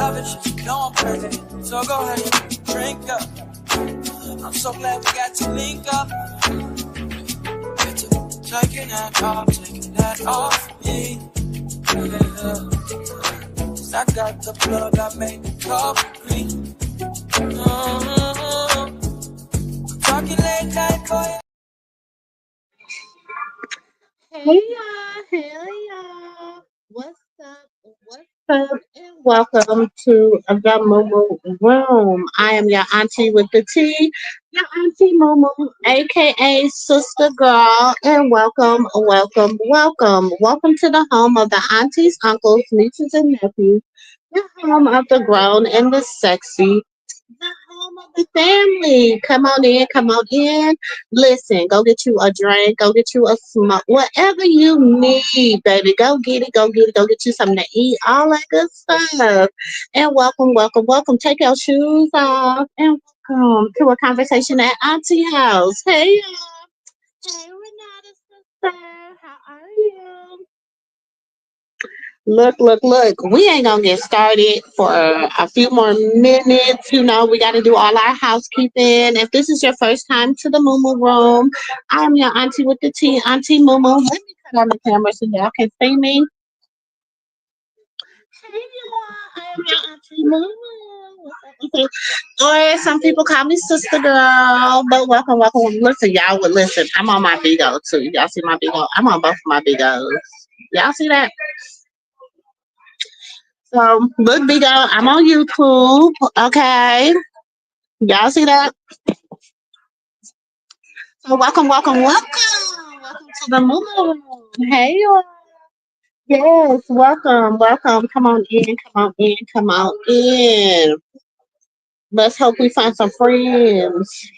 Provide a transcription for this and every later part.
love it, you know I'm crazy. So go ahead and drink up. I'm so glad we got to link up. Get to taking that off me. Yeah. 'Cause I got the plug, I made the coffee green. Talking late night, boy. Hey y'all, what's up, and welcome to the MooMoo Room. I am your auntie with the T, your auntie MooMoo, aka Sister Girl, and welcome to the home of the aunties, uncles, nieces, and nephews, the home of the grown and the sexy, the home of the family. Come on in. Listen, go get you a drink, go get you a smoke, whatever you need, baby. Go get you something to eat, all that good stuff. And welcome. Take your shoes off and welcome to a conversation at Auntie House. Hey, y'all. Hey, Renata, sister. How are you? Look. We ain't gonna get started for a few more minutes. You know, we got to do all our housekeeping. If this is your first time to the Moomoo Room, I'm your auntie with the T, Auntie Moomoo. Let me cut on the camera so y'all can see me. Hey, y'all. I am your Auntie Moomoo. Or some people call me Sister Girl, but welcome. Listen, y'all would listen. I'm on my Bigo too. Y'all see my Bigo? I'm on both of my Bigos. Y'all see that? So look, Bigo, I'm on YouTube. Okay. Y'all see that? So welcome to the Moon. Hey y'all. Yes, welcome. Come on in. Let's hope we find some friends.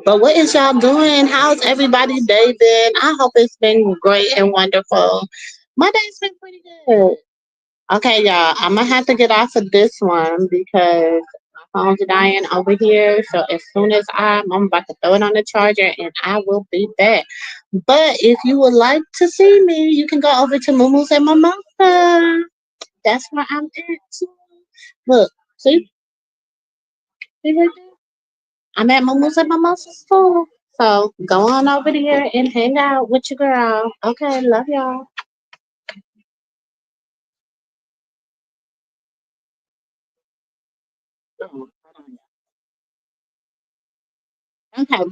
But what is y'all doing? How's everybody's day been? I hope it's been great and wonderful. My day's been pretty good. Okay, y'all, I'm gonna have to get off of this one because my phone's dying over here. So as soon as I'm about to throw it on the charger and I will be back. But if you would like to see me, you can go over to Moomoo's and Mimosa. That's where I'm at too. Look, see right there? I'm at Moomoo's and Mimosa's too. So go on over there and hang out with your girl. Okay, love y'all. Okay.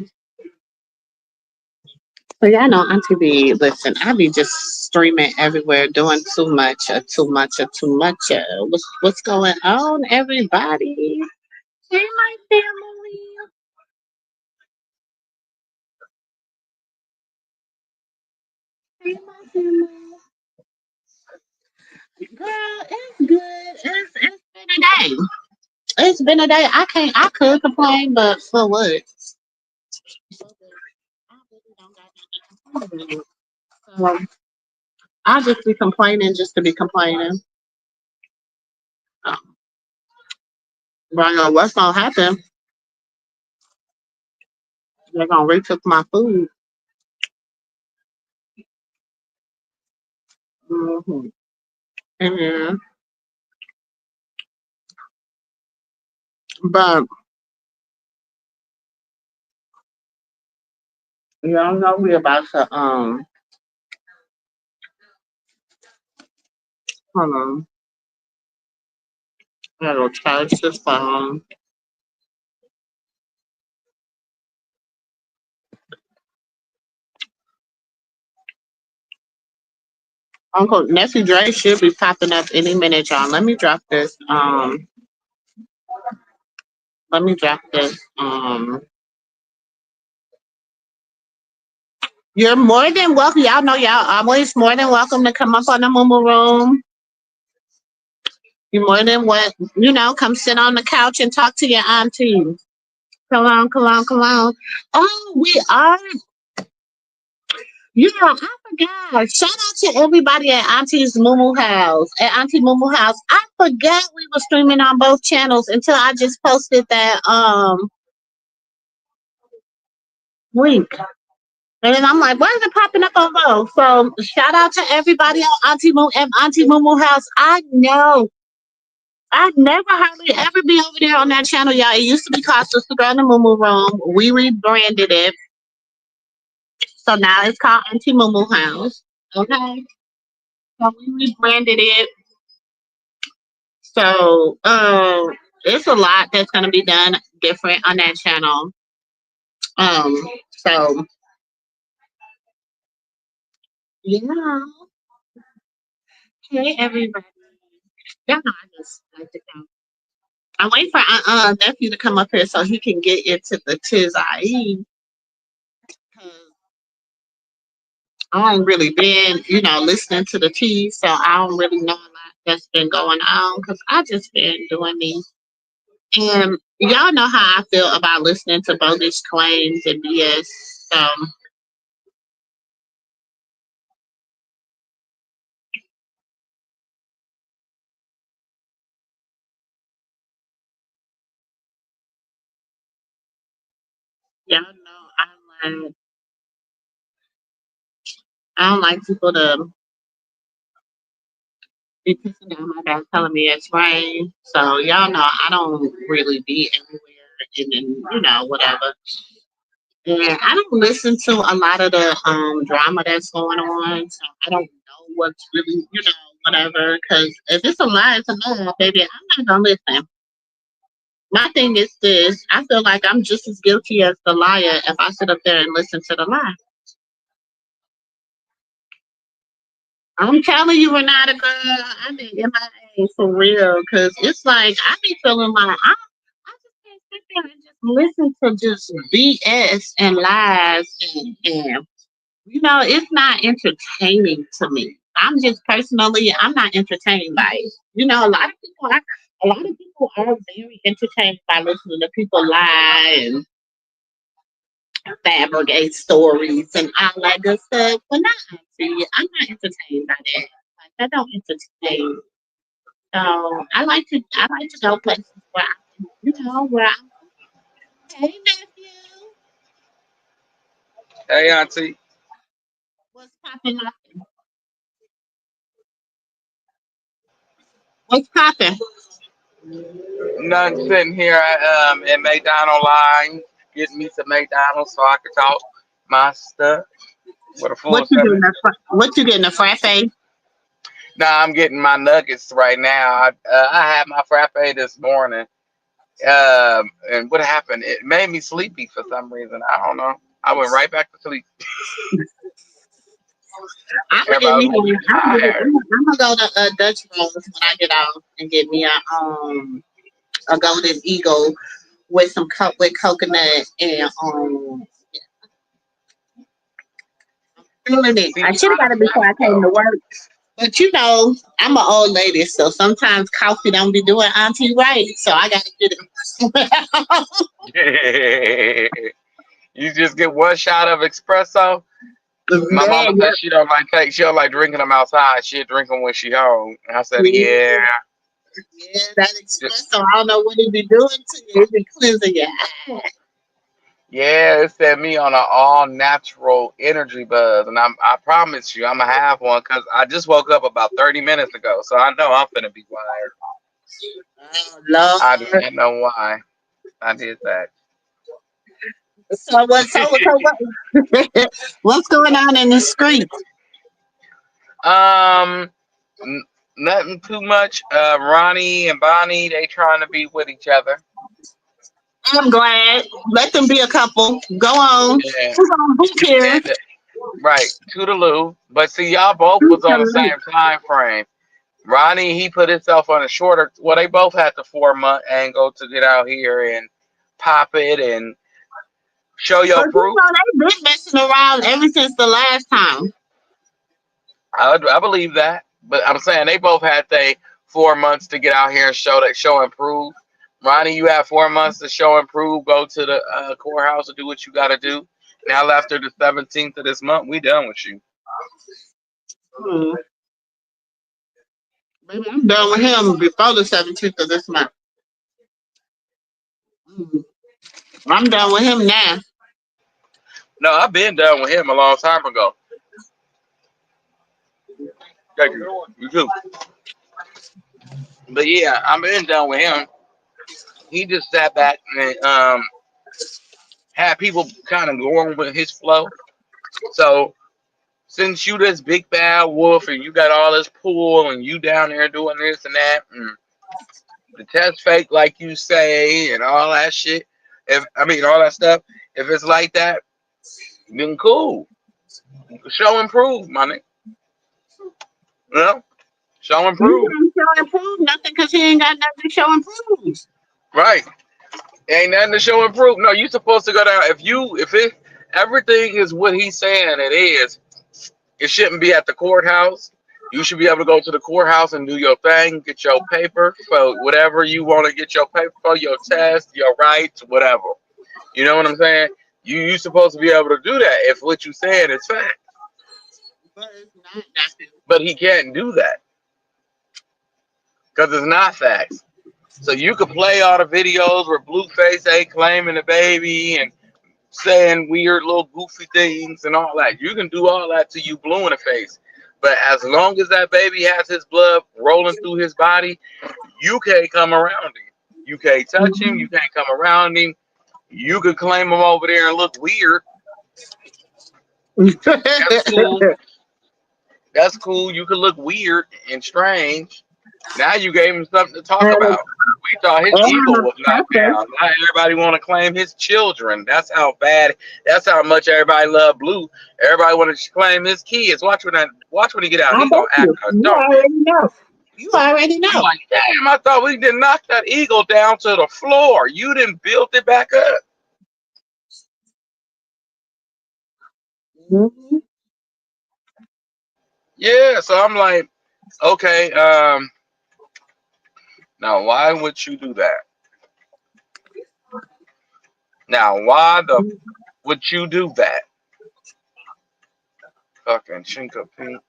So y'all know Auntie B, listen, I be just streaming everywhere, doing too much. What's going on, everybody? Hey, my family. Hey, my family. Girl, it's good. It's been a day. It's been a day. I could complain, but for what? I really don't got nothing to complain about. So I'll just be complaining just to be complaining. Um, but I know what's gonna happen. They're gonna retook my food. Mm-hmm. And but y'all know we about to hold on. Gotta charge this phone. Uncle Nephew Dre should be popping up any minute, y'all. Let me drop this. You're more than welcome. Y'all know y'all always more than welcome to come up on the Moomoo Room. You're more than what come sit on the couch and talk to your auntie. Come on. Oh, we are. Yeah, I forgot. Shout out to everybody at Auntie's Moomoo House. At Auntie Moomoo House. I forgot we were streaming on both channels until I just posted that link. And then I'm like, why is it popping up on both? So shout out to everybody on Auntie Moo and Auntie Moomoo House. I know. I never hardly ever be over there on that channel, y'all. It used to be called Sister Girl in the MooMoo Room. We rebranded it, so now it's called Auntie MooMoo House. Okay, so we rebranded it. So it's a lot that's gonna be done different on that channel. Um, so yeah. Hey everybody. Y'all know I just like to come. I'm waiting for nephew to come up here so he can get into the tis I eat. I ain't really been, listening to the tea, so I don't really know a lot that's been going on because I just been doing me. And y'all know how I feel about listening to bogus claims and BS. So y'all know I don't like people to be pissing down my back telling me it's rain. So y'all know I don't really be everywhere and then whatever. And I don't listen to a lot of the drama that's going on. So I don't know what's really whatever. Because if it's a lie, it's a lie, baby. I'm not gonna listen. My thing is this: I feel like I'm just as guilty as the liar if I sit up there and listen to the lie. I'm telling you, Renata, girl, I'm in MIA for real. Because it's like I be feeling like I just can't sit there and just listen to just BS and lies and it's not entertaining to me. I'm not entertained by it. A lot of people are very entertained by listening to people lie and fabricate stories and all that good stuff. But not Auntie. I'm not entertained by that. Like, that don't entertain. So I like to go places where where I'm. Hey nephew, Hey, Auntie. what's popping? What's popping? Nothing sitting here in McDonald line, getting me some McDonald's so I can talk my stuff with a full What you stomach. getting? What you getting? A frappe? Nah, I'm getting my nuggets right now. I had my frappe this morning. And what happened? It made me sleepy for some reason. I don't know. I went right back to sleep. I'm gonna get Everybody me was like, one. "You tired?" I'm gonna go to Dutch Bros when I get off and get me a golden eagle with with coconut and feeling it. See, I should have my got it before frappe I came to though. work. But I'm an old lady, so sometimes coffee don't be doing auntie right. So I gotta get it. You just get one shot of espresso. My mama Man, said she don't like drinking them outside. She drink them when she home. And I said, yeah, yeah. yeah, that Just- espresso. I don't know what it be doing to you. It be cleansing your eye. yeah, it set me on an all natural energy buzz, and I promise you, I'm gonna have one because I just woke up about 30 minutes ago, so I know I'm finna be wired. Oh I do Lord. not know why I did that. So what's going on in the street? um, n- Nothing too much. Ronnie and Bonnie, they trying to be with each other. I'm glad. Let them be a couple. Go on. Yeah, Who cares? and right, toodaloo. But see, y'all both was on the same time frame. Ronnie, he put himself on a shorter. Well, they both had the 4 month angle to get out here and pop it and show your But proof. they've been messing around ever since the last time. I believe that, but I'm saying they both had they 4 months to get out here and show and prove. Ronnie, you have 4 months to show and prove. Go to the courthouse and do what you got to do. Now, after the 17th of this month, we done with you. Hmm. Maybe I'm done with him before the 17th of this month. Hmm. I'm done with him now. No, I've been done with him a long time ago. Thank you. You too. But yeah, I'm been done with him. He just sat back and had people kind of going with his flow. So since you this big bad wolf and you got all this pool and you down there doing this and that and the test fake like you say and all that shit, if I mean all that stuff, if it's like that, then cool. Show and prove, money. You know? Show and He prove. ain't show and prove nothing because he ain't got nothing to show and prove. Right. Ain't nothing to show and prove. No, you supposed to go down. If it everything is what he's saying it is, it shouldn't be at the courthouse. You should be able to go to the courthouse and do your thing, get your paper for whatever you want to get your paper for, your test, your rights, whatever. You know what I'm saying? You supposed to be able to do that if what you saying is fact. But it's not nothing. But he can't do that because it's not facts. So you could play all the videos where Blueface ain't claiming the baby and saying weird little goofy things and all that. You can do all that to you blue in the face. But as long as that baby has his blood rolling through his body, you can't come around him. You can't touch him. You can't come around him. You could claim him over there and look weird. That's cool. That's cool. You could look weird and strange. Now you gave him something to talk about. We thought his ego was knocked down. Now everybody want to claim his children. That's how bad. That's how much everybody love Blue. Everybody want to claim his kids. Watch when he get out. I He bet gonna act you. a You donkey. already know. You already I'm know. like, damn! I thought we did knock that eagle down to the floor. You didn't build it back up. Mhm. Yeah. So I'm like, okay. Now why would you do that? Now why the would you do that? Fucking chinka pink.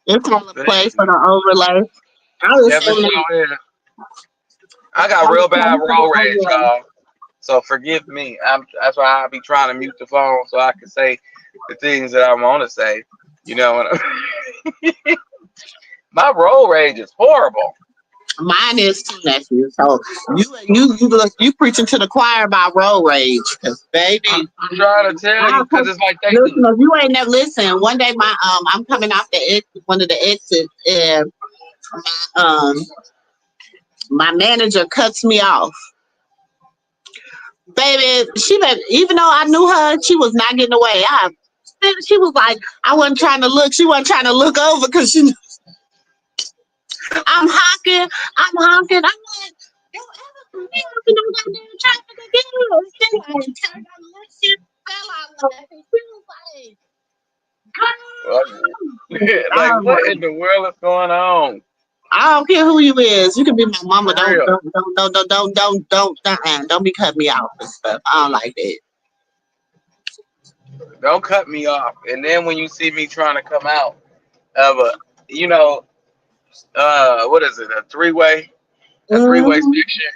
It's all a play for Baby. the overlay. I was Never saying that. show it. I It's got all a real play bad for the road rage, overlay. y'all. So forgive me. That's why I be trying to mute the phone so I can say the things that I want to say. You know, my road rage is horrible. Mine is too, nephew. So you preaching to the choir about road rage, cause I'm baby, trying to tell you because it's like they listen. do. If you ain't never listen, one day I'm coming off the one of the exits, and um my manager cuts me off. Baby, even though I knew her, she was not getting away. She was like, I wasn't trying to look. She wasn't trying to look over because I'm honking. I'm honking. I'm like, don't ever come me honking no goddamn traffic again. She like turned on the shit, fell out laughing. She was like, Like, oh what in the world is going on? I don't care who you is. You can be my mama. For real. Don't be cutting me off and stuff. I don't like that. Don't cut me off. And then when you see me trying to come out of a, you know, what is it? A three-way Mm-hmm. section,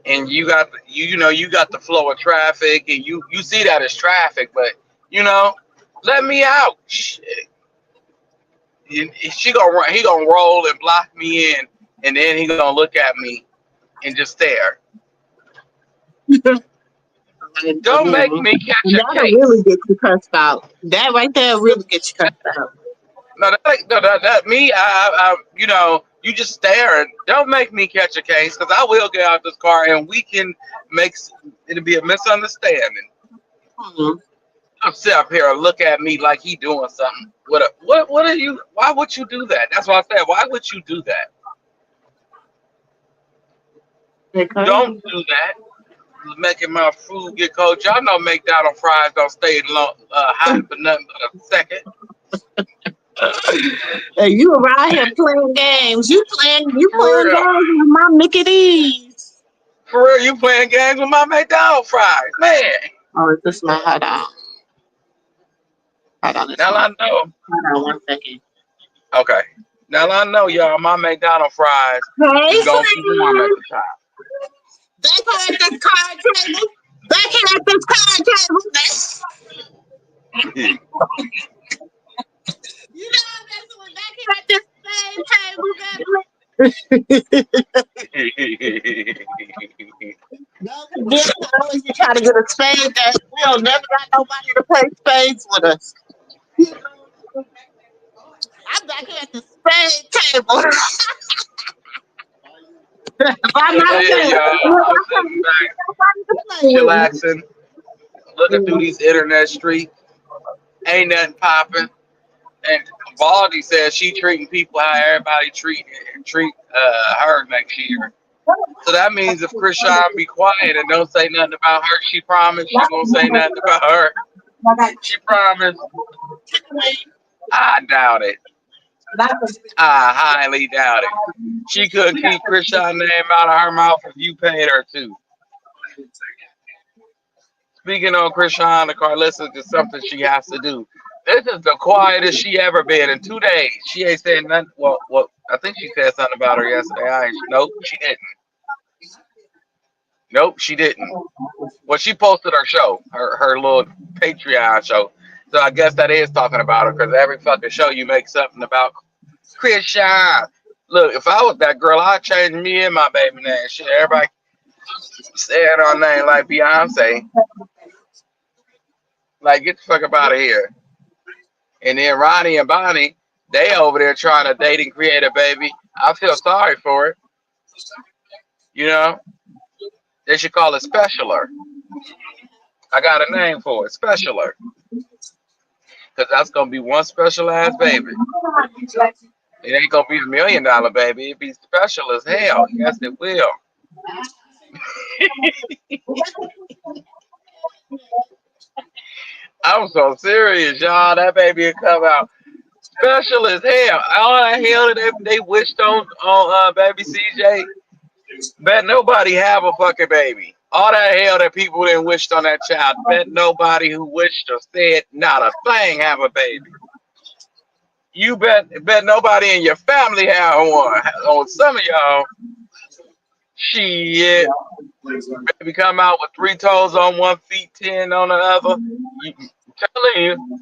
and you got you got the flow of traffic, and you see that as traffic, but you know, let me out. Shit. He gonna roll and block me in, and then he gonna look at me and just stare. Don't make me catch a That'll really case. get you cussed out. That right there really get you cussed out. No, that me. You just staring. Don't make me catch a case because I will get out this car and we can make it'll be a misunderstanding. Mhm. I'm sit up here and look at me like he doing something. What are you? Why would you do that? That's what I said. Why would you do that? Don't Because do that. Making my food get cold. Y'all know McDonald's fries don't stay hot for nothing but a second. you around here playing games. You For playing real. games with my Mickey D's. For real, you playing games with my McDonald's fries, man. Oh, is this my hold on? Hold on, it's Now my I know. hold on 1 second. Okay. Now I know, y'all. My McDonald's fries Hey, is gonna be warm at friend. the top. Back here at this card table. Back here at this card table. You know that's what back here at this same table, baby. Again, always be trying to get a spade that we don't never got nobody to play spades with us. I'm back here at the spade table by Yeah, myself. y'all. I'm sitting back, Nobody to play with me. chillaxing, looking through these internet streets. Ain't nothing popping. And Baldy says she treating people how everybody treat her next year. So that means if Krishan be quiet and don't say nothing about her, she promised she won't say nothing about her. She promised. I doubt it. I highly doubt it. She couldn't keep Krishan's name out of her mouth if you paid her to. Speaking on Krishan, the Carlissa is something she has to do. This is the quietest she ever been in 2 days. She ain't said nothing. Well, I think she said something about her yesterday. Nope, she didn't. Nope, she didn't. Well, she posted her show, her little Patreon show. So I guess that is talking about her because every fucking show you make something about Krishan. Look, if I was that girl, I'd change me and my baby name. Shit, everybody saying our name like Beyonce. Like, get the fuck up out of here. And then Ronnie and Bonnie, they over there trying to date and create a baby. I feel sorry for it. You know, they should call it Specialer. I got a name for it, Specialer, because that's gonna be one special ass baby. It ain't gonna be $1 million baby. It be special as hell. Yes, it will. I'm so serious, y'all. That baby will come out special as hell. All that hell that they wished on baby CJ. Bet nobody have a fucking baby. All that hell that people didn't wished on that child. Bet nobody who wished or said not a thing have a baby. You bet nobody in your family have one. On some of y'all, shit, baby come out with three toes on one feet, 10 on the other. I'm telling you,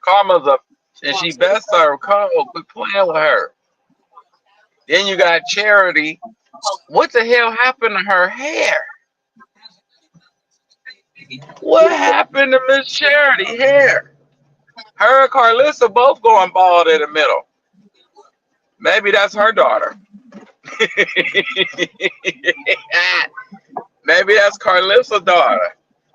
Karma's up, and she best serve Karma. Quit playing with her. Then you got Charity. What the hell happened to her hair? What happened to Miss Charity hair? Her and Carlissa both going bald in the middle. Maybe that's her daughter. Maybe that's Carlissa's daughter.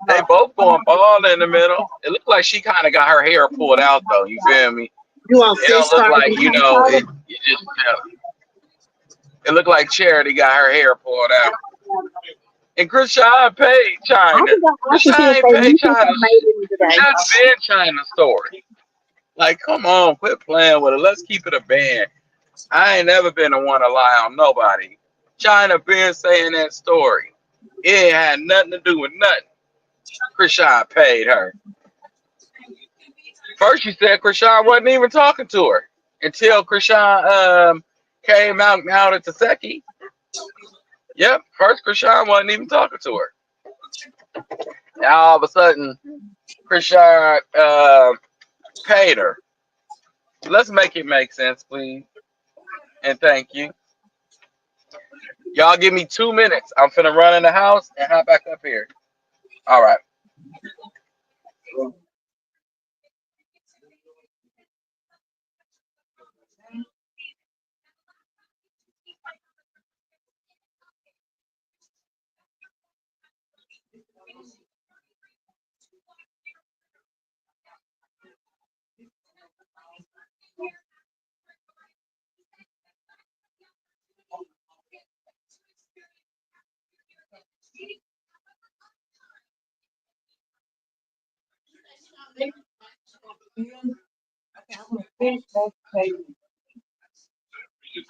They both going bald in the middle. It looked like she kind of got her hair pulled out though. You feel me? You want It fish don't look fries like and cauliflower? it just it looked like Charity got her hair pulled out. And Krishan paid I China. forgot I should see Krishan if ain't they paid leaking China. some made in today. That's been China's story. Like, come on, quit playing with it. Let's keep it a band. I ain't never been the one to lie on nobody. China been saying that story. It ain't had nothing to do with nothing. Krishan paid her. First, she said Krishan wasn't even talking to her until Krishan came out at Taseki. Yep, first Krishan wasn't even talking to her. Now all of a sudden, Krishan paid her. Let's make it make sense, please, and thank you. Y'all give me 2 minutes. I'm finna run in the house and hop back up here. All right.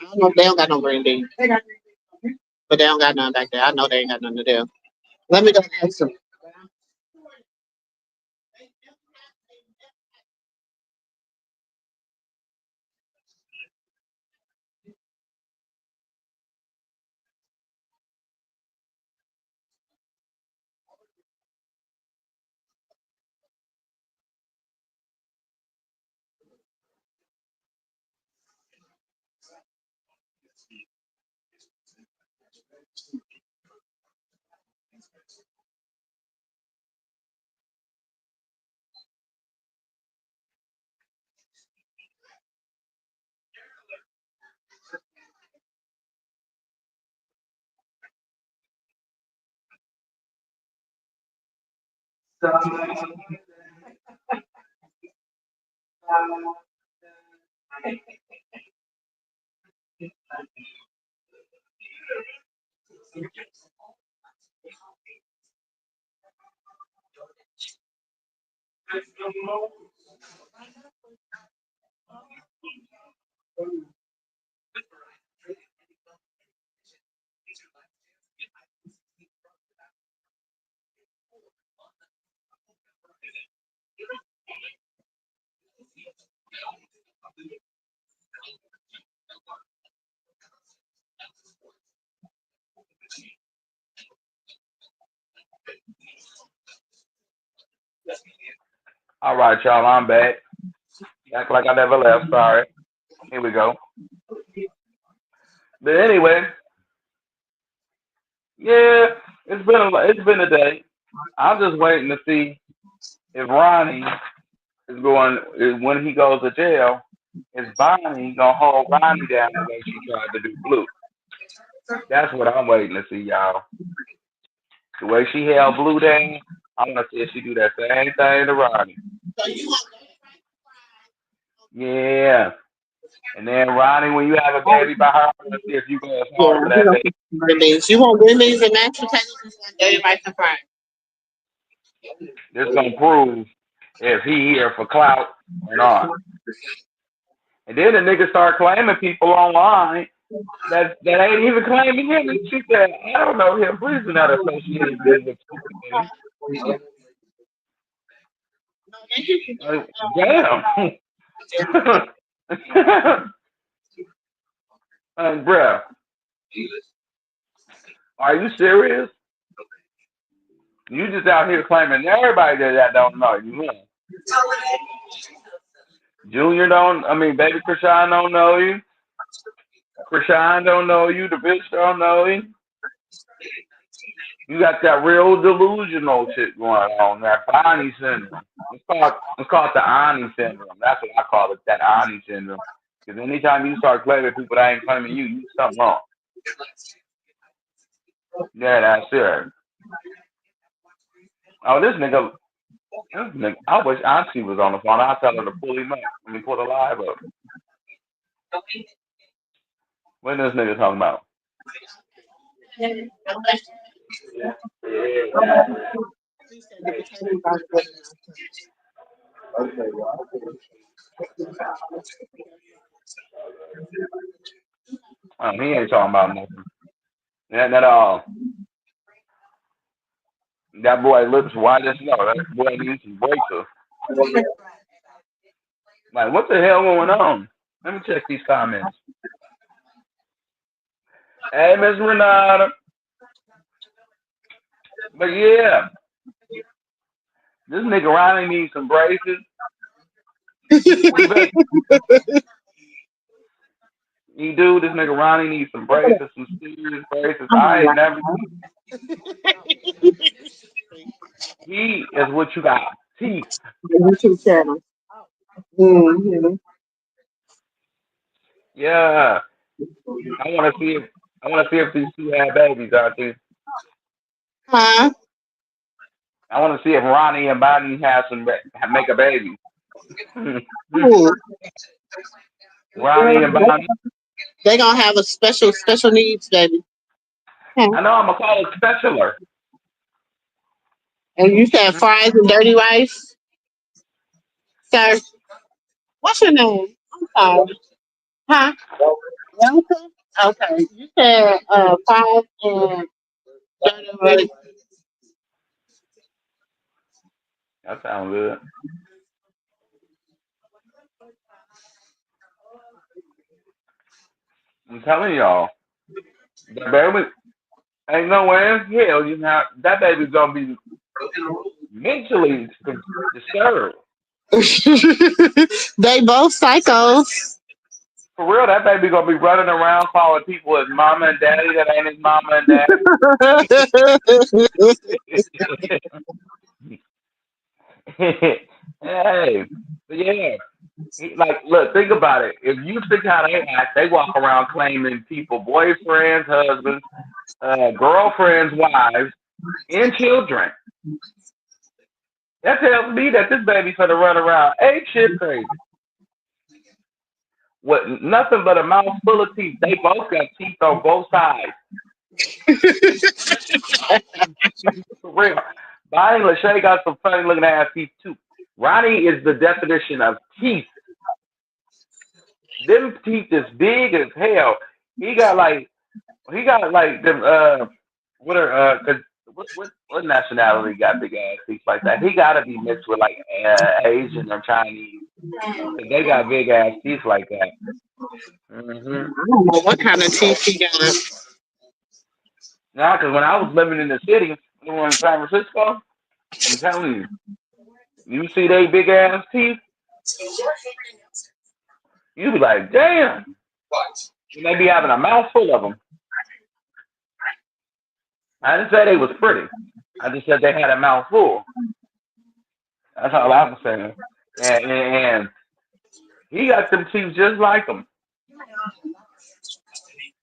I don't know if they don't got no green beans, but they don't got none back there. I know they ain't got nothing to do. Let me go ask them. All right, y'all, I'm back. Act like I never left. Sorry. Here we go. But anyway, yeah, it's been a day. I'm just waiting to see if Ronnie is going when he goes to jail. Is Bonnie gonna hold Ronnie down the way she tried to do Blue? That's what I'm waiting to see, y'all. The way she held Blue down, I want to see if she do that same thing to Ronnie. Yeah. And then Ronnie, when you have a baby by her, I want to see if you go as Yeah, hard for he that gonna baby. put some green beans. You want green beans and mashed potatoes? It's gonna dirty rice and fries. This gonna prove if he here for clout or not. And then the nigga start claiming people online that ain't even claiming him. And she said, I don't know him. Please do not associate me with stupid things. Like, damn. Like, bruh, are you serious? You just out here claiming everybody that don't know you. Huh? Junior don't, I mean, baby Krishan don't know you. Krishan don't know you. The bitch don't know you. You got that real delusional shit going on, that Bonnie syndrome. It's called the Auntie syndrome. That's what I call it, that Auntie syndrome. Because anytime you start claiming people that ain't claiming you, you do something wrong. Yeah, that's it. Oh, this nigga, I wish Auntie was on the phone. I'll tell her to pull him up. Let me pull the live up. What this nigga talking about? He ain't talking about nothing. Yeah, that that boy lips white as snow. That boy needs some braces. Like, what the hell going on? Let me check these comments. Hey, Miss Renata. But yeah, this nigga Ronnie needs some braces. You better, he do. This nigga Ronnie needs some braces, some serious braces. I'm I gonna ain't never seen. He is what you got. Teeth. the YouTube channel. Mm-hmm. Yeah. I want to see if these two have babies out there. Huh? I want to see if Ronnie and Bonnie make a baby. Ooh. Ronnie and Bonnie. They gonna have a special needs baby. Okay. I know I'm gonna call it specialer. And you said fries and dirty rice, sir. What's your name? I'm sorry. Huh? Welcome. Okay. You said fries and dirty rice. That sounds good. I'm telling y'all, the baby ain't no way in hell you have that baby's gonna be mentally disturbed. They both psychos. For real, that baby gonna be running around calling people his mama and daddy that ain't his mama and daddy. Hey, yeah. Like, look, think about it. If you think how they act, they walk around claiming people boyfriends, husbands, girlfriends, wives, and children. That tells me that this baby's gonna run around ape shit crazy. What? Nothing but a mouth full of teeth. They both got teeth on both sides. For real. Bonnie Lachey got some funny looking ass teeth too. Ronnie is the definition of teeth. Them teeth is big as hell. He got like them what are cause what nationality got big ass teeth like that? He gotta be mixed with like Asian or Chinese. 'Cause they got big ass teeth like that. I Hmm. don't know what kind of teeth he got. Now, cause when I was living in the city, in San Francisco, I'm telling you, you see they big ass teeth, you be like, damn. And they be having a mouth full of them. I didn't say they was pretty. I just said they had a mouth full. That's all I was saying. And he got them teeth just like them.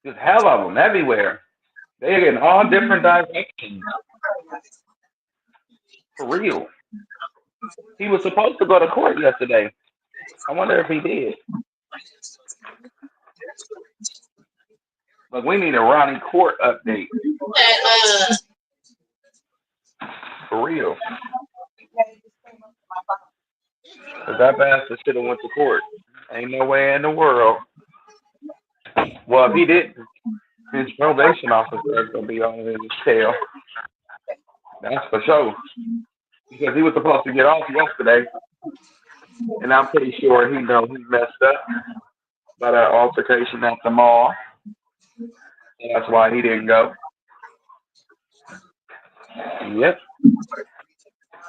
Just hell of them everywhere. They're in all different directions. For real. He was supposed to go to court yesterday. I wonder if he did. But we need a Ronnie Court update. That, For real. Because that bastard should have went to court. Ain't no way in the world. Well, if he didn't, his probation officer is going to be on his tail. That's for sure. Because he was supposed to get off yesterday. And I'm pretty sure he knows he messed up by that altercation at the mall. And that's why he didn't go. Yep.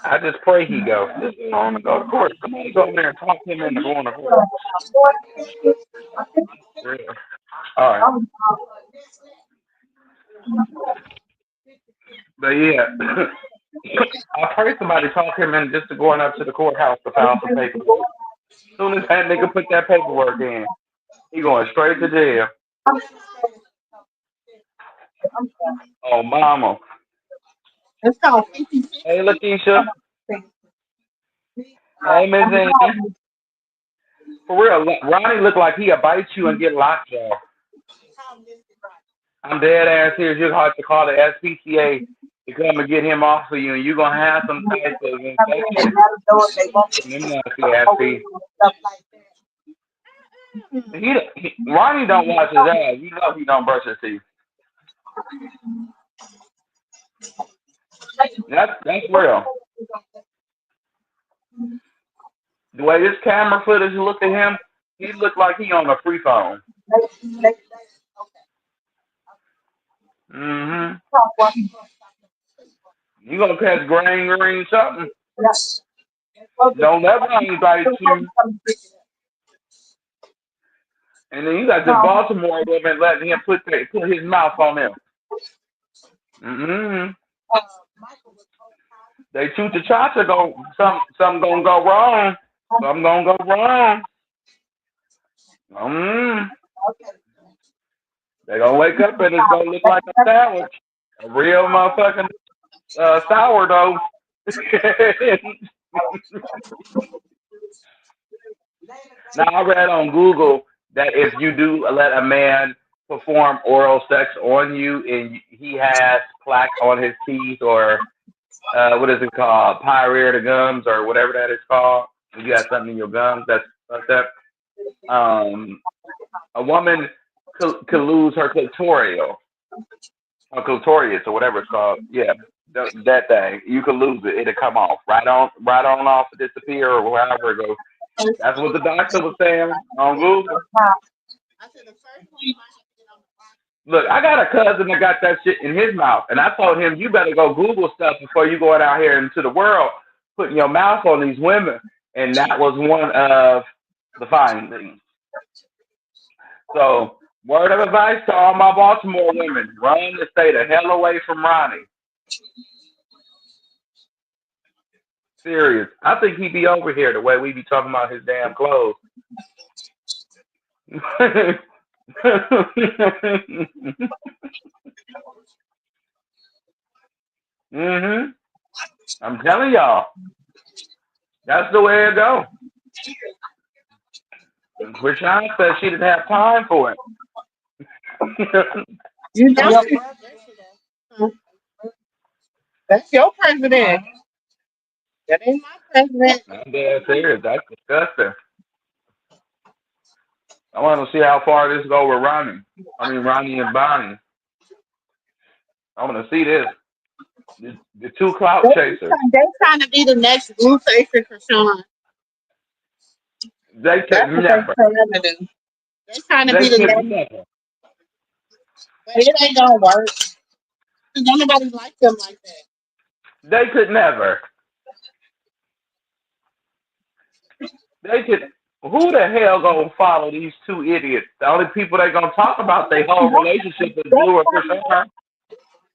I just pray he go. Just go on and go to court. Somebody go over there and talk him into going to court. For real. All right. But yeah. I pray somebody talk him in just to going up to the courthouse to file some paperwork. As soon as that nigga put that paperwork in, he going straight to jail. Oh, mama. it's called 50. Hey, Lakeisha. Hey, Miss Annie. For real, Ronnie look like he'll bite you and get locked off. I'm dead ass here. Just hard to call the SPCA to come and get him off of you, and you're gonna have some type of infection from them nasty ass teeth. Ronnie don't wash his ass. You know he don't brush his teeth. That's real. The way this camera footage look at him, he look like he on a free phone. Mm-hmm. You gonna catch green something. Don't let Ronnie bite you. And then you got this Baltimore woman letting him put his mouth on him. Mm-hmm. They shoot the shots, something gonna go wrong. Something gonna go wrong. Mm. They gonna wake up and it's gonna look like a sandwich, a real motherfucking sourdough. Now I read on Google that if you do let a man perform oral sex on you and he has plaque on his teeth or what is it called, pyrrhia gums or whatever that is called, if you have something in your gums that's fucked up, a woman could lose her clitoral or clitorius or whatever it's called. Yeah, that thing. You could lose it. It'll come off right on off, disappear or wherever it goes. That's what the doctor was saying on Google. Look, I got a cousin that got that shit in his mouth, and I told him you better go Google stuff before you going out here into the world putting your mouth on these women, and that was one of the findings. So, word of advice to all my Baltimore women: run to stay the hell away from Ronnie. Serious. I think he be over here the way we be talking about his damn clothes. Mhm. I'm telling y'all. That's the way it go. And Krishan said she didn't have time for it. You know she- that's your president. That ain't my president. I'm dead serious. That's disgusting. I want to see how far this go with Ronnie. I mean, Ronnie and Bonnie. I want to see this. The two clout chasers. They trying to be the next Blueface for Sean. They could That's what they never. trying to do. They trying to They be the could next, never. but it ain't gonna work. 'Cause don't nobody like them like that. They could never. They could. Who the hell gonna follow these two idiots? The only people they gonna talk about their whole relationship is Blue and Krishan,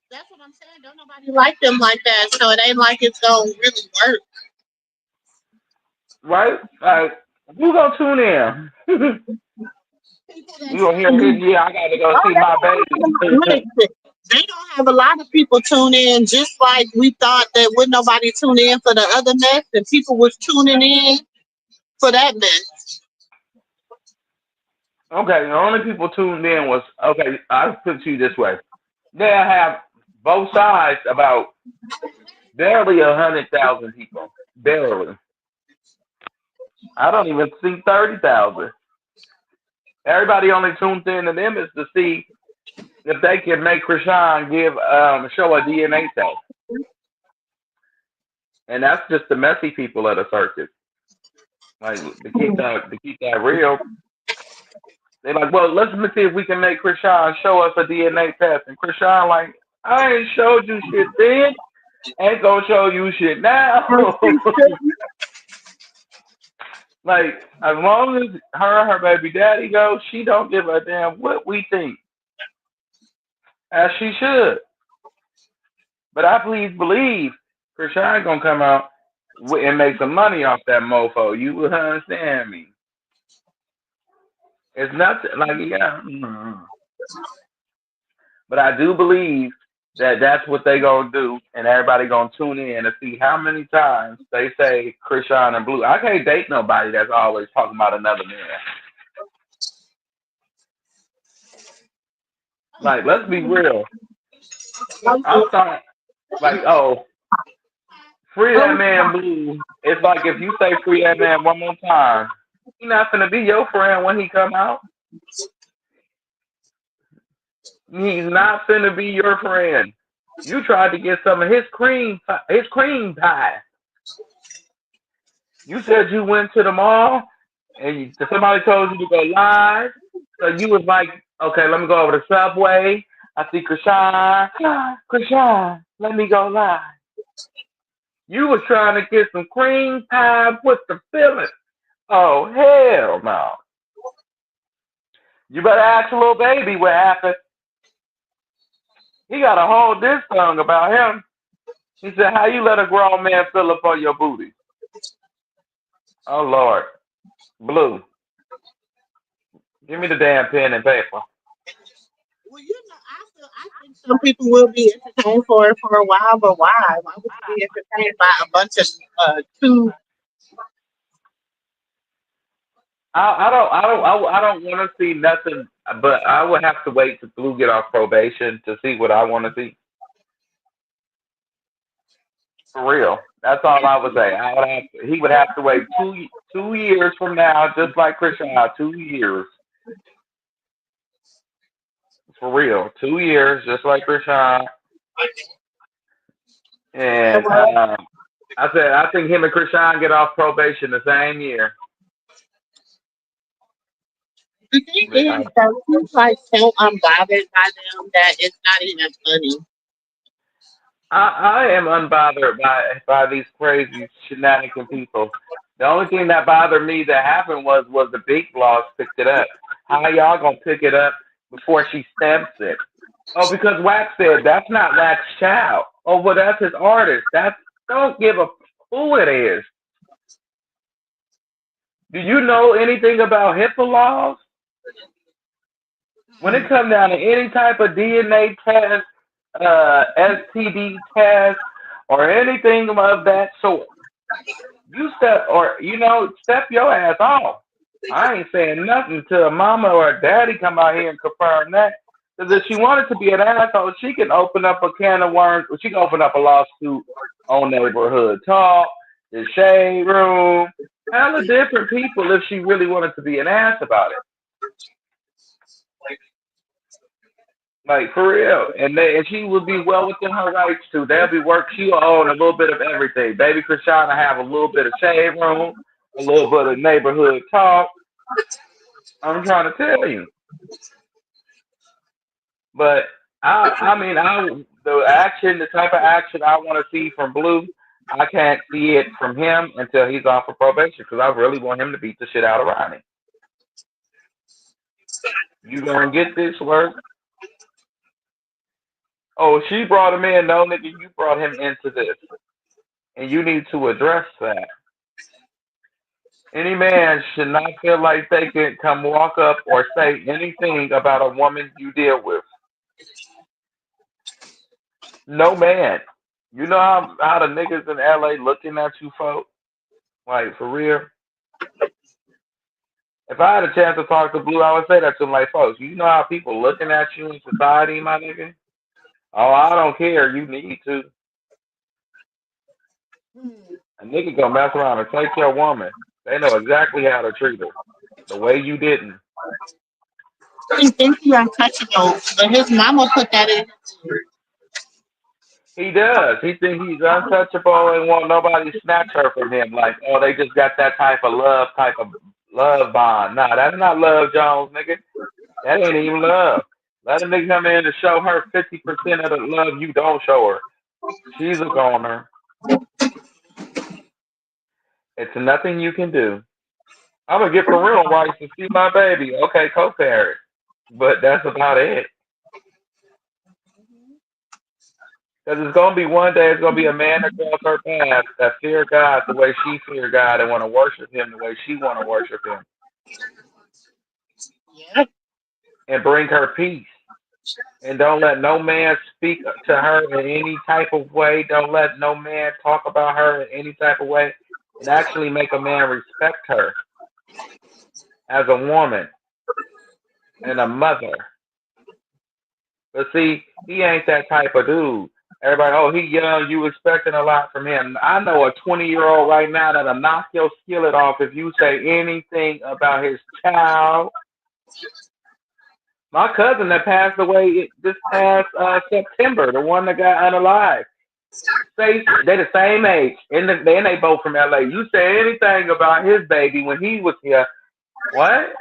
That's what I'm saying. Don't nobody like them like that, so it ain't like it's gonna really work. right? Like, who gonna tune in? People You that's gonna hear trying to me? Yeah, I gotta go oh, see my baby. they don't have a lot of people tune in, just like we thought that would nobody tune in for the other mess, and people was tuning in for that mess. Okay, the only people tuned in was okay. I'll put it to you this way: they'll have both sides about barely 100,000 people. Barely. I don't even see 30,000. Everybody only tunes in to them is to see if they can make Krishan give show a DNA test, and that's just the messy people of the circus. Like to keep that real, they're like, well, let's see if we can make Krishan show us a DNA test, and Krishan like, I ain't showed you shit then, ain't gonna show you shit now. Like as long as her and her baby daddy go, she don't give a damn what we think, as she should. But I please believe Krishan gonna come out and make some money off that mofo. You will understand me. It's nothing like yeah. But I do believe that that's what they gonna do, and everybody gonna tune in to see how many times they say Krishan and Blue. I can't date nobody that's always talking about another man. Like, let's be real. I'm sorry. Like, oh, free that man Blue. It's like if you say free that man one more time, he not gonna be your friend when he come out. He's not finna be your friend. You tried to get some of his cream pie. You said you went to the mall and somebody told you to go live. So you was like, okay, let me go over to Subway. I see Krishan. Krishan, let me go live. You was trying to get some cream pie with the filling. Oh, hell no. You better ask a little baby what happened. He got a whole diss song about him. He said, how you let a grown man fill up on your booty? Oh, Lord. Blue, give me the damn pen and paper. Well, I think some people will be entertained for it for a while, but why? Why would you be entertained by a bunch of two? I don't want to see nothing, but I would have to wait till Blue get off probation to see what I want to see. For real, that's all I would say. He would have to wait 2 years from now, just like Christian. 2 years, for real. 2 years, just like Christian. And I think him and Krishan get off probation the same year. The thing is, though, he's like so unbothered by them that it's not even funny. I am unbothered by these crazy shenanigan people. The only thing that bothered me that happened was the big boss picked it up. How y'all gonna pick it up before she stamps it? Oh, because Wax said that's not Wax's child. Oh, well, that's his artist. Don't give a who it is. Do you know anything about HIPAA laws? When it comes down to any type of DNA test, STD test, or anything of that sort, you step or step your ass off. I ain't saying nothing to a mama or a daddy come out here and confirm that. Because if she wanted to be an asshole, she can open up a can of worms. She can open up a lawsuit on Neighborhood Talk, the Shade Room, hella different people if she really wanted to be an ass about it. Like for real, and she would be well within her rights to. They'll be work. She'll own a little bit of everything. Baby Krishana have a little bit of Shade Room, a little bit of Neighborhood Talk. I'm trying to tell you, but the action, the type of action I want to see from Blue, I can't see it from him until he's off of probation because I really want him to beat the shit out of Ronnie. You gonna get this work? Oh, she brought him in. No, nigga, you brought him into this. And you need to address that. Any man should not feel like they can come walk up or say anything about a woman you deal with. No man. You know how the niggas in LA looking at you, folks? Like, for real? If I had a chance to talk to Blue, I would say that to him, like, folks, you know how people looking at you in society, my nigga? Oh, I don't care. You need to. A nigga gonna mess around and take your woman. They know exactly how to treat her. The way you didn't. He thinks he's untouchable, but his mama put that in. He does. He thinks he's untouchable and won't nobody snatch her from him. Like, oh, they just got that type of love bond. Nah, that's not love, Jones, nigga. That ain't even love. Let a nigga come in and show her 50% of the love you don't show her. She's a goner. It's nothing you can do. I'm gonna get parental rights to see my baby. Okay, co-parent. But that's about it. Because it's going to be one day, it's going to be a man across her path that fear God the way she fear God and want to worship him the way she want to worship him. Yeah. And bring her peace. And don't let no man speak to her in any type of way. Don't let no man talk about her in any type of way. And actually make a man respect her as a woman and a mother. But see, he ain't that type of dude. Everybody, oh, he young, you expecting a lot from him. I know a 20-year-old right now that'll knock your skillet off if you say anything about his child. My cousin that passed away this past September, the one that got unalive. They're the same age, and they both from LA. You say anything about his baby when he was here, what?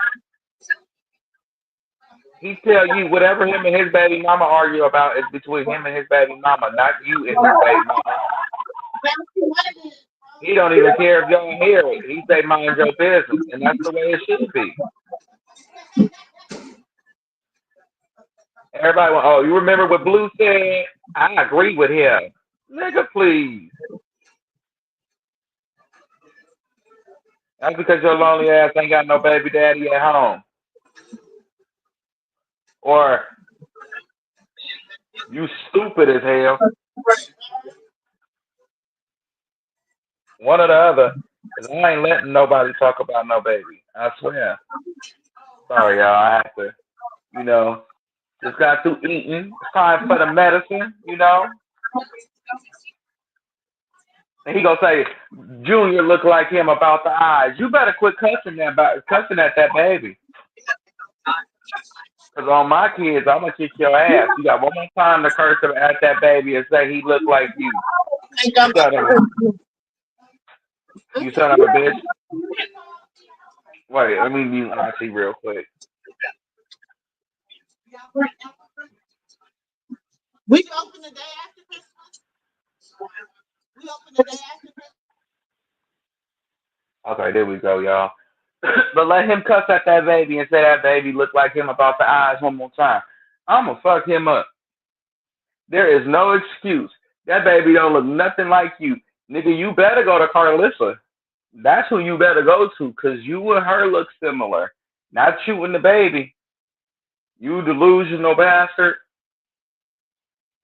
He tell you whatever him and his baby mama argue about is between him and his baby mama, not you and his baby mama. He don't even care if y'all hear it. He say mind your business, and that's the way it should be. Everybody, oh, you remember what Blue said? I agree with him. Nigga, please. That's because your lonely ass ain't got no baby daddy at home. Or you stupid as hell. One or the other. Cause I ain't letting nobody talk about no baby. I swear. Sorry, y'all. I have to, just got through eating. It's time for the medicine, And he gonna say, Junior look like him about the eyes. You better quit cussing at that baby. Cause on my kids, I'm gonna kick your ass. You got one more time to curse at that baby and say he look like you. You son of a bitch. Wait, let me mute Auntie real quick. We open the day after Christmas. We open the day after Christmas. Okay, there we go, y'all. But let him cuss at that baby and say that baby look like him about the eyes one more time. I'm gonna fuck him up. There is no excuse. That baby don't look nothing like you. Nigga, you better go to Carlissa. That's who you better go to, because you and her look similar. Not you and the baby. You delusional bastard.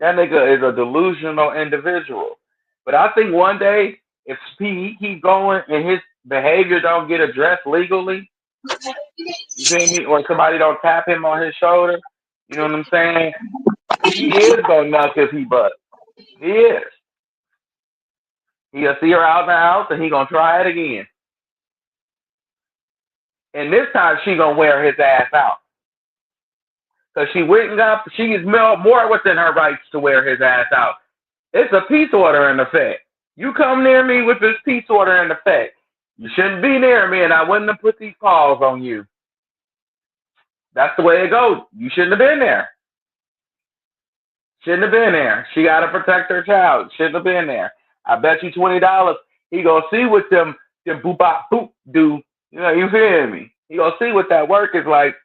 That nigga is a delusional individual. But I think one day if he keep going and his behavior don't get addressed legally, you feel me? Or somebody don't tap him on his shoulder, you know what I'm saying? He is gonna knock if he butt. He is. He'll see her out in the house and he gonna try it again. And this time she gonna wear his ass out. Cause she went and got, she is more within her rights to wear his ass out. It's a peace order in effect. You come near me with this peace order in effect. You shouldn't be near me and I wouldn't have put these paws on you. That's the way it goes. You shouldn't have been there. Shouldn't have been there. She got to protect her child. Shouldn't have been there. I bet you $20. He gonna see what them boop bop boop do. You know, you feel me? He gonna see what that work is like.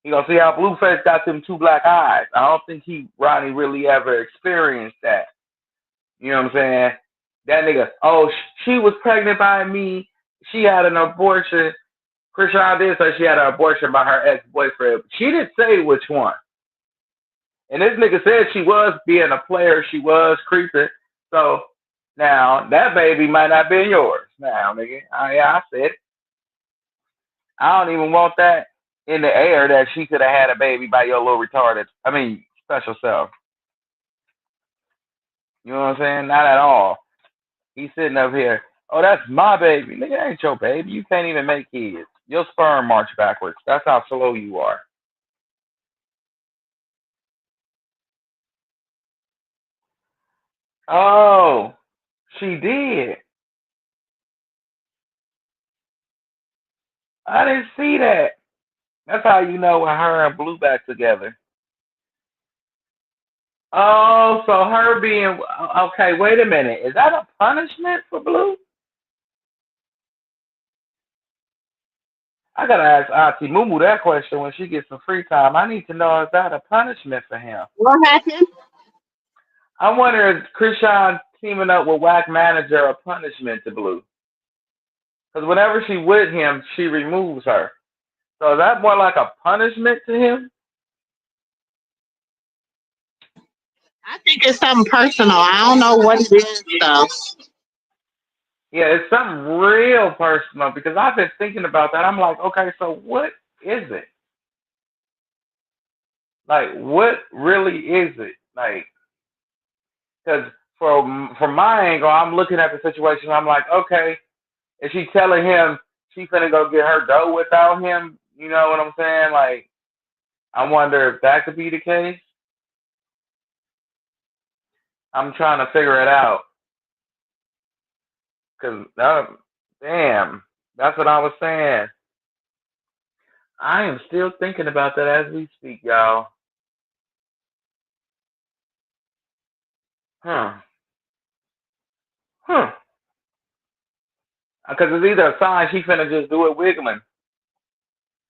He gonna see how Blueface got them two black eyes. I don't think Ronnie really ever experienced that. You know what I'm saying? That nigga, oh, she was pregnant by me. She had an abortion. Krishan did say she had an abortion by her ex-boyfriend. She didn't say which one. And this nigga said she was being a player. She was creeping. So now that baby might not be yours. Now, nigga, yeah, I said, I don't even want that in the air that she could have had a baby by your little retarded, special self. You know what I'm saying? Not at all. He's sitting up here. Oh, that's my baby. Nigga, that ain't your baby. You can't even make kids. Your sperm march backwards. That's how slow you are. Oh, she did. I didn't see that. That's how you know when her and Blue back together. Oh, so her being okay. Wait a minute. Is that a punishment for Blue? I gotta ask Auntie MooMoo that question when she gets some free time. I need to know, is that a punishment for him? What happened? I wonder if Krishan teaming up with Whack Manager a punishment to Blue. Because whenever she with him, she removes her. So is that more like a punishment to him? I think it's something personal. I don't know what it is though. Yeah, it's something real personal because I've been thinking about that. I'm like, okay, so what is it? Like, what really is it? Like, because from my angle, I'm looking at the situation. I'm like, okay, is she telling him she's gonna go get her dough without him? You know what I'm saying? Like, I wonder if that could be the case. I'm trying to figure it out because damn, that's what I was saying. I am still thinking about that as we speak, y'all. Huh. Huh. Because it's either a sign she finna just do it wiggling.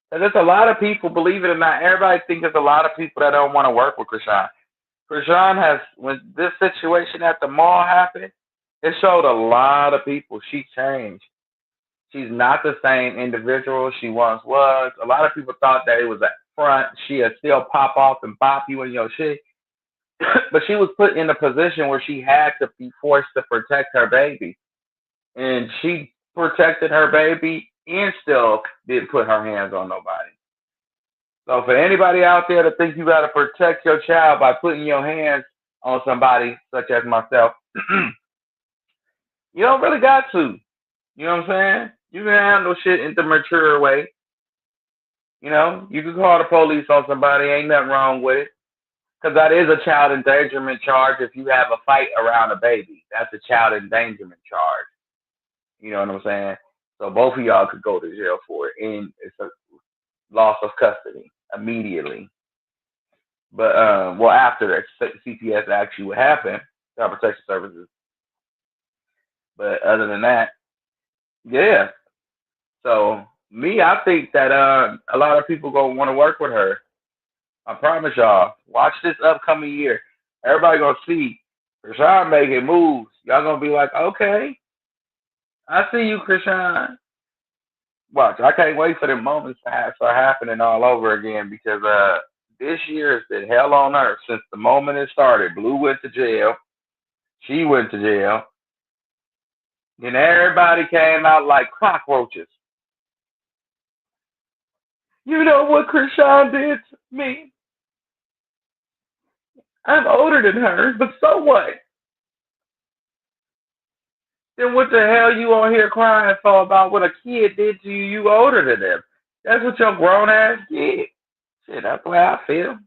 Because there's a lot of people, believe it or not, everybody thinks there's a lot of people that don't want to work with Krishan. Krishan has, when this situation at the mall happened, it showed a lot of people she changed. She's not the same individual she once was. A lot of people thought that it was a front. She'd still pop off and bop you in your shit. But she was put in a position where she had to be forced to protect her baby. And she protected her baby and still didn't put her hands on nobody. So for anybody out there that thinks you got to protect your child by putting your hands on somebody such as myself, you don't really got to. You know what I'm saying? You can handle shit in the mature way. You know, you can call the police on somebody. Ain't nothing wrong with it. Because that is a child endangerment charge if you have a fight around a baby. That's a child endangerment charge. You know what I'm saying? So both of y'all could go to jail for it. And it's a loss of custody immediately. But, well, after the CPS actually would happen, Child Protection Services. But other than that, yeah. So me, I think that a lot of people gonna want to work with her. I promise y'all. Watch this upcoming year. Everybody gonna see Krishan making moves. Y'all gonna be like, okay, I see you, Krishan. Watch. I can't wait for the moments to start happening all over again because this year has been hell on earth since the moment it started. Blue went to jail. She went to jail. Then everybody came out like cockroaches. You know what Krishan did to me? I'm older than her, but so what? Then what the hell you on here crying for about what a kid did to you? You older than them. That's what your grown ass did. Shit, that's the way I feel.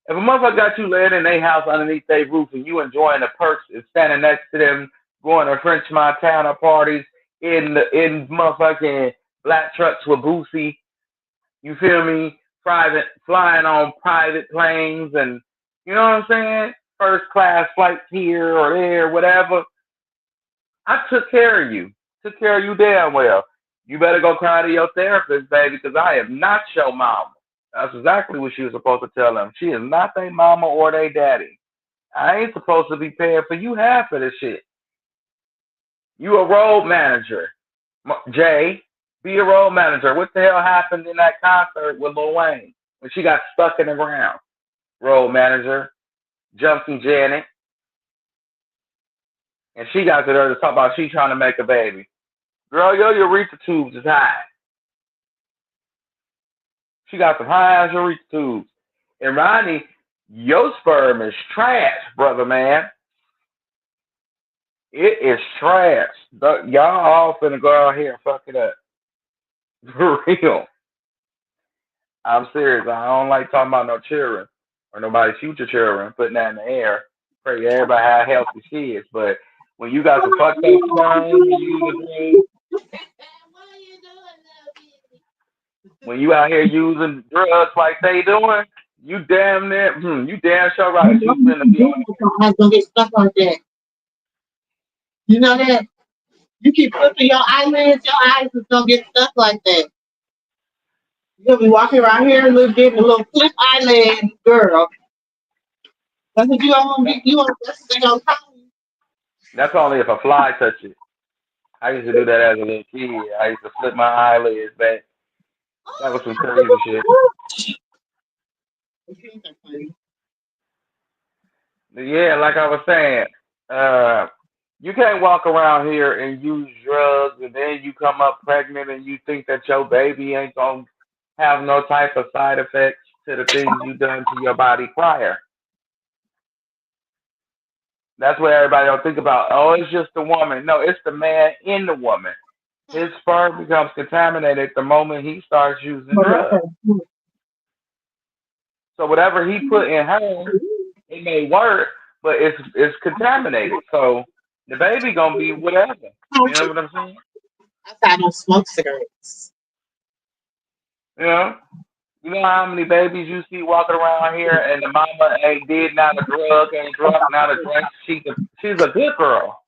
If a motherfucker got you laying in their house underneath their roof and you enjoying the perks and standing next to them, going to French Montana parties in motherfucking black trucks with Boosie, you feel me? Private flying on private planes and you know what I'm saying? First class flights here or there, whatever. I took care of you. Took care of you damn well. You better go cry to your therapist, baby, because I am not your mama. That's exactly what she was supposed to tell them. She is not their mama or their daddy. I ain't supposed to be paying for you half of this shit. You a road manager. Jay, be a road manager. What the hell happened in that concert with Lil Wayne when she got stuck in the ground? Road manager, Junkie Janet. And she got to there to talk about she trying to make a baby. Girl, your urethra tubes is high. She got some high ass urethra tubes. And Ronnie, your sperm is trash, brother man. It is trash. Y'all all finna go out here and fuck it up. For real. I'm serious. I don't like talking about no children or nobody's future children, putting that in the air. Pray everybody have healthy kids. But when you got some fucked up sperm, when you out here using drugs like they doing, you damn near, you damn sure right. You finna be on. I'm gonna get stuck like that. You know that? You keep flipping your eyelids, your eyes is gonna get stuck like that. You'll be walking around here and getting a little flip eyelid, girl. That's what you don't want to be. You want to stay on top. That's only if a fly touch it. I used to do that as a little kid. I used to flip my eyelids back. That was some crazy shit. But yeah, like I was saying, you can't walk around here and use drugs and then you come up pregnant and you think that your baby ain't gonna have no type of side effects to the things you done to your body prior. That's what everybody don't think about. Oh, it's just the woman. No, it's the man in the woman. His sperm becomes contaminated the moment he starts using drugs. So whatever he put in her, it may work, but it's contaminated. So the baby gonna be whatever. You know what I'm saying? I don't smoke cigarettes. You know how many babies you see walking around here and the mama ain't did not a drug, ain't drunk, not a drink. She's a good girl.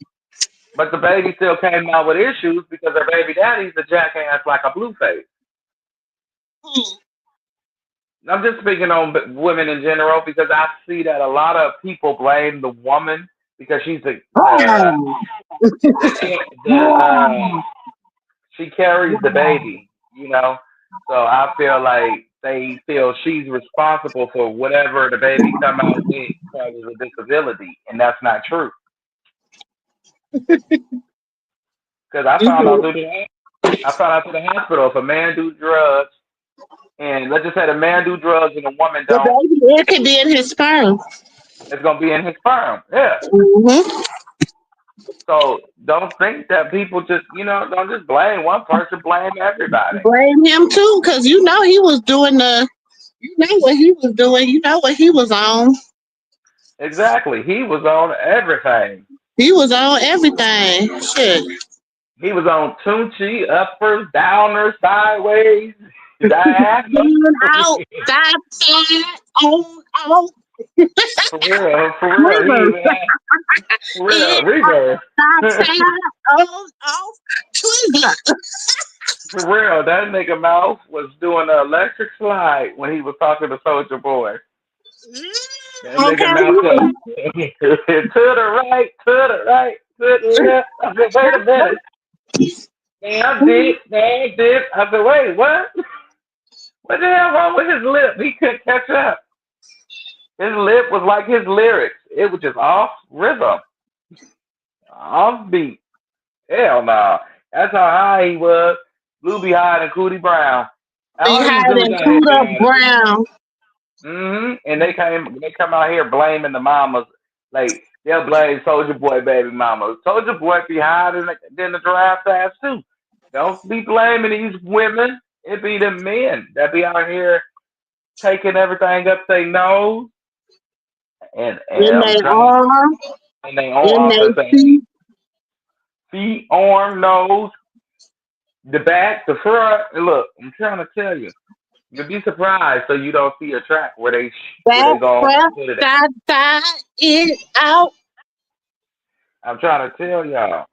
But the baby still came out with issues because her baby daddy's a jackass like a blueface. I'm just speaking on women in general because I see that a lot of people blame the woman because she's she carries the baby, you know. So I feel like they feel she's responsible for whatever the baby come out with causes a disability, and that's not true. Because I found out through the hospital if a man do drugs, and let's just say the man do drugs and the woman The don't, baby, it could be in his sperm. it's gonna be in his sperm. Yeah. Mm-hmm. So don't think that people just don't just blame one person, blame everybody. Blame him too, because you know he was doing the. You know what he was doing. You know what he was on. Exactly. He was on everything. He was on everything. Shit. He was on Tunchi, uppers, downers, sideways, diagonal. Out, side, on, out. For real, for real. He Reverse. even had, for real, In, reverse. side, on, off, Twizzler. For real, that nigga mouth was doing an electric slide when he was talking to Soldier Boy. That nigga mouth was to the right, to the right, to the left. I said, wait a minute. Damn dip. I said, wait, what? What the hell wrong with his lip? He couldn't catch up. His lip was like his lyrics. It was just off rhythm, off beat. Hell no. That's how high he was. Blue be higher than Cootie Brown. Be All these higher dudes than out here be Kuda higher than Cootie Brown. And they come out here blaming the mamas. Like they'll blame Soldier Boy baby mamas. Soldier Boy be higher than the giraffe ass too. Don't be blaming these women. It be the men that be out here taking everything up their nose and In I'm their telling arm, and they own in also their saying feet. feet, arm, nose, the back, the front. And look, I'm trying to tell you, you'll be surprised so you don't see a track where Back, they gonna front, put it at. side, side, in, out. I'm trying to tell y'all.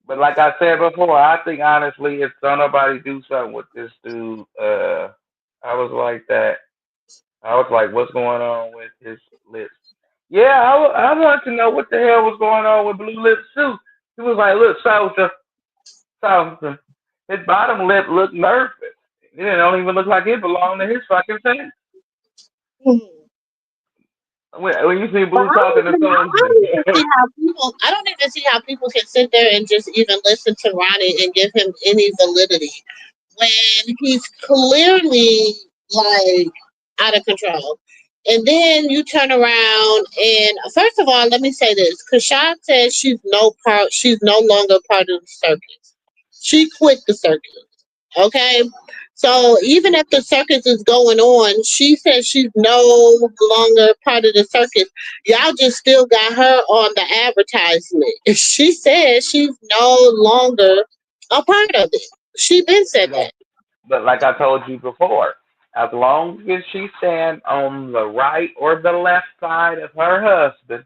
But like I said before, I think honestly, if don't nobody do something with this dude, I was like that. I was like, what's going on with his lips? Yeah, I wanted to know what the hell was going on with Blue Lips too. He was like, look, soldier, soldier. His bottom lip looked nervous. It don't even look like it belonged to his fucking face. Hmm. When you see But Blue talking to I Soldier, don't even see how people. I don't even see how people can sit there and just even listen to Ronnie and give him any validity when he's clearly like out of control. And then you turn around and first of all, let me say this: Kashawn says she's no longer part of the circus. She quit the circus. Okay. So even if the circus is going on, she says she's no longer part of the circus. Y'all just still got her on the advertisement. She says she's no longer a part of it. She been said like, that. but like I told you before, as long as she stand on the right or the left side of her husband,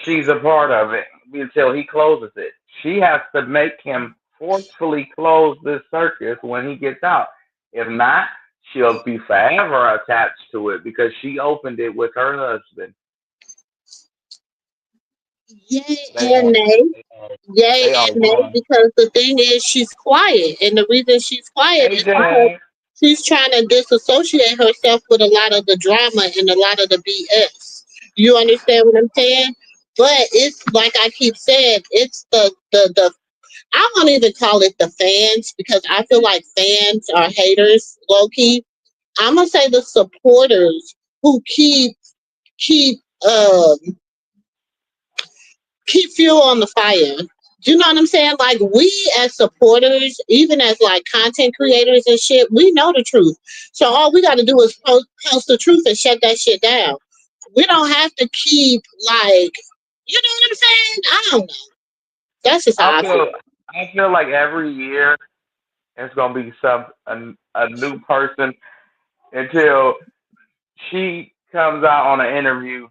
she's a part of it until he closes it. She has to make him forcefully close this circus when he gets out. If not, she'll be forever attached to it because she opened it with her husband. Yay They and are nay. they are, Yay they are and nay, one. because the thing is she's quiet. And the reason she's quiet is because AJ, she's trying to disassociate herself with a lot of the drama and a lot of the BS. You understand what I'm saying? But it's like I keep saying, it's the I won't even call it the fans because I feel like fans are haters, low key. I'm gonna say the supporters who keep um keep fuel on the fire. Do you know what I'm saying? Like we as supporters, even as like content creators and shit, we know the truth. So all we got to do is post the truth and shut that shit down. We don't have to keep like, you know what I'm saying? I don't know. That's just I how I feel. feel I feel like every year it's gonna be a new person until she comes out on an interview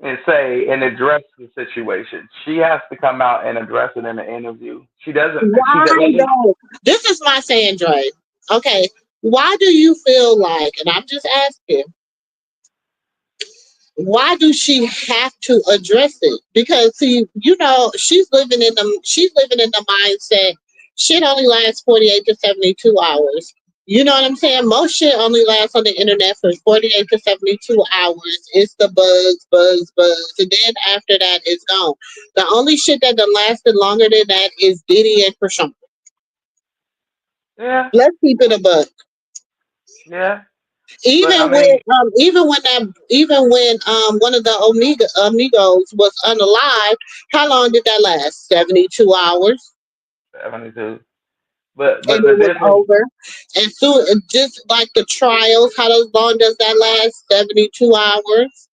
and say and address the situation. She has to come out and address it in the interview. She doesn't. She Why does. Like, though? This is my saying, Dre. Okay, why do you feel like? And I'm just asking. Why do she have to address it? Because see, you know, she's living in the mindset shit only lasts 48 to 72 hours. You know what I'm saying? Most shit only lasts on the internet for 48 to 72 hours. It's the buzz, buzz, buzz. And then after that, it's gone. The only shit that done lasted longer than that is Diddy and Krishan. yeah, Let's keep it a buck. yeah. But Even I when mean, one of the amigos was unalive, how long did that last? 72 hours, 72. and But the it was difference. over. And soon, just like the trials, long does that last? 72 hours,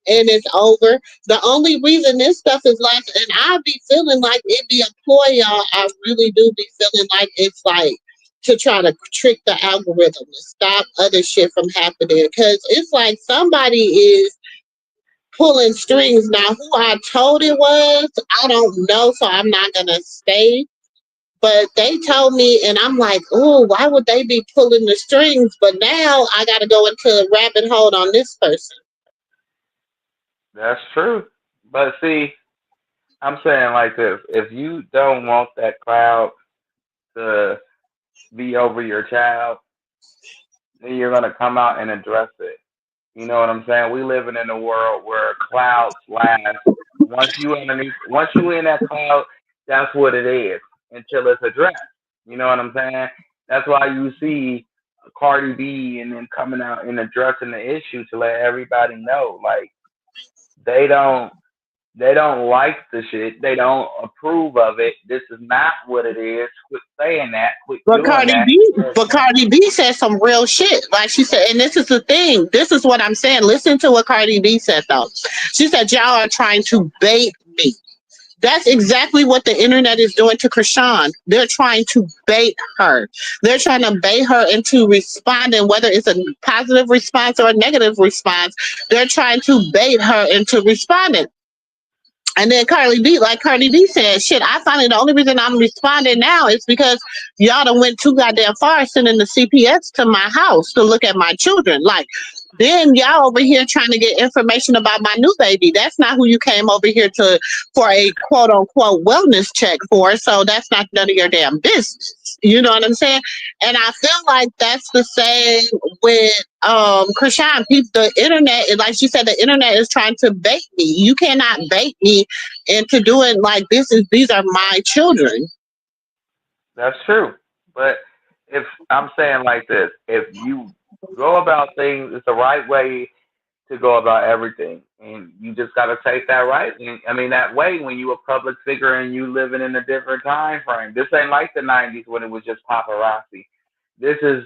and it's over. The only reason this stuff is like, and I be feeling like it be a ploy, y'all. I really do be feeling like it's like to try to trick the algorithm to stop other shit from happening. Because it's like somebody is pulling strings. Now, who I told it was, I don't know, so I'm not gonna say. But they told me, and I'm like, oh, why would they be pulling the strings? But now I got to go into a rabbit hole on this person. That's true. But see, I'm saying like this: if you don't want that cloud to be over your child, then you're gonna come out and address it. You know what I'm saying? We living in a world where clouds last. Once you in that cloud, that's what it is until it's addressed. You know what I'm saying? That's why you see Cardi B and then coming out and addressing the issue to let everybody know, like they don't they don't like the shit. They don't approve of it. This is not what it is. Quit saying that. Quit But doing Cardi that. B, but Cardi B said some real shit. Like she said, and this is the thing. This is what I'm saying. Listen to what Cardi B said though. She said, "Y'all are trying to bait me." That's exactly what the internet is doing to Krishan. They're trying to bait her. They're trying to bait her into responding, whether it's a positive response or a negative response. They're trying to bait her into responding. And then Carly B, like Cardi B said, shit, I finally, the only reason I'm responding now is because y'all done went too goddamn far sending the CPS to my house to look at my children. Like, then y'all over here trying to get information about my new baby. That's not who you came over here to for a quote unquote wellness check for. So that's not none of your damn business. You know what I'm saying? And I feel like that's the same with Krishan. People, the internet, like she said, the internet is trying to bait me. You cannot bait me into doing like this. Is these are my children. That's true. But if I'm saying like this, if you go about things, it's the right way to go about everything, and you just got to take that right. I mean that way when you a public figure and you living in a different time frame. This ain't like the '90s when it was just paparazzi. This is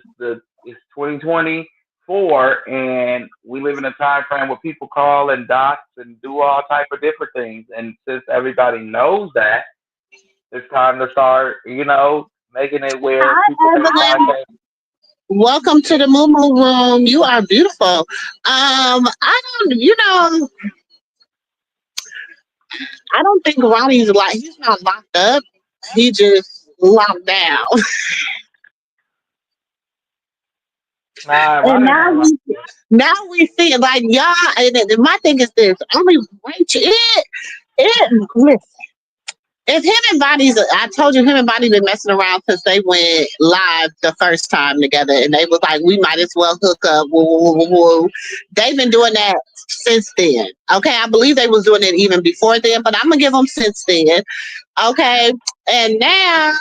it's 2024, and we live in a time frame where people call and dox and do all type of different things. And since everybody knows that, it's time to start, making it where people Hi, can Evelyn. contact. Welcome to the MooMoo room. You are beautiful. I don't, I don't think Ronnie's like he's not locked up. He just locked down. Nah, And Ronnie not like. now we see it like y'all. And my thing is this: only Rachel. Listen, if him and Bonnie's, I told you him and Bonnie been messing around since they went live the first time together, and they was like, we might as well hook up. Woo, woo, woo, woo. They've been doing that since then. Okay, I believe they was doing it even before then, but I'm gonna give them since then. Okay. And now,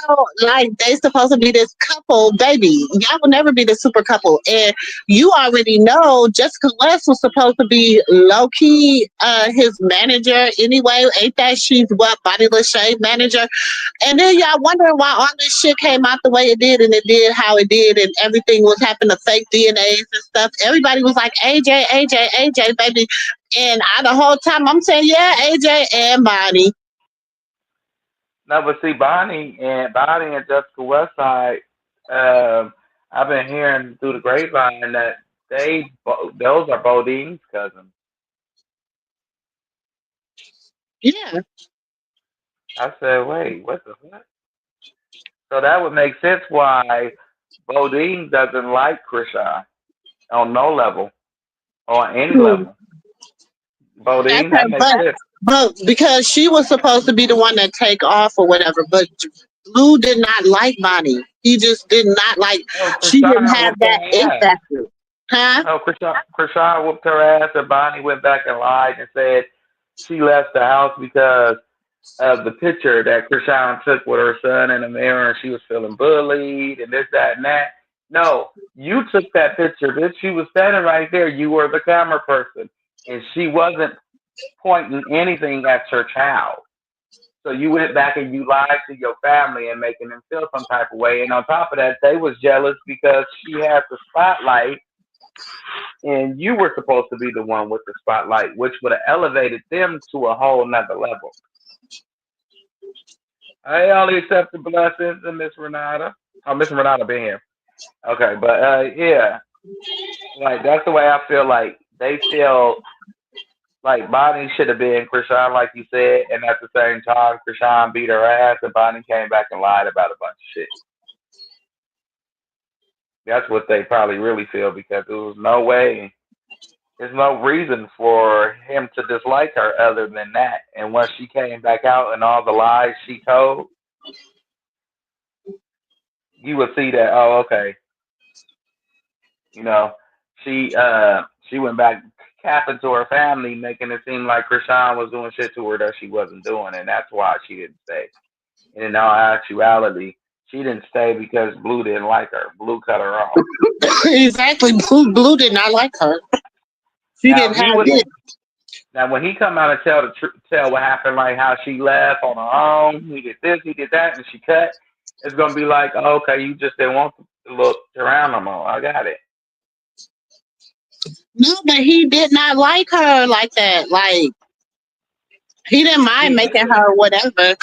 like, they supposed to be this couple, baby. Y'all will never be the super couple. And you already know Jessica West was supposed to be low key his manager anyway. Ain't that she's what Body Lachey manager? And then y'all wondering why all this shit came out the way it did and it did how it did and everything was happening to fake DNAs and stuff. Everybody was like AJ, baby. And the whole time I'm saying, yeah, AJ and Bonnie. No, but see, Bonnie and Jessica Westside, um, I've been hearing through the grapevine that those are Bodine's cousins. Yeah. I said, wait, what the fuck? So that would make sense why Bodine doesn't like Krishan on no level or on any level. That's Bodine, her, that makes sense. but because she was supposed to be the one that take off or whatever, but Lou did not like Bonnie. He just did not like. Oh, She didn't Krishan have whooped that her it ass. factor, huh? Oh, Krishan whooped her ass, and Bonnie went back and lied and said she left the house because of the picture that Krishan took with her son in the mirror, and she was feeling bullied and this, that, and that. No, you took that picture, bitch. She was standing right there. You were the camera person, and she wasn't pointing anything at your child. So you went back and you lied to your family and making them feel some type of way. And on top of that, they was jealous because she had the spotlight and you were supposed to be the one with the spotlight, which would have elevated them to a whole nother level. I only accept the blessings and Miss Renata. Oh, Miss Renata been here. Okay, but yeah, like that's the way I feel. Like they feel like Bonnie should have been Krishan, like you said, and at the same time, Krishan beat her ass, and Bonnie came back and lied about a bunch of shit. That's what they probably really feel because there was no way, there's no reason for him to dislike her other than that. And once she came back out and all the lies she told, you would see that. Oh, okay, you know, she went back, capping to her family, making it seem like Krishan was doing shit to her that she wasn't doing, and that's why she didn't stay. And in all actuality, she didn't stay because Blue didn't like her. Blue cut her off. Exactly. Blue did not like her. She Now didn't if he have would, it. now when he come out and tell what happened, like how she left on her own, he did this, he did that, and she cut. It's gonna be like, oh, okay, you just didn't want to look around no more. I got it. No, but he did not like her like that. Like he didn't mind He making did. her whatever.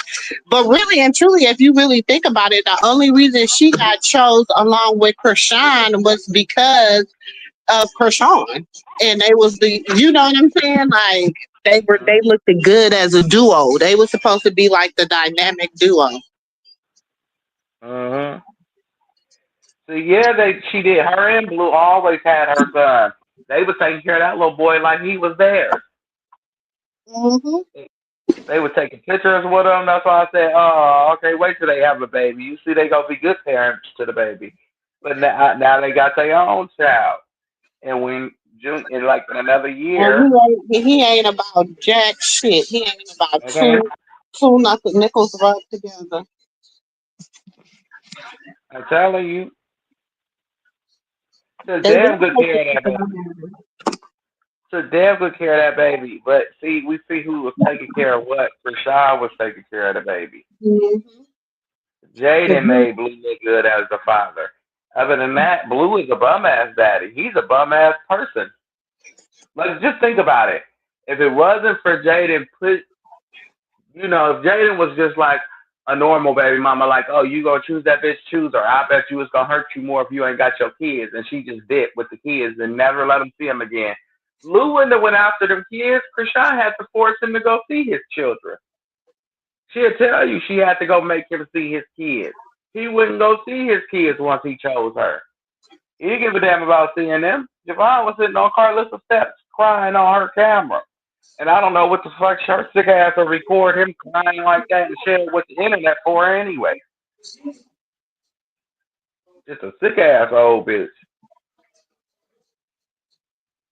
But really and truly, if you really think about it, the only reason she got chose along with Krishan was because of Krishan. And they was the, you know what I'm saying? Like they looked good as a duo. They were supposed to be like the dynamic duo. Mm-hmm. So yeah, she did. Her and Blue always had her son. They was taking care of that little boy like he was theirs. Hmm. They were taking pictures with him. That's why I said, oh, okay, wait till they have a baby. You see, they gonna be good parents to the baby. But now they got their own child, and when June in like in another And year, he ain't about jack shit. He ain't about okay, two nothing nickels rubbed together. I'm telling you, took They damn didn't good take the care of that chicken baby. out. Took damn good care of that baby. But see, we see who was taking care of what. Rashad was taking care of the baby. Mm-hmm. Jaden made Blue look good as the father. Other than that, Blue is a bum ass daddy. He's a bum ass person. Like, just think about it. If it wasn't for Jaden, if Jaden was just like a normal baby mama, like, oh, you gonna choose that bitch, choose her. I bet you it's gonna hurt you more if you ain't got your kids. And she just did with the kids and never let them see them again. Lou wouldn't have went after them kids. Krishan had to force him to go see his children. She'll tell you she had to go make him see his kids. He wouldn't go see his kids once he chose her. He didn't give a damn about seeing them. Javon was sitting on Carlissa's steps crying on her camera. And I don't know what the fuck her sick ass will record him crying like that and share it with the internet for anyway. Just a sick ass old bitch.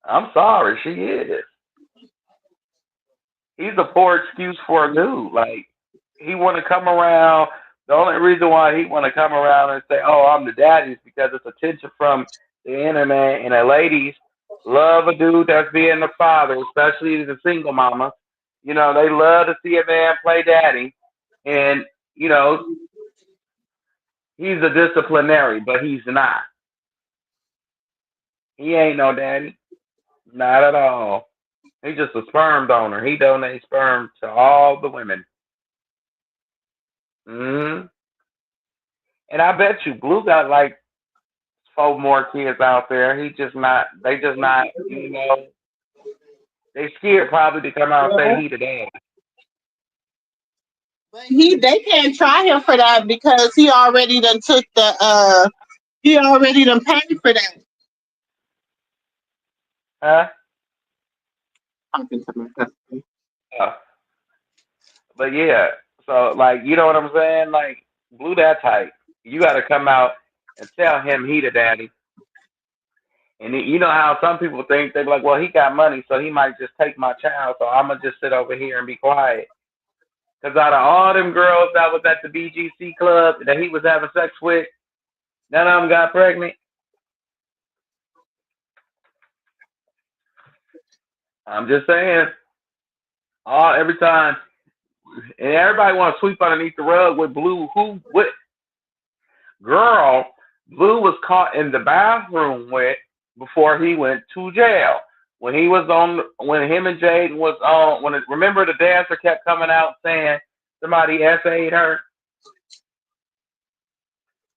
I'm sorry, she is. He's a poor excuse for a dude. Like, he want to come around. The only reason why he want to come around and say, "Oh, I'm the daddy," is because it's attention from the internet, and the ladies love a dude that's being the father, especially the single mamas. They love to see a man play daddy, and you know, he's a disciplinary, but he's not. He ain't no daddy, not at all. He's just a sperm donor. He donates sperm to all the women. Hmm. And I bet you Blue got like four more kids out there. He just not. They just not. They scared probably to come out and say Yeah. he the dad. But they can't try him for that because he already done paid for that. Huh? Talking to my husband. Uh, but yeah. So like, you know what I'm saying? Like, Blue that type. You got to come out and tell him he the daddy. And you know how some people think they're like, well, he got money, so he might just take my child. So I'm gonna just sit over here and be quiet. Because out of all them girls that was at the BGC club that he was having sex with, none of them got pregnant. I'm just saying. Every time, and everybody want to sweep underneath the rug with Blue. What girl Blue was caught in the bathroom with before he went to jail? When him and Jaden was on, remember the dancer kept coming out saying somebody SA'd her.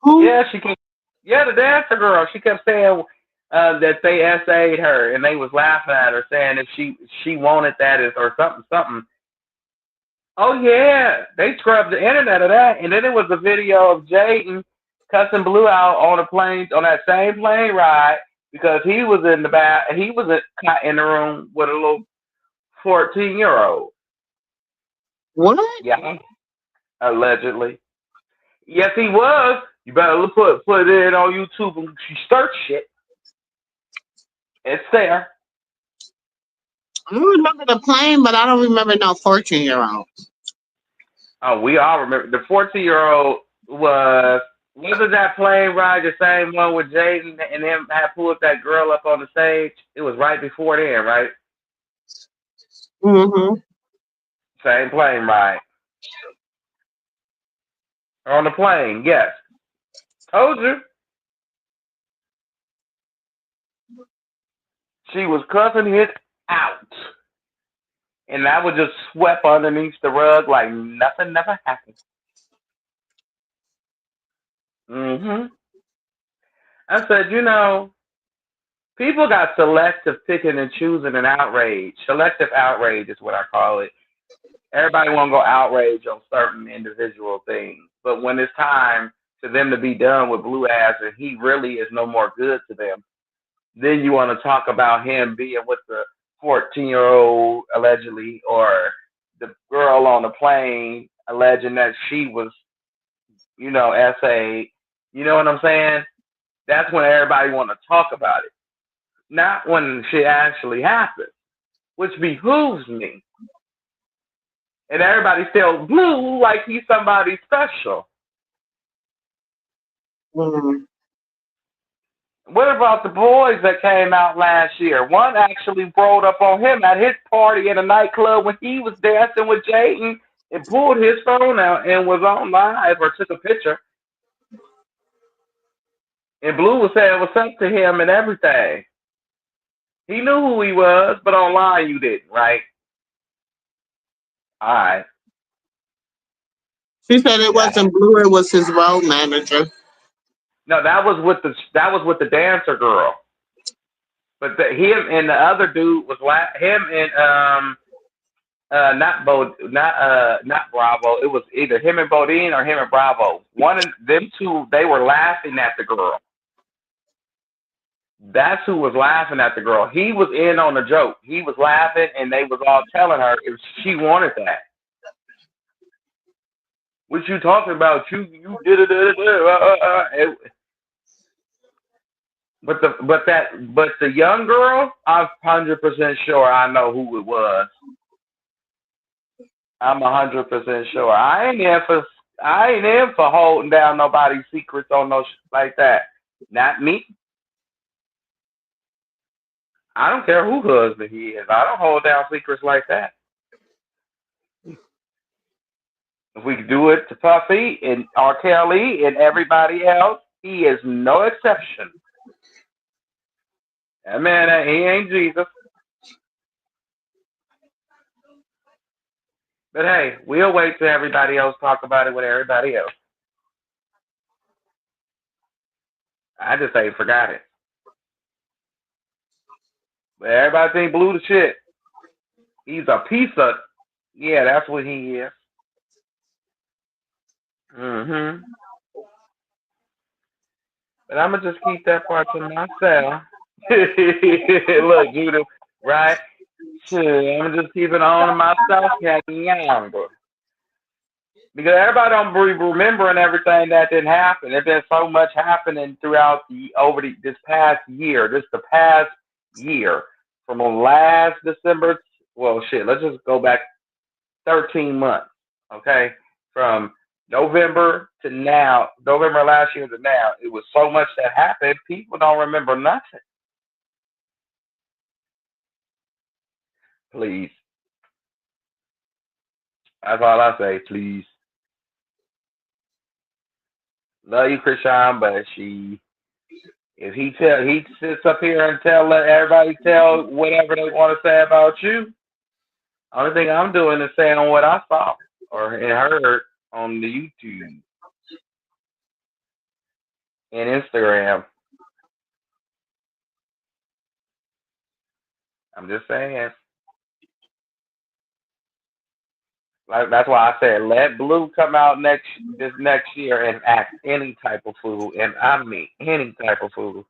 Who? Yeah, yeah, the dancer girl. She kept saying that they SA'd her, and they was laughing at her, saying if she wanted that or something something. Oh yeah, they scrubbed the internet of that, and then there was a video of Jaden cussing Blue out on a plane on that same plane ride because he was in the back. He was in the room with a little 14-year-old. What? Yeah, allegedly. Yes, he was. You better put it on YouTube and search shit. It's there. I remember the plane, but I don't remember no 14-year-old. Oh, we all remember the 14-year-old was wasn't that plane ride the same one with Jaden and him had pulled that girl up on the stage? It was right before then, right? Mm-hmm. Same plane ride on the plane. Yes, told you she was cussing it out, and that was just swept underneath the rug like nothing never happened. Hmm. I said, people got selective picking and choosing and outrage. Selective outrage is what I call it. Everybody want to go outrage on certain individual things, but when it's time for them to be done with Blue ass and he really is no more good to them, then you want to talk about him being with the 14-year-old allegedly, or the girl on the plane alleging that she was, essayed. You know what I'm saying? That's when everybody want to talk about it, not when shit actually happens, which behooves me. And everybody still Blue like he's somebody special. Mm-hmm. What about the boys that came out last year? One actually rolled up on him at his party in a nightclub when he was dancing with Jayden and pulled his phone out and was on live or took a picture. And Blue was saying what's up to him and everything. He knew who he was, but online you didn't, right? All right. She said it That, wasn't Blue, it was his road manager. no, that was with the dancer girl. But him and the other dude was him and not Bravo. It was either him and Bodine or him and Bravo. One of them two, they were laughing at the girl. That's who was laughing at the girl. He was in on the joke. He was laughing, and they was all telling her if she wanted that. What you talking about? You did it. But the young girl, I'm 100% sure I know who it was. I'm 100% sure. I ain't in for holding down nobody's secrets on no shit like that. Not me. I don't care who husband he is. I don't hold down secrets like that. If we do it to Puffy and R. Kelly and everybody else, he is no exception. That man, he ain't Jesus. But hey, we'll wait till everybody else talk about it with everybody else. I just ain't forgot it. But everybody think Blue the shit. He's a piece of. Yeah, that's what he is. Hmm. But I'm gonna just keep that part to myself. Look, Judah, right? Shit, I'm just keep it on to myself, younger. Because everybody don't be remembering everything that didn't happen. There's been so much happening throughout this past year. This the past year from last December. Well, shit. Let's just go back 13 months. Okay, from November to now, November last year to now, it was so much that happened. People don't remember nothing. Please, that's all I say. Please, love you, Krishan, but if he sits up here and let everybody tell whatever they want to say about you. Only thing I'm doing is saying what I saw or heard on the YouTube and Instagram. I'm just saying. Like that's why I said let Blue come out this next year and act any type of fool, and I mean any type of fool.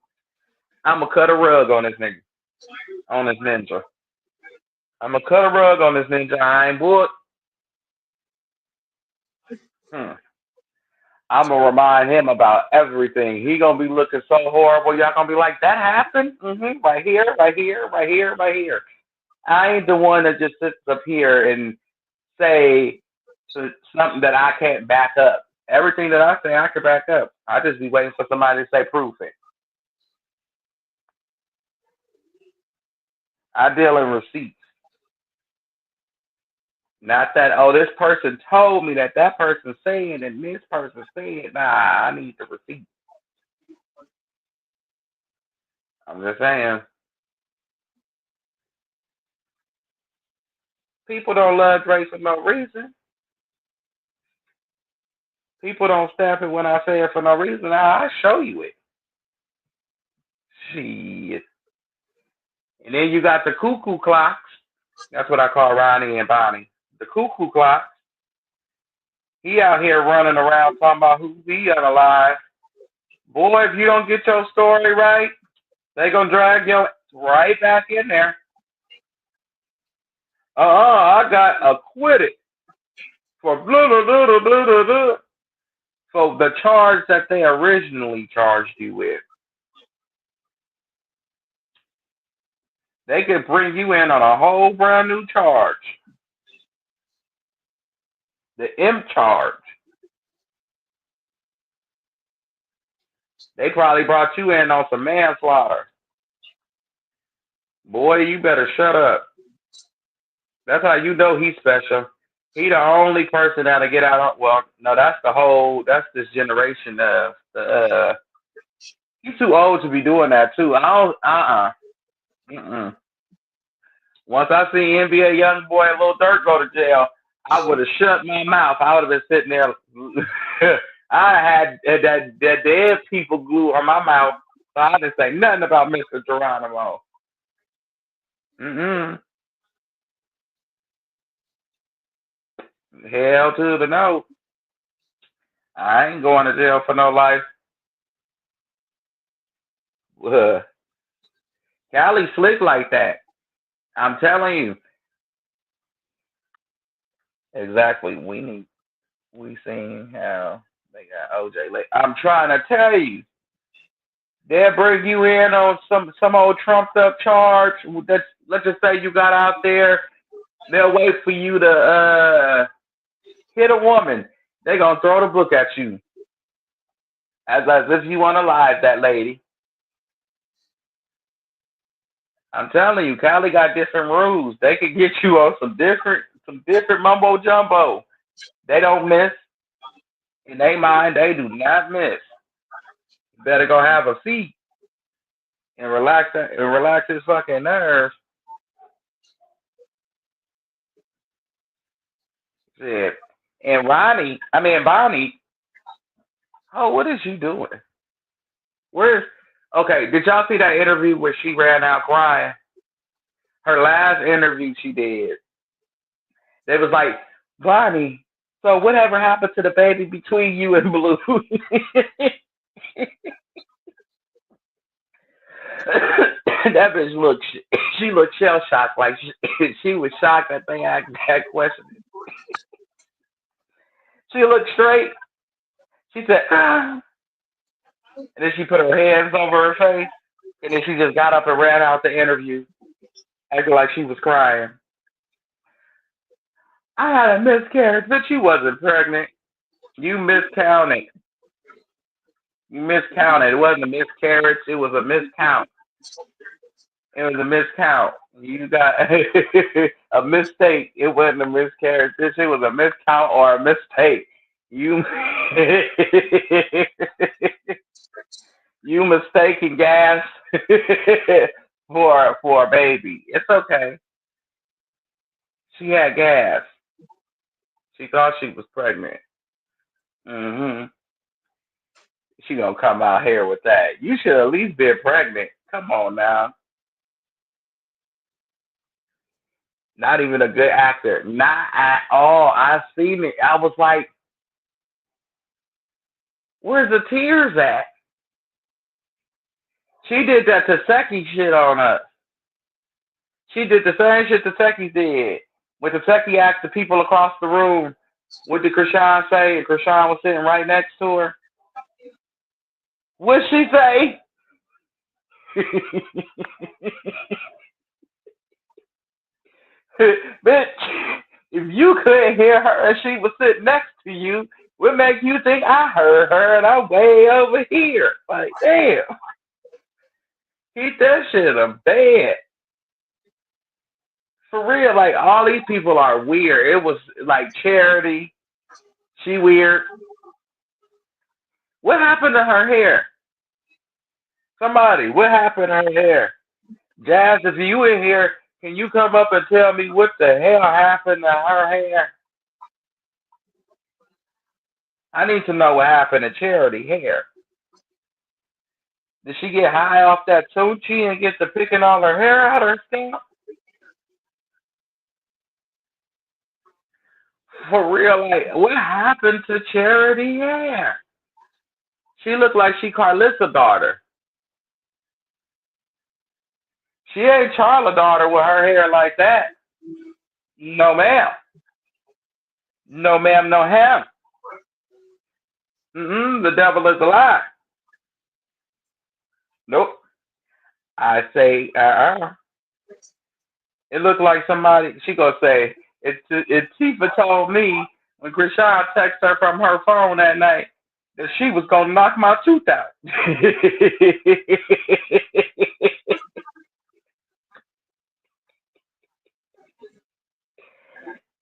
I'm gonna cut a rug on this nigga, on this ninja. I'm gonna cut a rug on this ninja. I ain't bored. Hmm. I'm gonna remind him about everything. He gonna be looking so horrible. Y'all gonna be like, that happened? Right here, right here, right here, right here. I ain't the one that just sits up here and say something that I can't back up. Everything that I say, I can back up. I just be waiting for somebody to say proof it. I deal in receipts. Not that, oh, this person told me that that person saying and this person said. Nah, I need the receipt. I'm just saying. People don't love Drake for no reason. People don't stamp it when I say it for no reason. I show you it. Shit. And then you got the cuckoo clocks. That's what I call Ronnie and Bonnie. The cuckoo clocks. He out here running around talking about who he unalive. Boy, if you don't get your story right, they gonna drag you right back in there. I got acquitted for blah blah blah blah blah blah. For the charge that they originally charged you with. They could bring you in on a whole brand new charge. The M charge. They probably brought you in on some manslaughter. Boy, you better shut up. That's how you know he's special. He the only person that'll get out on, well, no, that's this generation of he's too old to be doing that too. I don't Mm-mm. Once I see NBA young boy and Lil Durk go to jail, I would have shut my mouth. I would have been sitting there. I had that dead people glue on my mouth, so I didn't say nothing about Mr. Geronimo. Mm-mm. Hell to the no. I ain't going to jail for no life. Cali slick like that. I'm telling you. Exactly. We seen how they got OJ late. I'm trying to tell you. They'll bring you in on some old trumped up charge. Let's just say you got out there. They'll wait for you to hit a woman. They're gonna throw the book at you. As if you want to lie, that lady. I'm telling you, Cali got different rules. They could get you on some different mumbo jumbo. They don't miss. In their mind, they do not miss. You better go have a seat and relax his fucking nerves. Shit. And Bonnie, oh, what is she doing? Okay, did y'all see that interview where she ran out crying? Her last interview she did. They was like, Bonnie, so whatever happened to the baby between you and Blue? That bitch she looked shell shocked, like she was shocked that they asked that question. She looked straight. She said, ah. And then she put her hands over her face. And then she just got up and ran out the interview, acting like she was crying. I had a miscarriage, but you wasn't pregnant. You miscounted. You miscounted. It wasn't a miscarriage. It was a miscount. It was a miscount. You got a mistake. It wasn't a miscarriage. It was a miscount or a mistake. You you mistaken gas for a baby. It's okay. She had gas. She thought she was pregnant. Mm-hmm. She gonna come out here with that. You should at least be pregnant. Come on now. Not even a good actor. Not at all. I seen it. I was like, where's the tears at? She did that Taseki shit on us. She did the same shit Taseki did. When Taseki asked the people across the room, what did Krishan say? And Krishan was sitting right next to her. What'd she say? Bitch, if you couldn't hear her and she was sitting next to you, what make you think I heard her and I'm way over here? Like, damn, keep that shit in bed. For real, like all these people are weird. It was like Charity, she weird. What happened to her hair? Somebody, what happened to her hair? Jazz, if you in here, can you come up and tell me what the hell happened to her hair? I need to know what happened to Charity hair. Did she get high off that Tunchi and get to picking all her hair out of her scalp? For real, like, what happened to Charity hair? She looked like she Carlissa's daughter. She ain't Charlotte's daughter with her hair like that. No, ma'am. No, ma'am, no ham. The devil is a lie. Nope. I say, It looked like somebody, she gonna say, it Tifa told me when Krishan texted her from her phone that night that she was gonna knock my tooth out.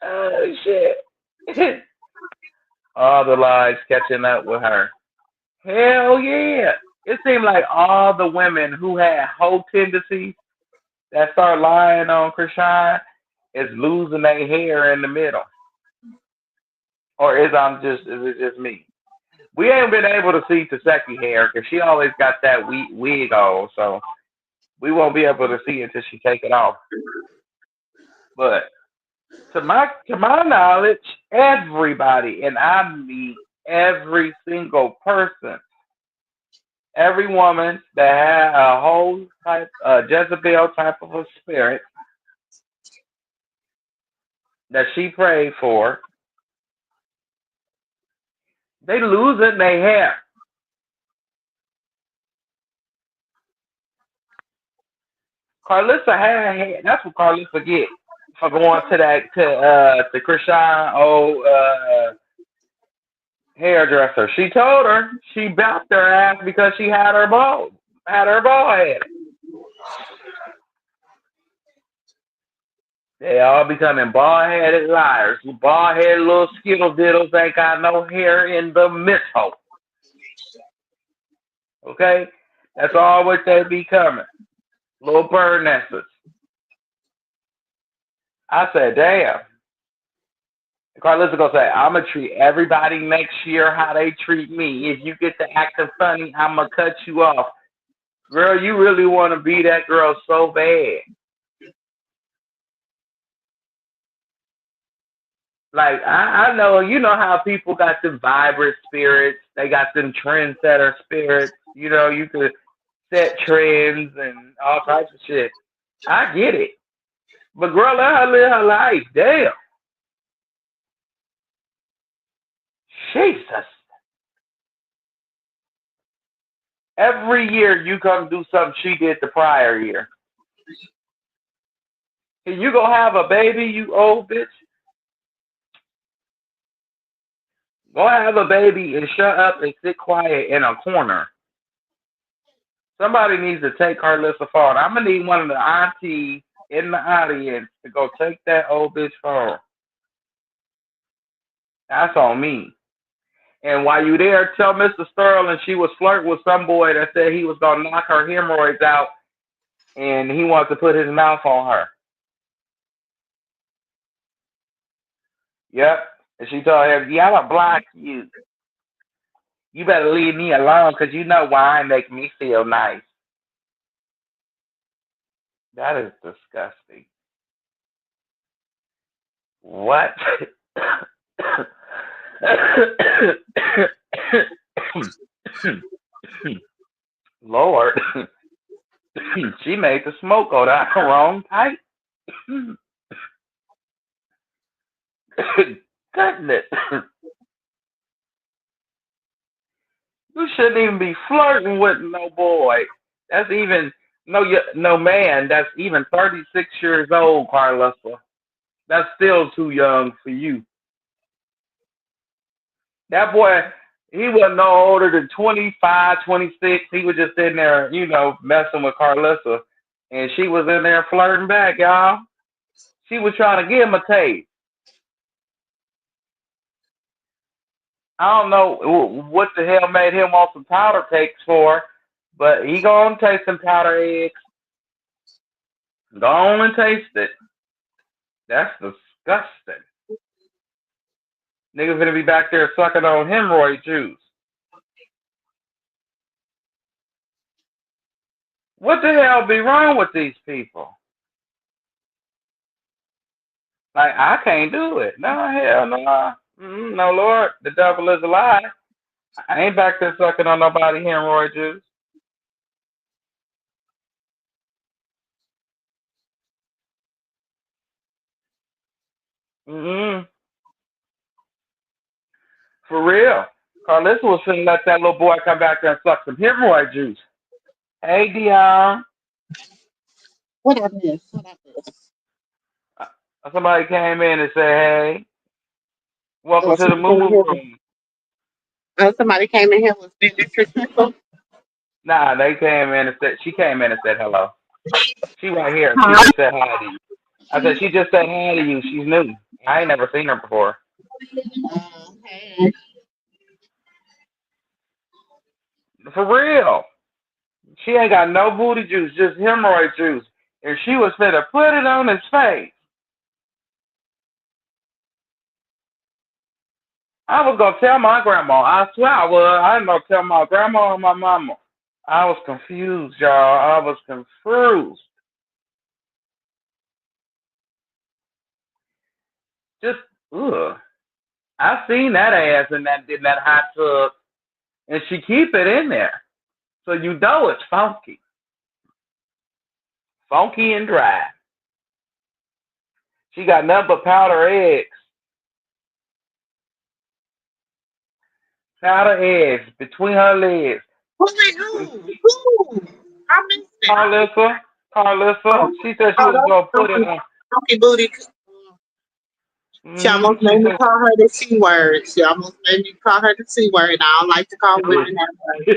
Oh, shit. All the lies catching up with her. Hell yeah. It seemed like all the women who had whole tendencies that start lying on Krishan is losing their hair in the middle. Or is it just me? We ain't been able to see Taseki hair because she always got that wig on, so we won't be able to see it until she take it off. But to my knowledge, everybody, and I mean every single person, every woman that had a whole type, Jezebel type of a spirit that she prayed for, they losing their hair. Carlissa had hair. That's what Carlissa get for going to Krishan hairdresser. She told her she bounced her ass because she had her ball head. They all becoming bald headed liars. Bald headed little skittle diddles ain't got no hair in the misthole. Okay? That's all what they becoming. Little bird nesters. I said, damn. Carlissa gonna say, I'm gonna treat everybody next year how they treat me. If you get to acting funny, I'm gonna cut you off. Girl, you really want to be that girl so bad. Like, I know, you know how people got them vibrant spirits. They got them trendsetter spirits. You know, you could set trends and all types of shit. I get it. But girl, let her live her life. Damn. Jesus. Every year you come do something she did the prior year. And you gonna have a baby, you old bitch? Go have a baby and shut up and sit quiet in a corner. Somebody needs to take Carlissa's phone. I'm gonna need one of the aunties in the audience to go take that old bitch phone. That's on me. And while you there, tell Mr. Sterling she was flirting with some boy that said he was gonna knock her hemorrhoids out and he wants to put his mouth on her. Yep. And she told him, yeah, I'm gonna block you. You better leave me alone because you know wine make me feel nice. That is disgusting. What? Lord. She made the smoke go down the wrong pipe. Goodness. You shouldn't even be flirting with no boy. That's even no man. That's even 36 years old, Carlissa. That's still too young for you. That boy, he wasn't no older than 25, 26. He was just in there, messing with Carlissa. And she was in there flirting back, y'all. She was trying to give him a taste. I don't know what the hell made him want some powder cakes for, but he gonna taste some powder eggs. Go on and taste it. That's disgusting. Niggas gonna be back there sucking on hemorrhoid juice. What the hell be wrong with these people? Like, I can't do it. No, hell no. No, Lord. The devil is a lie. I ain't back there sucking on nobody hemorrhoid juice. Mm-mm. For real. Carlissa was finna let that little boy come back there and suck some hemorrhoid juice. Hey, Dion. What I miss? What I miss? Somebody came in and said, hey, welcome Oh, to the MooMoo room. somebody came in here with Mr. Nah, she came in and said hello. She right here. She Huh? just said hi to you. I said, she just said hi to you. She's new. I ain't never seen her before. Hey. For real. She ain't got no booty juice, just hemorrhoid juice. And she was finna put it on his face. I was gonna tell my grandma. I swear I was. I didn't know tell my grandma or my mama. I was confused, y'all. I was confused. Just ugh. I seen that ass in that hot tub, and she keep it in there, so you know it's funky and dry. She got nothing but powder eggs between her legs. Who's like who? Who? I missed it. Carlissa. Oh, She said she oh, was gonna put it that's on. funky booty. She almost She made me said. call her the C word. She almost made me call her the C word. I don't like to call women that word.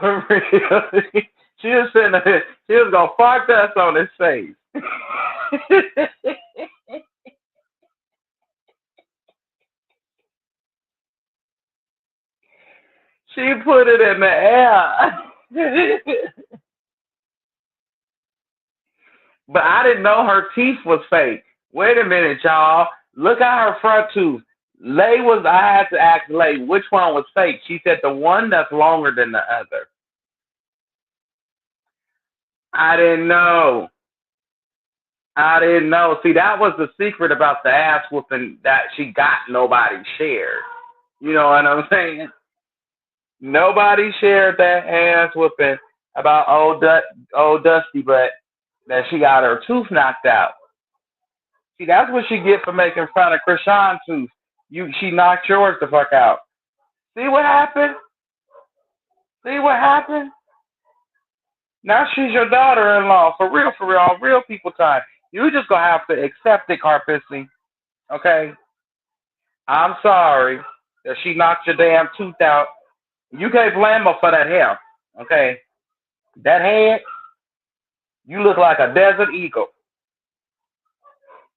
For real. She was sitting there, she was gonna fart dust on his face. She put it in the air. But I didn't know her teeth was fake. Wait a minute, y'all. Look at her front tooth. I had to ask Lay which one was fake. She said the one that's longer than the other. I didn't know. I didn't know. See, that was the secret about the ass whooping that she got nobody shared. You know what I'm saying? Nobody shared that ass whooping about old Dusty Butt that she got her tooth knocked out. See, that's what she get for making fun of Krishan's tooth. She knocked yours the fuck out. See what happened? See what happened? Now she's your daughter-in-law. For real, all real people time. You just gonna have to accept it, Carpissy. Okay? I'm sorry that she knocked your damn tooth out. You can't blame her for that hair. Okay? That head, you look like a desert eagle.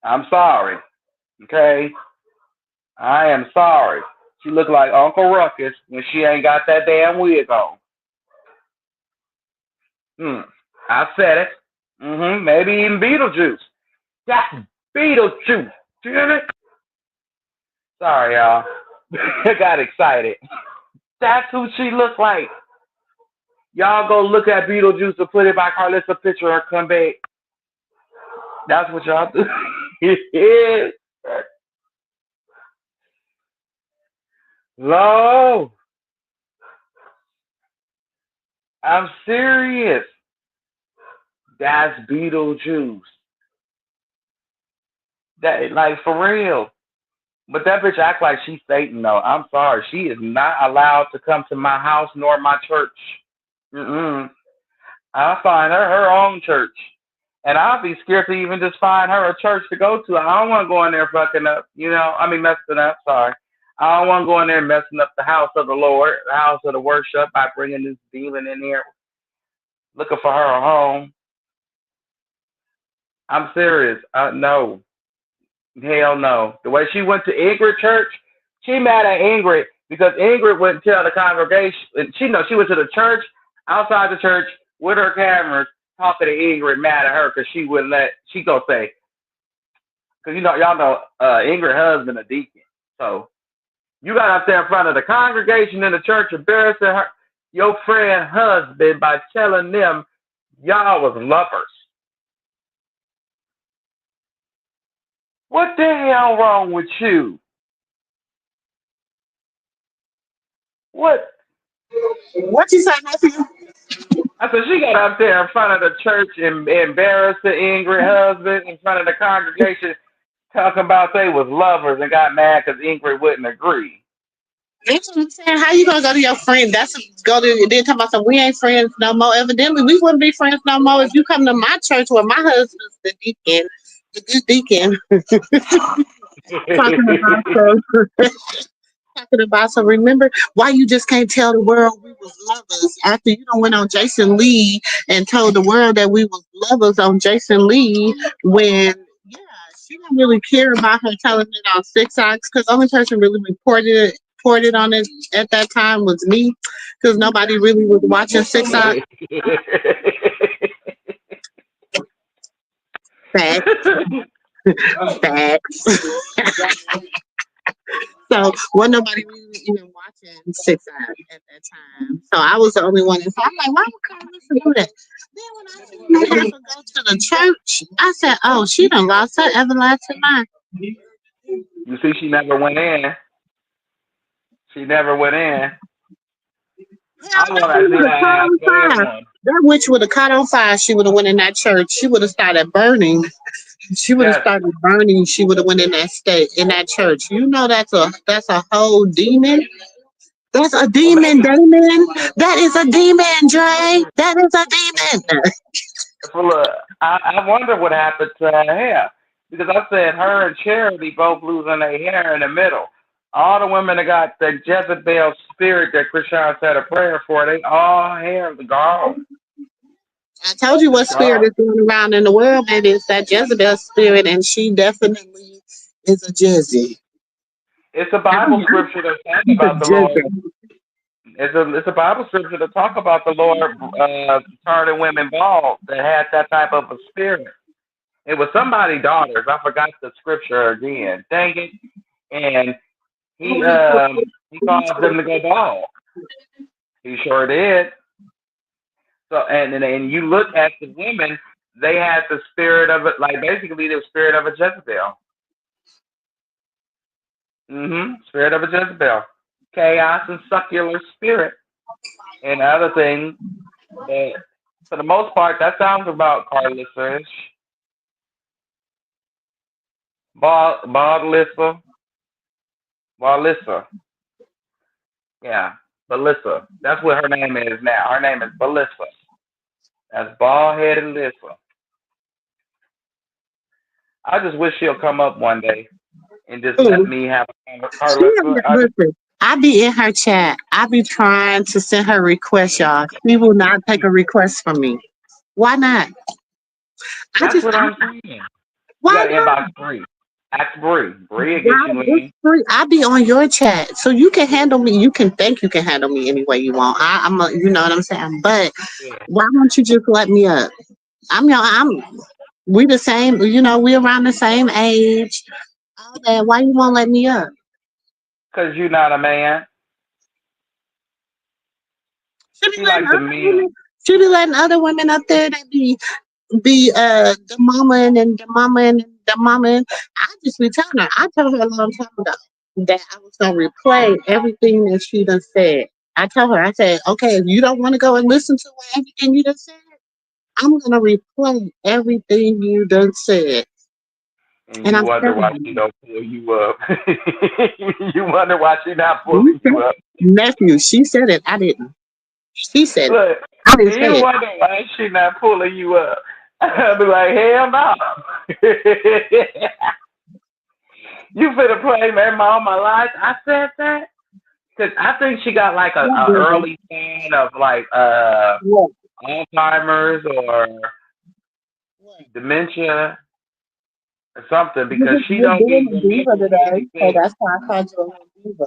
I'm sorry. Okay? I am sorry. She look like Uncle Ruckus when she ain't got that damn wig on. I said it. Maybe even Beetlejuice. That's Beetlejuice. Damn it. Sorry, y'all. I got excited. That's who she looks like. Y'all go look at Beetlejuice and put it by Carlissa picture or come back. That's what y'all do. No, I'm serious. That's Beetlejuice. That like for real. But that bitch act like she's Satan though. I'm sorry. She is not allowed to come to my house nor my church. Mm-mm. I'll find her own church. And I'll be scared to even just find her a church to go to. I don't want to go in there fucking up, messing up, sorry. I don't want to go in there messing up the house of the Lord, the house of the worship by bringing this demon in here, looking for her a home. I'm serious. No. Hell no. The way she went to Ingrid church, she mad at Ingrid because Ingrid wouldn't tell the congregation. She went to the church, outside the church, with her cameras, talking to Ingrid, mad at her because she go say, because y'all know Ingrid husband a deacon. So you got up there in front of the congregation in the church embarrassing your friend husband by telling them y'all was lovers. What the hell wrong with you? What? What you say, nephew? I said she got up there in front of the church and embarrassed the Ingrid husband in front of the congregation, talking about they was lovers and got mad because Ingrid wouldn't agree. That's what I'm saying. How you gonna go to your friend? Then talk about some. We ain't friends no more. Evidently, we wouldn't be friends no more if you come to my church where my husband's the deacon, the good deacon, talking about some. Talking about some. Remember why you just can't tell the world we was lovers after you don't went on Jason Lee and told the world that we was lovers on Jason Lee when she didn't really care about her telling it on Six Ox because the only person really reported on it at that time was me because nobody really was watching Six Ox. Facts. Facts. So wasn't nobody really even watching Six Ox at that time. So I was the only one. So I'm like, why would Carlos do that? Then when I seen her have to go to the church, I said, oh, she done lost her everlasting mind. You see, she never went in. She never went in. Hell, I want to see have caught that ass on go in fire. one. That witch would have caught on fire. She would have went in that church. She would have started burning. She would have Yes. started burning. She would have went in that state in that church. You know that's a whole demon. That's a Well, demon, maybe. Damon. That is a demon, Dre. That is a demon. Well, I wonder what happened to her hair because I said her and Charity both losing their hair in the middle. All the women that got the Jezebel spirit that Krishan said a prayer for, they all hair is gone. I told you what It's spirit gone. is going around in the world, baby. It's that Jezebel spirit, and she definitely is a Jezzy. It's a Bible scripture that talks She's a about the Lord. Jezebel. It's a Bible scripture that talk about the Lord turning women bald that had that type of a spirit. It was somebody's daughters. I forgot the scripture again. Dang it! And he caused them to go bald. He sure did. So and you look at the women, they had the spirit of it, like basically the spirit of a Jezebel. Spirit of a Jezebel, chaos and secular spirit, and other things. But for the most part, that sounds about Carlissa-ish. Baldlissa, Baldlissa, yeah, Belissa. That's what her name is now. Her name is Belissa. That's bald-headed Lissa. I just wish she'll come up one day and just let me have a Carlissa. Listen, I be in her chat. I be trying to send her requests, y'all. She will not take a request from me. Why not? I That's just, what I, I'm saying. You why got to not? inbox Bree. Ask Bree. Bree will get God, you it's in. free. I be on your chat, so you can handle me. You can think you can handle me any way you want. You know what I'm saying. But Yeah. why don't you just let me up? I'm. We the same. You know, we around the same age. All that. Why you won't let me up? Because you're not a man. Should be She letting like the other women. men. Should be letting other women up there that be the mama and the mama and the mama. And I just be telling her. I told her a long time ago that I was gonna replay everything that she done said. I told her. I said, okay, if you don't want to go and listen to everything you done said, I'm gonna replay everything you done said. And And you I'm wonder telling why she you, don't pull you up. You wonder why she not you pulling said, you up. nephew, she said it. I didn't. She said it. Look, I didn't you say it. wonder why she not pulling you up. I'll be like, hell no. You finna play man all my life. I said that. Cause I think she got like What a diva? early sign of like What? Alzheimer's or What? dementia or something because she You're don't be being a diva remembering what today, she so said that's why I called you a little diva.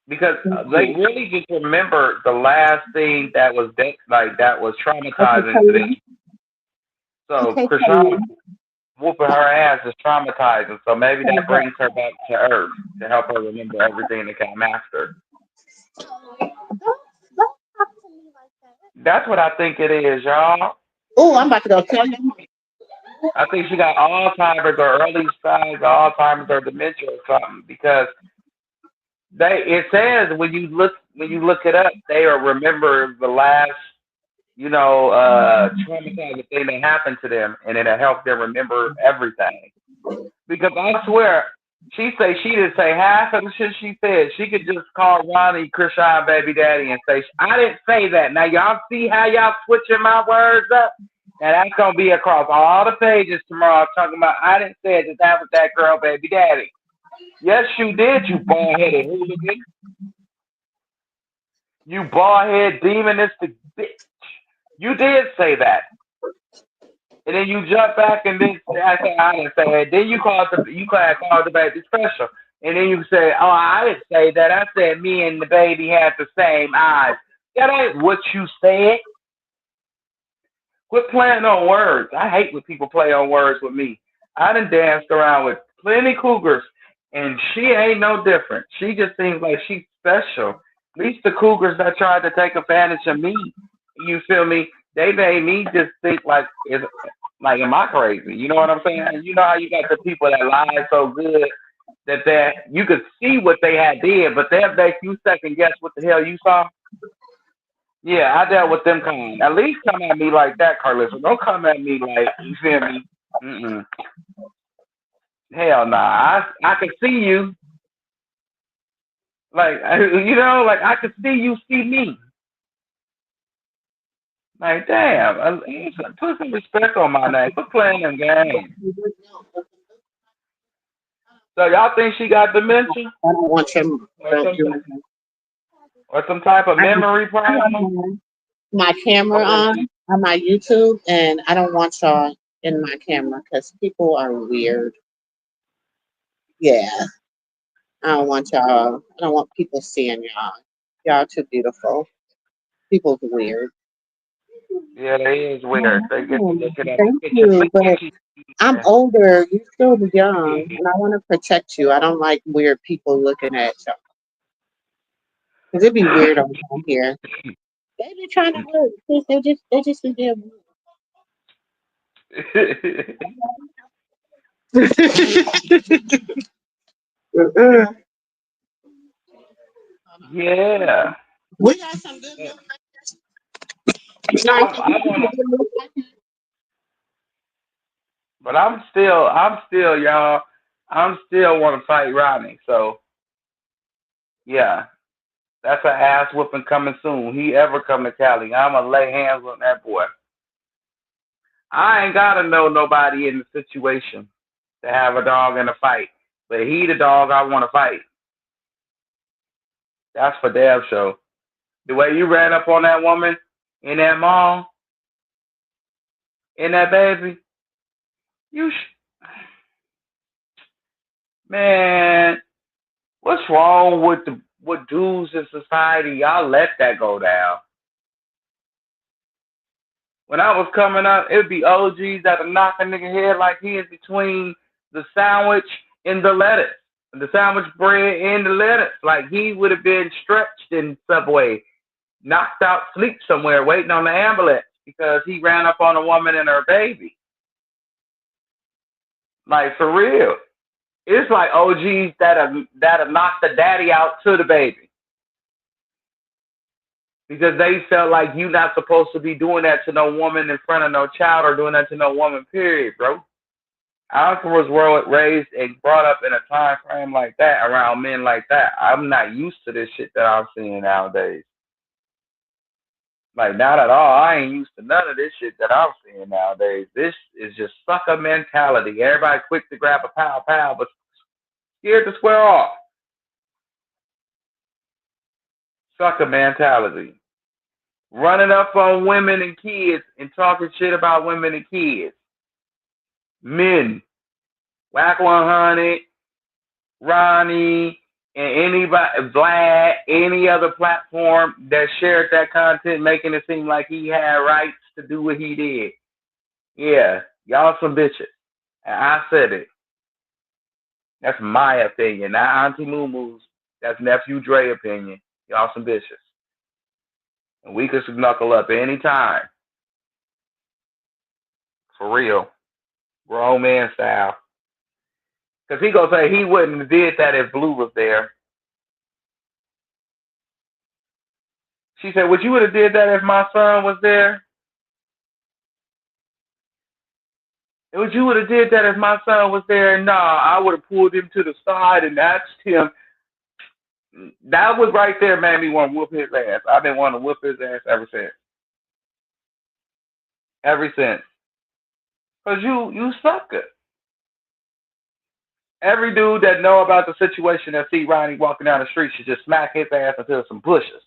because Thank they you. really just remember the last thing that was like that was Okay, traumatizing to them. Kaylin. So Okay, Krishan Kaylin. whooping her ass is traumatizing. So maybe Okay, that brings her back to earth to help her remember everything that came after. don't talk to me like that. That's what I think it is, y'all. Oh, I'm about to go tell your mom. I think she got Alzheimer's or early signs of Alzheimer's or dementia or something because it says when you look it up, they are remember the last, traumatizing thing that happened to them and it'll help them remember everything. Because I swear, she didn't say half of the shit she said. She could just call Ronnie Krishan baby daddy and say, I didn't say that. Now y'all see how y'all switching my words up? Now that's gonna be across all the pages tomorrow talking about I didn't say that was that girl baby daddy. Yes, you did, you bald headed hooligan. You bald head demonistic bitch. You did say that. And then you jump back and then I say I didn't say it. Then called the baby special. And then you say, oh, I didn't say that. I said me and the baby had the same eyes. That ain't what you said. Quit playing on words. I hate when people play on words with me. I done danced around with plenty cougars, and she ain't no different. She just seems like she's special. At least the cougars that tried to take advantage of me, you feel me? They made me just think like, am I crazy? You know what I'm saying? You know how you got the people that lie so good that you could see what they had did, but they'll make you second guess what the hell you saw. Yeah, I dealt with them kind. At least come at me like that, Carlissa. Don't come at me like you feel me. Mm-mm. Hell nah. I can see you. Like like I can see you see me. Like damn, put some respect on my name. Quit playing them games. So y'all think she got dementia I don't want your or girl some doing that. or some type of I memory have problem? my camera Okay. on my YouTube, and I don't want y'all in my camera because people are weird. Yeah, I don't want y'all. I don't want people seeing y'all. Y'all too beautiful. People's weird. Yeah, they is weird. They get to looking at the Thank picture. you, Look but at you. I'm older. You're still young, and I want to protect you. I don't like weird people looking at y'all because it'd be weird on here. They be trying to look. They just be being weird. Yeah. We got some good I, milk. Nice. I want to, but y'all. I'm still want to fight Rodney. So yeah, that's an ass whooping coming soon. He ever come to Cali, I'ma lay hands on that boy. I ain't gotta know nobody in the situation to have a dog in a fight, but he the dog I want to fight. That's for damn sure. The way you ran up on that woman in that mall, in that baby, you man, what's wrong with the with dudes in society? Y'all let that go down. When I was coming up, it'd be OGs that'll knock a nigga head like he is between the sandwich and the lettuce. The sandwich bread and the lettuce. Like he would have been stretched in Subway, knocked out sleep somewhere waiting on the ambulance because he ran up on a woman and her baby. Like for real. It's like OGs that'll knock the daddy out to the baby. Because they felt like you not supposed to be doing that to no woman in front of no child or doing that to no woman, period, bro. I was raised and brought up in a time frame like that around men like that. I'm not used to this shit that I'm seeing nowadays. Like not at all. I ain't used to none of this shit that I'm seeing nowadays. This is just sucker mentality. Everybody quick to grab a pow pow, but scared to square off. Sucker mentality. Running up on women and kids and talking shit about women and kids. Men. Whack 100, Ronnie, and anybody, Vlad, any other platform that shared that content, making it seem like he had rights to do what he did. Yeah, y'all some bitches. And I said it. That's my opinion. Not Auntie MooMoo's. That's Nephew Dre opinion. Y'all some bitches. And we could knuckle up any time. For real. Grown man style. Because he gonna say he wouldn't have did that if Blue was there. She said, would you would have did that if my son was there? Would you would have did that if my son was there? Nah, I would have pulled him to the side and asked him. That was right there made me want to whoop his ass. I've been wanting to whoop his ass ever since. Ever since. Because you sucker. Every dude that know about the situation that see Ronnie walking down the street should just smack his ass into some bushes.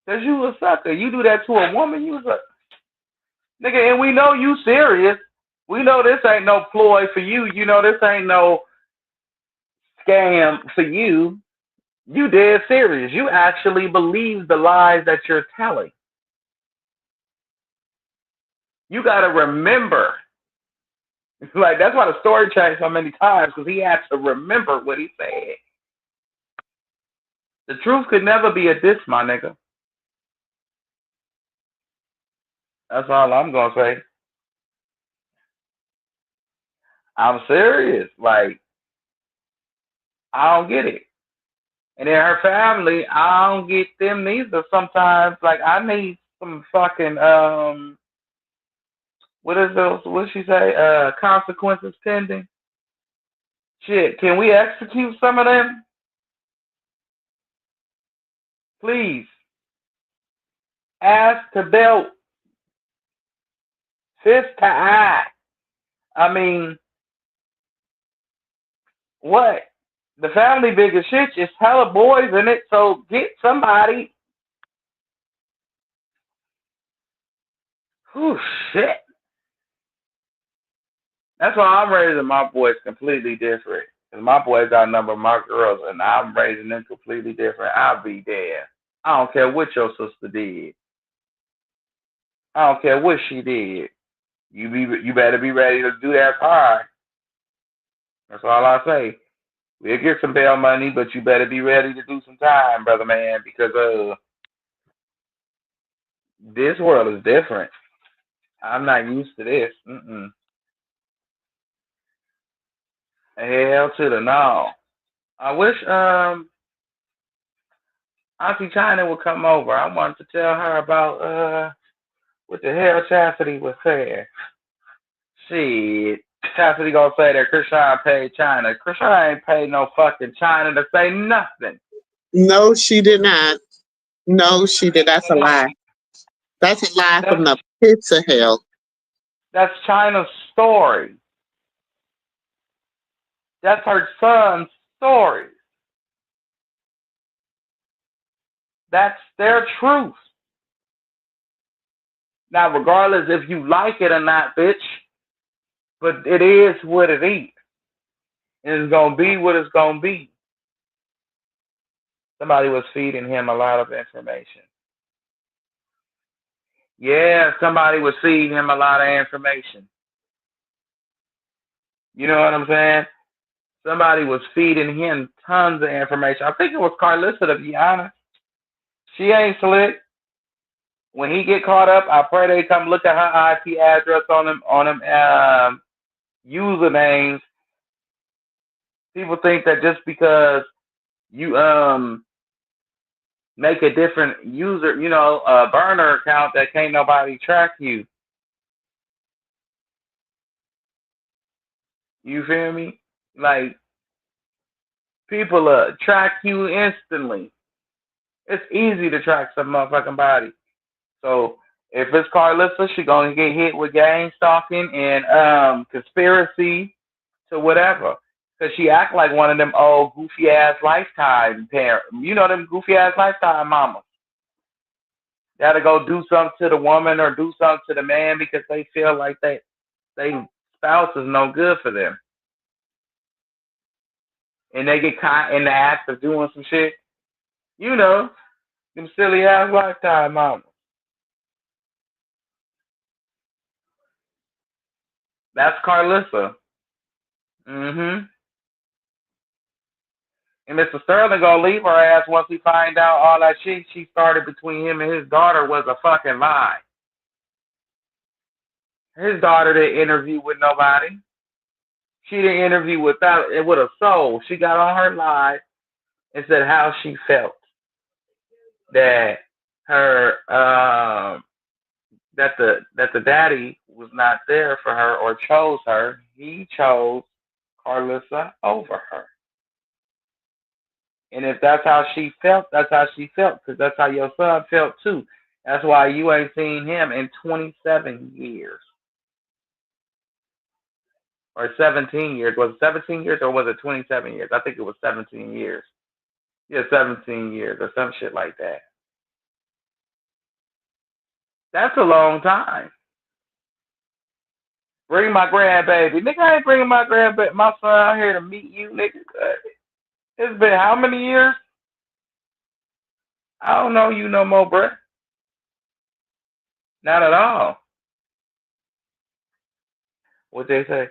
Because you a sucker. You do that to a woman, you a sucker. Nigga, and we know you serious. We know this ain't no ploy for you. You know this ain't no scam for you. You dead serious. You actually believe the lies that you're telling. You got to remember. Like, that's why the story changed so many times, because he had to remember what he said. The truth could never be a diss, my nigga. That's all I'm going to say. I'm serious. Like, I don't get it. And then her family, I don't get them neither. Sometimes, like, I need some fucking, what is those, what she say, consequences pending? Shit, can we execute some of them? Please. Ass to belt. Fist to eye. I mean, what? The family big as shit. It's hella boys in it, so get somebody. Whew, shit. That's why I'm raising my boys completely different. Because my boys outnumber my girls, and I'm raising them completely different. I'll be there. I don't care what your sister did. I don't care what she did. You better be ready to do that part. That's all I say. We'll get some bail money, but you better be ready to do some time, brother man, because this world is different. I'm not used to this. Hell to the no. I wish Auntie China would come over. I wanted to tell her about what the hell Chastity was saying. Shit. Chastity gonna say that Krishan paid China. Krishan ain't paid no fucking China to say nothing. No, she did not. No, she did. That's a lie. That's a lie from That's the pits of hell. that's China's story. That's her son's story. That's their truth. Now, regardless if you like it or not, bitch, but it is what it is. And it's gonna be what it's gonna be. Somebody was feeding him a lot of information. Yeah, somebody was feeding him a lot of information. You know what I'm saying? Somebody was feeding him tons of information. I think it was Carlissa, to be honest. She ain't slick. When he get caught up, I pray they come look at her IP address on them usernames. People think that just because you make a different user, a burner account, that can't nobody track you. You feel me? Like, people track you instantly. It's easy to track some motherfucking body. So if it's Carlissa, she gonna get hit with gang stalking and conspiracy to whatever. Cause she act like one of them old goofy ass Lifetime parents. You know them goofy ass Lifetime mamas. Gotta go do something to the woman or do something to the man because they feel like they spouse is no good for them. And they get caught in the act of doing some shit. You know, them silly ass Lifetime mamas. That's Carlissa. Mm-hmm. And Mr. Sterling gonna leave her ass once he find out all that shit she started between him and his daughter was a fucking lie. His daughter didn't interview with nobody. She didn't interview with a soul. She got on her live and said how she felt that her that the daddy was not there for her or chose her. He chose Carlissa over her. And if that's how she felt, that's how she felt, because that's how your son felt too. That's why you ain't seen him in 27 years or 17 years. Was it 17 years or was it 27 years? I think it was 17 years. Yeah, 17 years or some shit like that. That's a long time. Bring my grandbaby. Nigga, I ain't bringing my my son out here to meet you, nigga. It's been how many years? I don't know you no more, bruh. Not at all. What they say?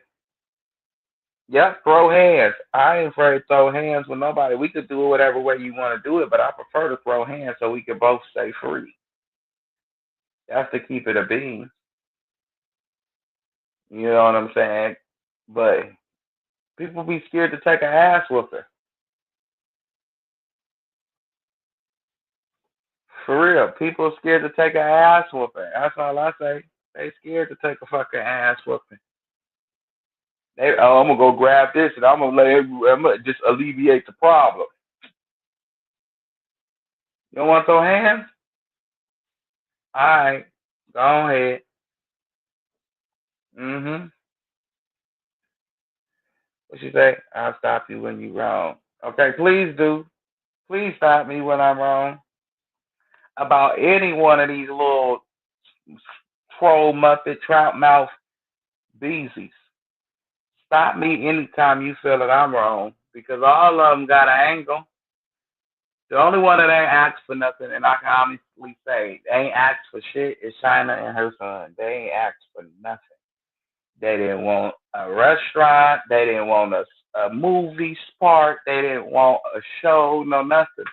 Yep, throw hands. I ain't afraid to throw hands with nobody. We could do it whatever way you want to do it, but I prefer to throw hands so we can both stay free. That's to keep it a bean. You know what I'm saying? But people be scared to take an ass whooping. For real, people scared to take an ass whooping. That's all I say. They scared to take a fucking ass whooping. I'm gonna go grab this and I'm gonna just alleviate the problem. You don't want to throw hands? All right, go ahead. Mm-hmm. What you say? I'll stop you when you're wrong. Okay, please do. Please stop me when I'm wrong about any one of these little troll muppet trout mouth beesies. Stop me anytime you feel that I'm wrong because all of them got an angle. The only one that ain't asked for nothing, and I can honestly say, they ain't asked for shit, is China and her son. They ain't asked for nothing. They didn't want a restaurant. They didn't want a movie spark. They didn't want a show, no nothing.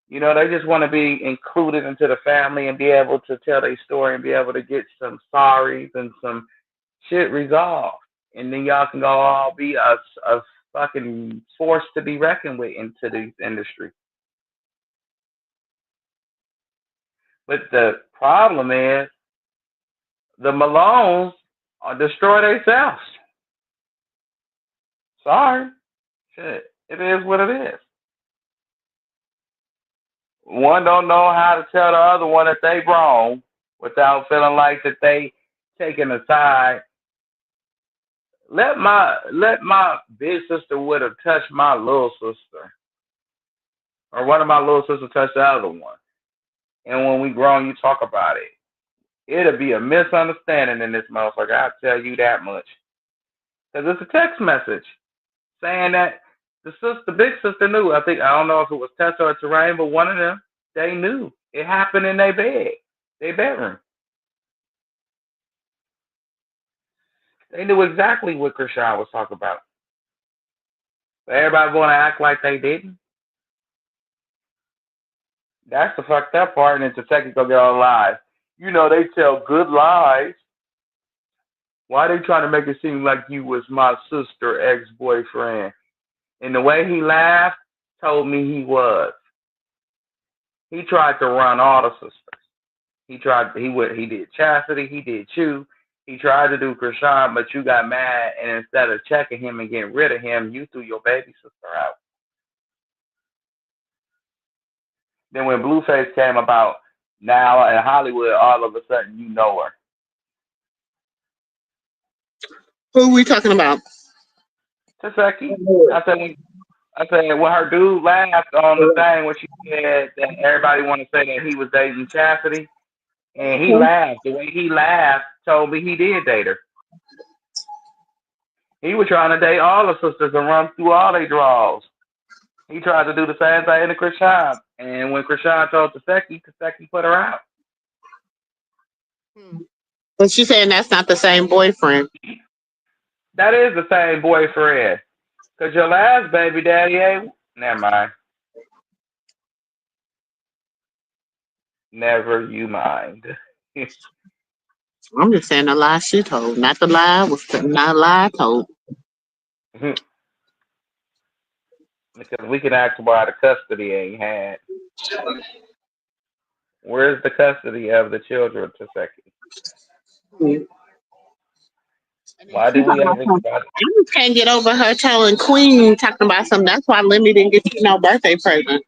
You know, they just want to be included into the family and be able to tell their story and be able to get some sorries and some shit resolved. And then y'all can go all be a fucking force to be reckoned with into this industry. But the problem is the Malones destroy themselves. Sorry. Shit. It is what it is. One don't know how to tell the other one that they wrong without feeling like that they taking a side. Let my big sister would have touched my little sister, or one of my little sisters touch the other one. And when we grown, you talk about it. It'll be a misunderstanding in this motherfucker. I'll tell you that much. Because it's a text message saying that the big sister knew. I don't know if it was Tessa or Terrain, but one of them, they knew. It happened in their bedroom. They knew exactly what Krishan was talking about. But everybody going to act like they didn't. That's the fucked up part, and it's a technical get all lies. You know, they tell good lies. Why are they trying to make it seem like you was my sister ex-boyfriend? And the way he laughed told me he was. He tried to run all the sisters. He did Chastity, he did you. He tried to do Krishan, but you got mad, and instead of checking him and getting rid of him, you threw your baby sister out. Then when Blueface came about, now in Hollywood, all of a sudden you know her. Who are we talking about? Taseki. I said when I said when her dude laughed on the thing when she said that everybody want to say that he was dating Chastity, and he laughed. The way he laughed told me he did date her. He was trying to date all the sisters and run through all their draws. He tried to do the same thing to Krishan. And when Krishan told Taseki, Taseki put her out. But she's saying that's not the same boyfriend. That is the same boyfriend. Because your last baby daddy ain't. Never mind. Never you mind. I'm just saying the lie she told, not the lie was not a lie told. Because we can ask why the custody ain't had. Where's the custody of the children, Taseki? Mm. Why do we ever? I just can't get over her telling Queen talking about something. That's why Lemmy didn't get you no birthday present.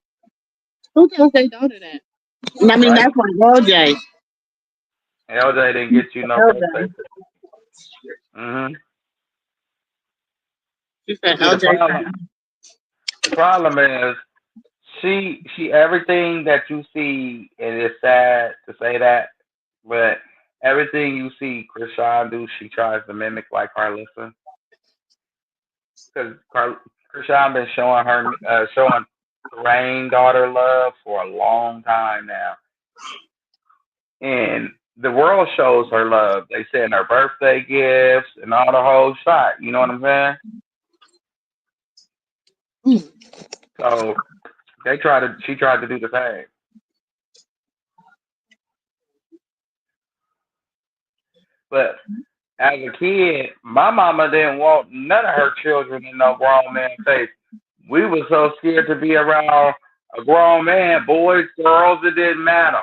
Who tells their daughter that? And I mean, Right? that's like LJ. LJ didn't get you no birthday. LJ. Mm-hmm. She said See, LJ. the problem is she everything that you see, and it's sad to say that, but everything you see Krishan do, she tries to mimic like Carlissa. Because Krishan been showing Rain daughter love for a long time now, and the world shows her love. They send her birthday gifts and all the whole shot. You know what I'm saying? Mm. So she tried to do the same. But as a kid, my mama didn't want none of her children in no grown man face. We were so scared to be around a grown man, boys, girls, it didn't matter.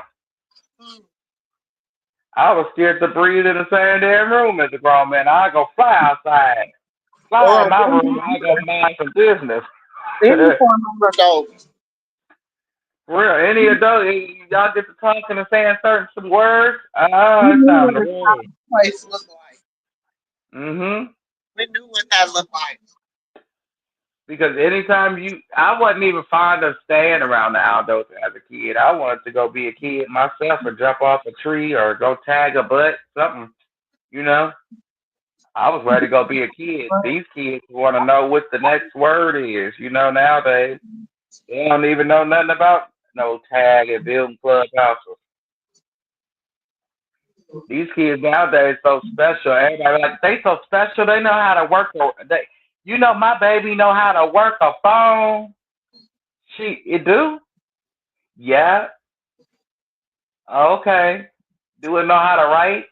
I was scared to breathe in the same damn room as a grown man. I go fly outside, fly in Or my room. I go mind some business. any form of adult. For real, any adult, y'all get to talking and saying some words. We It's knew time what to the roll. place looked like. Mhm. We knew what that looked like. Because anytime I wasn't even fond of staying around the adults as a kid. I wanted to go be a kid myself or jump off a tree or go tag a butt, something, you know. I was ready to go be a kid. These kids want to know what the next word is, nowadays. They don't even know nothing about no tag and building clubhouses. These kids nowadays so special. Everybody like they so special. They know how to work. My baby know how to work a phone. It do? Yeah. Okay. Do it know how to write?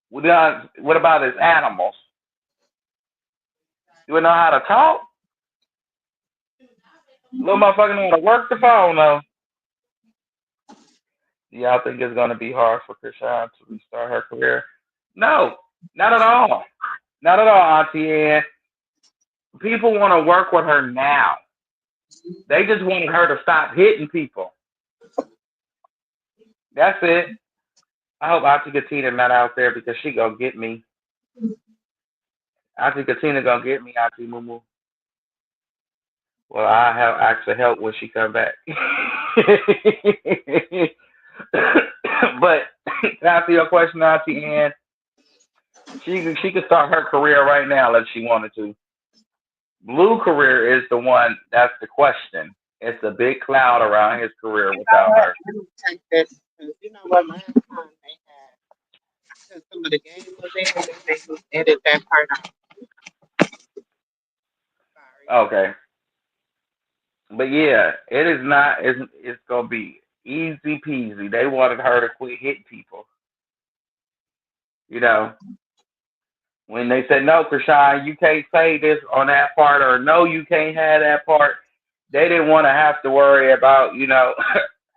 What about his animals? Do it know how to talk? Little motherfucker know how to work the phone though. Do y'all think it's gonna be hard for Krishan to restart her career? No, not at all. Not at all, Auntie Ann. People want to work with her now. They just wanted her to stop hitting people. That's it. I hope Auntie Katina not out there because she gonna get me. Auntie Katina gonna get me, Auntie MooMoo. Well, I have actually help when she come back. But to answer your question, Auntie Ann, she could start her career right now if she wanted to. Blue career is the one that's the question. It's a big cloud around his career You know without what? her. Let me take this. 'Cause you know what? Last time they had, because some of the games was there, they just edit that part out. Sorry. Okay. But yeah, it is not. It's gonna be easy peasy. They wanted her to quit hitting people. You know, when they said no, Krishan, you can't say this on that part, or no, you can't have that part. They didn't want to have to worry about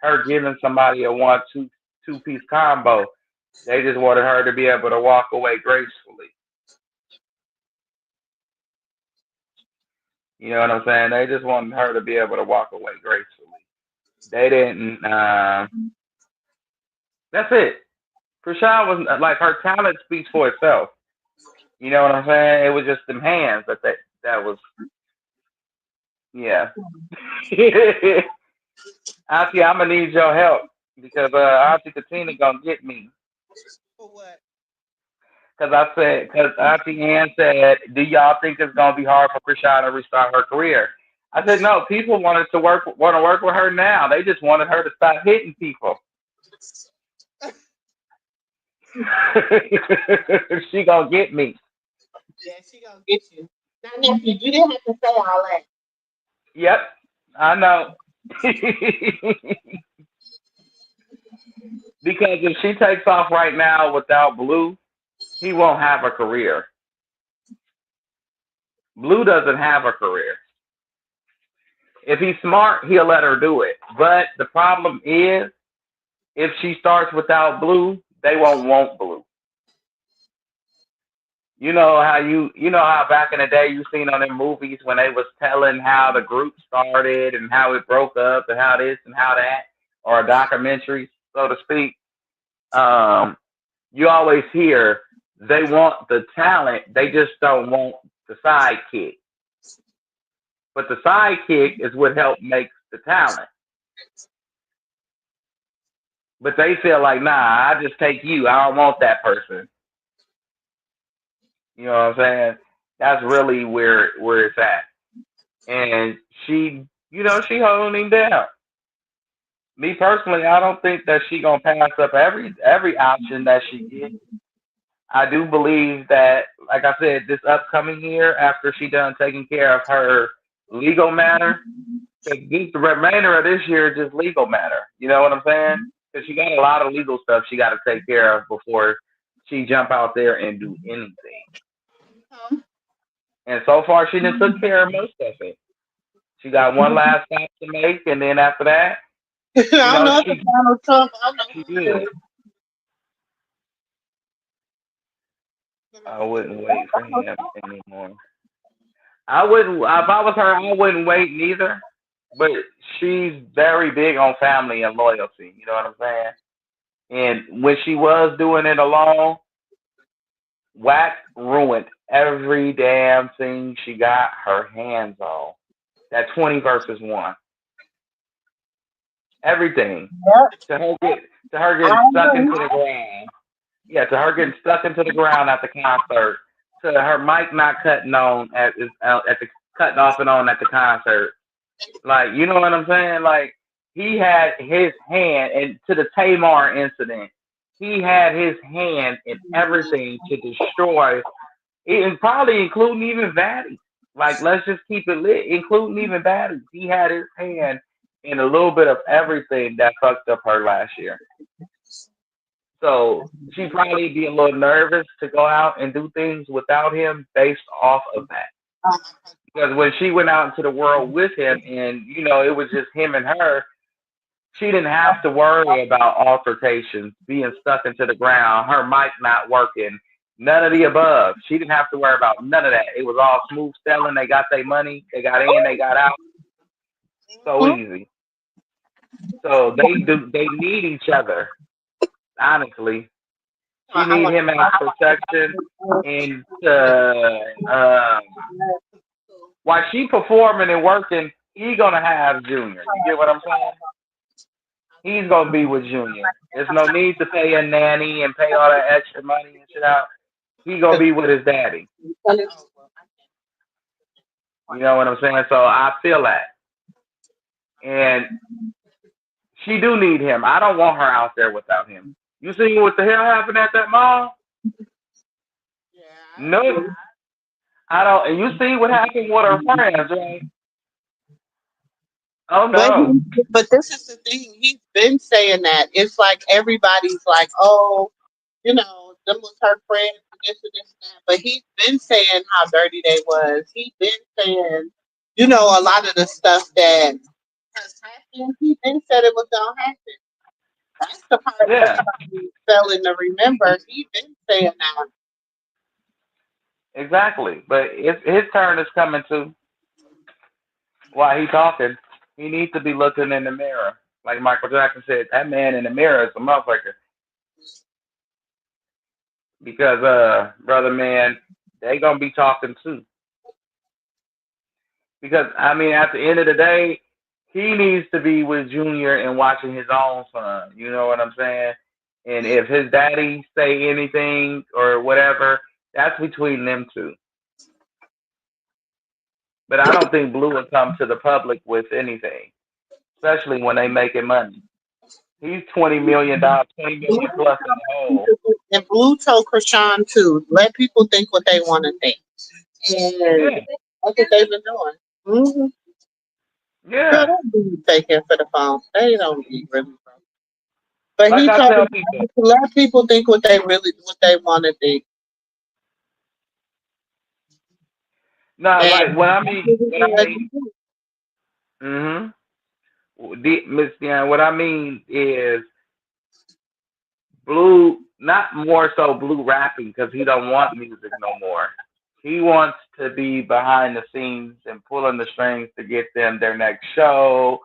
her giving somebody a two piece combo. They just wanted her to be able to walk away gracefully. You know what I'm saying? They just wanted her to be able to walk away gracefully. They didn't. That's it. Krishan was like her talent speaks for itself. You know what I'm saying? It was just them hands that was yeah. Auntie, I'm gonna need your help because Auntie Katina gonna get me. For what? Because Auntie Ann said, do y'all think it's gonna be hard for Krishan to restart her career? I said no. People want to work with her now. They just wanted her to stop hitting people. She gonna get me. Yeah, she gonna get you. Now, nephew, you didn't have to say all that. Yep, I know. Because if she takes off right now without Blue, he won't have a career. Blue doesn't have a career. If he's smart, he'll let her do it. But the problem is, if she starts without Blue, they won't want Blue. You know how back in the day you seen on them movies when they was telling how the group started and how it broke up and how this and how that, or a documentary, so to speak. Um, you always hear they want the talent, they just don't want the sidekick. But the sidekick is what helped make the talent. But they feel like, nah, I just take you. I don't want that person. You know what I'm saying? That's really where it's at. And she holding him down. Me personally, I don't think that she gonna pass up every option that she gets. I do believe that, like I said, this upcoming year, after she done taking care of her legal matter, because the remainder of this year is just legal matter. You know what I'm saying? Because she got a lot of legal stuff she got to take care of before she jump out there and do anything. Huh? And so far, she done took care of most of it. She got one last stop to make, and then after that, I you don't know, know if it's Donald Trump. I don't know she who it good. is. I wouldn't wait for him anymore. I wouldn't. If I was her, I wouldn't wait neither. But she's very big on family and loyalty. You know what I'm saying? And when she was doing it alone, Wax ruined every damn thing she got her hands on. That 20 versus 1. Everything. Yep, To her get to her getting I stuck into agree. the ground. Yeah, to her getting stuck into the ground at the concert. To her mic not cutting on at the cutting off and on at the concert. Like, you know what I'm saying? Like, he had his hand, and to the Tamar incident, he had his hand in everything to destroy, and probably including even Batty. Like, let's just keep it lit, including even Batty. He had his hand in a little bit of everything that fucked up her last year. So she'd probably be a little nervous to go out and do things without him based off of that. Because when she went out into the world with him and, it was just him and her, she didn't have to worry about altercations, being stuck into the ground, her mic not working, none of the above. She didn't have to worry about none of that. It was all smooth sailing. They got their money, they got in, they got out. So Mhm. easy. So they need each other, honestly. She I need want him as protection and while she performing and working, he gonna have Junior. You get what I'm saying? He's gonna be with Junior. There's no need to pay a nanny and pay all that extra money and shit out. He gonna be with his daddy. You know what I'm saying? So I feel that, and she do need him. I don't want her out there without him. You see what the hell happened at that mall? Yeah. No, I don't. And you see what happened with her friends, right? Oh But no. but this is the thing. He's been saying that. It's like everybody's like, oh, them was her friends and this and this and that. But he's been saying how dirty they was. He's been saying, a lot of the stuff that has happened. He been said it was gonna happen. That's the part Yeah, everybody failing to remember. He been saying that. exactly. But his turn is coming too. while he talking, he needs to be looking in the mirror. Like Michael Jackson said, that man in the mirror is a motherfucker. Because brother man, they gonna be talking too. Because I mean, at the end of the day, he needs to be with Junior and watching his own son. You know what I'm saying? And if his daddy say anything or whatever, that's between them two. But I don't think Blue will come to the public with anything, especially when they making money. He's $20 million, 20 million plus in the hole. And Blue told Krishan too, let people think what they want to think. And Yeah, that's what they've been doing. Mm-hmm. Girl, yeah. don't be taking for the phone. They don't be really. But Like he I told tell them people, to let people think what they want to think. no, And like when I that's mean, what he's when I gonna let mean, them do. mm-hmm. Miss Dion, what I mean is Blue, not more so Blue rapping because he don't want music no more. He wants to be behind the scenes and pulling the strings to get them their next show,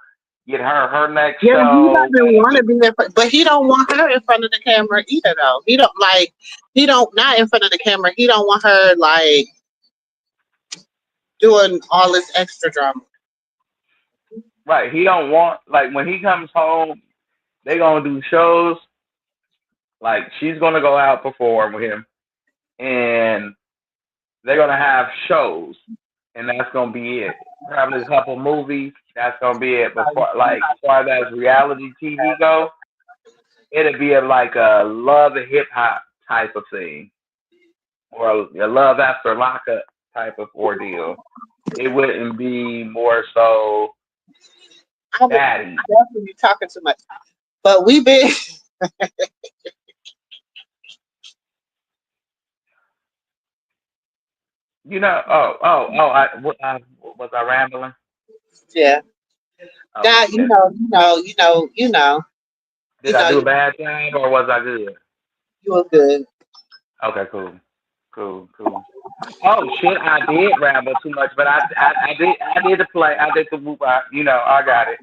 get her next Yeah, he show. doesn't want to be in front, but he don't want her in front of the camera either. Though he don't like, he don't not in front of the camera. He don't want her like doing all this extra drama. Right, he don't want like when he comes home, they gonna do shows. Like she's gonna go out perform with him, and they're gonna have shows, and that's gonna be it. Probably a couple movies. That's gonna be it. But like as far as reality TV go, it'd be like a love and hip hop type of thing, or a love after lockup type of ordeal. It wouldn't be more so I would batty. definitely be talking too much, but we been You know? Oh! Was I rambling? yeah. Oh Now shit! Did I do a you bad job or was I good? you were good. Okay, cool. Oh shit! I did ramble too much, but I did the play. I did the whoop. You know, I got it.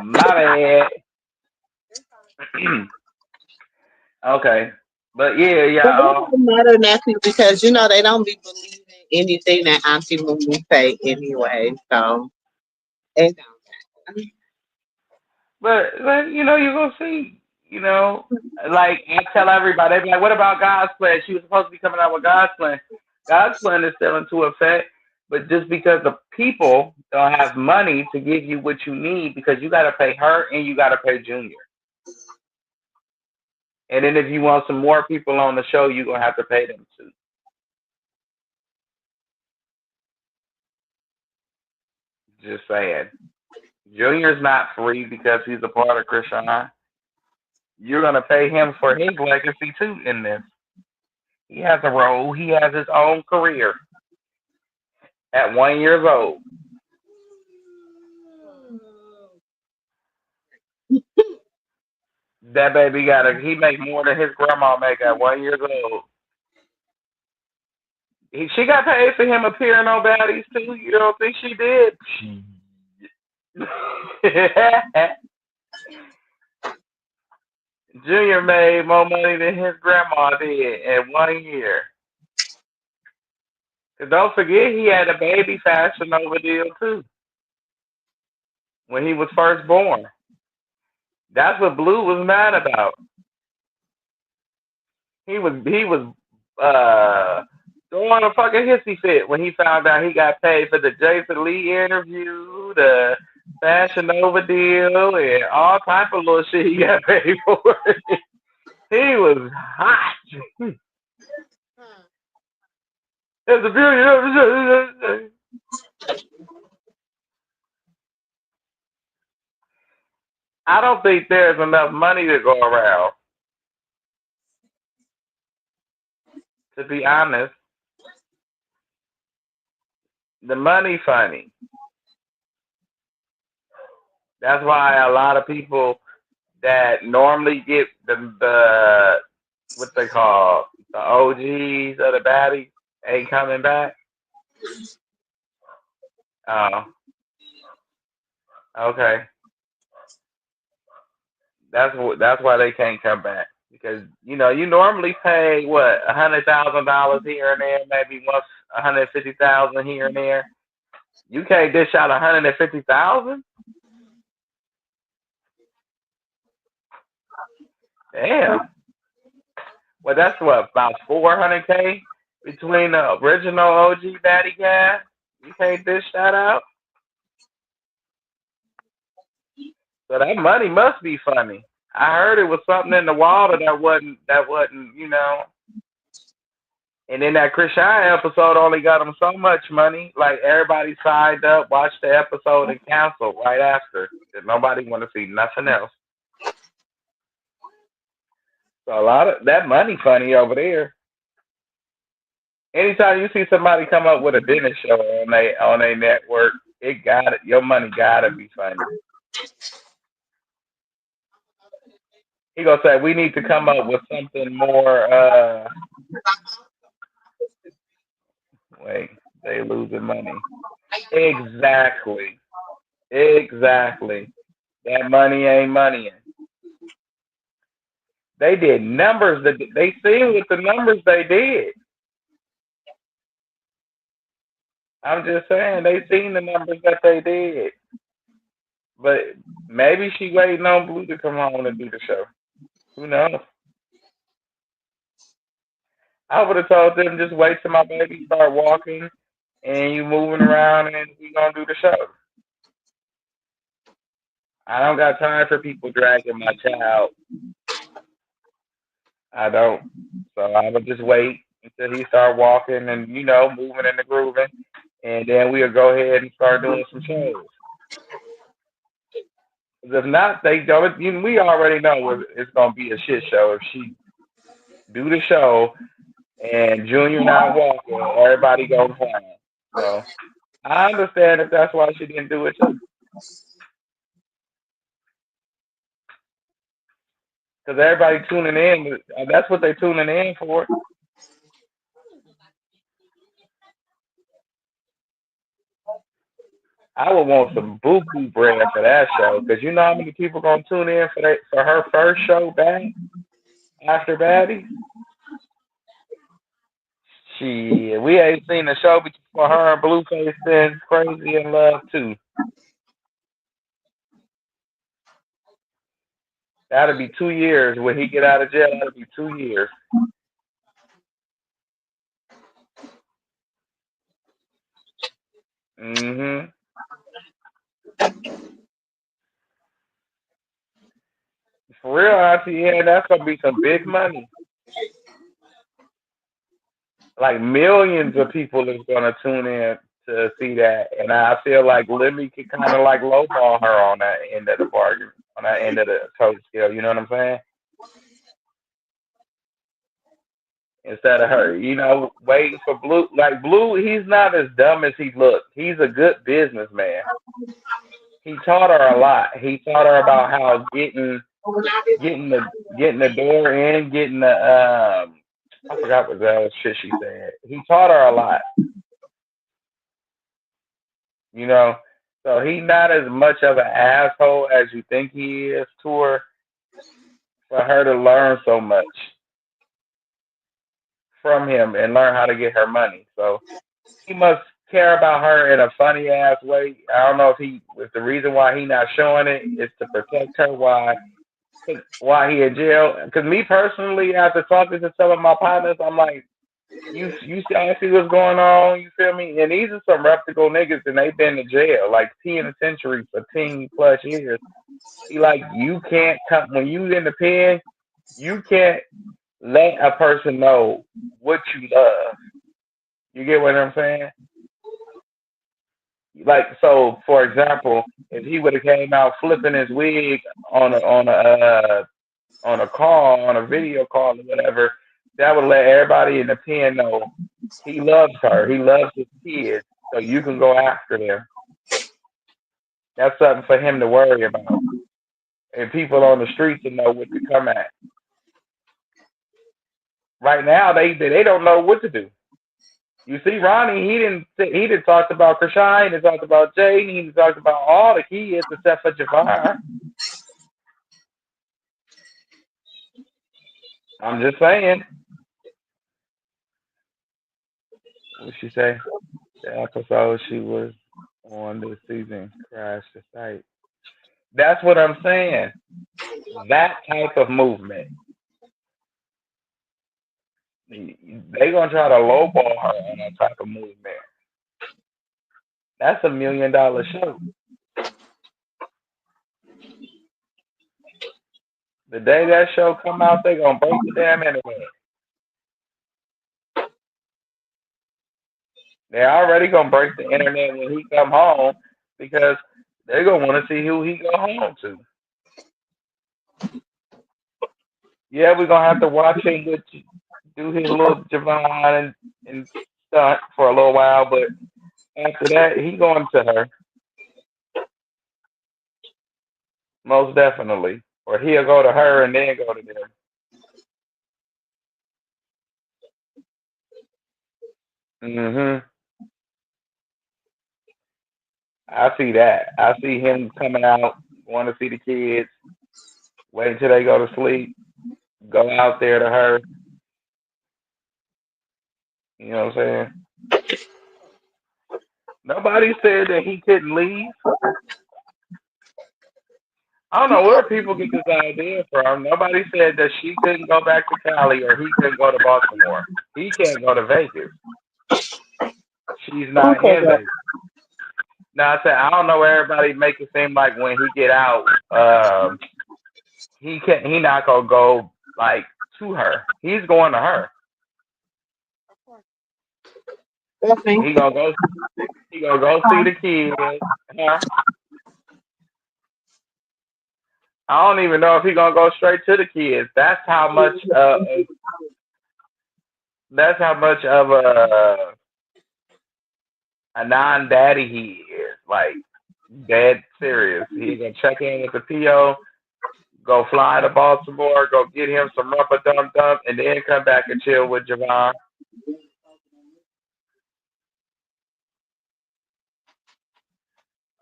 My bad. Okay, but yeah, But it y'all. don't matter, nephew, because they don't be believing anything that Auntie MooMoo say anyway. So it don't. But you know, you're gonna see. You know, like I tell everybody, they be like, "What about God's plan?" She was supposed to be coming out with God's plan. God's plan is still into effect, but just because the people don't have money to give you what you need, because you got to pay her and you got to pay Junior. And then if you want some more people on the show, you're gonna have to pay them too. Just saying. Junior's not free because he's a part of Krishan. You're gonna pay him for his legacy too in this. He has a role. He has his own career at 1 years old. That baby he make more than his grandma make at 1 years old. She got paid for him appearing on Baddies too. You don't think she did? Junior made more money than his grandma did in 1 year. And don't forget he had a baby fashion over deal too when he was first born. That's what Blue was mad about. He was throwing a fucking hissy fit when he found out he got paid for the Jason Lee interview, the Fashion Nova deal, and all type of little shit he got paid for. He was hot. It's a beauty. I don't think there's enough money to go around. To be honest, the money funny. That's why a lot of people that normally get the what they call the OGs of the baddies ain't coming back. Oh, okay. That's why they can't come back because you normally pay what $100,000 here and there, maybe once 150,000 here and there. You can't dish out 150,000. Damn. Well, that's what about 400K between the original OG Daddy Gas. You can't dish that out. So that money must be funny. I heard it was something in the water that wasn't. And then that Chris Shine episode only got him so much money. Like everybody signed up, watched the episode, and canceled right after. Cause nobody want to see nothing else. So a lot of that money funny over there. Anytime you see somebody come up with a dinner show on a network, it got it. Your money gotta be funny. He gonna say we need to come up with something more. Wait, they losing money. Exactly. Exactly. That money ain't money. They did numbers that they seen with the numbers they did. I'm just saying they seen the numbers that they did. But maybe she waiting on Blue to come home and do the show. Who knows? I would have told them just wait till my baby start walking and you moving around and we gonna do the show. I don't got time for people dragging my child. I don't. So I would just wait until he start walking and moving and grooving, and then we'll go ahead and start doing some shows. 'Cause if not, they don't. We already know it's gonna be a shit show if she do the show and Junior not walking. Everybody goes flying. So I understand if that's why she didn't do it too, because everybody tuning in. That's what they tuning in for. I would want some buku bread for that show, because you know how many people gonna tune in for her first show back after Baddie. We ain't seen the show for her and Blueface since Crazy in Love too. That'll be 2 years when he get out of jail. That'll be 2 years. Mhm. For real, Auntie, yeah, that's gonna be some big money. Like millions of people is gonna tune in to see that, and I feel like Libby could kind of like lowball her on that end of the bargain, on that end of the total scale. You know what I'm saying? Instead of her, waiting for Blue. Like Blue, he's not as dumb as he looks. He's a good businessman. He taught her a lot. He taught her about how getting the door in, getting the I forgot what the hell shit she said. He taught her a lot, you know. So he's not as much of an asshole as you think he is to her, for her to learn so much from him and learn how to get her money. So he must care about her in a funny ass way. I don't know if the reason why he not showing it is to protect her why he in jail. Because me personally, after talking to some of my partners, I'm like, you see, I see what's going on. You feel me? And these are some reputable niggas, and they've been to jail, like penitentiary for 10+ years. He like, you can't come when you in the pen. You can't let a person know what you love. You get what I'm saying? Like, so, for example, if he would have came out flipping his wig on a call, on a video call or whatever, that would let everybody in the pen know he loves her, he loves his kids, so you can go after them. That's something for him to worry about, and people on the street to know what to come at. Right now, they don't know what to do. You see, Ronnie, he didn't talk about Krishan, he didn't talk about Jaden, he didn't talk about all the kids except for Javon. I'm just saying. What she say? The episode she was on this season crashed the site. That's what I'm saying. That type of movement. They gonna try to lowball her on that type of movement. That's $1 million show. The day that show come out, they gonna break the damn internet. They're already gonna break the internet when he come home because they're gonna want to see who he go home to. Yeah, we're gonna have to watch him do his little Javon and stunt for a little while, but after that, he going to her most definitely, or he'll go to her and then go to them. Mhm. I see that. I see him coming out, going to see the kids, wait until they go to sleep, go out there to her. You know what I'm saying? Nobody said that he couldn't leave. I don't know where people get this idea from. Nobody said that she couldn't go back to Cali or he couldn't go to Baltimore. He can't go to Vegas. She's Who not said in that? Vegas. Now I said I don't know. Everybody make it seem like when he get out, he can't. He not gonna go like to her. He's going to her. That's me. He gonna go. He gonna go see the kids. Huh? I don't even know if he gonna go straight to the kids. That's how much of a non-daddy he is. Like dead serious. He gonna check in with the PO, go fly to Baltimore, go get him some rubber dum dum, and then come back and chill with Javon.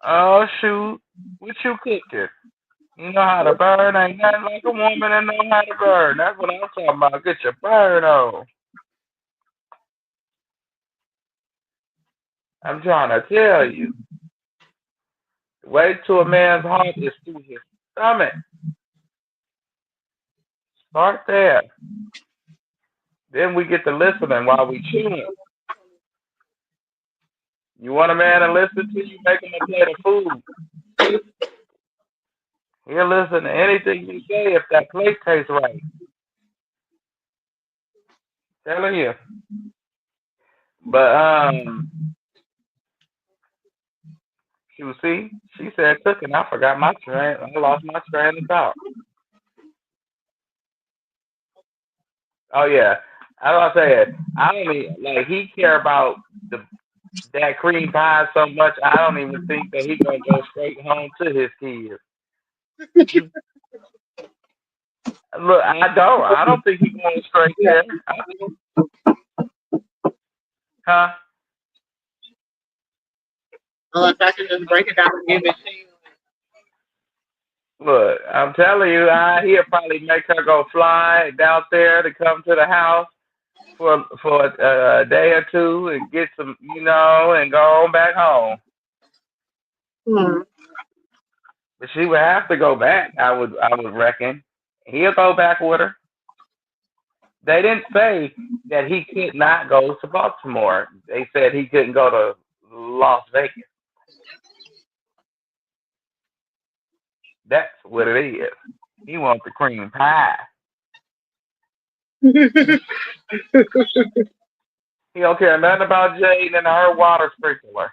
Oh shoot, what you cooking? You know how to burn? Ain't nothing like a woman that know how to burn. That's what I'm talking about. Get your burn on. I'm trying to tell you. Wait till a man's heart is through his stomach. Start there. Then we get to listening while we chewing. You want a man to listen to you, make him a plate of food. He'll listen to anything you say if that plate tastes right. Telling you. But you see, she said cooking. I forgot my train. I lost my train of thought. Oh yeah, as I said, I don't even like he care about the that cream pie so much. I don't even think that he gonna go straight home to his kids. Look, I don't. I don't think he going straight there. Huh? Unless I can just break it down and give it to you. Look, I'm telling you, he'll probably make her go fly down there to come to the house for a day or two and get some, and go on back home. Hmm. But she would have to go back. I would reckon. He'll go back with her. They didn't say that he could not go to Baltimore. They said he couldn't go to Las Vegas. That's what it is. He wants the cream pie. He don't care nothing about Jade and her water sprinkler.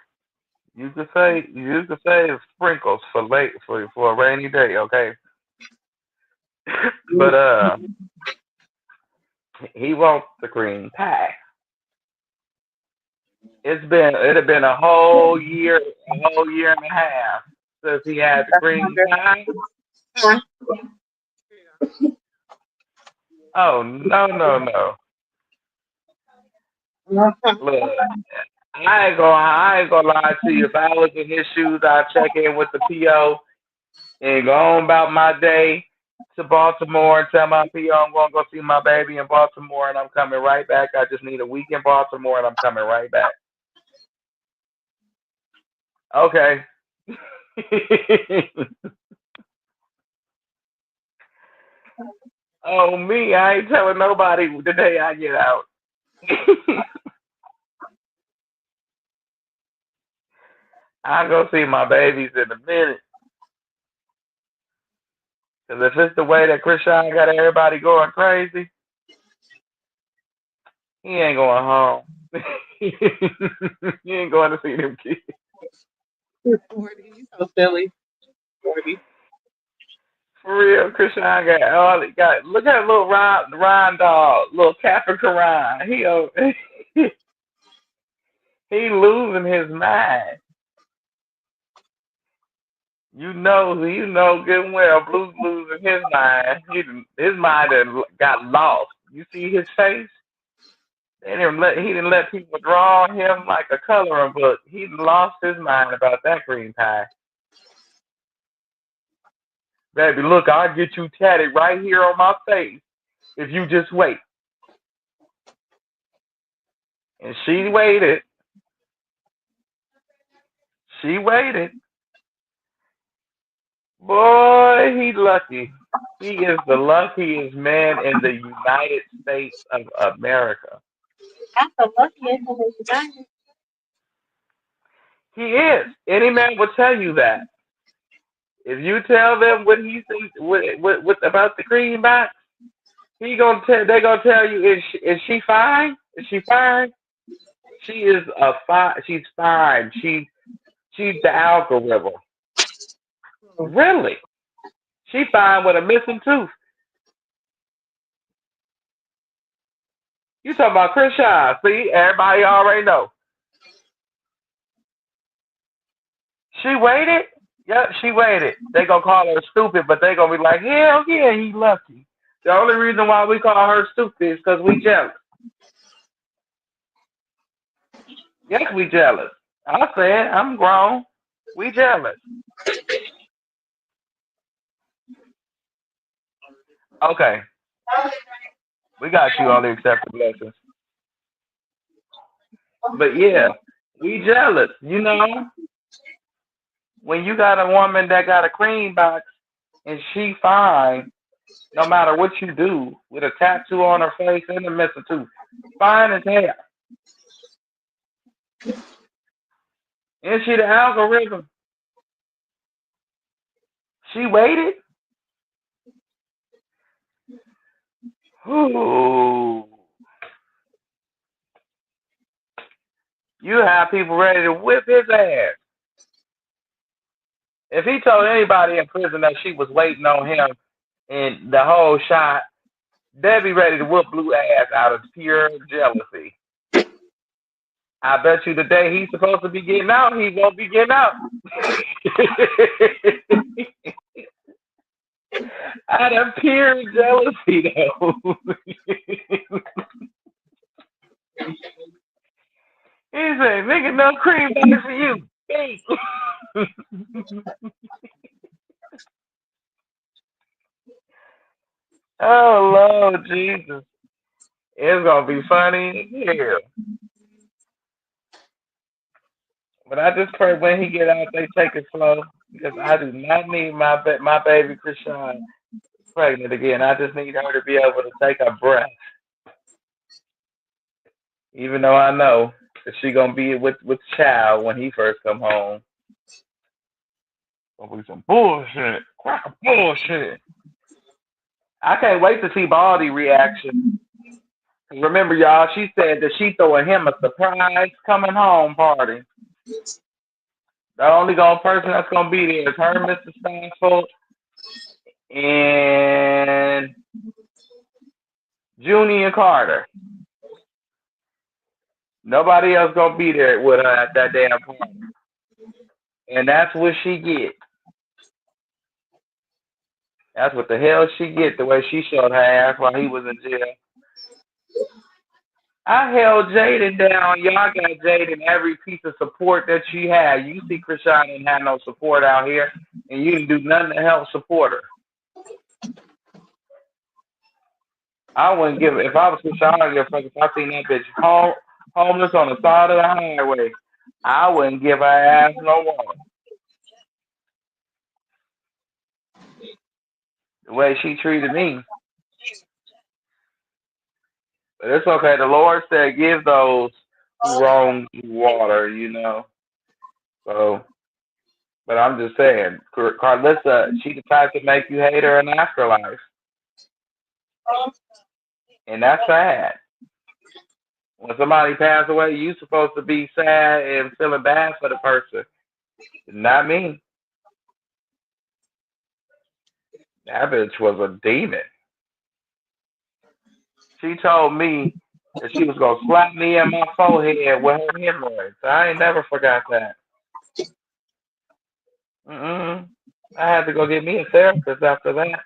You could say it's sprinkles for a rainy day, okay? But he wants the cream pie. It'd have been a whole year and a half since he had the cream pie. Oh no no no! Uh-huh. Look, I ain't gonna lie to you. If I was in his shoes, I'd check in with the PO and go on about my day to Baltimore and tell my PO I'm gonna go see my baby in Baltimore and I'm coming right back. I just need a week in Baltimore and I'm coming right back. Okay. Oh me, I ain't telling nobody the day I get out. I go see my babies in a minute. Cause if it's the way that Krishan got everybody going crazy, he ain't going home. He ain't going to see them kids. 40, you so silly. 40. For real, Krishan got all he got. Look at little Ryan dog, little Capricorn. He losing his mind. You know good and well, Blue's losing his mind. His mind done got lost. You see his face? He didn't let people draw him like a coloring book. He lost his mind about that green pie. Baby, look, I'll get you tatted right here on my face if you just wait. And she waited. She waited. Boy, he lucky. He is the luckiest man in the United States of America. That's the luckiest of his time. He is. Any man will tell you that. If you tell them what he thinks what about the greenback, they gonna tell you is she fine? Is she fine? She is a fine. She's fine. She's the algorithm. Really? She fine with a missing tooth. You talking about Chris Shaw? See, everybody already know. She waited. Yep, she waited. They gonna call her stupid, but they gonna be like, hell yeah, he lucky. The only reason why we call her stupid is because we jealous. Yes, we jealous. I said, I'm grown. We jealous. Okay, we got you on the accepted blessings. But yeah, we jealous. You know, when you got a woman that got a cream box and she fine, no matter what you do, with a tattoo on her face and a missing tooth, fine as hell. Is she the algorithm? She waited. Ooh. You have people ready to whip his ass. If he told anybody in prison that she was waiting on him and the whole shot, they'd be ready to whoop Blue ass out of pure jealousy. I bet you the day he's supposed to be getting out, he won't be getting out. Out of pure jealousy, though. He said, nigga, no cream back for you. Hey. Oh, Lord Jesus. It's going to be funny as hell. But I just pray when he get out, they take it slow. Because I do not need my baby Krishan pregnant again. I just need her to be able to take a breath. Even though I know that she going to be with child when he first come home. Gonna be some bullshit. Crack of bullshit. I can't wait to see Baldy reaction. Remember, y'all, she said that she throwing him a surprise coming home party. The only person that's gonna be there is her, Mr. Stanford, and Junie and Carter. Nobody else gonna be there with her at that damn party. And that's what she get. That's what the hell she get, the way she showed her ass while he was in jail. I held Jaden down. Y'all got Jaden every piece of support that she had. You see, Krishan didn't have no support out here, and you didn't do nothing to help support her. I wouldn't give if I was Krishan. I wouldn't give a fuck if I seen that bitch homeless on the side of the highway. I wouldn't give her ass no water. The way she treated me. But it's okay. The Lord said, give those who wrong you water, you know. So, but I'm just saying, Carlissa, she the type to make you hate her in the afterlife. And that's sad. When somebody passes away, you supposed to be sad and feeling bad for the person. Not me. That bitch was a demon. She told me that she was gonna slap me in my forehead with her hemorrhoids. I ain't never forgot that. I had to go get me a therapist after that.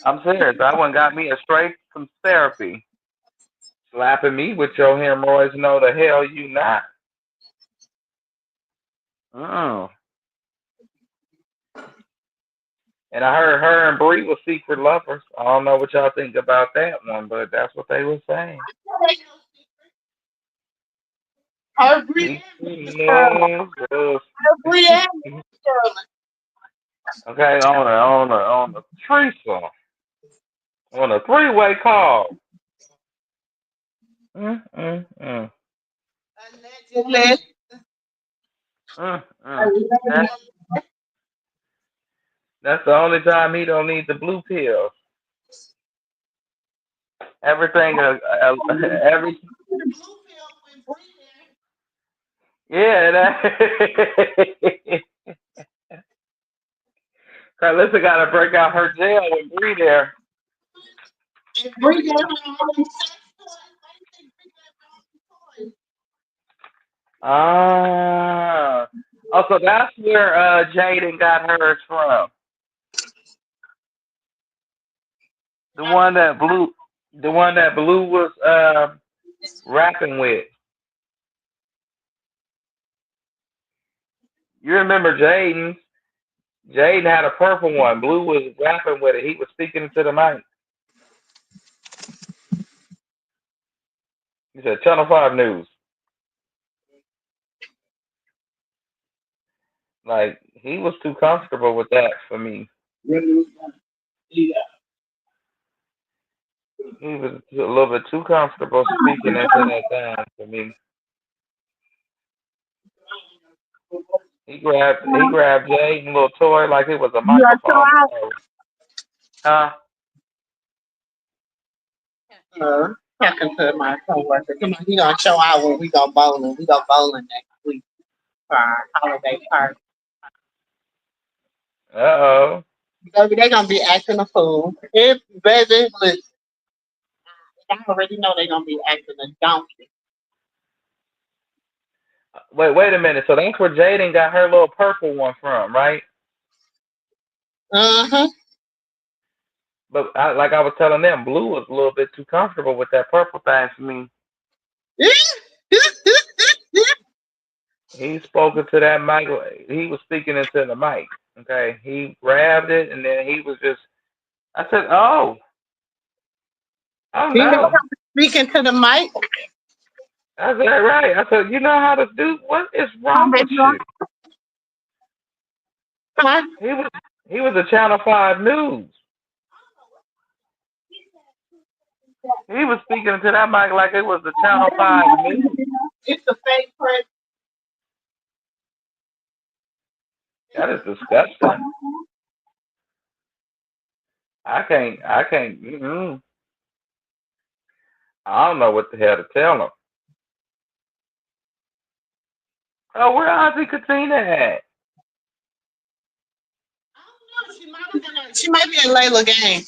I'm serious. I went and got me a straight from therapy. Slapping me with your hemorrhoids, no the hell you not. And I heard her and Bree were secret lovers. I don't know what y'all think about that one, but that's what they were saying. Every Okay, on a threesome, on a three-way call. Allegedly. That's the only time he don't need the blue pill. Everything, every. Yeah, that. Carlissa got to break out her jail with Bree there. Oh, so that's where Jaden got hers from. The one that Blue was rapping with. You remember Jaden? Jaden had a purple one. Blue was rapping with it. He was speaking into the mic. He said, Channel 5 News. Like, he was too comfortable with that for me. He was a little bit too comfortable speaking into that time for me. He grabbed Jaden little toy like it was a microphone. Huh? Talking to my coworker. Come on, he gonna show out when we go bowling. We go bowling next week for our holiday party. Baby, they gonna be acting a fool. If baby, listen, I already know they gonna be acting a donkey. Wait a minute. So that's where Jaden got her little purple one from, right? But like I was telling them, Blue was a little bit too comfortable with that purple thing for me. He spoke into that mic. He was speaking into the mic. Okay, he grabbed it and then he was just. I said, "Oh no!" Speaking to the mic. I said, "Right." I said, "You know how to do? What is wrong with you?" He was a Channel 5 News. He was speaking to that mic like it was the Channel 5 News. It's a fake press. That is disgusting. I can't. I don't know what the hell to tell him. Oh, where Auntie Katina at? I don't know. She might be in Layla game.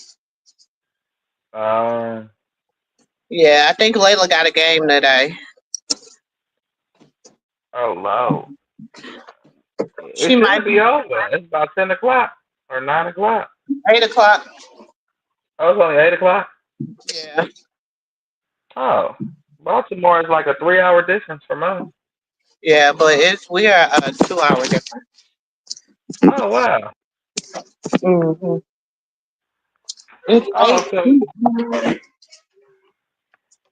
Yeah, I think Layla got a game today. Oh, low. She might be over. It's about 10 o'clock or 9 o'clock. 8 o'clock. Oh, it's only 8 o'clock. Yeah, Oh, Baltimore is like a 3 hour difference from us. yeah, but we are 2 hour difference. Oh wow. Mm-hmm. It's Oh, eight.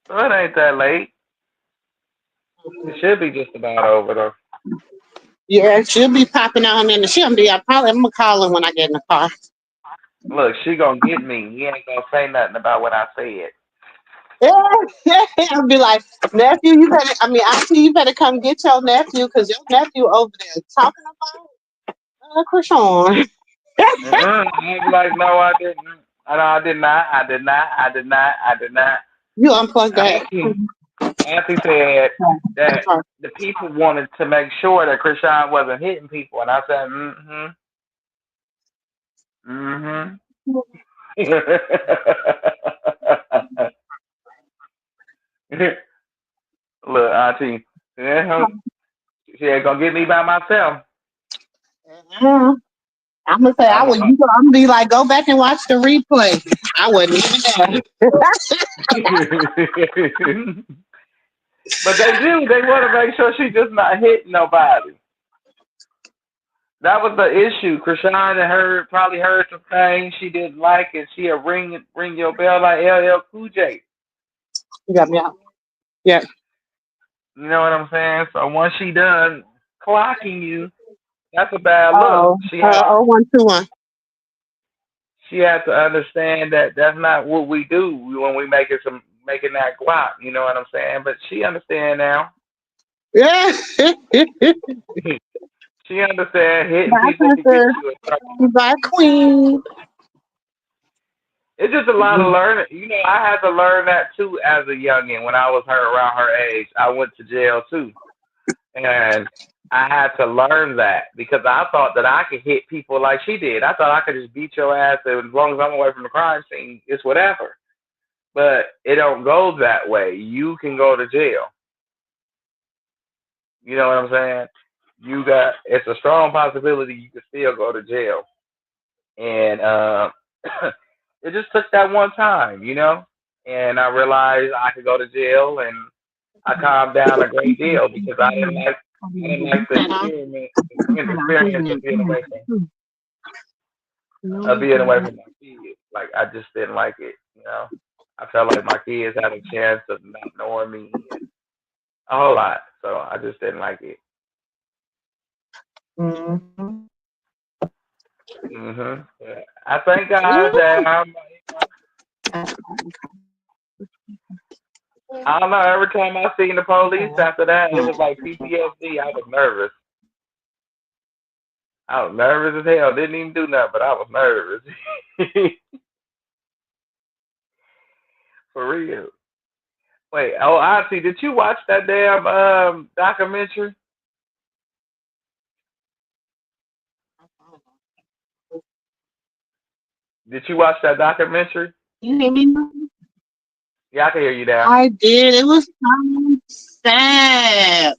so it ain't that late. It should be just about over though. Yeah, she'll be popping on in the. She'll be. I'm gonna call her when I get in the car. Look, she gonna get me. He ain't gonna say nothing about what I said. Yeah, I'll be like, nephew, you better. I mean, auntie, you better come get your nephew because your nephew over there talking about Krishan. I'd be like, no, I didn't. No, I did not. I did not. I did not. I did not. You unplug that. Auntie, Auntie said that the people wanted to make sure that Krishan wasn't hitting people, and I said, mm-hmm. Look, Auntie, yeah, she ain't gonna get me by myself. Mhm. I'm gonna say I I'm, would. I'm gonna be like, go back and watch the replay. I wasn't even there. but they do. They want to make sure she just not hitting nobody. That was the issue. Krishan probably heard some things she didn't like, and she'll ring your bell like LL Cool J. You got me out. Yeah. You know what I'm saying? So once she done clocking you, that's a bad look. Oh, 0121. She had to understand that that's not what we do when we making that guap. You know what I'm saying? But she understand now. Yeah. She understand hitting My people can get sister, you in trouble. my queen. It's just a lot of learning. You know, I had to learn that too as a youngin. When I was around her age, I went to jail too, and I had to learn that because I thought that I could hit people like she did. I thought I could just beat your ass, and as long as I'm away from the crime scene, it's whatever. But it don't go that way. You can go to jail. You know what I'm saying? It's a strong possibility you could still go to jail. And it just took that one time, you know? And I realized I could go to jail and I calmed down a great deal because I didn't like the experience of being away from my kids. Like I just didn't like it, you know. I felt like my kids had a chance of not knowing me and a whole lot. So I just didn't like it. Mhm. Yeah. I thank God that I don't know. Every time I seen the police after that, it was like PTSD. I was nervous. I was nervous as hell. Didn't even do nothing, but I was nervous. For real. Wait, oh, Auntie, did you watch that damn documentary? Did you watch that documentary? You hear me? Yeah, I can hear you now. I did. It was so sad.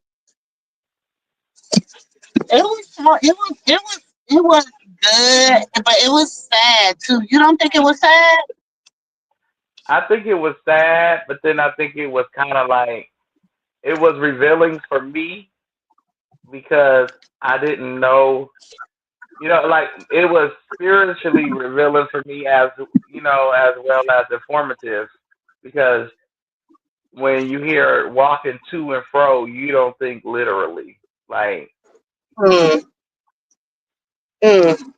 It was good, but it was sad too. You don't think it was sad? I think it was sad, but then I think it was kind of like it was revealing for me because I didn't know, like it was spiritually revealing for me as as well as informative because when you hear walking to and fro, you don't think literally. Like Mm, mm.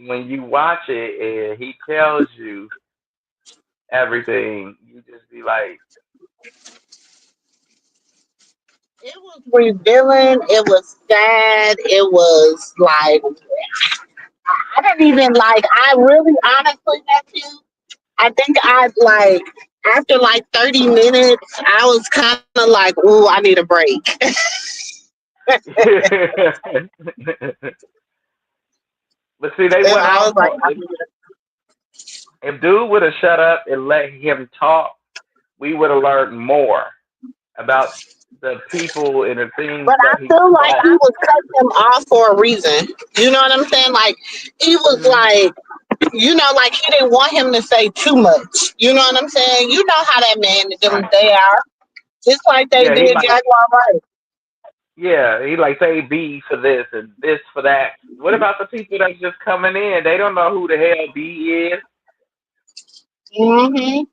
when you watch it and he tells you everything, you just be like, It was revealing. It was sad. It was like I didn't even like. I really, honestly, nephew. I think I like after like 30 minutes, I was kind of like, "Ooh, I need a break." but see, they And went I was off like, on if dude would have shut up and let him talk, we would have learned more about the people and the things but I that he feel like saw. he was cutting them off for a reason. You know what I'm saying? Like he was Hmm like. Like he didn't want him to say too much. You know what I'm saying? You know how that man and them Right. they are. Just like they Yeah, he did like Jaguar Wright. he like say B for this and this for that. What about the people that's just coming in? They don't know who the hell B is. Mm-hmm.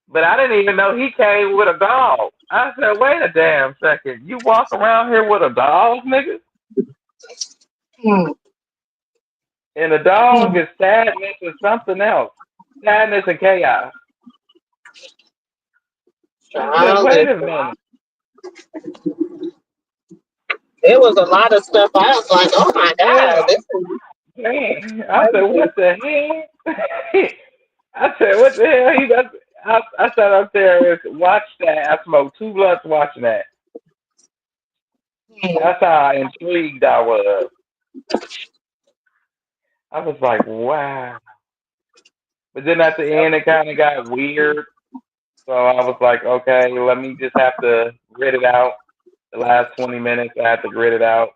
But I didn't even know he came with a dog. I said, wait a damn second. You walk around here with a dog, nigga? Mm-hmm. And the dog is sadness and something else. Sadness and chaos. I said, wait a minute. It was a lot of stuff. I was like, oh my God, Yeah. this is Man. I said, crazy. what the hell? I said, what the hell? I sat up there and watched that. I smoked 2 blunts watching that. Mm. That's how intrigued I was. I was like, wow. But then at the end, it kind of got weird. So I was like, okay, let me just have to grit it out. The last 20 minutes, I had to grit it out.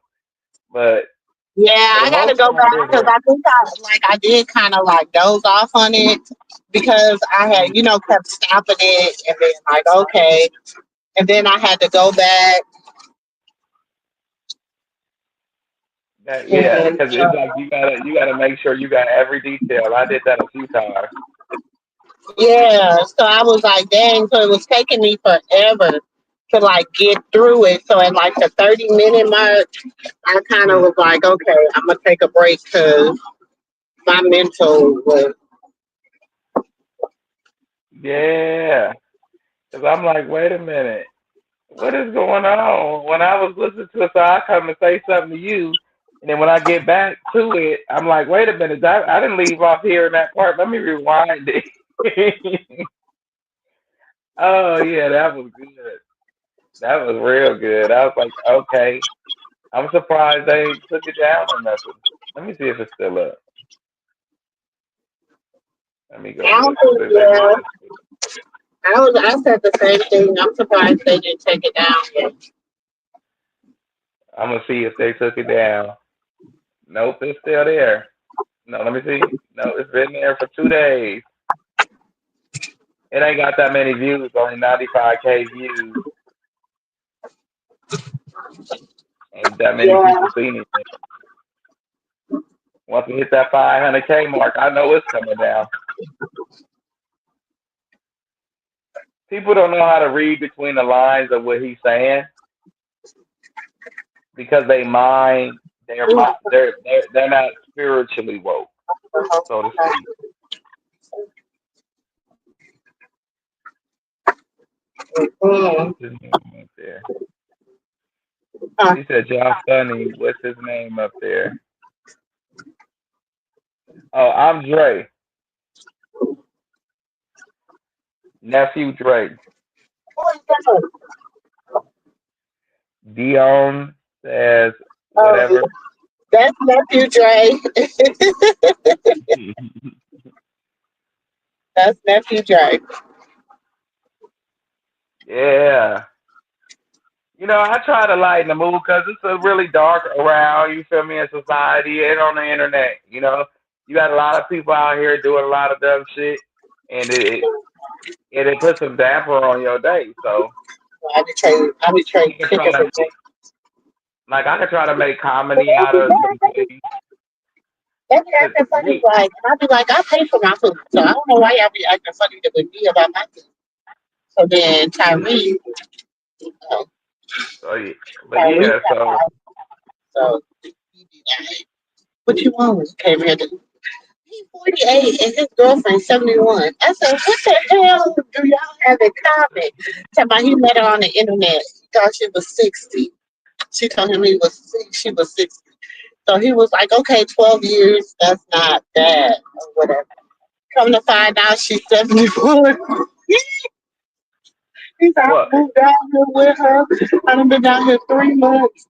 But Yeah, for the I got to most go part, back it because was, I did kind of like doze off on it because I had, mm, kept stopping it and then like, okay. And then I had to go back yeah, and, because it's like you gotta make sure you got every detail. I did that a few times. yeah. So I was like, dang, so it was taking me forever to like get through it. So at like the 30-minute mark, I kind of Mm, was like, okay, I'm going to take a break because my mental was, yeah, because I'm like, wait a minute, what is going on? When I was listening to it, so I come and say something to you, and then when I get back to it, I'm like, wait a minute, I didn't leave off here in that part. Let me rewind it. Oh yeah, that was good. That was real good. I was like, okay. I'm surprised they took it down or nothing. Let me see if it's still up. Let me go I don't look. think, They yeah. must have. I said the same thing. I'm surprised they didn't take it down yet. I'm gonna see if they took it down. Nope, it's still there. No, let me see. No, it's been there for 2 days. It ain't got that many views. Only 95K views. Ain't that many Yeah. people seen it. Once we hit that 500K mark, I know it's coming down. People don't know how to read between the lines of what he's saying because they're not spiritually woke, so to speak. Mm. What's his name up there? Uh, He said John Funny. What's his name up there? Oh, I'm Dre, nephew Dre. Dion says oh, whatever. that's nephew Dre. That's nephew Dre. Yeah. I try to lighten the mood because it's a really dark around, you feel me, in society and on the internet. You got a lot of people out here doing a lot of dumb shit, and it puts a damper on your day. So I be I trading can try tickets to again. I can try to make But comedy out of some things. they be 'Cause acting funny, we, like, I be like, I pay for my food, so I don't know why y'all be acting funny with me about my food. So then uh, so yeah, but Tyrese yeah, got so fired, so he be like, what you want when you came here to He's 48 and his girlfriend 71. I said, what the hell do y'all have in common? Talking about he met her on the internet. He thought she was 60. She told him she was 60. So he was like, okay, 12 years, that's not bad or whatever. Come to find out she's 71. He said, I what? moved down here with her. I done been down here 3 months.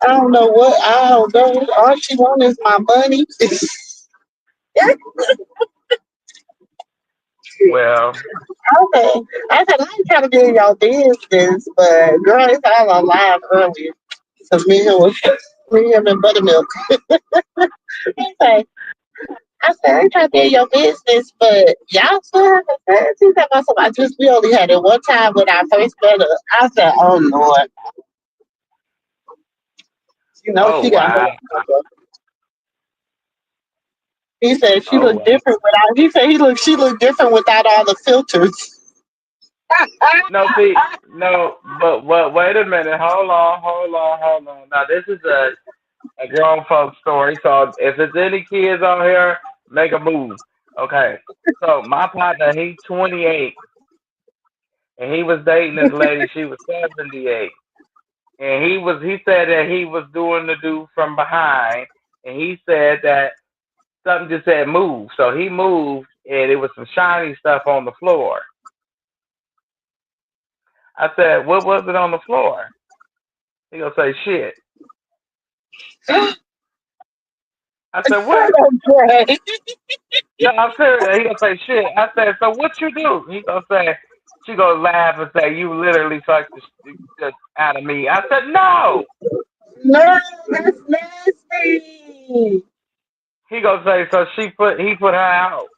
I don't know what. I don't know. All she wants is my money. Well, Okay. I said, I ain't trying to be in y'all business, but girl, it's all alive earlier. So me and him and Buttermilk. Okay. I said, I trying to be in your business, but y'all still having sex. He said, I just, we only had it one time when I first met her. I said, oh, Lord. You know, Oh she got her. wow. He said she Oh looked wow. different without. He said she looked different without all the filters. No, see, no, but wait a minute. Hold on. Now this is a grown folks story. So if there's any kids on here, make a move. Okay. So my partner, he's 28, and he was dating this lady. She was 78, and he said that he was doing the dude from behind, and he said that something just said move. So he moved, and it was some shiny stuff on the floor. I said, what was it on the floor? He gonna say shit. I said, what? Okay. No, I'm serious. He gonna say shit. I said, so what you do? He gonna say, she gonna laugh and say, you literally sucked the shit out of me. I said, no. No, that's nasty. He gonna say, so he put her out.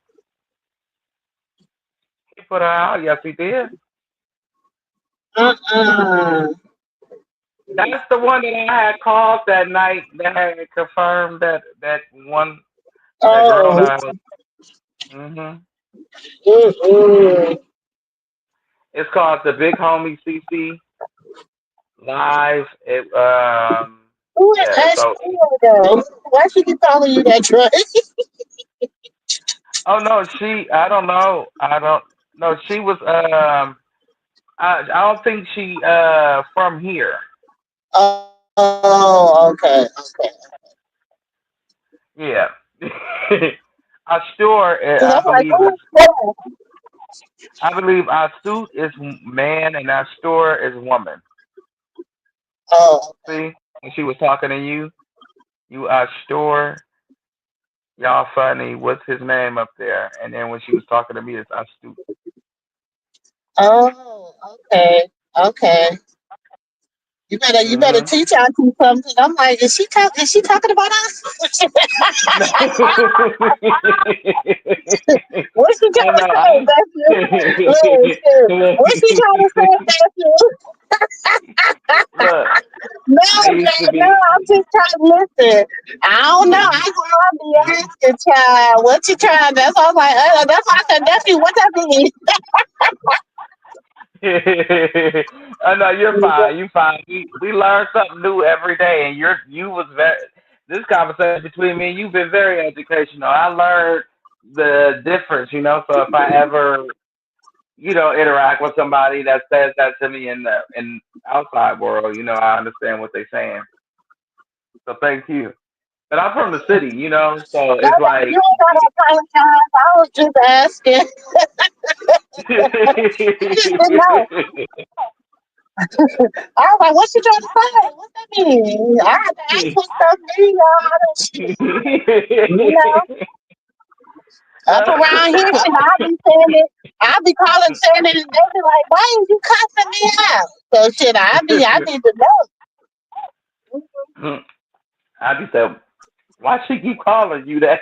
He put her out. Yes, he did. Uh-uh. That's the one that I had called that night that had confirmed that one that girl Oh. that I was. Hmm. Mm-mm. It's called the Big Homie CC Live. Who Yeah. asked So you though? Why she keep calling you that, Trey? oh no, she. I don't know. I don't. No, she was. I don't think she from here. Oh, okay. Yeah. I sure. Cause I I'm like, believe who it's. is that? I believe our suit is man and our store is woman. Oh, See, when she was talking to you, you are store. Y'all funny. What's his name up there? And then when she was talking to me, it's astute. oh, okay, okay. You better Mm-hmm. teach Auntie something. I'm like, is she talking about us? What's she I trying to know. say, nephew? Look, shit. What's she trying to say, nephew? Look, No, I used to no, be. I'm just trying to listen. I don't know. I gonna be asking, child. What you trying? That's all I was like. That's why I said, nephew. What that mean? I know you're fine. You fine. We learn something new every day, and you was very. This conversation between me and you've been very educational. I learned the difference, So if I ever, interact with somebody that says that to me in the outside world, I understand what they're saying. So thank you. But I'm from the city, so No, it's no, you like. ain't gotta apologize. I was just asking. I just didn't know. I was like, what you trying to say? What that mean? I had to ask what stuff mean, y'all. You know, up around here, shit, I be saying it. I be calling saying it, and they be like, why is you cussing me out? So shit, I need to know. I be saying, why she keep calling you that?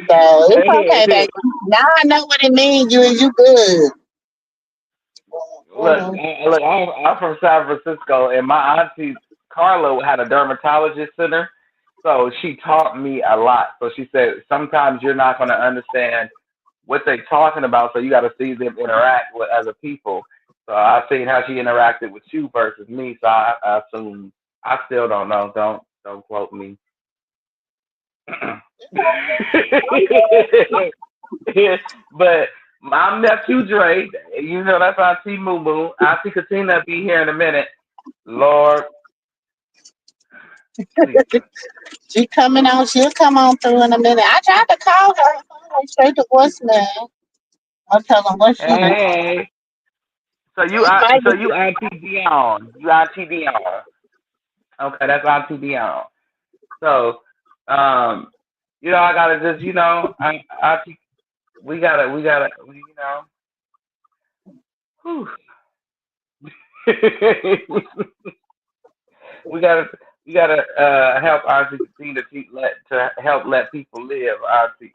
So it's okay, baby. Now I know what it means. You good. Look, Mhm. I'm from San Francisco, and my auntie Carla had a dermatologist center, so she taught me a lot. So she said sometimes you're not going to understand what they're talking about, so you got to see them interact with other people. So I've seen how she interacted with you versus me, so I assume I still don't know. Don't quote me. But my nephew Dre, that's Auntie MooMoo. Auntie Katina be here in a minute. Lord, please. She coming on. She'll come on through in a minute. I tried to call her. Her phone went straight to voicemail. I'll tell her what she doing. Hey, It might so be. you Auntie Dion. You Auntie Dion. Okay, that's Auntie Dion. So, um, I gotta just, Auntie, whew. we gotta You gotta help Auntie Katina to help let people live, Auntie.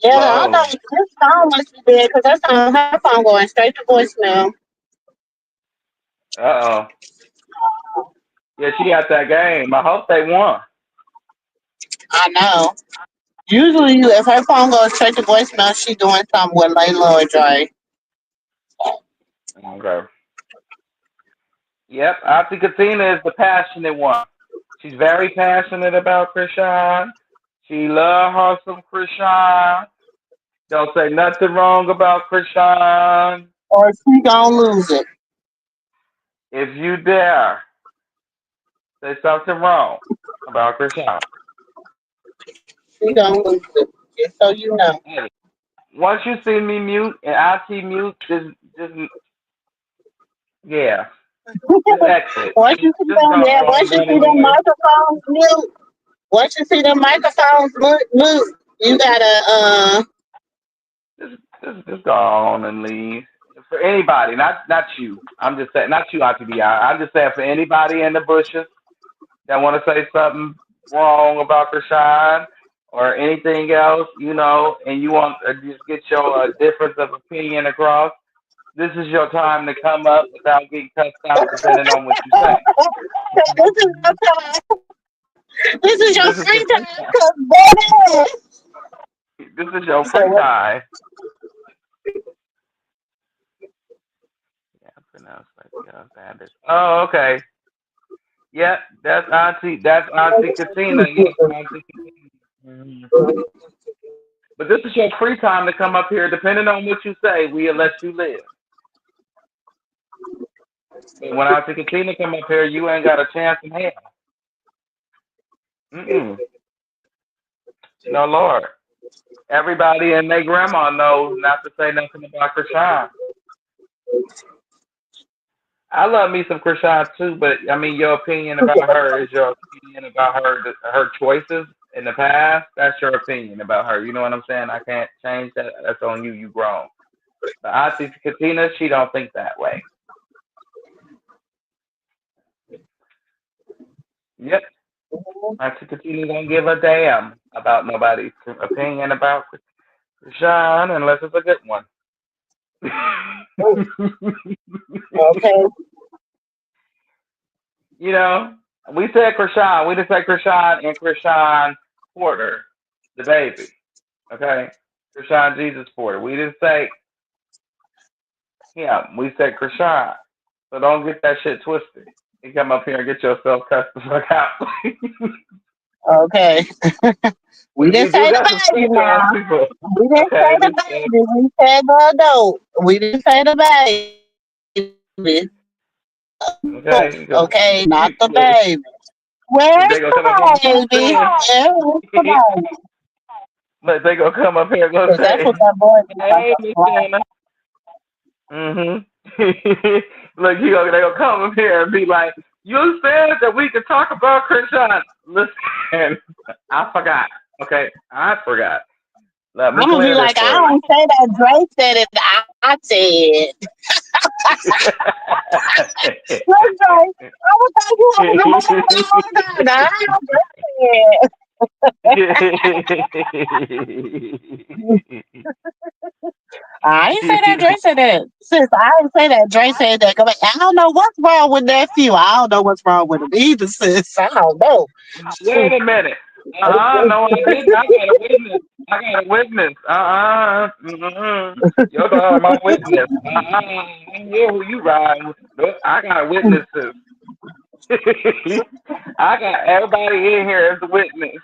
Yeah, I don't know. Slowly. This phone must be dead because that's on her phone going straight to voicemail. Uh oh. Yeah, she got that game. I hope they won. I know. Usually, if her phone goes straight to voicemail, she doing something with Layla or Dre. Okay. Yep, Auntie Katina is the passionate one. She's very passionate about Krishan. She love her some Krishan. Don't say nothing wrong about Krishan. Or she gonna lose it. If you dare say something wrong about Krishan, She gonna lose it. Just so you know. hey, once you see me mute and Auntie mute, just yeah, just exit. Once you see Just them, go yeah, on, once you go see them anywhere. microphones mute, once you see them microphones mute, you gotta Just go on and leave. For anybody, not you. I'm just saying, not you, Auntie Bi. I'm just saying for anybody in the bushes that want to say something wrong about Rashawn or anything else, and you want to just get your difference of opinion across. This is your time to come up without getting cussed out, depending on what you say. this is your time. This is your This is free your free time, time. cause baby. This is your So free what? time. Yeah, pronounced like bandit. Oh, okay. Yeah, that's Auntie. That's Auntie Katina. Yes, Auntie Katina. Mhm. But this is your free time to come up here. Depending on what you say, we'll let you live. But when Auntie Katina come up here, you ain't got a chance in hell. Mm-mm. No, Lord. Everybody and their grandma knows not to say nothing about Krishan. I love me some Krishan too, but I mean, your opinion about her is your opinion about her choices in the past. That's your opinion about her. You know what I'm saying? I can't change that. That's on you. You grown. But Auntie Katina, she don't think that way. Yep. Auntie Katina don't give a damn about nobody's opinion about Krishan unless it's a good one. Okay. You know, we said Krishan. We just said Krishan and Krishan Porter, the baby. Okay? Krishan Jesus Porter. We didn't say him. We said Krishan. So don't get that shit twisted. You come up here and get yourself cussed the fuck out. Okay. We didn't we do say got the some baby sprinkle now. on people. We didn't Okay? say the baby. We said the adult. We didn't say the baby. Okay? Okay, not the Look, baby. Where's they gonna come up here the and baby? say, Where's the baby? but they gonna come up here and gonna Because that's say, what that boy did on hey, the Miss fly. Anna. Mm-hmm. Look, they gonna come up here and be like, you said that we could talk about Krishan. Listen, I forgot. Okay, I forgot. Let me I'm gonna be clear this like, I for you. don't say that. Dre said it. I said. Look, Dre, I was like, you want to go back down. I don't I ain't say that Dre said that. Sis, I ain't say that Dre said that. Come on, I don't know what's wrong with nephew. I don't know what's wrong with him either, sis. I don't know. Wait a minute. No, I didn't. I got a witness. I got a witness. Your dog, my witness. I hear who you riding with. Nope, I got witnesses. I got everybody in here as a witness.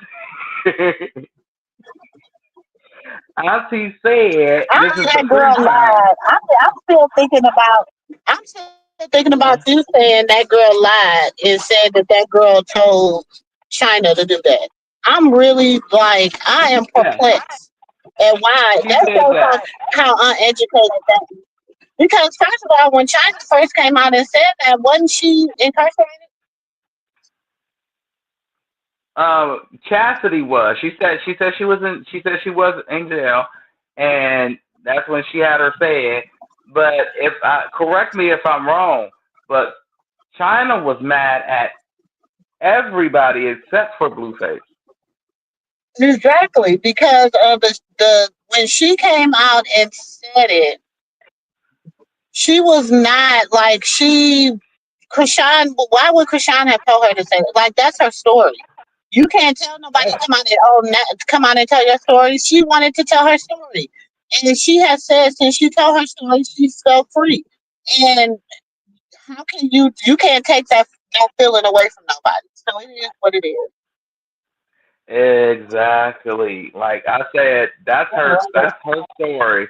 Auntie said I this think is the that girl free time. lied. I'm still thinking about. I'm still thinking about Uh, you saying that girl lied and said that that girl told China to do that. I'm really like I am yeah, perplexed at why she that said shows that. how uneducated that is. Because first of all, when China first came out and said that, wasn't she incarcerated? Chastity was. She said she wasn't. She said she was in jail, and that's when she had her say it. But if I correct me if I'm wrong, but China was mad at everybody except for Blueface. Exactly, because of the when she came out and said it, she was not like she Krishan. Why would Krishan have told her to say it? Like that's her story. You can't tell nobody Yeah, come on and tell your story. She wanted to tell her story, and she has said since she told her story, she's so free. And how can you can't take that feeling away from nobody. So it is what it is. exactly. Like I said, that's her story.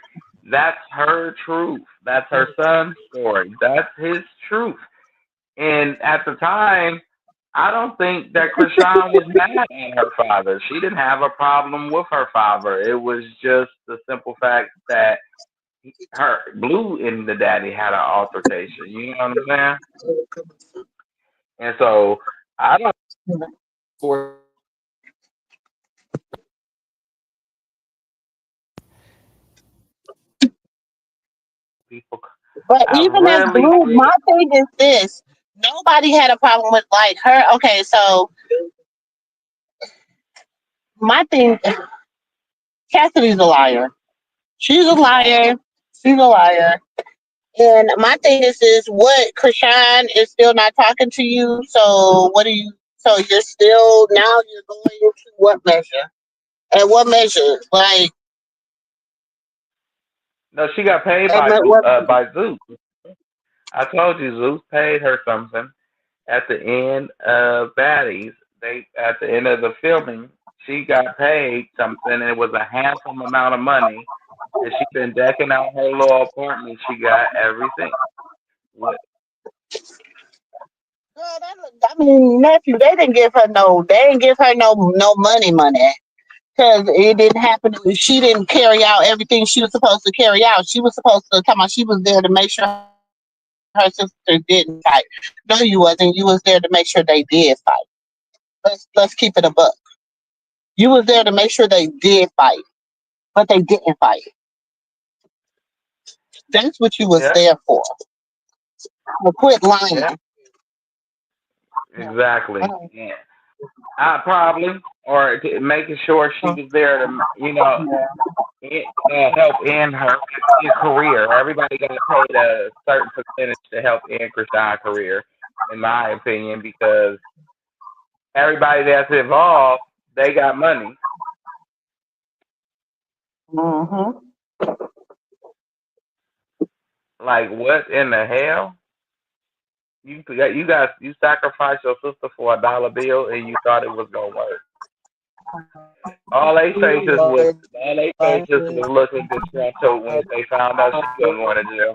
That's her truth. That's her son's story. That's his truth. And at the time, I don't think that Krishan was mad at her father. She didn't have a problem with her father. It was just the simple fact that her Blue and the daddy had an altercation. You know what I'm saying? And so I don't for people. But I even as really, Blue, really my thing is this: nobody had a problem with like her. Okay, so my thing, Cassidy's a liar. She's a liar. She's a liar. And my thing is what Krishan is still not talking to you. So what do you? So you're still now you're going to what measure? And what measure? Like no. She got paid and by what? by Zeus. I told you Zeus paid her something at the end of Baddies. They at the end of the filming, she got paid something, and it was a handsome amount of money. And she been decking out her little apartment. She got everything. What? Girl, I mean, nephew, they didn't give her no money, because it didn't happen. She didn't carry out everything she was supposed to carry out. She was supposed to come on. She was there to make sure her sister didn't fight. No, you wasn't. You was there to make sure they did fight. Let's keep it a buck. You was there to make sure they did fight, but they didn't fight. That's what you was Yeah, there for. Well, quit yeah, lying. exactly. Yeah. I probably or making sure she was there to help end her career. Everybody got paid a certain percentage to help end Krishan's career, in my opinion, because everybody that's involved, they got money. Mm-hmm. Like what in the hell? You sacrificed your sister for a dollar bill and you thought it was gonna work. All they faces was looking disgruntled when they found out she was going to jail.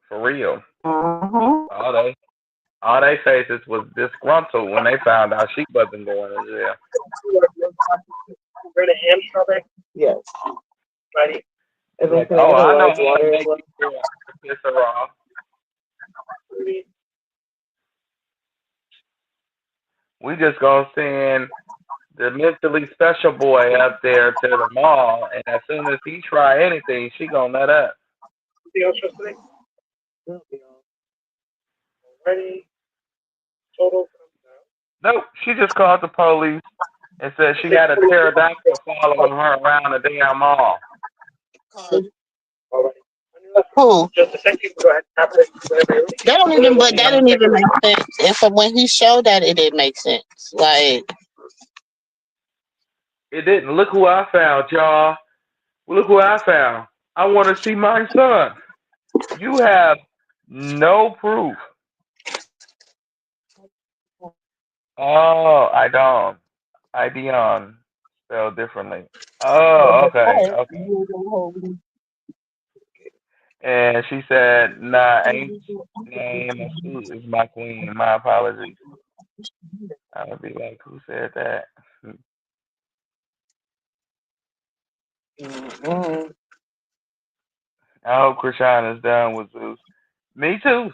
For real. Mm-hmm. All they all they faces was disgruntled when they found out she wasn't going to jail. Yes. It's like, oh, I know how to make you feel to piss her off. We just gonna send the mentally special boy up there to the mall, and as soon as he try anything, she gonna let up. Nope, she just called the police and said she had a pterodactyl following her around the damn mall. Who? That didn't even make sense. And so when he showed that, it didn't make sense. Like, It didn't. Look who I found, y'all. Look who I found. I want to see my son. You have no proof. Oh, I don't. I Dion spelled differently. Oh, okay, okay. And she said, "Nah, ain't name of suit is my queen. My apologies." I would be like, "Who said that?" mm, I hope Krishan is done with Zeus. Me too.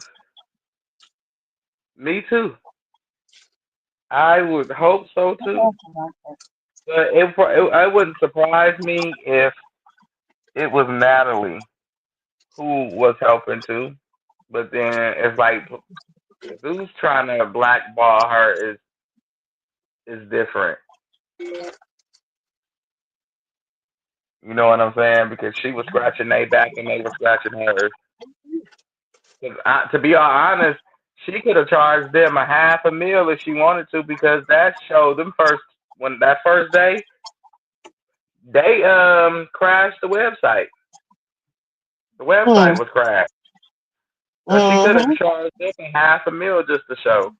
Me too. I would hope so too. But it wouldn't surprise me if it was Natalie. who was helping too. But then it's like who's trying to blackball her is different. You know what I'm saying? Because she was scratching their back and they were scratching hers. 'Cause to be all honest, she could have charged them a half a meal if she wanted to because that show them first when that first day they crashed the website. The website Mm, was crashed. So she could have mm-hmm. charged them a half a meal just to show.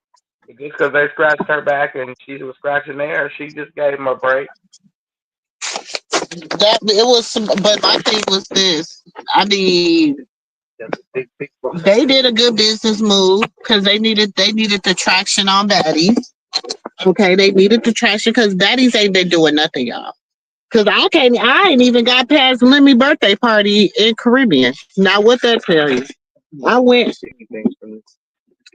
But just because they scratched her back and she was scratching theirs, she just gave them a break. That it was, but my thing was this. I mean, they did a good business move because they needed the traction on baddies. Okay, they needed the traction because baddies ain't been doing nothing, y'all. Cause I ain't even got past Lemmy birthday party in Caribbean. Now what that tell you? I went,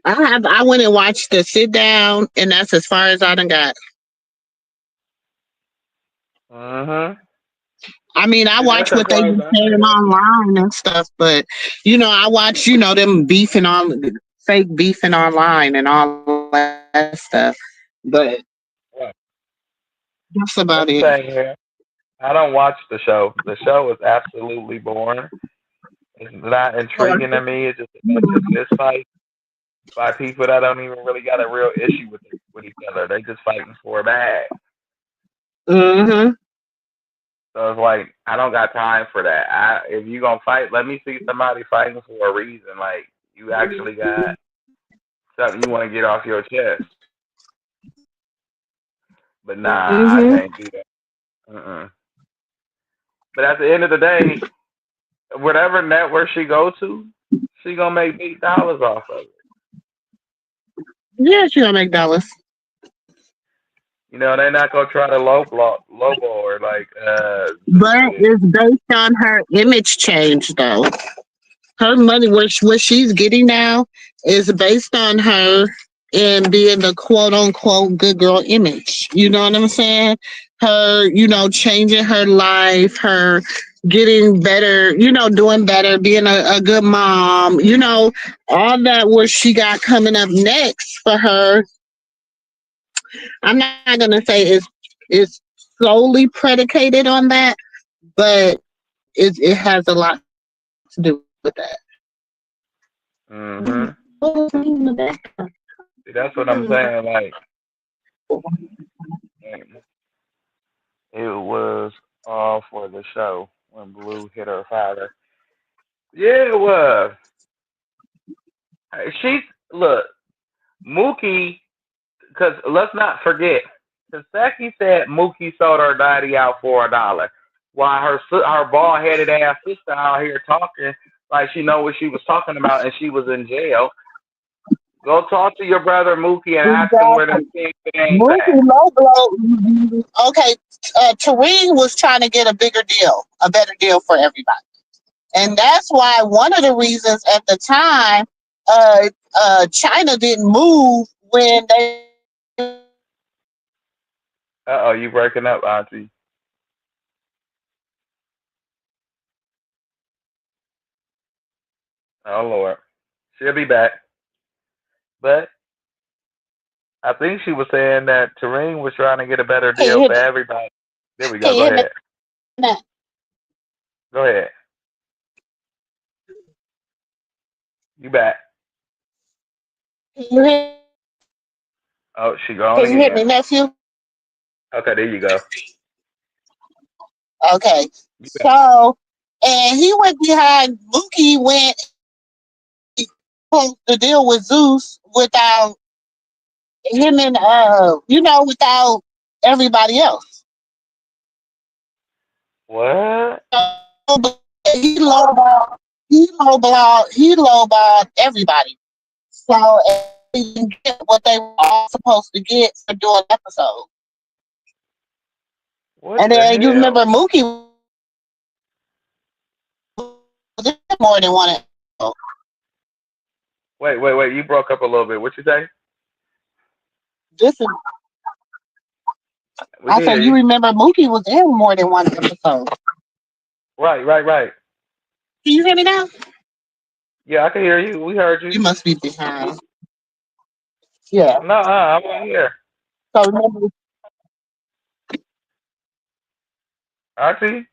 I went and watched the sit down, and that's as far as I done got. Mhm. I mean, I See, that's watch as what they far as be I saying got. online and stuff, but I watch, them beefing on fake beefing online and all that stuff. But Well, that's about it. that's the thing here. I don't watch the show. The show is absolutely boring. It's not intriguing to me. It's just a bunch of fist fights by people that don't even really got a real issue with each other. They just fighting for a bag. Mm-hmm. So it's like I don't got time for that. If you gonna fight, let me see somebody fighting for a reason. Like you actually got something you want to get off your chest. But nah, I Mm-hmm. can't do that. Mm-mm. But at the end of the day, whatever network she go to, she gonna make big dollars off of it. Yeah, she gonna make dollars. They're not gonna try to lowball her like Zeus But did. it's based on her image change, though. Her money, what she's getting now, is based on her and being the quote unquote good girl image. You know what I'm saying? Her, changing her life, her getting better, doing better, being a good mom, all that what she got coming up next for her. I'm not gonna say it's solely predicated on that, but it has a lot to do with that. Mhm. See, that's what I'm saying. Like it was all for the show when Blue hit her father. Yeah, it was. She look Mookie, because let's not forget. Kaseki said Mookie sold her daddy out for $1, while her bald headed ass sister out here talking like she know what she was talking about and she was in jail. Go talk to your brother Mookie and ask him where them Exactly. things ain't Mookie at. Low Blow. Okay, Tareen was trying to get a bigger deal, a better deal for everybody, and that's why one of the reasons at the time, China didn't move when they were trying to get the deal. Oh, you breaking up, Auntie? Oh Lord, she'll be back. But I think she was saying that Tareen was trying to get a better Can you deal hear for me? everybody. There we Can go. you Go hear me ahead. now? Go ahead. You back. Can you hear me? Oh, she gone Can you hear again. me, nephew? Okay, there you go. Okay. You back. So, and he went behind Mookie went and closed the deal with Zeus without him and without everybody else. What? So, he lowballed he lowballed everybody. So and they didn't get what they were all supposed to get for doing the episode. What And the then you hell? remember Mookie was in more than one episode. Wait. You broke up a little bit. What you say? This is We I can said hear you you. remember Mookie was in more than one episode. Right. Can you hear me now? Yeah, I can hear you. We heard you. You must be behind. Yeah. No, I'm right here. So remember, Auntie,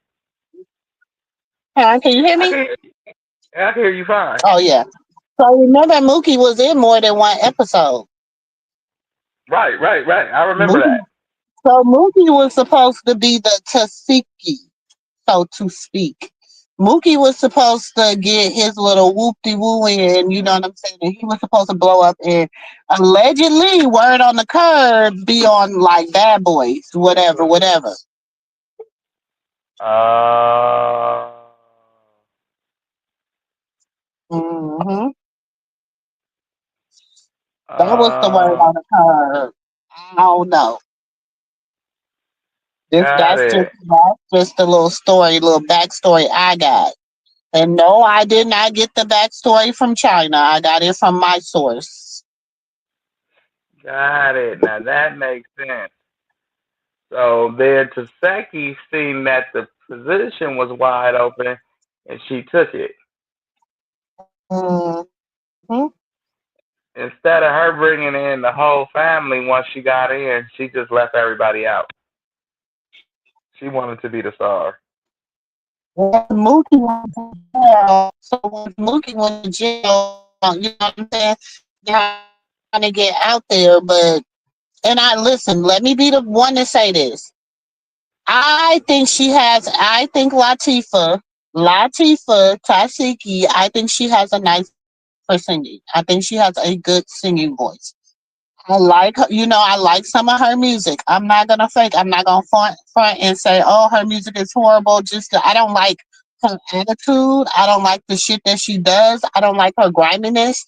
huh, can you hear I me? can hear, I can hear you fine. Oh yeah. So remember, Mookie was in more than one episode. Right, right, right. I remember that. Mookie. So Mookie was supposed to be the Tasiki, so to speak. Mookie was supposed to get his little whoop de woo in, you know what I'm saying? And he was supposed to blow up and allegedly, word on the curb, be on like Bad Boys, whatever, whatever. Uh, Hmm. That was the word uh, on the curb. I don't know. This got it. that's just a little story, little backstory I got. And no, I did not get the backstory from China. I got it from my source. Got it. Now that makes sense. So then Taseki seen that the position was wide open and she took it. Hmm. Instead of her bringing in the whole family once she got in, she just left everybody out. She wanted to be the star. When Mookie went to jail, so when Mookie went to jail, you know what I'm saying? They're trying to get out there, but and I listen. Let me be the one to say this. I think she has. I think Latifah Tasiki. I think she has a nice for singing. I think she has a good singing voice. I like her, I like some of her music. I'm not gonna fake. I'm not gonna front and say, "Oh, her music is horrible." I don't like her attitude. I don't like the shit that she does. I don't like her griminess.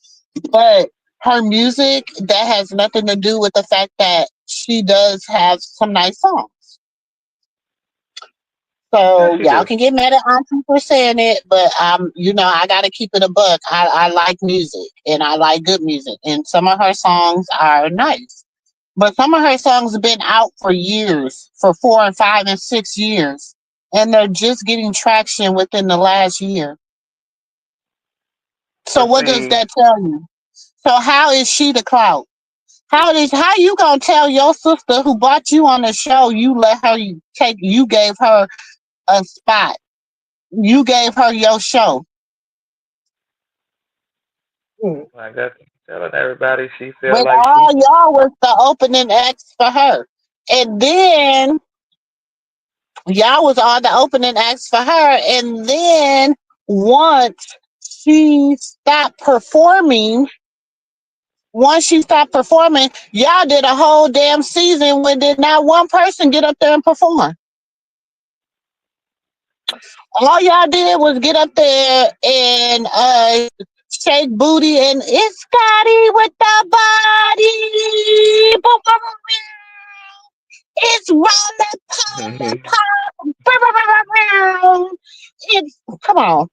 But her music that has nothing to do with the fact that she does have some nice songs. Yes, So she y'all do. can get mad at Auntie for saying it, but I gotta keep it a buck. I like music and I like good music, and some of her songs are nice. But some of her songs have been out for years, for 4 and 5 and 6 years, and they're just getting traction within the last year. So But what does see, that tell you? So how is she the clout? How you gonna tell your sister who bought you on the show you gave her a spot? You gave her your show. Hmm. like that's telling everybody she feel When like all she. y'all was the opening acts for her. And then y'all was all the opening acts for her. And then once she stopped performing, once she stopped performing, y'all did a whole damn season when did not one person get up there and perform. All y'all did was get up there and shake booty and it's Scotty with the body. Boom, boom, boom, boom. It's roller coaster pop. Boom, boom, boom, boom, boom. It's come on.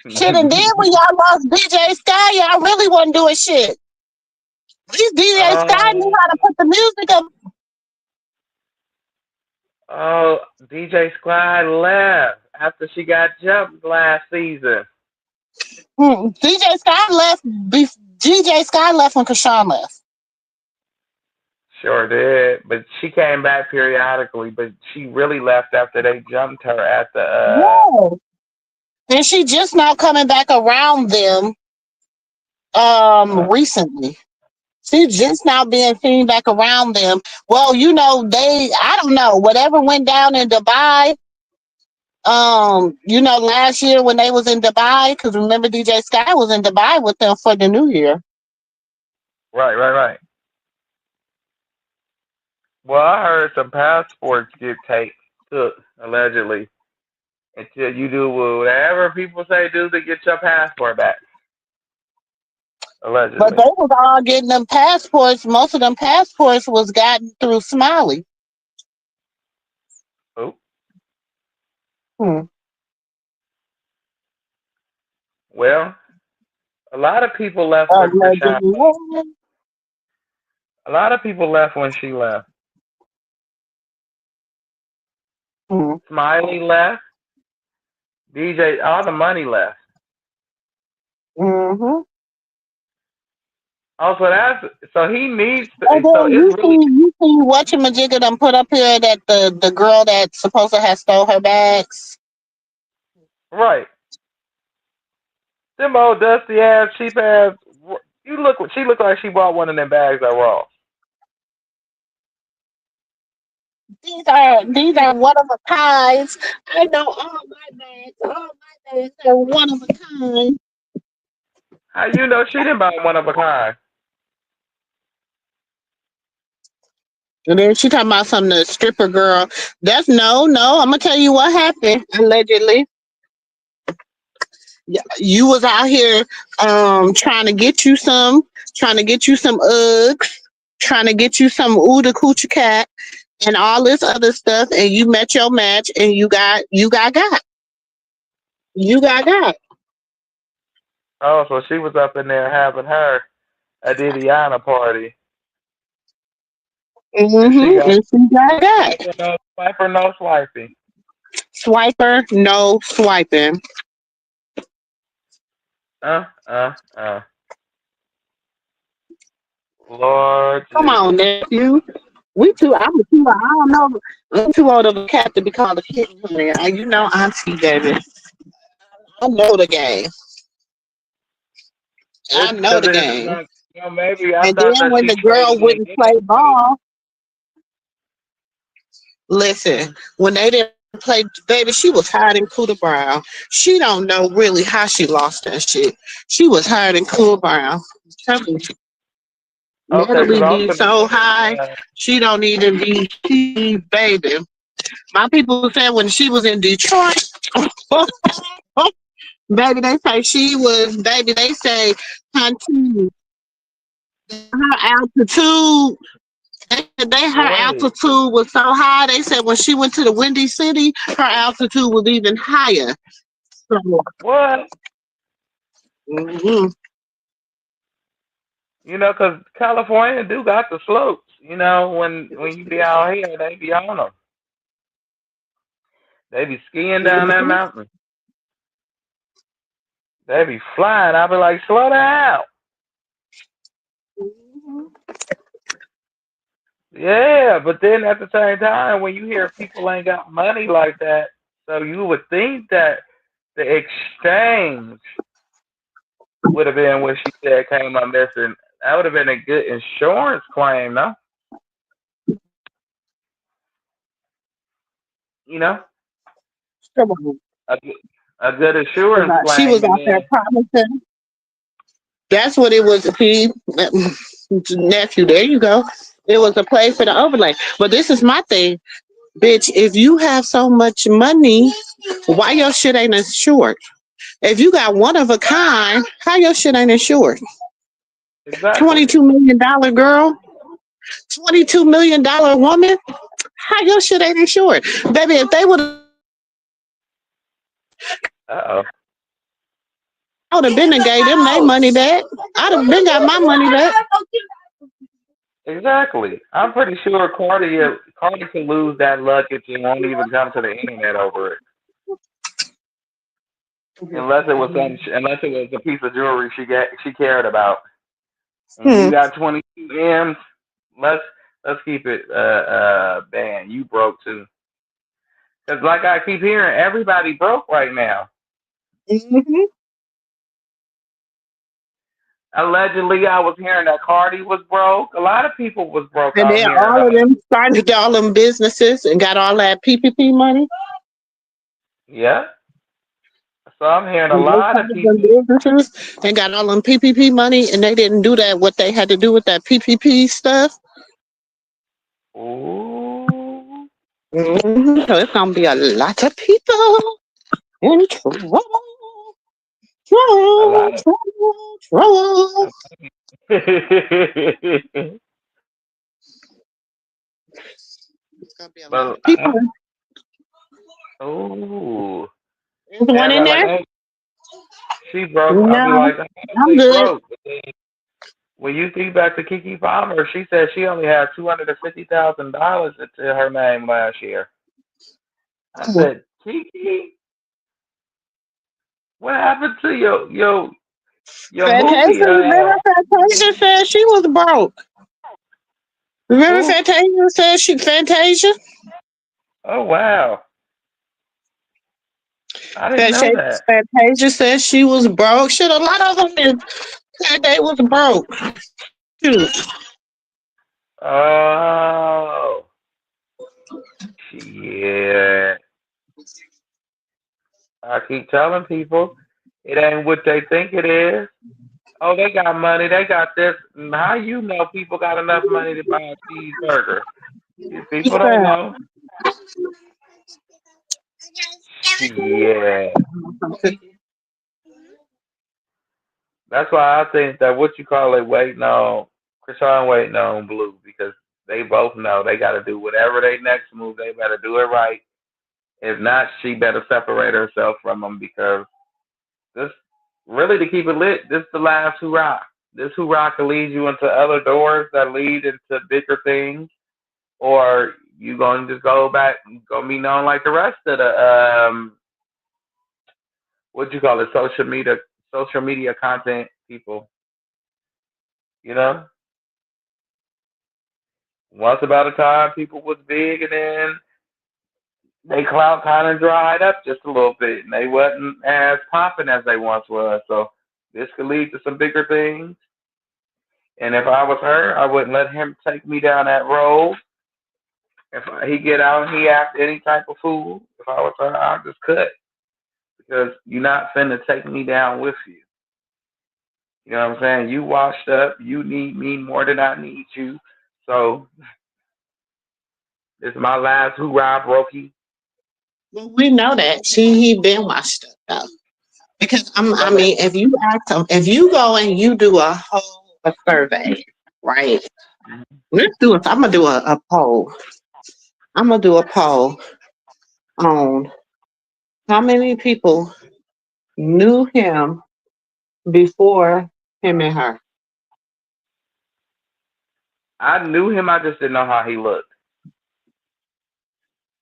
Shit, and then when y'all lost DJ Sky, y'all really wasn't doing shit. At least DJ Sky knew Oh, how to put the music up. oh, DJ Squad left after she got jumped last season. DJ Sky left. DJ Sky left when Kashawn left. Sure did, but she came back periodically. But she really left after they jumped her at the. Yeah. And she just now coming back around them Uh recently. She's just now being seen back around them. Well, I don't know, whatever went down in Dubai, last year when they was in Dubai, because remember DJ Sky was in Dubai with them for the new year. right, right, right. Well, I heard some passports get took allegedly until you do whatever people say do to get your passport back. But Allegedly. they was all getting them passports. Most of them passports was gotten through Smiley. Oh, Hmm. well, a lot of people left with Krishan. Allegedly. A lot of people left when she left. Hmm. Smiley left. DJ, all the money left. Mm-hmm. Oh, so he needs And to, so then it's really you see what Majigga done put up here that the girl that supposed to have stole her bags. right. Them old dusty ass, cheap ass. She looked like she bought one of them bags at Ross. These are one of a kinds. I know all my bags. All my bags are one of a kind. How you know she didn't buy one of a kind? And then she talking about some the stripper girl. That's no. I'm gonna tell you what happened. Allegedly, you was out here trying to get you some Uggs, trying to get you some Uda Coochie Cat and all this other stuff, and you met your match, and you got. Oh, so she was up in there having her a Didiana party, and she got And she got. swiper no swiping. Swiper, no swiping. Uh, uh, uh. Lord Come on, Jesus. nephew. I don't know. I'm too old of a cat to be called a kitten, honey. You know, Auntie, baby. I know the game. I It's know because the it's game. not, maybe I And thought then that when she the girl traded wouldn't in play with ball, listen, when they didn't play, baby, she was hiding Cooter Brown. She don't know really how she lost that shit. She was hiding Cooter Brown. Tell me, Okay, because Natalie I was be gonna so say, high, she don't even be she, baby. My people said when she was in Detroit, baby, they say she was, baby, they say Auntie, her altitude, her wait, altitude was so high. They said when she went to the Windy City, her altitude was even higher. So, what? mhm. Because California do got the slopes. When you be out here, they be on them. They be skiing down that Mhm. mountain. They be flying. I be like, slow down. Yeah, but then at the same time, when you hear people ain't got money like that, so you would think that the exchange would have been what she said came up missing. That would have been a good insurance claim, no? You know, Come on. a, a good insurance She was claim, and out there then promising. That's what it was. He nephew. There you go. It was a play for the overlay. But this is my thing, bitch. If you have so much money, why your shit ain't insured? If you got one of a kind, how your shit ain't insured? exactly. $22 million girl, $22 million woman. How your shit ain't insured, baby? If they would, Uh oh. I would have been and gave them their money back. I'd have been got my money back. Exactly. I'm pretty sure Cardi could lose that luggage and won't even come to the internet over it, unless it was a piece of jewelry she cared about. And you Hmm. got 22 M's. Let's keep it banned. You broke too. Cause like I keep hearing, everybody broke right now. Hmm. Allegedly, I was hearing that Cardi was broke. A lot of people was broke And out then here, and all of them started all them businesses and got all that PPP money. yeah. So I'm hearing a And they lot of started them people. businesses and got all them PPP money, and they didn't do that what they had to do with that PPP stuff. Ooh, So it's gonna be a lot of people in trouble, a lot of. trouble. It's gonna be a lot But of people. ooh, There's one in everybody like, there. oh, she broke. I'll be No, like, oh, I'm they good. broke. But then when you think back to Kiki Palmer, she said she only had $250,000 into her name last year. I said, Kiki, what happened to your Your Fantasia, movie, remember Fantasia said she was broke. Remember who? Fantasia said Fantasia? Oh wow, I didn't know Fantasia, that. Fantasia said she was broke. Shit, a lot of them said they was broke. Shoot. Oh, yeah. I keep telling people it ain't what they think it is. Oh, they got money. They got this. How you know people got enough money to buy a cheeseburger? These people don't know. Yeah. That's why I think that what you call it waiting on Krishan waiting on Blue because they both know they got to do whatever they next move. They better do it right. If not, she better separate herself from them because this really to keep it lit. This is the last hurrah. This hurrah can lead you into other doors that lead into bigger things, or you gonna just go back, gonna be known like the rest of the what you call it, social media content people. You know, once about a time, people was big, and then they clout kind of dried up just a little bit, and they wasn't as popping as they once was. So this could lead to some bigger things. And if I was her, I wouldn't let him take me down that road. If he get out and he act any type of fool, if I was her, I'd just cut because you're not finna take me down with you. You know what I'm saying? You washed up. You need me more than I need you. So this is my last hoorah, brokey. Well, we know that he been washed up though. Because I But mean, if you ask them, if you go and you do a survey, right? Let's do it. I'm gonna do a poll. I'm gonna do a poll on how many people knew him before him and her. I knew him. I just didn't know how he looked.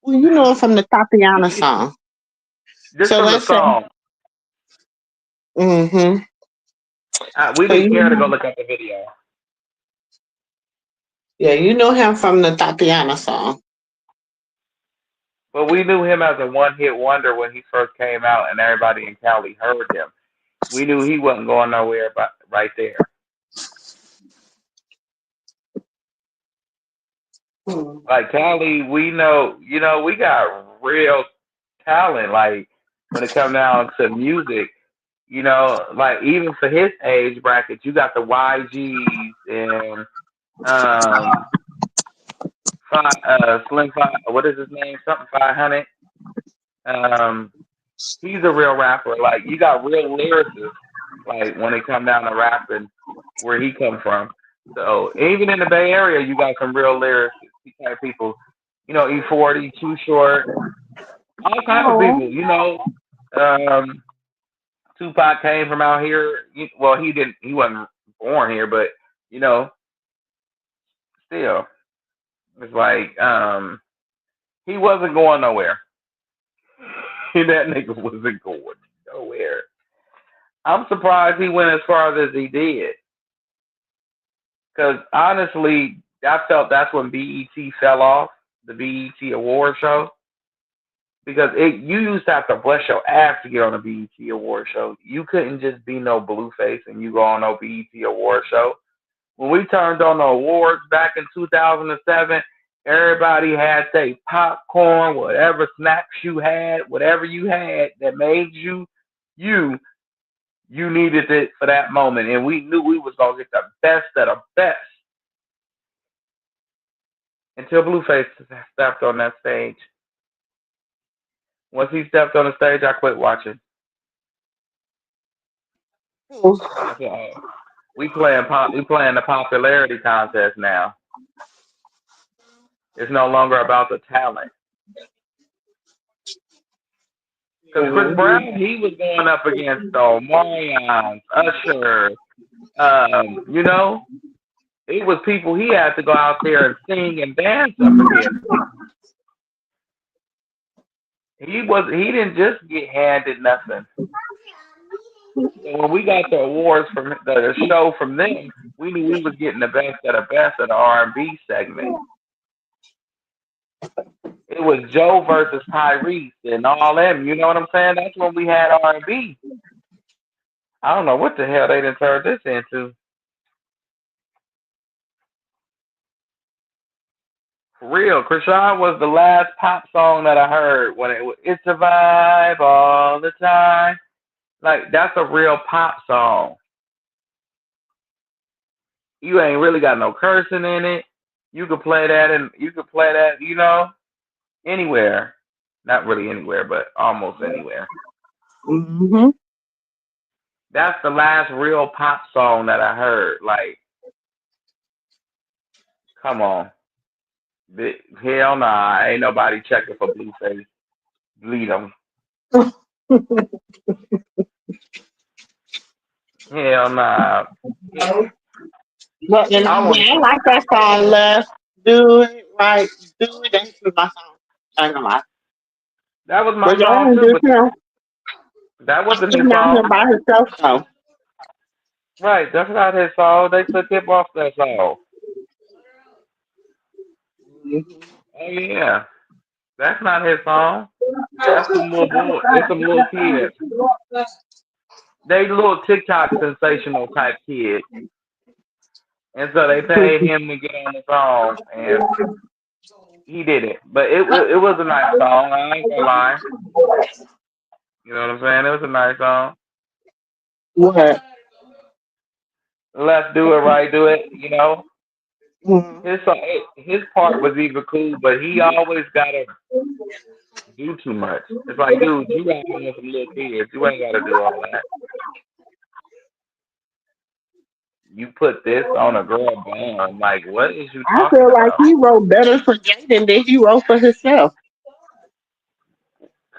Well, you know it from the Tatiana song. Just So from the let's say, song, mm-hmm. we So didn't you care to go know, look at the video. yeah, you know him from the Tatiana song. But we knew him as a one-hit wonder when he first came out, and everybody in Cali heard him. We knew he wasn't going nowhere, but right there. Hmm. Like Cali, we know, we got real talent. Like when it comes down to music, like even for his age bracket, you got the YGs and um, Slim Five. What is his name? Something 500. Um, he's a real rapper. Like you got real lyricists. Like when it come down to rapping, where he come from. So even in the Bay Area, you got some real lyricists, type people. E40, Too Short, all kind of Oh, people. Um, Tupac came from out here. Well, he didn't. He wasn't born here, but you know, still, it's like he wasn't going nowhere. That nigga wasn't going nowhere. I'm surprised he went as far as he did. Because honestly, I felt that's when BET fell off, the BET award show. Because you used to have to bust your ass to get on a BET award show. You couldn't just be no blueface and you go on no BET award show. When we turned on the awards back in 2007, everybody had their popcorn, whatever snacks you had, whatever you had that made you, you needed it for that moment. And we knew we was going to get the best of the best until Blueface stepped on that stage. Once he stepped on the stage, I quit watching. I said, "Oh, we playing the popularity contest now. It's no longer about the talent." Because Chris Brown, he was going up against Omarion, Usher. It was people he had to go out there and sing and dance up against. He didn't just get handed nothing. So when we got the awards from the show from them, we knew we was getting the best of the R&B segment. It was Joe versus Tyrese and all them. You know what I'm saying? That's when we had R&B. I don't know what the hell they done turned this into. For real, Krishan was the last pop song that I heard when it's a vibe all the time. Like that's a real pop song. You ain't really got no cursing in it. You could play that and you could play that, anywhere. Not really anywhere, but almost anywhere. Hmm. That's the last real pop song that I heard. Like, come on. Hell nah, ain't nobody checking for Blueface. Bleed 'em. Hell nah. But and I want I like that song. Let's do it right. Do it. That's my song. I ain't gonna lie. that was my But y'all song ain't too, just but he that wasn't his out here song. by himself though. Right, that's not his song. They took him off that song. Oh yeah, that's not his song. That's some little boy. It's some little kids. They little TikTok sensational type kids, and so they paid him to get on the song, and he did it. But it was a nice song. I ain't gonna lie. You know what I'm saying? It was a nice song. What? Let's do it right, do it. Mhm. His part was even cool, but he always gotta do too much. It's like, dude, you rapping with some little kids. You ain't gotta do all that. You put this on a girl band. Like, what is you I talking feel like about? he wrote better for Jaden than he wrote for himself.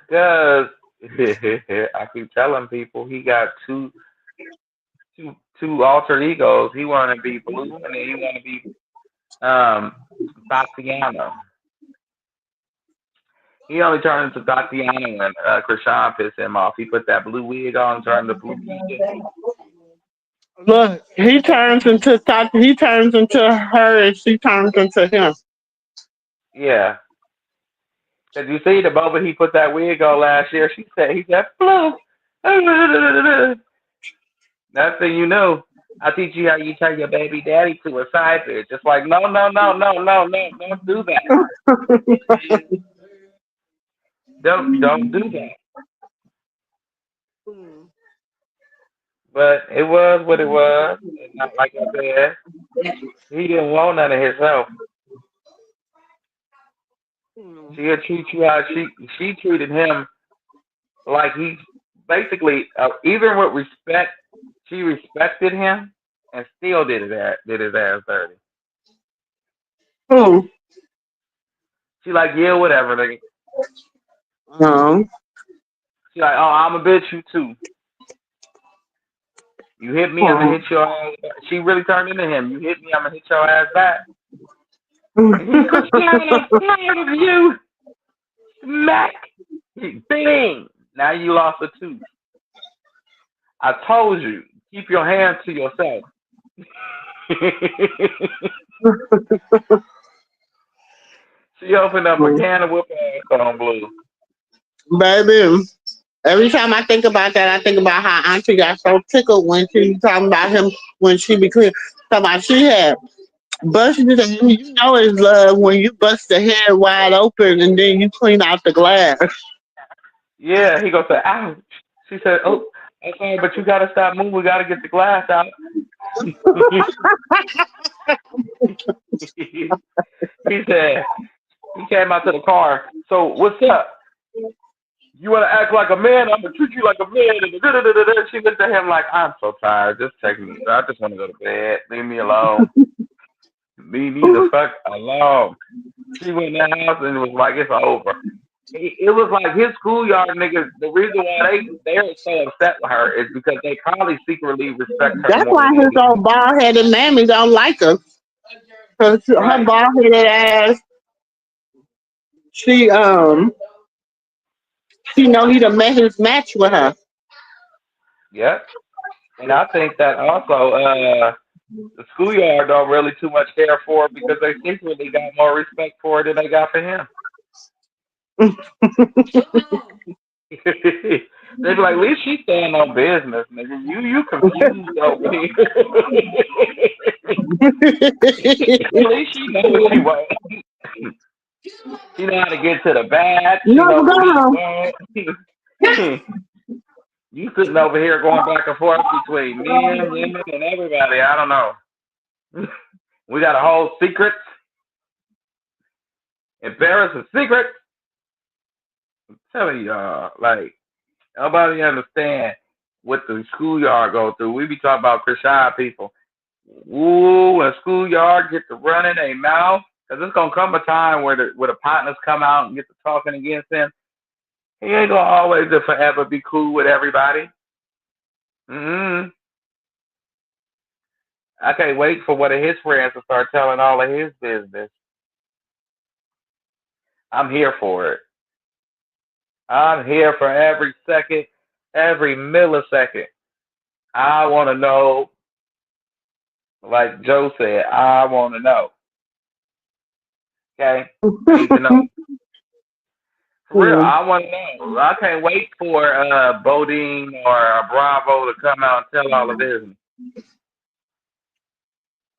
Because I keep telling people he got two alter egos. He wanna be Blue and then he wanna be um Tatiana. He only turned into Tatiana when Krishan pissed him off. He put that blue wig on and turned to Blue Keisha. Look, he turns into her and she turns into him. Yeah. Did you see the moment he put that wig on last year? He said, Blue. That's thing you know. I'll teach you how you turn your baby daddy to a side bitch. It's like, no, no, no, no, no, no, don't do that. Don't do that. But it was what it was. And not like I said, he didn't want none of himself. She'll treat you how she treated him like he basically even with respect, she respected him and still did his ass dirty. Hmm. She like, yeah, whatever, nigga. Um, She like, oh, I'm a bitch, you too. You hit me, I'm gonna hit your ass back. She really turned into him. You hit me, I'm gonna hit your ass back. And he goes, I'm tired of you. Smack. Bing. Now you lost a tooth. I told you, keep your hands to yourself. She opened up a can of whoop ass on Blue. Baby, every time I think about that, I think about how Auntie got so tickled when she was talking about him when she be clear. Talking about she had busted it, and you know it's love when you bust the head wide open and then you clean out the glass. Yeah, he goes, ouch. She said, oh, okay, but you gotta stop moving. We gotta get the glass out. He said, he came out to the car. So what's up? You want to act like a man? I'm gonna treat you like a man. And she looked at him like, I'm so tired. Just take me. I just want to go to bed. Leave me alone. Leave me the fuck alone. She went in the house and it was like, it's over. It was like his schoolyard niggas. The reason why they're so upset with her is because they probably secretly respect her That's more why than they his do old him. bald headed mammy don't like her. Cause her Right. bald headed ass, she she know he done met his match with her. Yep. And I think that also the schoolyard don't really too much care for it because they secretly got more respect for it than they got for him. They be like, at least she stand on business, nigga. You confused over here. At least she know what she wants. She know how to get to the bag. She No, know go who he home. wants. You sitting over here going back and forth between men, women, and everybody. I don't know. We got a whole secret, embarrassing secret. I'm telling y'all, like nobody understand what the schoolyard go through. We be talking about Christian people. Ooh, when schoolyard get to running their mouth, cause it's gonna come a time where the partners come out and get to talking against him. He ain't gonna always just forever be cool with everybody. Mm-hmm. I can't wait for one of his friends to start telling all of his business. I'm here for it. I'm here for every second, every millisecond. I want to know, like Joe said, I want to know. Okay? I need to know. For real, Hmm. I want to know. I can't wait for Bodine or Bravo to come out and tell all of this.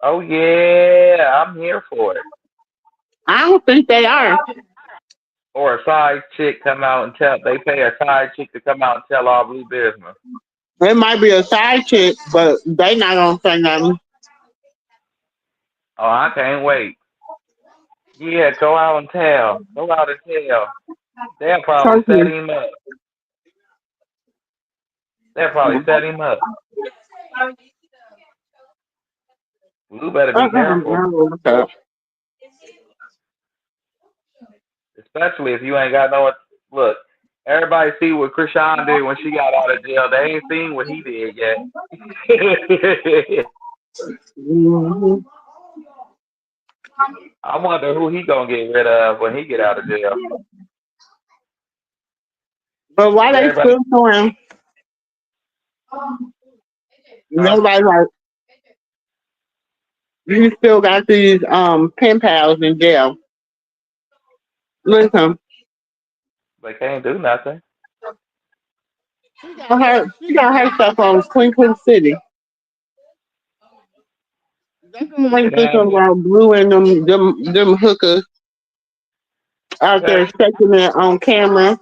Oh, yeah, I'm here for it. I don't think they are. Or a side chick come out and tell, they pay a side chick to come out and tell all blue business. It might be a side chick, but they not gonna say nothing. Oh, I can't wait. Yeah, go out and tell. Go out and tell. They'll probably set Turkey. him up. They'll probably set him up. You better be careful, Uh-uh. especially if you ain't got no. Look, everybody see what Krishan did when she got out of jail. They ain't seen what he did yet. Mhm. I wonder who he gonna get rid of when he get out of jail. But why Cause they everybody, still doing? huh? Nobody like you. Still got these pen pals in jail. Listen, They can't do nothing. she got her stuff on Queen Queen City. They gonna She make can this have it. around Blue and them hookers out Okay. there shaking it on camera.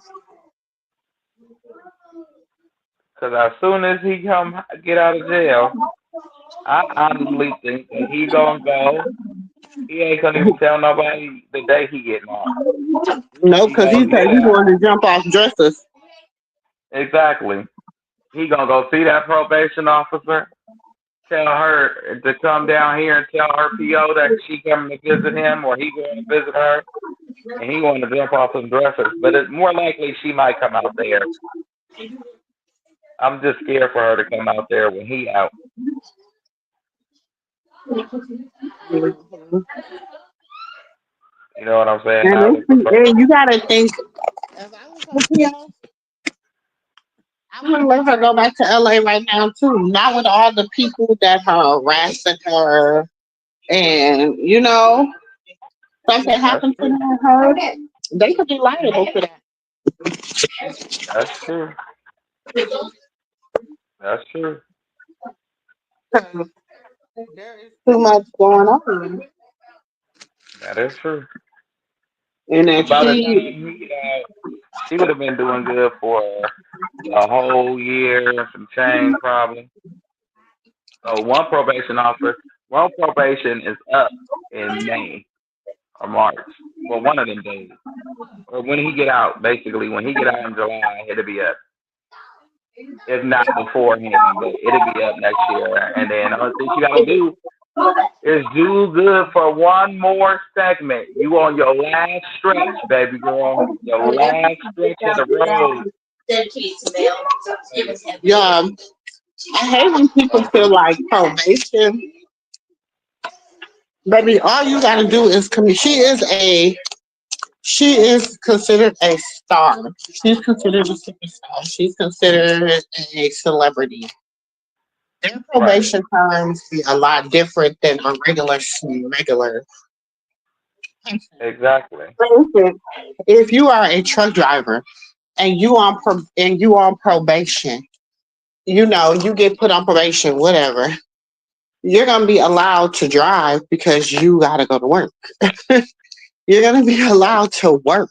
Cause as soon as he come get out of jail, I honestly think that he gonna go. He ain't gonna even tell nobody the day he getting out. No, He because he gonna said get he out. wanted to jump off dressers. Exactly. He gonna go see that probation officer, tell her to come down here and tell her PO that she coming to visit him or he going to visit her, and he going to jump off some dressers. But it's more likely she might come out there. I'm just scared for her to come out there when he out. You know what I'm saying? And, I would prefer. and you gotta think, if I was on PO, I wouldn't let her go back to LA right now too. Not with all the people that are harassing her, and something That's happened to true. her. They could be liable for that. That's true. That's true. 'Cause there is too much going on, That is true. and if But by the she, time he get out, she would have been doing good for a whole year and some change probably. So one probation is up in May or March. Well, one of them days. Or when he get out, basically, when he get out in July, it'll be up. If not beforehand, but it'll be up next year. And then the only thing you gotta do is do good for one more segment. You on your last stretch, baby girl. Your last stretch of the road. yeah, I hate when people Uh feel huh. like probation. Baby, all you gotta do is come. She is considered a star. She's considered a superstar. She's considered a celebrity. Their Right. probation terms be a lot different than a regular person. Exactly. For instance, if you are a truck driver and you on probation, you know, you get put on probation, whatever, you're gonna be allowed to drive because you gotta go to work. You're gonna be allowed to work.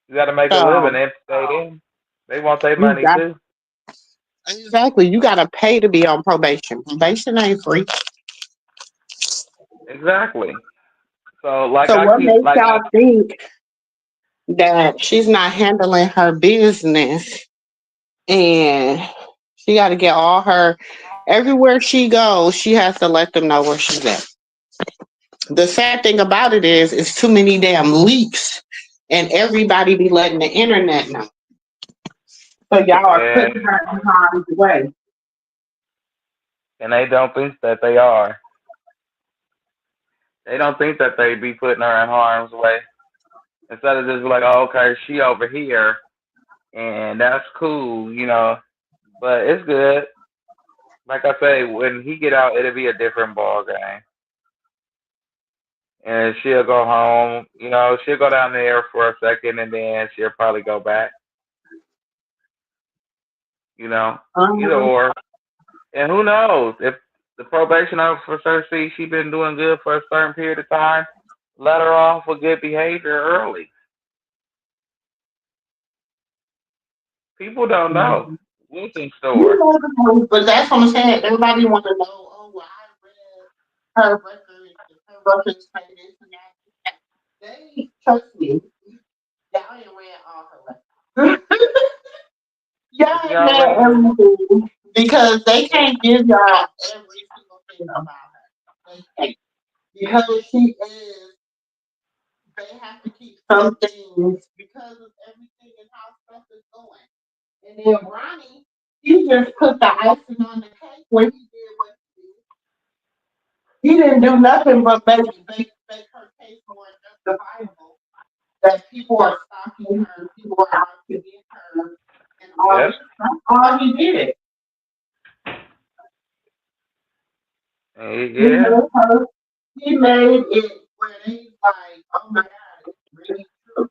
You got to make a living So and stay in. They want their you money got too. exactly you gotta pay to be on probation. Probation ain't free. Exactly. So like So I what keep makes like I y'all think that she's not handling her business and she got to get all her everywhere she goes, she has to let them know where she's at. The sad thing about it is it's too many damn leaks and everybody be letting the internet know. So y'all are yeah, putting her in harm's way. and they don't think that they are. They don't think that they be putting her in harm's way. Instead of just like, oh, okay, she over here, and that's cool, you know. But it's good. Like I say, when he get out, it'll be a different ball game. And she'll go home. You know, she'll go down there for a second, and then she'll probably go back. You know, either Um, or. And who knows if the probation officer sees she been doing good for a certain period of time, let her off for good behavior early. People don't know. Wilson you store. know, but that's what I'm saying. Everybody want to know, oh, well, I read her records, her records say this and that. They, trust me, y'all ain't read all her records. If Y'all ain't y'all read read everything because they it, can't give y'all every single thing about her. They can't. Because she is, they have to keep some things because of everything and how stuff is going. And then Ronnie, he just put the icing on the cake when he did what he did. He didn't do nothing but make her case more justifiable. That people are stalking her, people are out to get her, and all yep, this. That's all he did. He yeah, made her. He made it where they like, oh my God, it's really true.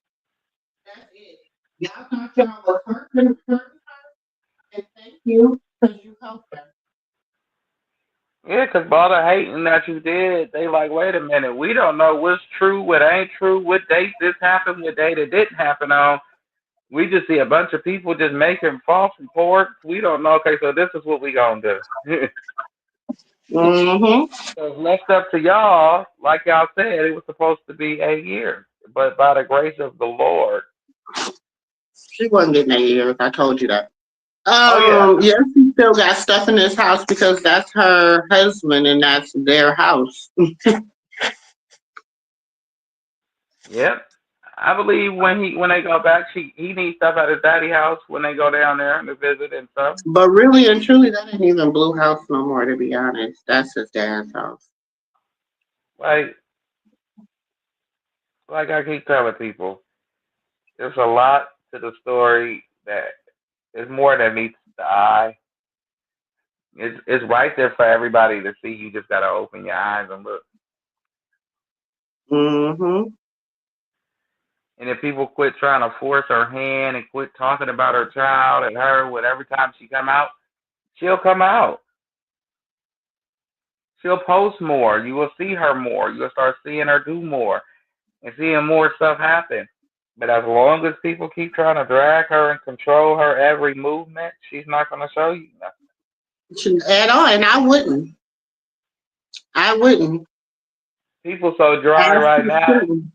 That's it. Y'all thought y'all was hurting her, and thank you because you helped her. yeah. Cause all the hating that you did, they like, wait a minute, we don't know what's true, what ain't true, what date this happened, what date it didn't happen on. We just see a bunch of people just making false reports. We don't know. Okay, so this is what we gonna do. Mm-hmm. So it's left up to y'all. Like y'all said, it was supposed to be 8 years, but by the grace of the Lord. She wasn't getting 8 years. I told you that. Oh yeah, Yes, he still got stuff in his house because that's her husband and that's their house. yep. I believe when they go back, he needs stuff at his daddy house when they go down there to visit and stuff. But really and truly, that ain't even Blue House no more, to be honest. That's his dad's house. Like like I keep telling people, there's a lot to the story that is more than meets the eye. It's right there for everybody to see. You just gotta open your eyes and look. Mm-hmm. And if people quit trying to force her hand and quit talking about her child and her, with every time she come out, she'll come out. She'll post more. You will see her more. You'll start seeing her do more and seeing more stuff happen. But as long as people keep trying to drag her and control her every movement, she's not going to show you nothing. At all, and I wouldn't. I wouldn't. People so dry As right she now. should.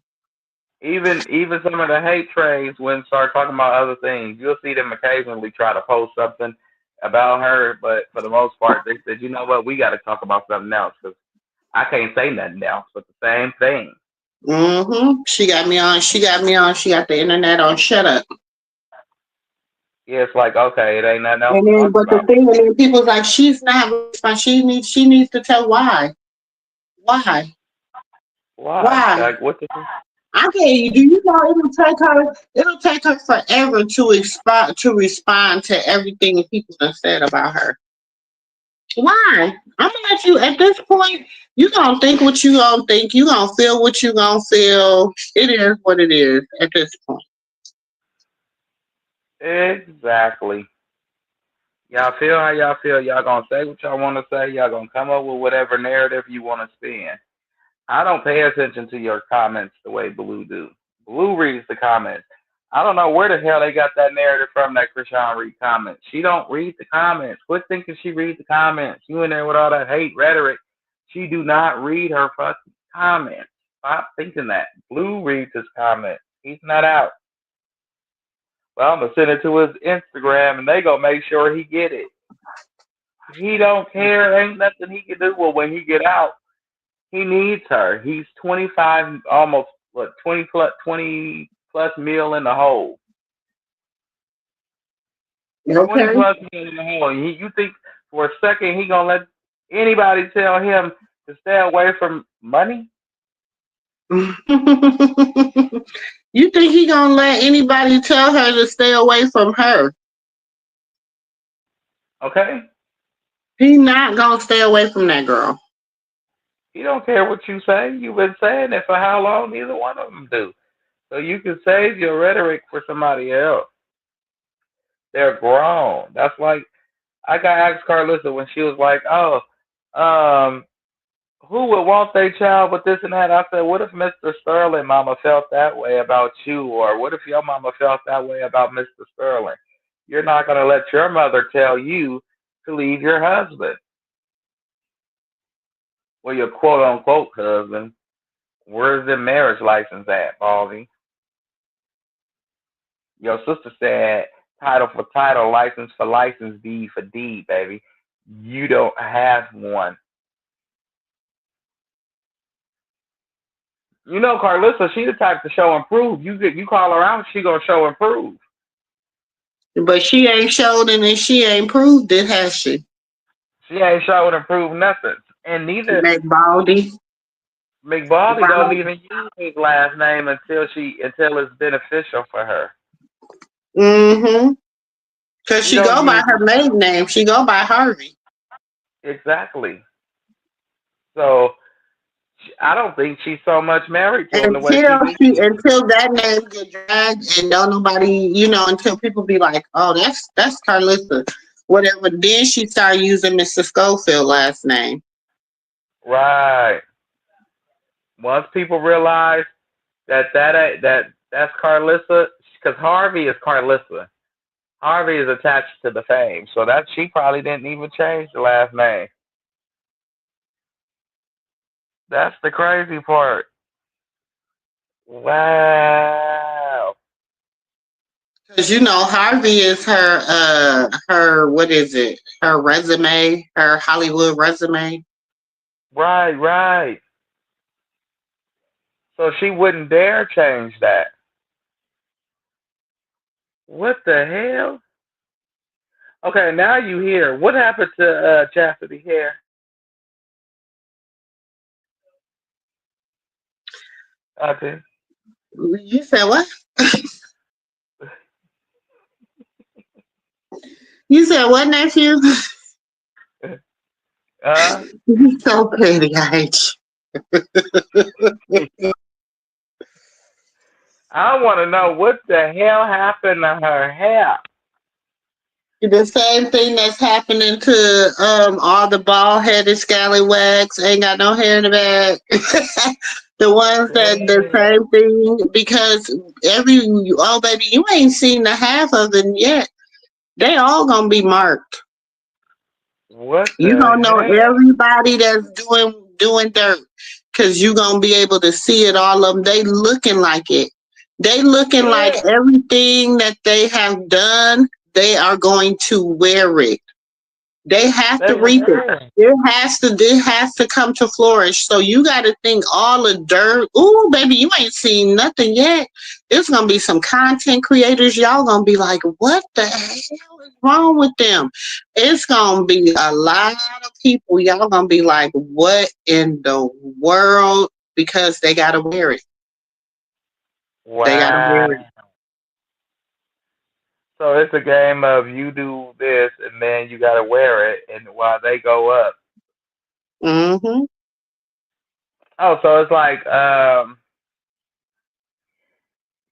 Even some of the hate trains, when start talking about other things, you'll see them occasionally try to post something about her. But for the most part, they said, you know what, we got to talk about something else because I can't say nothing else but the same thing. Mm-hmm. She got me on. She got me on. She got the internet on. Shut up. Yeah, it's like, okay, it ain't nothing else And to then, talk but the about. thing, and then people's like, she's not. She needs to tell why. Why? Why? Why? Like what the I can't. Do you know it'll take her? It'll take her forever to respond to everything people have said about her. Why? I'm gonna let you. At this point, you gonna think what you gonna think. You gonna feel what you gonna feel. It is what it is. At this point, exactly. Y'all feel how y'all feel. Y'all gonna say what y'all want to say. Y'all gonna come up with whatever narrative you want to spin. I don't pay attention to your comments the way Blue do. Blue reads the comments. I don't know where the hell they got that narrative from that Krishan read comments. She don't read the comments. Quit thinking she reads the comments. You in there with all that hate rhetoric. She do not read her fucking comments. Stop thinking that. Blue reads his comments. He's not out. Well, I'm gonna send it to his Instagram and they gonna make sure he get it. He don't care. Ain't nothing he can do. Well, when he get out, he needs her. He's 25, almost what 20 plus mil in the hole. Twenty okay. plus mil in the hole. You think for a second he gonna let anybody tell him to stay away from money? You think he gonna let anybody tell her to stay away from her? Okay. He not gonna stay away from that girl. He don't care what you say. You've been saying it for how long? Neither one of them do. So you can save your rhetoric for somebody else. They're grown. That's like I got asked Carlissa when she was like, "Oh, um, who would want their child with this and that?" I said, "What if Mr. Sterling mama felt that way about you, or what if your mama felt that way about Mr. Sterling? You're not gonna let your mother tell you to leave your husband, well, your quote unquote husband. Where's the marriage license at, Baldy? Your sister said title for title, license for license, deed for deed, baby. You don't have one." You know, Carlissa, she the type to show and prove. You call her out, she gonna show and prove. But she ain't showed it and she ain't proved it, has she? She ain't showing and prove nothing. And neither Make Baldy. McBaldy don't Baldy. even use his last name until it's beneficial for her. Mm-hmm. Cause She she don't go by use her maiden name. She go by Harvey. exactly. So I don't think she's so much married to him the way she Until thinks she she is. until that name get dragged and don't nobody, until people be like, oh, that's Carlissa. Whatever. Then she started using Mr. Schofield last name. Right. Once people realize that's Carlissa, because Harvey is Carlissa. Harvey is attached to the fame, so that she probably didn't even change the last name. That's the crazy part. Wow. Cause Harvey is her what is it? Her resume, her Hollywood resume. Right, right. So she wouldn't dare change that. What the hell? Okay, now you hear. What happened to Chastity Hair? Okay. You said what? You said what, nephew? Uh, You so pretty, I hate I want to know what the hell happened to her hair. you. The same thing that's happening to all the bald headed scallywags ain't got no hair in the back. The ones that the Dang. same thing because baby, you ain't seen the half of it yet. They all gonna be marked. What You the gonna know hell? everybody that's doing dirt, cause you gonna be able to see it. All of them, they looking like it. They looking like Yeah. everything that they have done. They are going to wear it. They have They to reap it. were. It has to come to flourish. So you got to think all the dirt. Ooh, baby, you ain't seen nothing yet. There's gonna be some content creators. Y'all gonna be like, what the hell is wrong with them? It's gonna be a lot of people. Y'all gonna be like, what in the world? because they gotta wear it. They gotta wear it. Wow. So it's a game of you do this and then you gotta wear it, and while they go up. Hmm. Oh, so it's like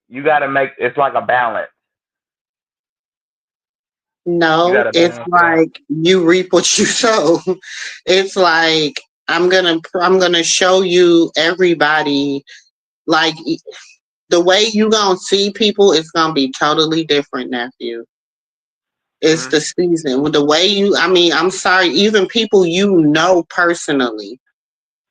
you gotta make it's like a balance. You No, gotta it's balance it out. like you reap what you sow. It's like I'm gonna show you everybody like the way you gonna see people is gonna be totally different, nephew. It's Mhm. the season. With the way you, I mean, I'm sorry, even people you know personally,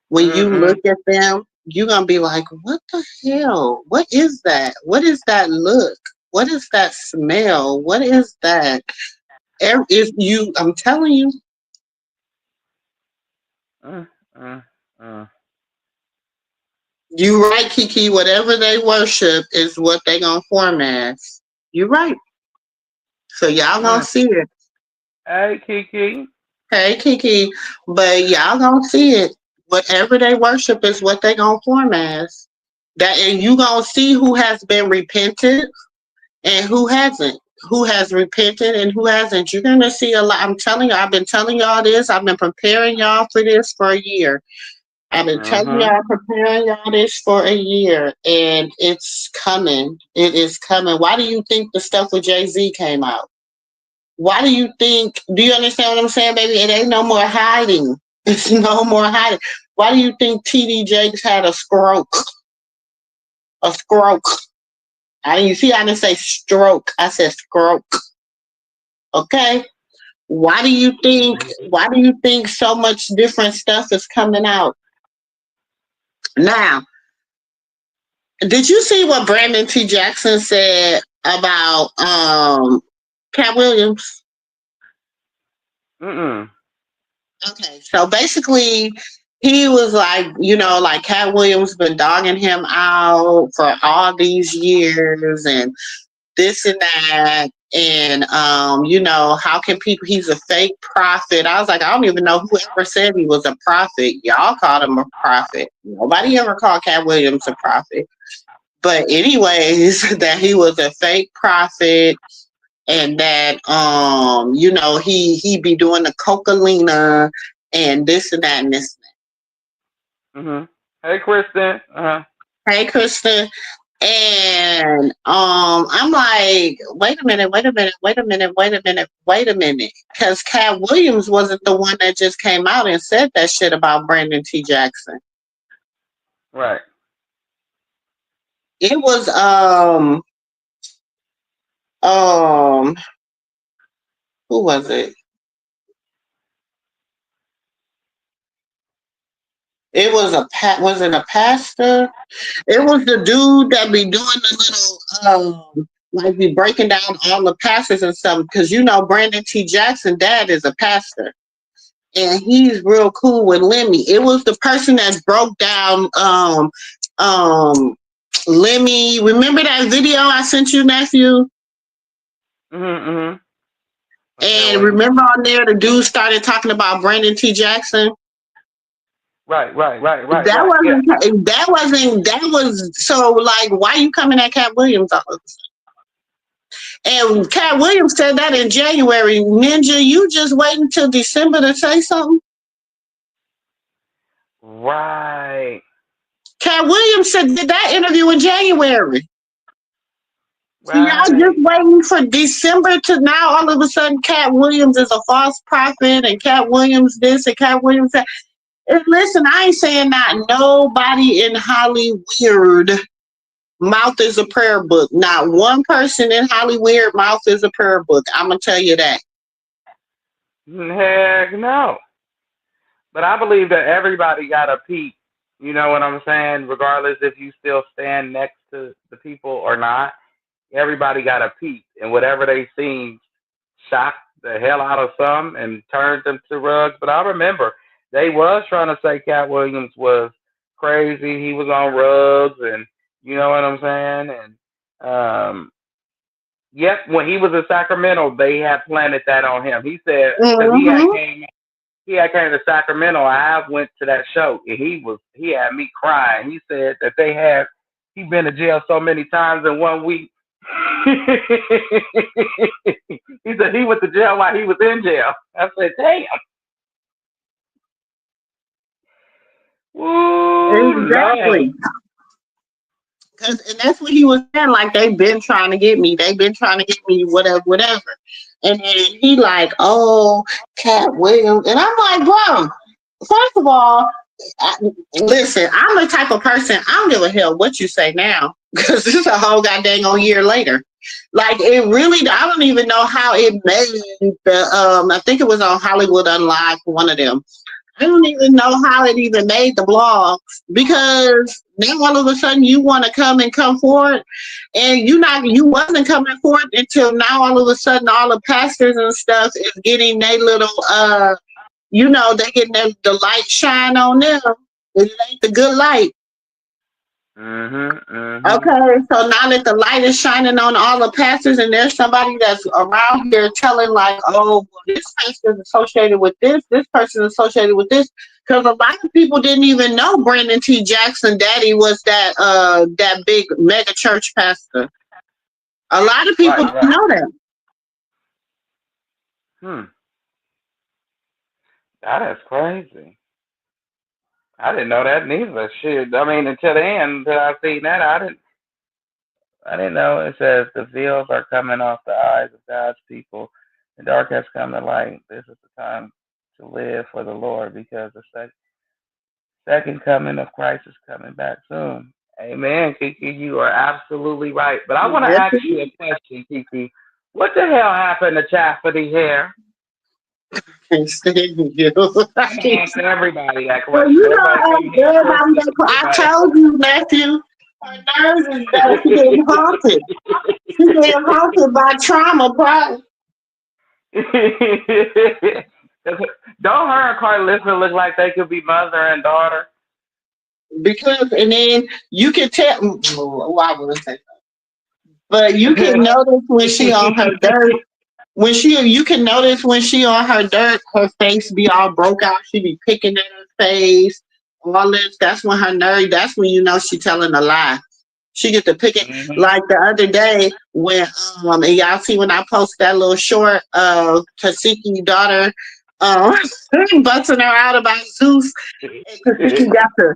when Mhm. you look Mhm. at them, you're gonna be like, what the hell? What is that? What is that look? What is that smell? What is that? If you, I'm telling you, Mm, mm, mm. you right, Kiki. Whatever they worship is what they gonna form as. You right. So y'all gonna Mm. see it. Hey, Kiki. Hey, Kiki. But y'all gonna see it. Whatever they worship is what they gonna form as. That, and you gonna see who has been repented and who hasn't. Who has repented and who hasn't. You're gonna see a lot. I'm telling you, I've been telling y'all this. I've been preparing y'all for this for a year. I've been telling Mhm. y'all, preparing y'all this for a year, and it's coming. It is coming. Why do you think the stuff with Jay Z came out? Why do you think? Do you understand what I'm saying, baby? It ain't no more hiding. It's no more hiding. Why do you think TD Jakes had a stroke? A stroke. I didn't. You see, I didn't say stroke. I said stroke. Okay. Why do you think? Why do you think so much different stuff is coming out now? Did you see what Brandon T. Jackson said about Cat Williams? Mm. Okay, so basically, he was like, like Cat Williams been dogging him out for all these years and this and that. And, how can people, he's a fake prophet. I was like, I don't even know whoever said he was a prophet. Y'all called him a prophet. Nobody ever called Cat Williams a prophet. But anyways, that he was a fake prophet and that he be doing the cocalina and this and that and this. Mhm. Hey, Kristen. Hey, Kristen. And I'm like, wait a minute, wait a minute, wait a minute, wait a minute, wait a minute. Because Cat Williams wasn't the one that just came out and said that shit about Brandon T. Jackson. Right. It was um who was it? It was was it a pastor? It was the dude that be doing the little like be breaking down all the pastors and stuff because Brandon T. Jackson dad is a pastor and he's real cool with Lemmy. It was the person that broke down um Lemmy. Remember that video I sent you, nephew? Mhm. Mhm. Okay, And Williams. remember on there the dude started talking about Brandon T. Jackson? Right. Right. Right. Right. That Right. Yeah. wasn't that wasn't that was so like why you coming at Cat Williams all of a sudden? And Cat Williams said that in January. Ninja, you just waiting until December to say something? Right. Cat Williams said did that interview in January. So y'all just Right. waiting for December to now all of a sudden Cat Williams is a false prophet and Cat Williams this and Cat Williams that. And listen, I ain't saying not nobody in Hollywood mouth is a prayer book. Not one person in Hollywood mouth is a prayer book. I'm gonna tell you that. Heck no. But I believe that everybody got a peep. You know what I'm saying? Regardless if you still stand next to the people or not, everybody got a peep. And whatever they seen shocked the hell out of some and turned them to rugs. But I remember they was trying to say Cat Williams was crazy. He was on rugs and you know what I'm saying? And yep, when he was in Sacramento, they had planted that on him. He said because he had Mm-hmm. came he had came to Sacramento. I went to that show, and he had me crying. He said that he been to jail so many times in 1 week. He said he went to jail while he was in jail. I said, damn. Ooh, Lord. Exactly. And that's what he was saying. Like, they've been trying to get me. They've been trying to get me, whatever, whatever. And then he like, oh, Cat Williams. And I'm like, bro, first of all, I, listen, I'm the type of person, I don't give a hell what you say now. Because this is a whole goddamn year later. Like, it really, I don't even know how it made the, I think it was on Hollywood Unlocked, one of them. I don't even know how it even made the blogs, because then all of a sudden you want to come forward, and you wasn't coming forward until now. All of a sudden, all the pastors and stuff is getting their little they getting the light shine on them. It ain't the good light. Okay, so now that the light is shining on all the pastors, and there's somebody that's around here telling like, oh, well, this pastor is associated with this person is associated with this, because a lot of people didn't even know Brandon T. Jackson daddy was that big mega church pastor. A lot of people Right, didn't right. know that. Hmm. That is crazy. I didn't know that neither. Shit. I mean, until the end, until I seen that, I didn't know. It says the veils are coming off the eyes of God's people. The dark has come to light. This is the time to live for the Lord, because the second coming of Christ is coming back soon. Amen, Kiki. You are absolutely right. But I want to Yes, ask you a question, Kiki. What the hell happened to Chastity Hair? I can't stand you. I I'm can't. asking everybody that Well, question. Everybody coming here everybody Christian. I Everybody. told you, nephew, her nerves is bad. She getting haunted. She getting haunted by trauma, probably. Don't her and Carlissa look like they could be mother and daughter? Because, and then you can tell, well, I wouldn't say that. But you can notice when she on her dirt, you can notice when she on her dirt, her face be all broke out. She be picking at her face, all this. That's when her nerve, that's when you know she telling a lie. She get to pick it. Hmm. Like the other day when and y'all see when I posted that little short of Tasiki daughter busting her out about Zeus, and Tasiki got to,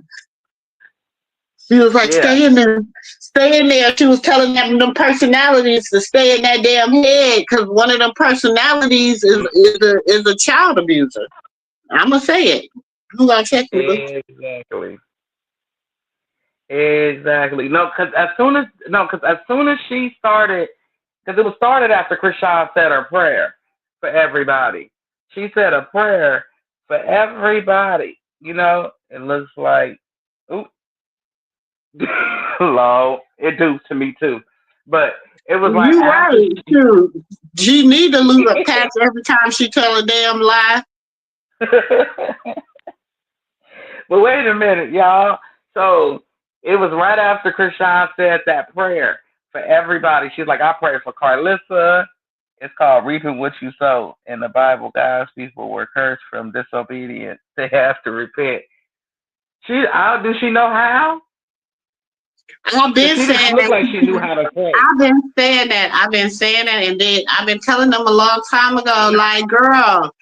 she was like, Yeah. stay in there, stay in there. She was telling them personalities to stay in that damn head, because one of them personalities is a child abuser. I'ma say it. Who gonna check me, boo? Exactly. Exactly. No, because as soon as she started, because it was started after Krishan said her prayer for everybody. She said a prayer for everybody. It looks like, ooh, low. It do to me too. But it was like You after right, too. She need to lose a patch every time she tell a damn lie. But wait a minute, y'all. So it was right after Krishan said that prayer for everybody. She's like, I pray for Carlissa. It's called reaping what you sow. In the Bible, God's people were cursed from disobedience. They have to repent. Do she know how? I've Because been she didn't saying look like she knew that. how to pray. I've been saying that. I've been saying that, and then I've been telling them a long time ago. Like, girl,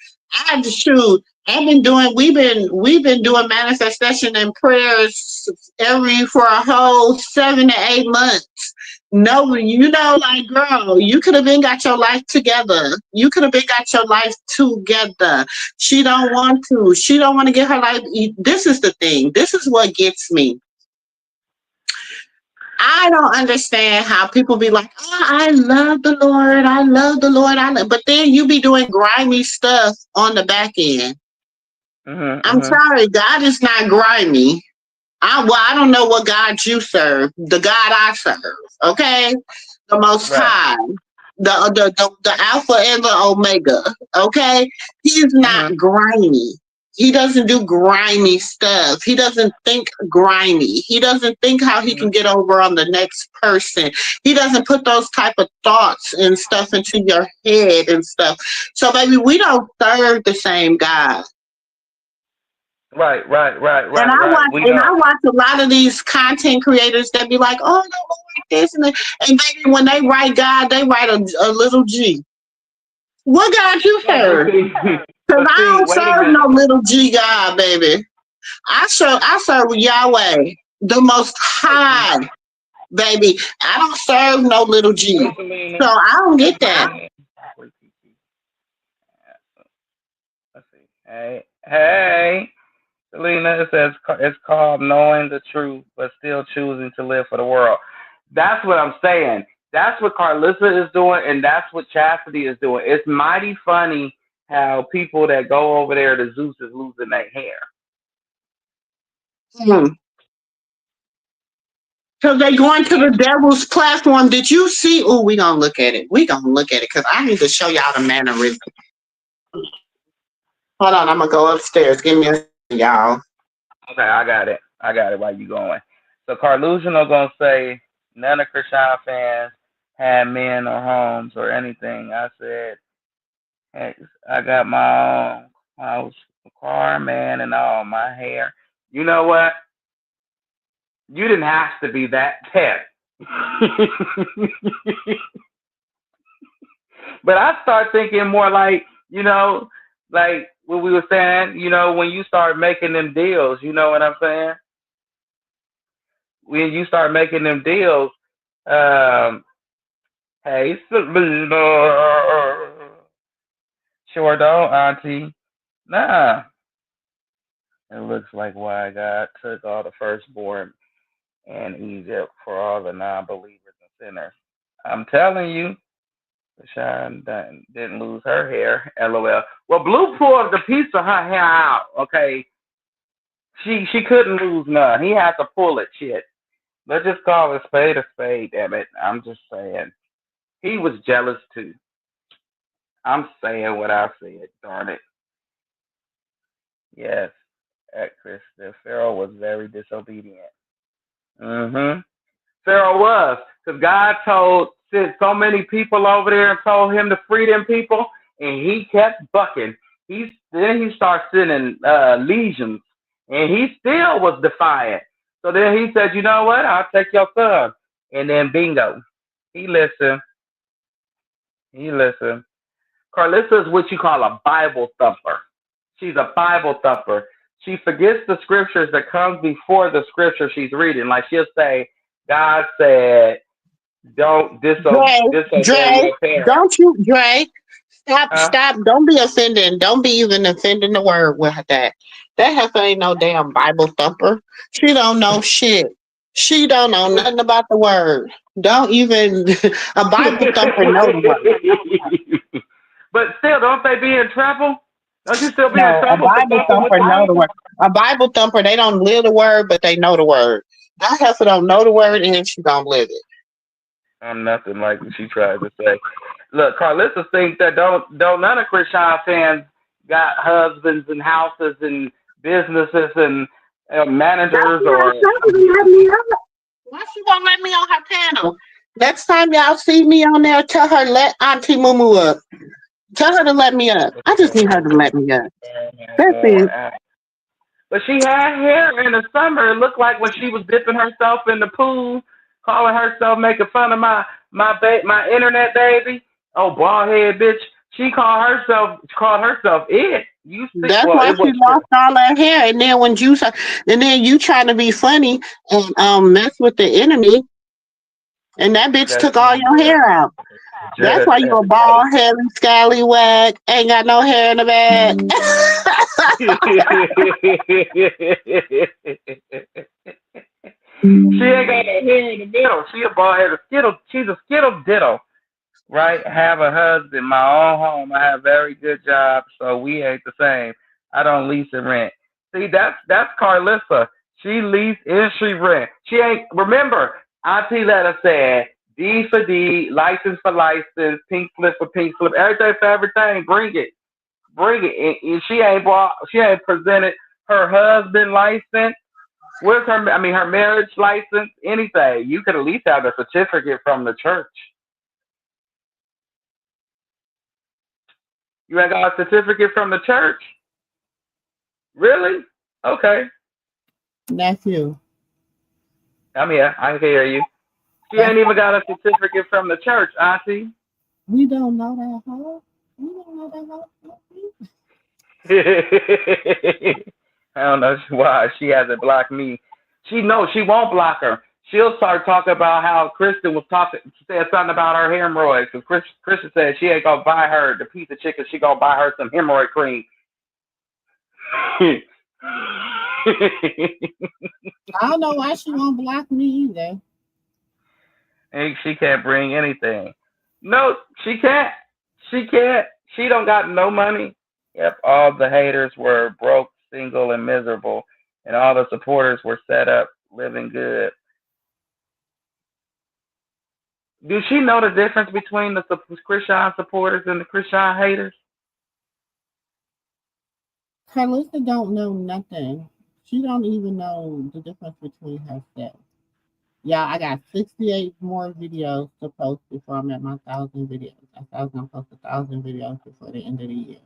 I just shoot. I've been doing. We've been doing manifestation and prayers for a whole 7 to 8 months. No, like, girl, you could have been got your life together. You could have been got your life together. She don't want to. She don't want to get her life. This is the thing. This is what gets me. I don't understand how people be like, oh, I love the Lord. I love the Lord. But then you be doing grimy stuff on the back end. Mhm. I'm Mhm. sorry, God is not grimy. I don't know what God you serve. The God I serve, okay? The Most Right. High, the Alpha and the Omega, okay? He's not Mhm. grimy. He doesn't do grimy stuff. He doesn't think grimy. He doesn't think how he Mhm. can get over on the next person. He doesn't put those type of thoughts and stuff into your head and stuff. So, baby, we don't serve the same God. Right, right, right, And right, right. We I know. watch a lot of these content creators that be like, oh, no, like this and baby, when they write God, they write a little G. What God you Yeah, but serve? see, Because but I see, don't wait a serve minute. no little G God, baby. I serve Yahweh, the Most Wait, see, High, baby. I don't serve no little G. wait, Selena. So I don't Wait, get that. Selena. Wait, let's see. Hey, hey, Selena. It says it's called knowing the truth, but still choosing to live for the world. That's what I'm saying. That's what Carlissa is doing, and that's what Chastity is doing. It's mighty funny how people that go over there to Zeus is losing their hair. Hmm. So they going to the devil's platform. Did you see? Oh, we gonna look at it. We gonna look at it because I need to show y'all the mannerism. Hold on, I'm gonna go upstairs. Give me a second, y'all. Okay, I got it. I got it. While you going? So Carlusional gonna say none of Krishan fans had men or homes or anything. I said, hey, I got my own house, car, man, and all my hair. You know what? You didn't have to be that pet. But I start thinking more like, like what we were saying, when you start making them deals, you know what I'm saying? When you start making them deals, um, hey, sure don't, Auntie. Nah. It looks like why God took all the firstborn in Egypt for all the non-believers and sinners. I'm telling you, Sean didn't lose her hair. LOL. Well, Blue pulled the piece of her hair out. Okay, she couldn't lose none. He had to pull it. Shit. Let's just call a spade a spade. Damn it. I'm just saying. He was jealous too. I'm saying what I said. Darn it. Yes, at Chris, the Pharaoh was very disobedient. Mm-hmm. Pharaoh was, because God sent so many people over there and told him to free them people, and he kept bucking. Then he started sending legions, and he still was defiant. So then he said, "You know what? I'll take your son." And then bingo, he listened. He listened. Carlissa is what you call a Bible thumper. She's a Bible thumper. She forgets the scriptures that comes before the scripture she's reading. Like she'll say, God said, don't Dre, disobey Dre, your parents. don't you, Dre? Stop, Huh? stop. Don't be offending. Don't be even offending the word with that. That heifer ain't no damn Bible thumper. She don't know shit. She don't know nothing about the word. Don't even a Bible thumper know the word. But still, don't they be in trouble? Don't you still be in No, a trouble for Bible fucking with thumper the know the word? word. A Bible thumper, they don't live the word, but they know the word. That heifer don't know the word and she don't live it. I'm nothing like what she tried to say. Look, Carlissa thinks that don't none of Krishan fans got husbands and houses and businesses and That's managers why I or told her to let me up. Why she won't let me on her panel? Next time y'all see me on there, tell her let Auntie MooMoo up. Tell her to let me up. I just need her to let me up. That's it. but she had hair in the summer. It looked like when she was dipping herself in the pool, calling herself, making fun of my internet baby. Oh, bald head bitch. She called herself it. You see? That's Well, why it she was lost all that hair. And then you trying to be funny and mess with the enemy, and that bitch just took all your hair out. That's just why you a bald headed scallywag. Ain't got no hair in the back. she ain't got no hair in the middle. She a bald headed skittle. She's a skittle ditto. Right? Have a husband, my own home. I have very good job, so we ain't the same. I don't lease and rent. See, that's Carlissa. She lease and she rent. She ain't remember. Auntie Letta said D for D, license for license, pink slip for pink slip, everything for everything. Bring it. And she ain't presented her husband license. Where's her? I mean, her marriage license. Anything. You could at least have a certificate from the church. You ain't got a certificate from the church? Really? Okay. Nephew. I'm here. I can hear you. She That's ain't even got a certificate from the church, Auntie. we don't know that hoe. We don't know that hoe. I don't know why she hasn't blocked me. She knows she won't block her. She'll start talking about how Kristen was talking, said something about her hemorrhoids. Because Kristen said she ain't gonna buy her the piece of chicken. She gonna buy her some hemorrhoid cream. I don't know why she won't block me either. And she can't bring anything. No, she can't. She can't. She don't got no money. Yep, all the haters were broke, single, and miserable, and all the supporters were set up, living good. Do she know the difference between the Christian supporters and the Christian haters? Carlissa don't know nothing. She don't even know the difference between herself. Yeah, I got 68 more videos to post before I'm at my 1,000 videos. I was gonna post 1,000 videos before the end of the year.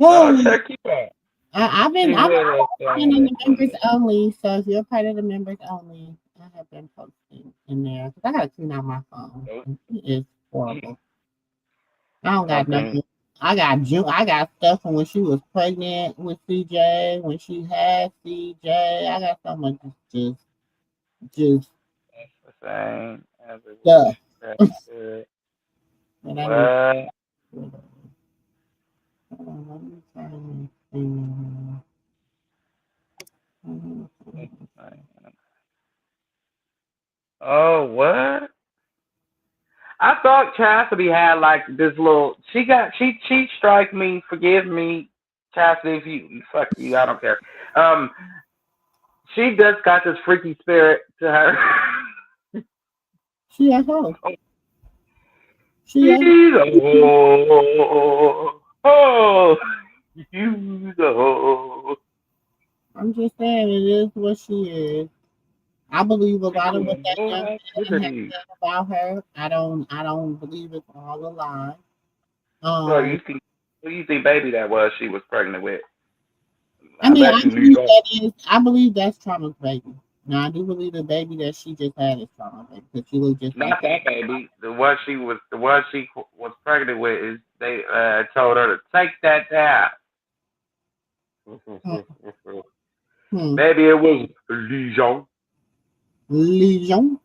Oh, Oh, check you out. She's I've really been in saying the members only. So if you're part of the members only, I have been posting in there because I gotta clean out my phone. Nope. It is horrible. I don't got Okay. nothing. I got stuff from when she was pregnant with CJ, when she had CJ. I got so much just It's the same as it was. stuff That's good. that I need to What? get rid of. Hold on, let me find this thing. Oh, what? I thought Chastity had like this little. She strike me. Forgive me, Chastity. If you fuck you, I don't care. She just got this freaky spirit to her. She a hoe. She She's a a hoe. Oh, you the hoe. I'm just saying it is what she is. I believe a She lot of what doing that no young man has activities. said about her. I don't believe it's all a lie. So Um, you think who you think baby that was she was pregnant with? I I mean, bet I you New believe York. that is. I believe that's Trauma's baby. Now, I do believe the baby that she just had is Trauma's baby because she looks just like Not that baby. The one she was pregnant with is they told her to take that down. her. Hmm. Maybe it was Lijon. Legion.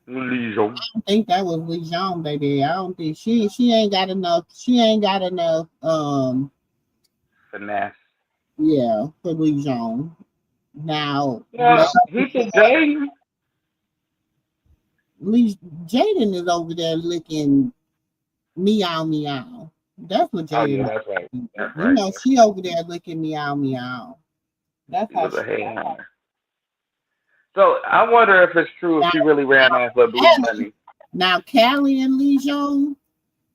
Lijon. I think that was Legion, baby. I don't think she ain't got enough. She ain't got enough. Finesse. Yeah, for Legion. Now, Yeah, he took Jaden. Jaden is over there licking meow meow. That's what Oh yeah, Jaden. that's right. That's You right. know, she over there licking meow meow. That's He how was she. a head hunter. So I wonder if it's true if Now, she really ran off with Blue Callie, Money. now Callie and Legion.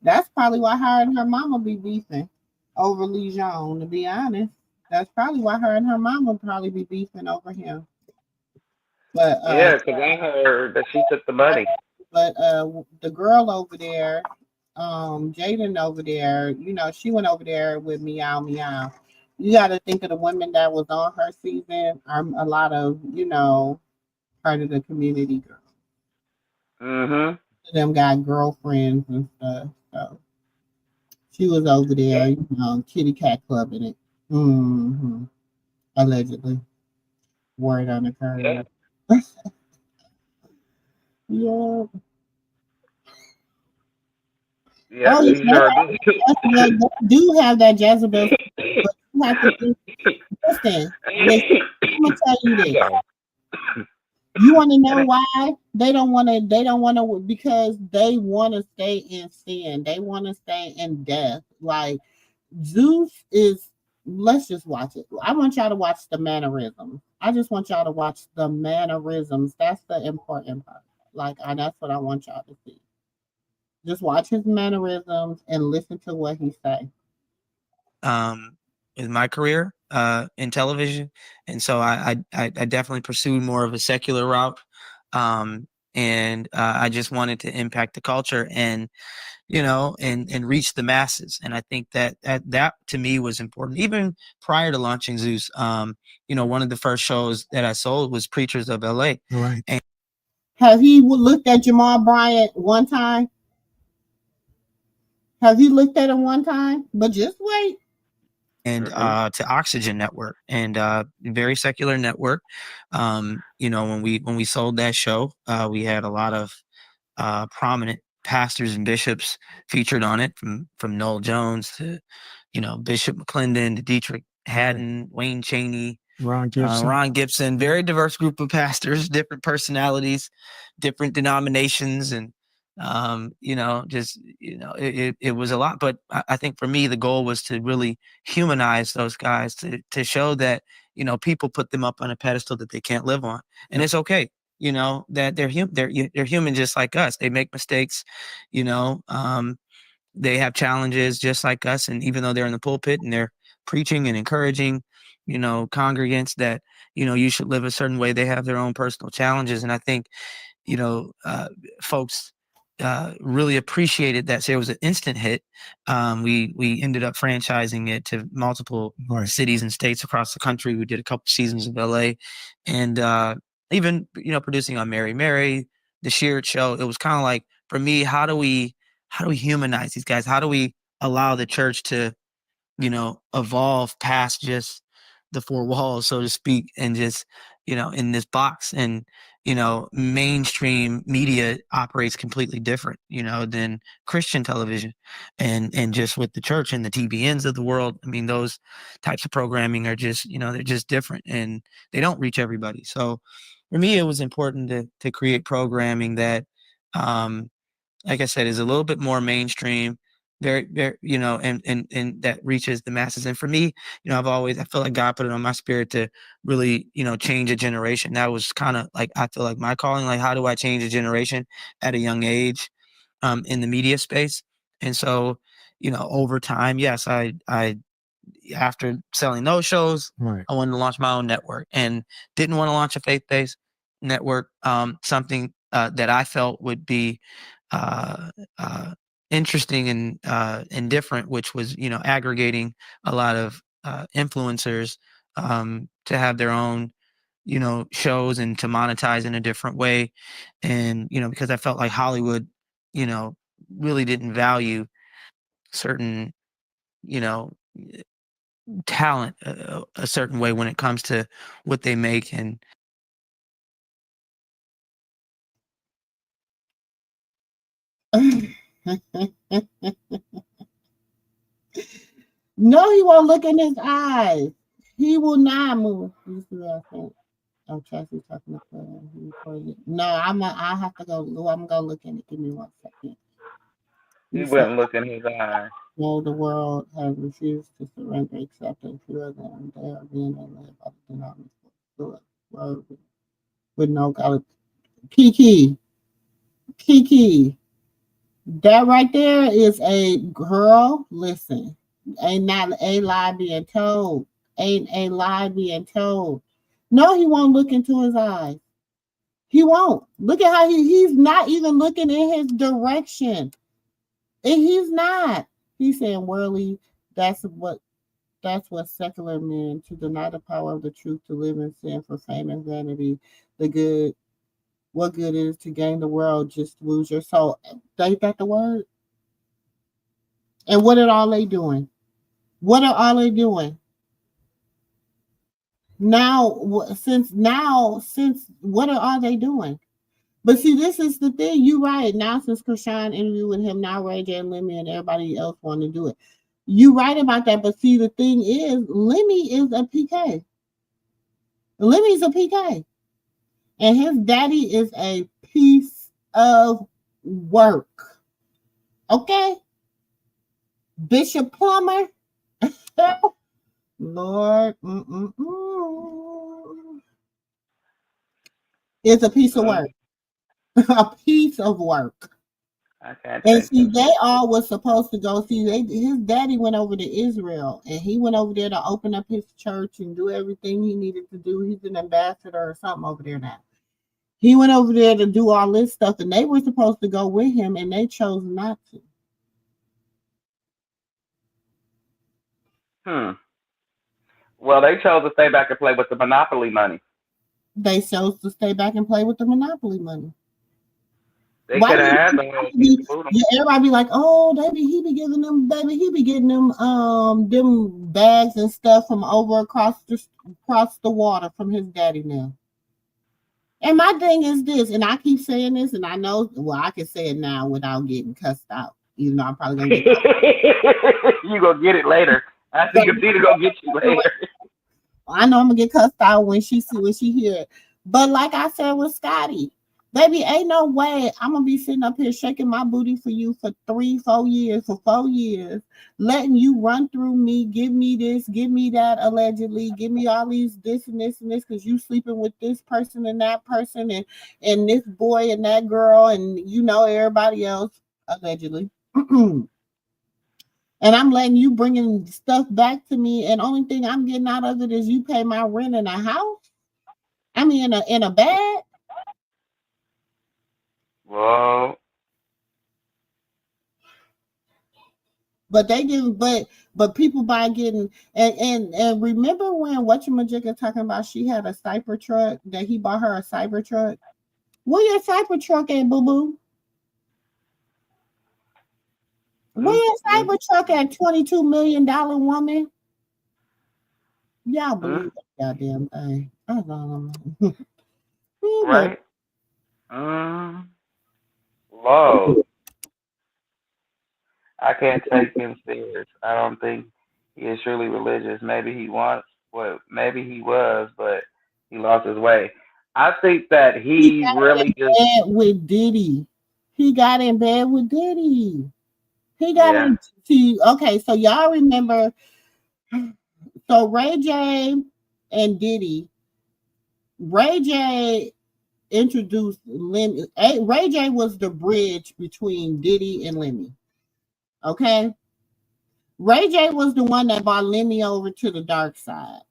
That's probably why her and her mama be beefing over Legion. To be honest, that's probably why her and her mama probably be beefing over him. But Yeah, because I heard that she took the money. the girl over there, Jaden over there, you know, she went over there with Meow Meow. You got to think of the women that was on her season are a lot of, you know, part of the community girls. Mm-hmm. Them got girlfriends and stuff. So she was over there, Yeah. you know, kitty cat clubbing it. Mm-hmm. Allegedly. Word on the Yeah. curb. Yeah. Yeah, Oh, she yeah. sure did. Jezebel, they do have that Jezebel, but you have to think. Listen. I'm gonna tell you this. You want to know why they don't want to? They don't want to because they want to stay in sin. They want to stay in death. Like Zeus is. Let's just watch it. I want y'all to watch the mannerisms. I just want y'all to watch the mannerisms. That's the important part. Like, that's what I want y'all to see. Just watch his mannerisms and listen to what he say. um, in my career in television, and so I definitely pursued more of a secular route. and I just wanted to impact the culture and and reach the masses. And I think that to me was important. Even prior to launching Zeus, one of the first shows that I sold was Preachers of LA. Right. And have he looked at Jamal Bryant one time? Have you looked at him one time? But just wait. And to Oxygen Network, and very secular network. When we sold that show, we had a lot of prominent pastors and bishops featured on it, from Noel Jones to Bishop McClendon to Dietrich Haddon, Wayne Chaney, Ron Gibson. Very diverse group of pastors, different personalities, different denominations, and it was a lot. But I think for me, the goal was to really humanize those guys, to show that people put them up on a pedestal that they can't live on, and it's okay. That they're human just like us. They make mistakes. They have challenges just like us, and even though they're in the pulpit and they're preaching and encouraging congregants that you should live a certain way, they have their own personal challenges. And I think folks really appreciated that. So it was an instant hit. We ended up franchising it to multiple cities and states across the country. We did a couple seasons of LA, and even producing on Mary Mary, the Sheared Show. It was kind of like, for me, how do we humanize these guys? How do we allow the church to evolve past just the four walls, so to speak, and just in this box? And mainstream media operates completely different than Christian television, and just with the church and the TBNs of the world. I mean, those types of programming are just they're just different, and they don't reach everybody. So for me, it was important to create programming that like I said, is a little bit more mainstream, very, very, and that reaches the masses. And for me, I feel like God put it on my spirit to really, change a generation. That was kind of like, I feel like my calling. Like, how do I change a generation at a young age, in the media space? And so, over time, yes, I after selling those shows, I wanted to launch my own network, and didn't want to launch a faith-based network. Something that I felt would be uh, interesting and different, which was aggregating a lot of influencers to have their own shows and to monetize in a different way. And because I felt like Hollywood really didn't value certain you know talent a certain way when it comes to what they make. And No, he won't look in his eyes. He will not move. You see what I think? Oh, Chelsea's talking to him. No, I have to go. I'm gonna look in it. Give me 1 second. He wouldn't look in his eyes. No, the world has refused to surrender, accept, and fear them. They are being led by the denomination word with no God. Kiki, that right there is a girl. Listen, ain't not a lie being told. Ain't a lie being told. No, he won't look into his eyes. He won't. Look at how he's not even looking in his direction. And he's not. He's saying worldly, that's what secular men, to deny the power of the truth, to live in sin for fame and vanity. What good is to gain the world, just to lose your soul? Ain't that the word? And what are all they doing? What are all they doing? Since what are all they doing? But see, this is the thing. You right. Now, since Krishan interviewed with him, now Ray J and Lemmy and everybody else want to do it. You right about that. But see, the thing is, Lemmy is a PK. Lemmy's a PK. And his daddy is a piece of work. Okay? Bishop Plummer. Lord. It's a piece of work. A piece of work. And see, they all was supposed to go see. His daddy went over to Israel, and he went over there to open up his church and do everything he needed to do. He's an ambassador or something over there now. He went over there to do all this stuff, and they were supposed to go with him, and they chose not to. Hmm. Well, they chose to stay back and play with the Monopoly money. They chose to stay back and play with the Monopoly money. They Why could do have you had think the whole piece be, to boot them. yeah, everybody be like, oh, baby, he be giving them, baby, he be getting them bags and stuff from over across the water from his daddy now. And my thing is this, and I keep saying this, and I know, well, I can say it now without getting cussed out. Even though I'm probably gonna get cussed You gonna get it later. I see out. your Peter gonna get you later. I know I'm gonna get cussed out when she hear it. But like I said with Scotty, baby, ain't no way I'm gonna be sitting up here shaking my booty for you for 3, 4 years, for 4 years, letting you run through me, give me this, give me that, allegedly, give me all these this and this, because you sleeping with this person and that person and this boy and that girl and everybody else, allegedly. And I'm letting you bringing stuff back to me, and only thing I'm getting out of it is you pay my rent in a house. I mean, in a bed. Well, But they give, but people by getting and remember when whatchamajigga talking about she had a cyber truck that he bought her a cyber truck. Where your cyber truck at, boo boo? Where mm, your mm, cyber truck at, $22 million woman? Y'all mm, believe that goddamn thing? I don't know. But right? Mm, Lord, I can't take him serious. I don't think he is truly religious. Maybe he wants, well, maybe he was, but he lost his way. I think that he he got really in just, bed with Diddy. He got in bed with Diddy. He got yeah. in. See, okay, so y'all remember? So Ray J and Diddy. Ray J introduced Lemmy. Ray J was the bridge between Diddy and Lemmy. Okay, Ray J was the one that brought Lemmy over to the dark side.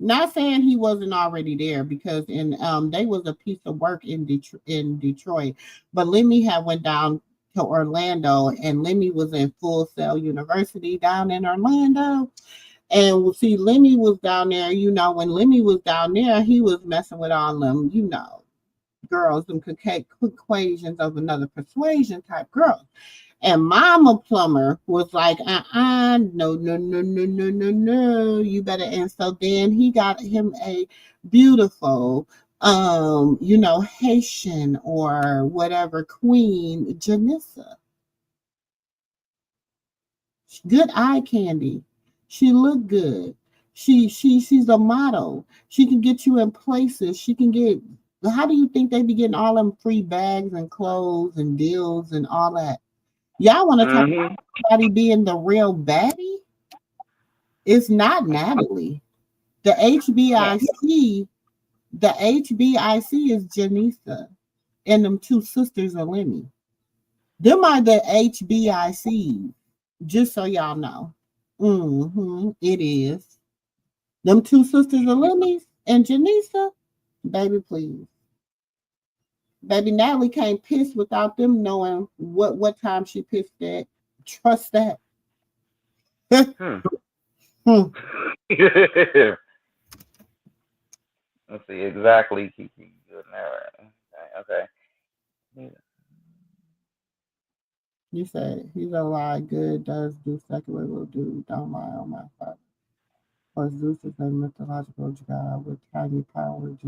Not saying he wasn't already there, because they was a piece of work in Detroit, but Lemmy had went down to Orlando, and Lemmy was in Full Sail University down in Orlando. And see, Lemmy was down there. When Lemmy was down there, he was messing with all them, girls, them equations of another persuasion type girls. And Mama Plumber was like, no, no, no, no, no, no, no, you better. And so then he got him a beautiful, Haitian or whatever queen, Janissa. Good eye candy. She looked good. She's a model. She can get you in places. She can get. How do you think they be getting all them free bags and clothes and deals and all that? Y'all want to talk Hmm. about somebody being the real baddie? It's not Natalie. The HBIC, the HBIC is Janisa, and them two sisters are Lemmy. Them are the HBICs. Just so y'all know. It is. Them two sisters are Lemmy's and Janisa. Baby, please. Baby, Natalie can't piss without them knowing what time she pissed at. Trust that. Hmm. Hmm. Let's see exactly. Kiki, good now. Okay. Okay. You said he's a lie. Good does do secular will do. Don't lie on my father. Or Zeus is a mythological god with tiny powerless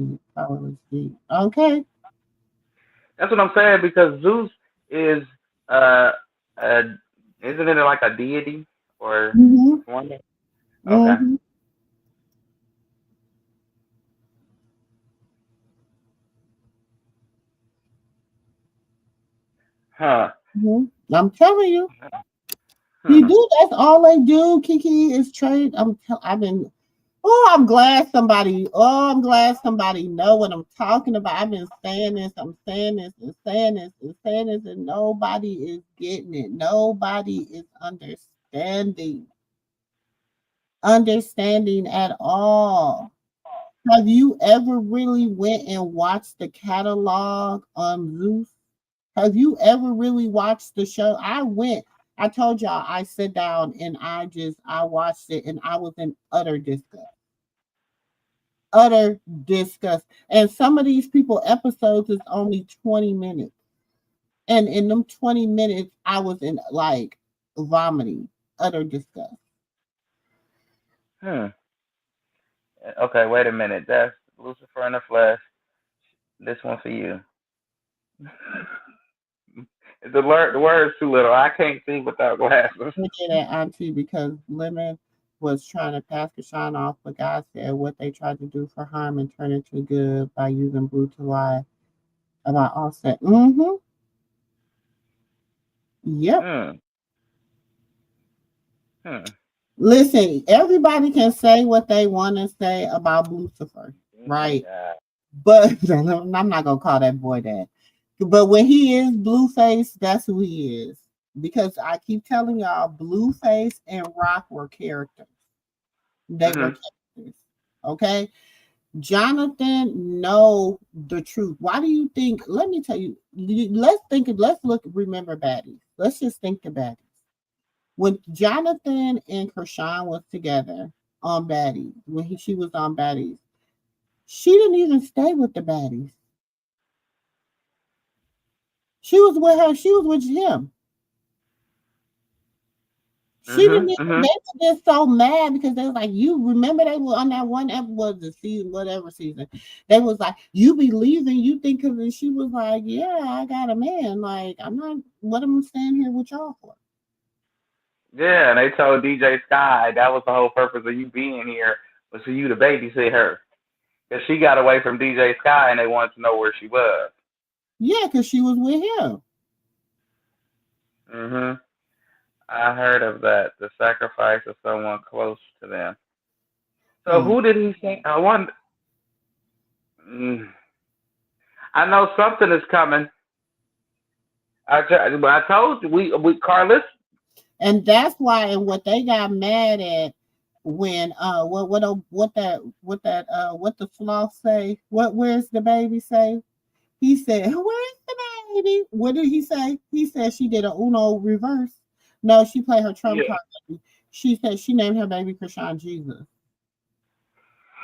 G. Okay. That's what I'm saying because Zeus is uh, uh isn't it like a deity or Mm-hmm. one? Okay. Mm-hmm. Huh. Mm-hmm. I'm telling you. He Hmm. do. That's all they do. Kiki is trade. I've been. Oh, I'm glad somebody. Oh, I'm glad somebody know what I'm talking about. I've been saying this. I'm saying this and saying this and saying this, and nobody is getting it. Nobody is understanding. Understanding at all. Have you ever really went and watched the catalog on Zeus? Have you ever really watched the show? I went. I told y'all I sit down and I watched it and I was in utter disgust. Utter disgust. And some of these people episodes is only 20 minutes. And in them 20 minutes I was in like vomiting. Utter disgust. Hmm. Okay, wait a minute. That's Lucifer in the flesh. This one for you. The word's too little. I can't see without glasses. We did that, Auntie, because Lemon was trying to pass Kashan off, but God said what they tried to do for harm and turn it to good by using blue to lie about Offset. Mm-hmm. Yep. Hmm. Hmm. Listen, everybody can say what they want to say about Lucifer, Oh my right? God. But I'm not gonna call that boy that. But when he is Blueface, that's who he is. Because I keep telling y'all, Blueface and Rock were characters. They were Mhm. characters. Okay. Jonathan know the truth. Why do you think? Let me tell you. Let's think. Let's look. Remember baddies. Let's just think the baddies. When Jonathan and Krishan was together on baddies, when she was on baddies, she didn't even stay with the baddies. She was with her. She was with him. She didn't Mhm. even, Mhm. they were just so mad because they was like, you remember they were on that one episode, the season, whatever season. They was like, you be leaving, you think, because and she was like, yeah, I got a man. Like, I'm not, what am I staying here with y'all for? Yeah, and they told DJ Sky that was the whole purpose of you being here was for you to babysit her. Cause she got away from DJ Sky and they wanted to know where she was. Yeah, because she was with him. Mhm. I heard of that. The sacrifice of someone close to them. So Hmm. who did he say? I wonder. Mm, I know something is coming. I told you we Carlos. And that's why, and what they got mad at when what the sloth say? Where's the baby say? He said, where's the baby? What did he say? He said she did a Uno reverse. No, she played her trump Yeah. card. She said she named her baby Krishan Jesus.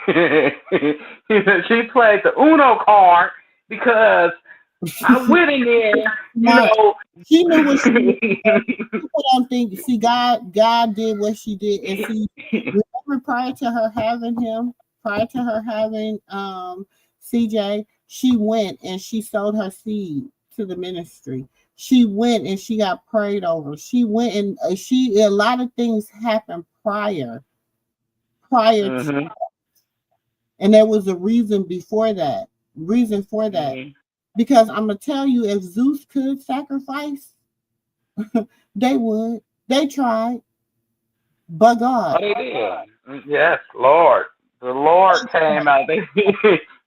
She played the Uno card because I went in there, you Right. know. She knew what she was doing. People don't think, see, God did what she did. And see, remember prior to her having CJ, she went and she sowed her seed to the ministry. She went and she got prayed over. She went and a lot of things happened prior to, Mhm. and there was a reason before that. Reason for that. Mhm. Because I'm gonna tell you, if Zeus could sacrifice, they would. They tried, but Oh, God. they did. Yes, Lord. The Lord came out. They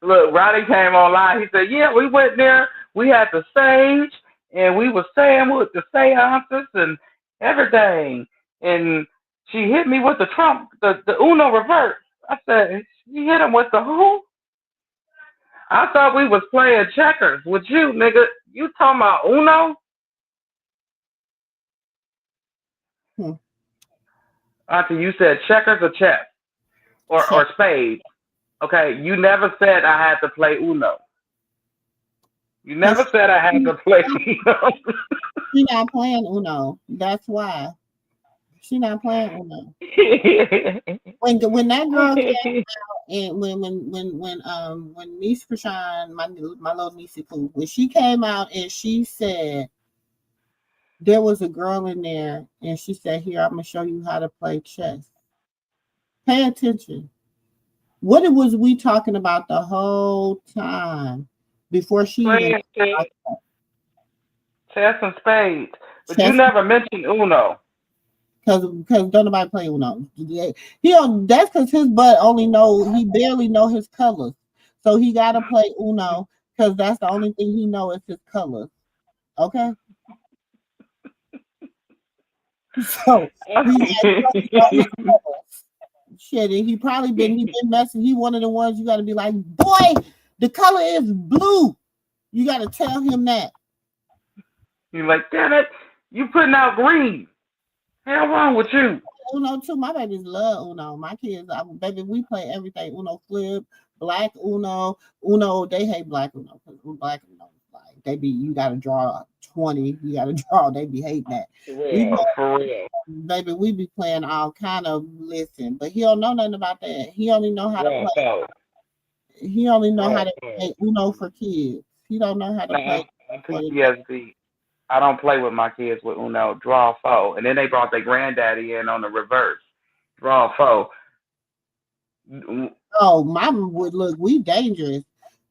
look. Ronnie came online. He said, "Yeah, we went there. We had the sage, and we were saying with the seances and everything. And she hit me with the trump, the Uno reverse. I said, she hit him with the who? I thought we was playing checkers with you, nigga. You talking about Uno? Hmm. Auntie, you said checkers or chess Check. or spades. Okay, you never said I had to play Uno. You never Cause said I had to play Uno. she not playing Uno. That's why she not playing Uno. When that girl came and when niece Krishan, my little niece Pooh, when she came out and she said there was a girl in there and she said, "Here, I'm gonna show you how to play chess." Pay attention. What it was we talking about the whole time before she even Playing chess and spades, but you chess? never mentioned Uno. Because don't nobody play Uno. He don't. That's because his butt only know he barely know his colors, so he got to play Uno because that's the only thing he know is his colors. Okay, so he only know his colors. Shit, and he been messing. He one of the ones you got to be like, boy, the color is blue. You got to tell him that. You're like, damn it, you putting out green. Hell wrong with you? Uno too. My babies love Uno. My kids, baby, we play everything. Uno flip, black Uno. Uno, they hate black Uno because black Uno, like they be, you got to draw 20. You got to draw. They be hating that. For real. Baby, we be playing all kind of listen, but he don't know nothing about that. He only know how to play. He only know how to play Uno for kids. He don't know how to play. PTSD. I don't play with my kids with Uno. Draw four, and then they brought their granddaddy in on the reverse. Draw four. Oh, mama would look. We dangerous.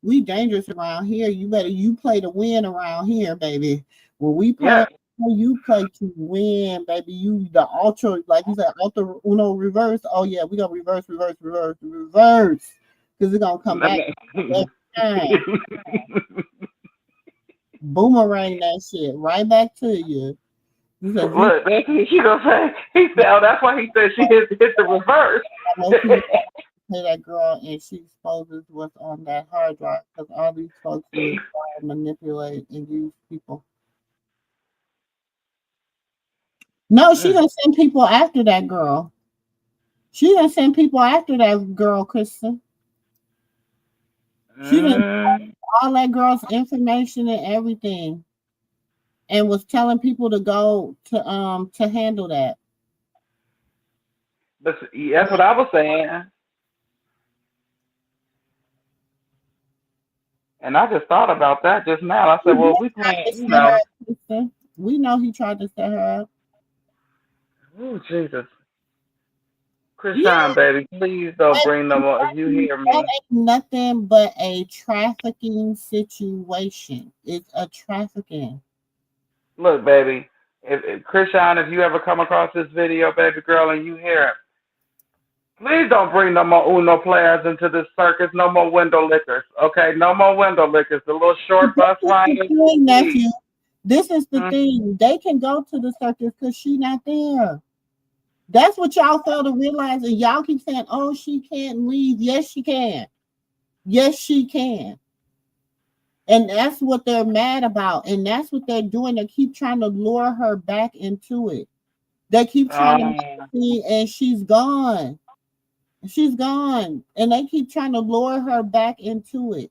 We dangerous around here. You play to win around here, baby. When we play, you play to win, baby. You the ultra, like you said, ultra Uno reverse. Oh yeah, we gonna reverse, because it's gonna come back every time. Boomerang that shit right back to you. Look, that's what she gonna say. He said, "Oh, that's why he said she hit the reverse." Play that girl and she exposes what's on that hard drive because all these folks will manipulate and use people. No, she gonna send people after that girl. She gonna send people after that girl, Kristen. She done all that girl's information and everything, and was telling people to go to handle that. But that's what I was saying. And I just thought about that just now. I said, well, we playing, we know he tried to set her up. Oh, Jesus. Krishan, baby, please don't bring no more. If you hear me. That ain't nothing but a trafficking situation. It's a trafficking. Look, baby, if Krishan, if you ever come across this video, baby girl, and you hear it, please don't bring no more Uno players into this circus. No more window lickers, okay? No more window lickers. The little short bus riders. Nephew, this is the thing. They can go to the circus because she's not there. That's what y'all fail to realize. And y'all keep saying, oh, she can't leave. Yes, she can. Yes, she can. And that's what they're mad about. And that's what they're doing. They keep trying to lure her back into it. They keep trying to see, and she's gone. She's gone. And they keep trying to lure her back into it.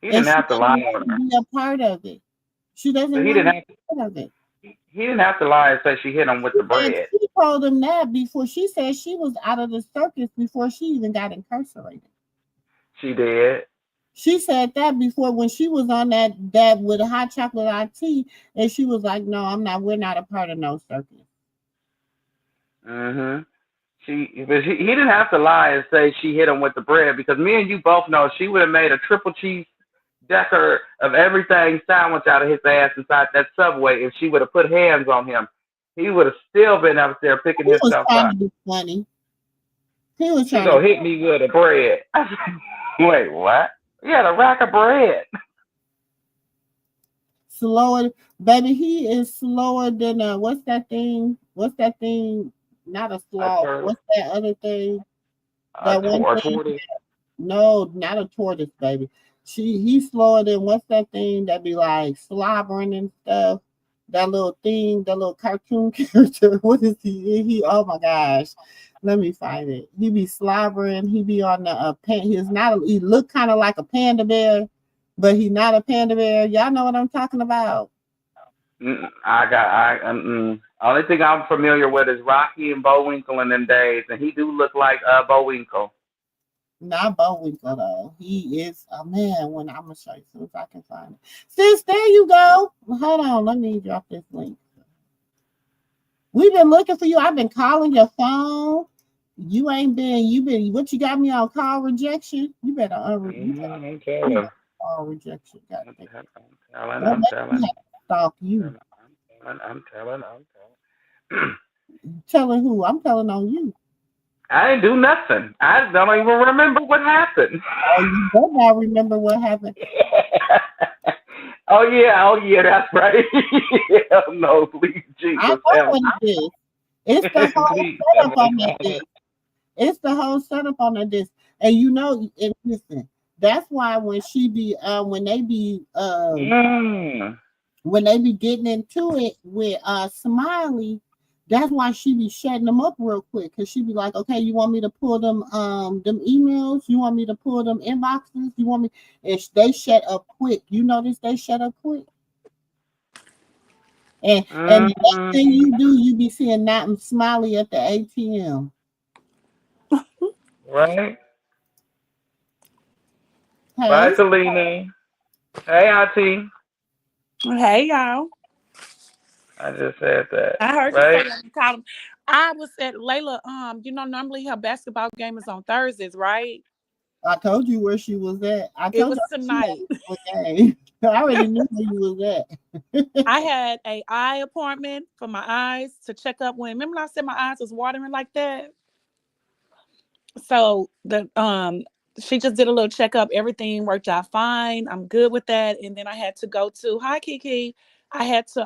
He didn't have to lie on her. Be a part of it. She doesn't want to be a part of it. He didn't have to lie and say she hit him with the bread. She told him that before. She said she was out of the circus before she even got incarcerated. She did. She said that before when she was on that with a hot chocolate Auntie, and she was like, "No, I'm not. We're not a part of no circus." He didn't have to lie and say she hit him with the bread because me and you both know she would have made a triple cheese decker of everything sandwich out of his ass inside that Subway if she would have put hands on him. He would have still been up there picking himself up. To be funny. He was trying to hit me with a bread. Wait, what? He had a rack of bread. Slower, baby. He is slower than what's that thing? What's that thing? Not a sloth. What's that other thing? That one thing? No, not a tortoise, baby. He's slower than what's that thing that be like slobbering and stuff? That little thing, that little cartoon character. What is he? Oh my gosh. Let me find it. He be slobbering. He be on the he look kind of like a panda bear, but he not a panda bear. Y'all know what I'm talking about. Only thing I'm familiar with is Rocky and Bullwinkle in them days, and he do look like Bullwinkle. Not Bullwinkle though. He is a man. When I'm gonna show you, see if I can find it. Sis, there you go. Hold on, let me drop this link. We've been looking for you. I've been calling your phone. You ain't been. What you got me on call rejection? You better call rejection. I'm telling. Stalk you. I'm telling. Telling who? I'm telling on you. I didn't do nothing. I don't even remember what happened. Oh, you don't now remember what happened. Oh yeah, that's right. No, please, Jesus. I know what it is. It's the whole setup on that thing. It's the whole setup on the disc. And you know, and listen, that's why when she be Mm. when they be getting into it with Smiley, that's why she be shutting them up real quick. Cause she be like, okay, you want me to pull them emails? You want me to pull them inboxes? You want me? And they shut up quick. You notice they shut up quick. And the next thing Mm. you do, you be seeing Nat and Smiley at the ATM. Right. Bye, Hey, Selena. Hey, Auntie. Hey y'all. I just said that. I heard you say Right. that you called him. I was at Layla, normally her basketball game is on Thursdays, right? I told you where she was at. I It told was you she tonight. had a game. I already knew where you was at. I had a eye appointment for my eyes to check up when remember I said my eyes was watering like that? So the she just did a little checkup. Everything worked out fine. I'm good with that. And then I had to go to hi Kiki. I had to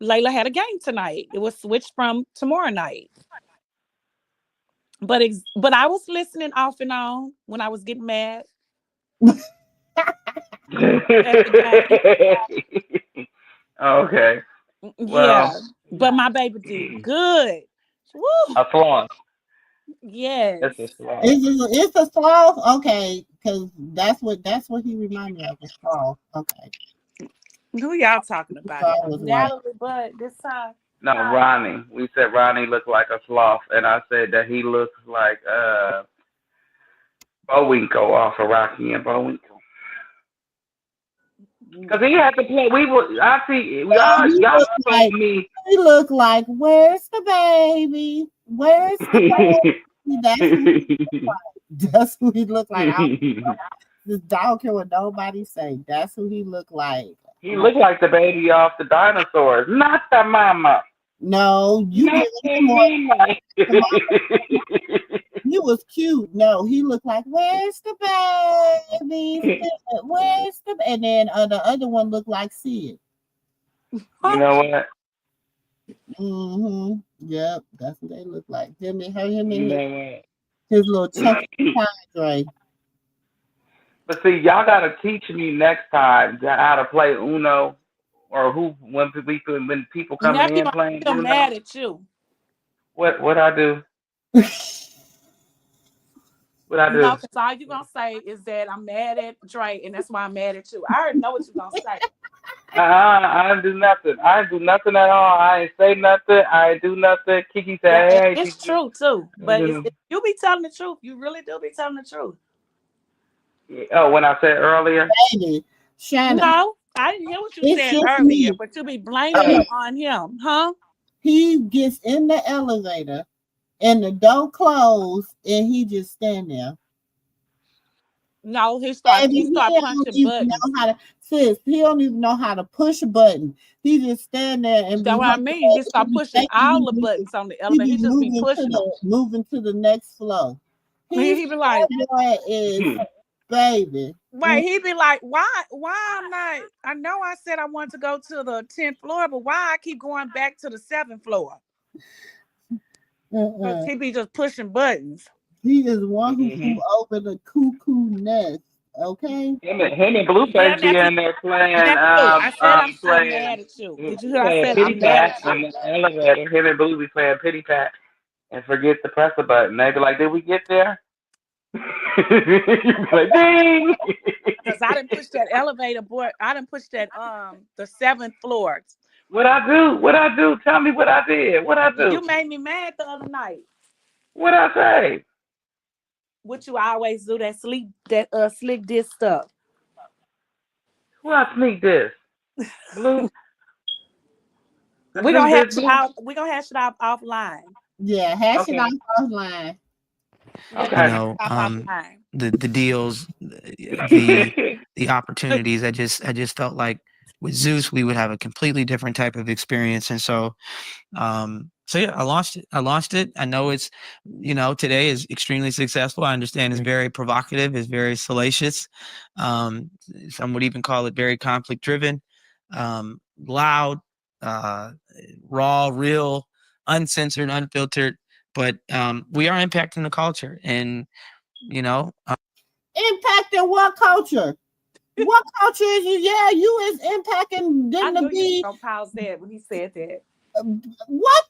Layla had a game tonight. It was switched from tomorrow night. But I was listening off and on when I was getting mad at the game. Okay. Well, Yeah. But my baby did good. Woo! a flaw. It's a Yes. flaw. It's a sloth? Okay, because that's what he reminded me of, a sloth. Okay. Who y'all talking So about? I was like, Natalie Bud this time. No, Ronnie. We said Ronnie looked like a sloth, and I said that he looks like Bowinkle off of Rocky and Bowinkle. Cause he had to play. We were. I see. no, Y'all told me. he looked like, where's the baby? Where's the baby? That's who that's who he looked like. I don't care what nobody say. That's who he looked like. He looked like the baby off the dinosaurs, not the mama. No, you Not giving the him more. mama. He was cute. No, he looked like, where's the baby? Where's the and then the other one looked like Sid. You know what? Mm-hmm. Yep, that's what they look like. Him You and know his little chunky what? padre. But see, y'all gotta teach me next time how to play Uno, or who when people coming Nephew, in I'm playing still Uno. mad at you. What I do? What I No, do? because all you gonna say is that I'm mad at Dre, and that's why I'm mad at you. I already know what you're gonna say. I didn't do nothing. I didn't do nothing at all. I ain't say nothing. I ain't do nothing. Kiki Yeah, said, and "Hey, it's Kiki." true too. But You you be telling the truth. You really do be telling the truth. know. Oh, when I said earlier. Baby, Shannon, No, I didn't hear what you it's said just earlier, me. but you be blaming it Shannon, on him, huh? he gets in the elevator and the door closed and he just stand there. No, Baby, he he start don't punching even know buttons. how to sis. He don't even know how to push a button. He just stand there and That's be what I hoping mean. He that he start be pushing thinking all the buttons on the he elevator. be He just be pushing them. moving to the next floor. He's He be like, that boy is baby. wait, he be like, why I'm not? I know I said I want to go to the 10th floor, but why I keep going back to the 7th floor? Because Uh-uh. he be just pushing buttons. He is one who Hmm. flew over the cuckoo nest. Okay. Him and Yeah, Blueface be nephew, in there nephew. I said I'm still playing mad at you. Did you hear? I playing said pity I'm mad pat at in you. the elevator. Him and Blue be playing pity pat and forget to press the button. They be like, "Did we get there?" You be like, "Ding!" Because I didn't push that elevator boy. I didn't push that the 7th floor. What I do? What I do? Tell me what I did. What I do? You made me mad the other night. What I say? What you always do that slick diss stuff. Who I sneak this? Blue? I We're sneak gonna this hash it blue? out. We're gonna hash it out offline. Yeah, hash it Okay. out offline. Yeah, You let's hash Okay. know, it out offline. the deals, the opportunities. I just felt like with Zeus we would have a completely different type of experience, and so yeah, I launched it. I know it's, today is extremely successful. I understand it's very provocative, it's very salacious. Some would even call it very conflict driven, loud, uh, raw, real, uncensored, unfiltered. but we are impacting the culture, and you know, Impacting what culture? What culture is you? Yeah, you is impacting I them to knew you was be gonna pause that when he said that. what?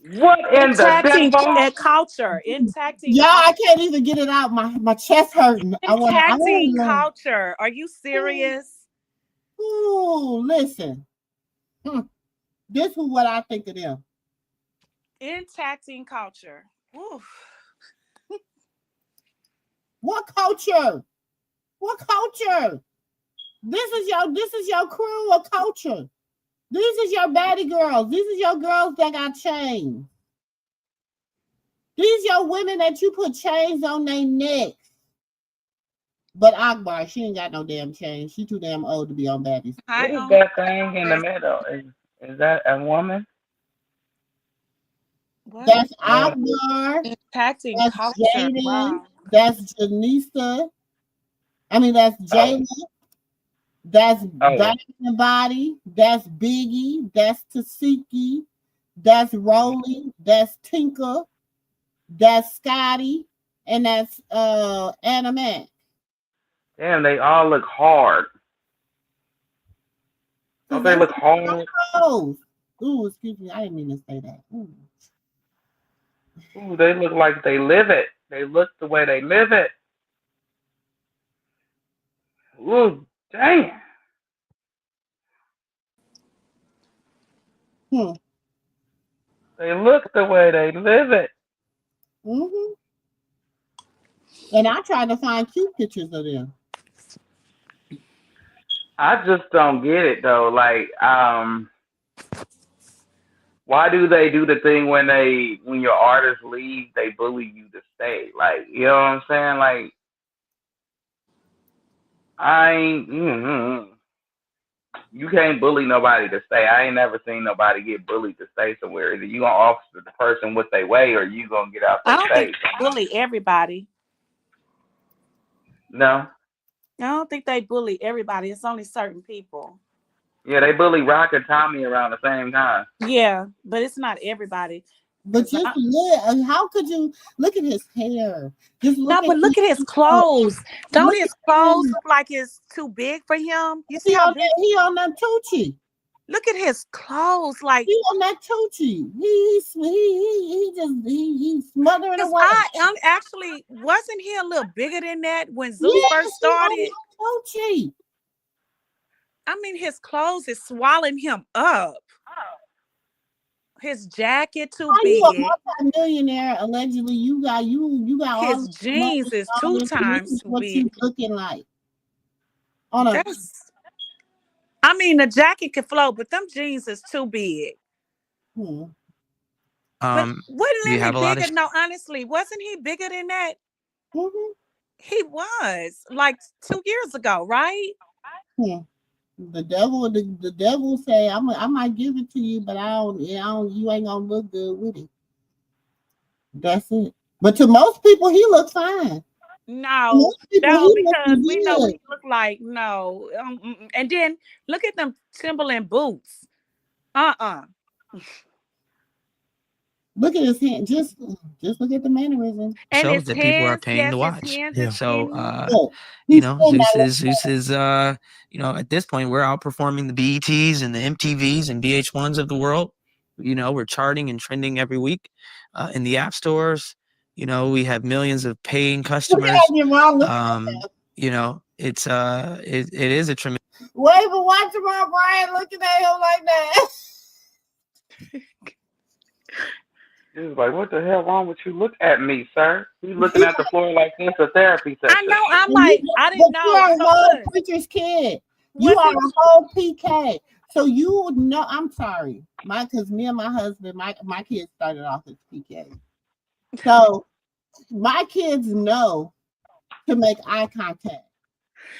What in the Impacting devil? culture, impacting Yeah, culture, I can't even get it out. My chest hurting. I impacting want culture. Are you to. serious? Ooh, listen. Hmm. This is what I think of them. Impacting culture. Oof. What culture? What culture? This is your crew of culture. These is your baddie girls. These is your girls that got chains. These your women that you put chains on their necks. But Akbar, she ain't got no damn chains. She too damn old to be on baddies. What Hi, is Uncle that thing in the Chris. middle? Is that a woman? What? That's No. Akbar. Impacting That's culture. Jaden. Wow. That's Janisa. I mean, that's Oh, Jayla. That's oh, Body and Body. That's Biggie. That's Tasiki. That's Rolly. That's Tinker. That's Scotty. And that's Anna Mac. damn! They all look hard. Cause Don't they that's look hard? clothes. Ooh, excuse me. I didn't mean to say that. Ooh. Ooh, they look like they live it. They look the way they live it. Ooh, damn. Hmm. They look the way they live it. Mm-hmm. And I tried to find cute pictures of them. I just don't get it though. Like, why do they do the thing when your artist leave, they bully you to stay? Like, you know what I'm saying? Like, I ain't. You can't bully nobody to stay. I ain't never seen nobody get bullied to stay somewhere. Either you gonna off the person what they way, or you gonna get out I their don't think face. they bully everybody. No. I don't think they bully everybody. It's only certain people. Yeah, they bully Rock and Tommy around the same time. Yeah, but it's not everybody. But Cause just look, how could you look at his hair? Just no, look at but look at his uh, clothes. Don't look his at clothes him. look like it's too big for him? You see He how on big? that. He on that Tucci. Look at his clothes. Like, He on that Tucci. He's smothering cause away. I'm actually wasn't he a little bigger than that when Zeus Yes, first he on started? that Tucci. I mean, his clothes is swallowing him up. His jacket too How you a big. multi-millionaire? Allegedly, you got all His this money jeans is and all two this, and this times is too what you big. looking like on a. That's. I mean, the jacket can float, but them jeans is too big. Hmm. But we wasn't he have a lot of bigger? No, honestly, wasn't he bigger than that? Hmm. He was like 2 years ago, right? Hmm. The devil say, I might give it to you, but I don't, you ain't gonna look good with it. That's it. But to most people, he looks fine. No, Most people, no, he because looking we know what good. he looked like. No, and then look at them Timberland boots. Uh. Look at his hand. Just look at the mannerism. And shows his that people are hands, paying to yes, his watch. hands is Yeah. So, skinny. Look, he's still not Zeus is, at this point, we're outperforming the BETs and the MTVs and VH1s of the world. We're charting and trending every week in the app stores. We have millions of paying looking at customers. you wrong. It is a tremendous. Wait, but watch my Brian looking at him like that. He was like, "What the hell wrong with you? Look at me, sir. You looking at the floor like this a therapy I session." know. I'm And you, like, I but didn't you know. are a So whole look, preacher's kid. You was are he? a whole PK. So you would know. I'm sorry, because me and my husband, my kids started off as PK. So my kids know to make eye contact.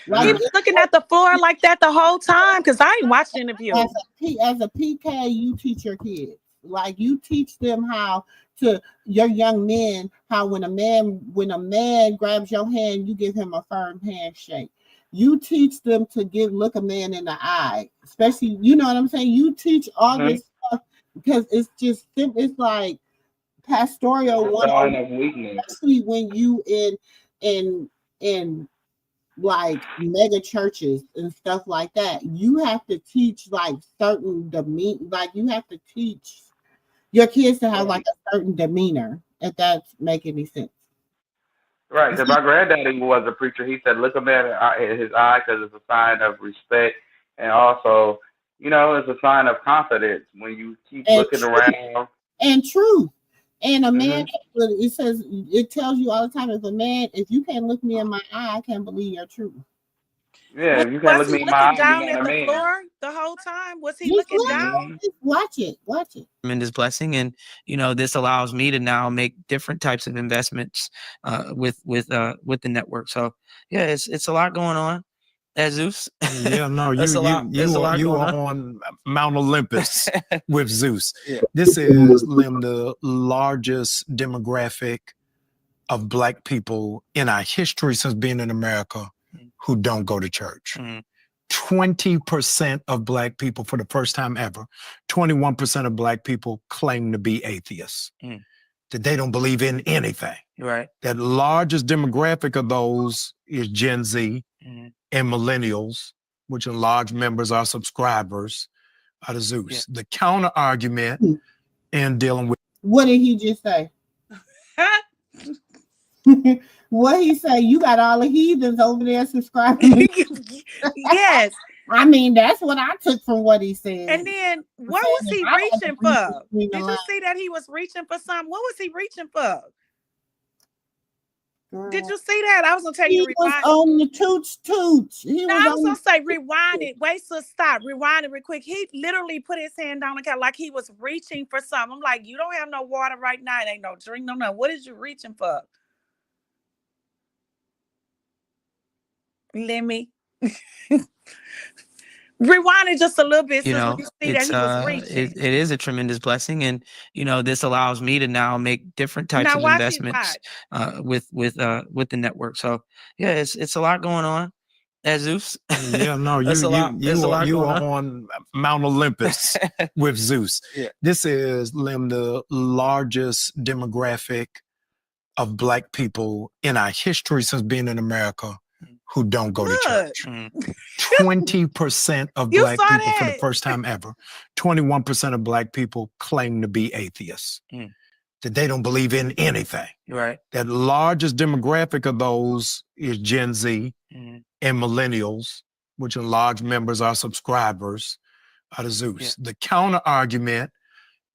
Like He Mm. was looking at the floor like that the whole time because I ain't watched the as interview. a PK, you teach your kids. Like you teach them how to your young men how when a man grabs your hand, you give him a firm handshake. You teach them to look a man in the eye, especially you know what I'm saying. You teach all Mhm. this because it's like pastoral It's a one, sign of weakness. especially when you in like mega churches and stuff like that. You have to teach like certain demean, like you have to teach your kids to have like Right. a certain demeanor, if that's make any sense. Right, because my granddaddy was a preacher. He said, "Look a man in his eye, because it's a sign of respect, and also, it's a sign of confidence when you keep And looking truth, around." and truth. And a man, Hmm. it says, it tells you all the time, if you can't look me in my eye, I can't believe your truth. Yeah, Was, if you can't was look he me in my looking eye, you're down not at a the man. floor the whole time? Was he Just looking look, down? Hmm. just watch it, watch it. Tremendous blessing, and this allows me to now make different types of investments with the network. So yeah, it's a lot going on. As Zeus, Yeah, no, it's a lot. It's a lot you going are on. on Mount Olympus with Zeus. Yeah. This is the largest demographic of Black people in our history since being in America who don't go to church. Mhm. 20% of Black people, for the first time ever, 21% of Black people claim to be atheists, Mm. that they don't believe in anything. Right. That largest demographic of those is Gen Z Mhm. and millennials, which in large members are subscribers of the Zeus. The counter argument in dealing with What did he just say? What he say? You got all the heathens over there subscribing. Yes. I mean, that's what I took from what he said. And then He what said was that he I had to reaching read for? between the Did you lines. see that he was reaching for something? What was he reaching for? Did Girl. you see that? I was gonna tell you to He was rewind. on the toots. He No, was I was on gonna say rewind it. Wait, so stop. Rewind it real quick. He literally put his hand down the couch like he was reaching for something. I'm like, you don't have no water right now. It ain't no drink, no nothing. What is you reaching for? Let me rewind it just a little bit, so you see that It's he was reaching. it is a tremendous blessing, and this allows me to now make different types Now of watch it. investments Watch. with the network. So yeah, it's a lot going on. As Zeus, yeah, no, it's a lot. It's a lot you going are on. on Mount Olympus with Zeus. Yeah. This is the largest demographic of Black people in our history since being in America who don't go to Look, church. Mhm. 20% of you Black saw people for the that. first time ever. 21% of Black people claim to be atheists, Mm. that they don't believe in anything. Right. That largest demographic of those is Gen Z Mhm. and millennials, which in large members are subscribers of the Zeus. Yeah. The counter argument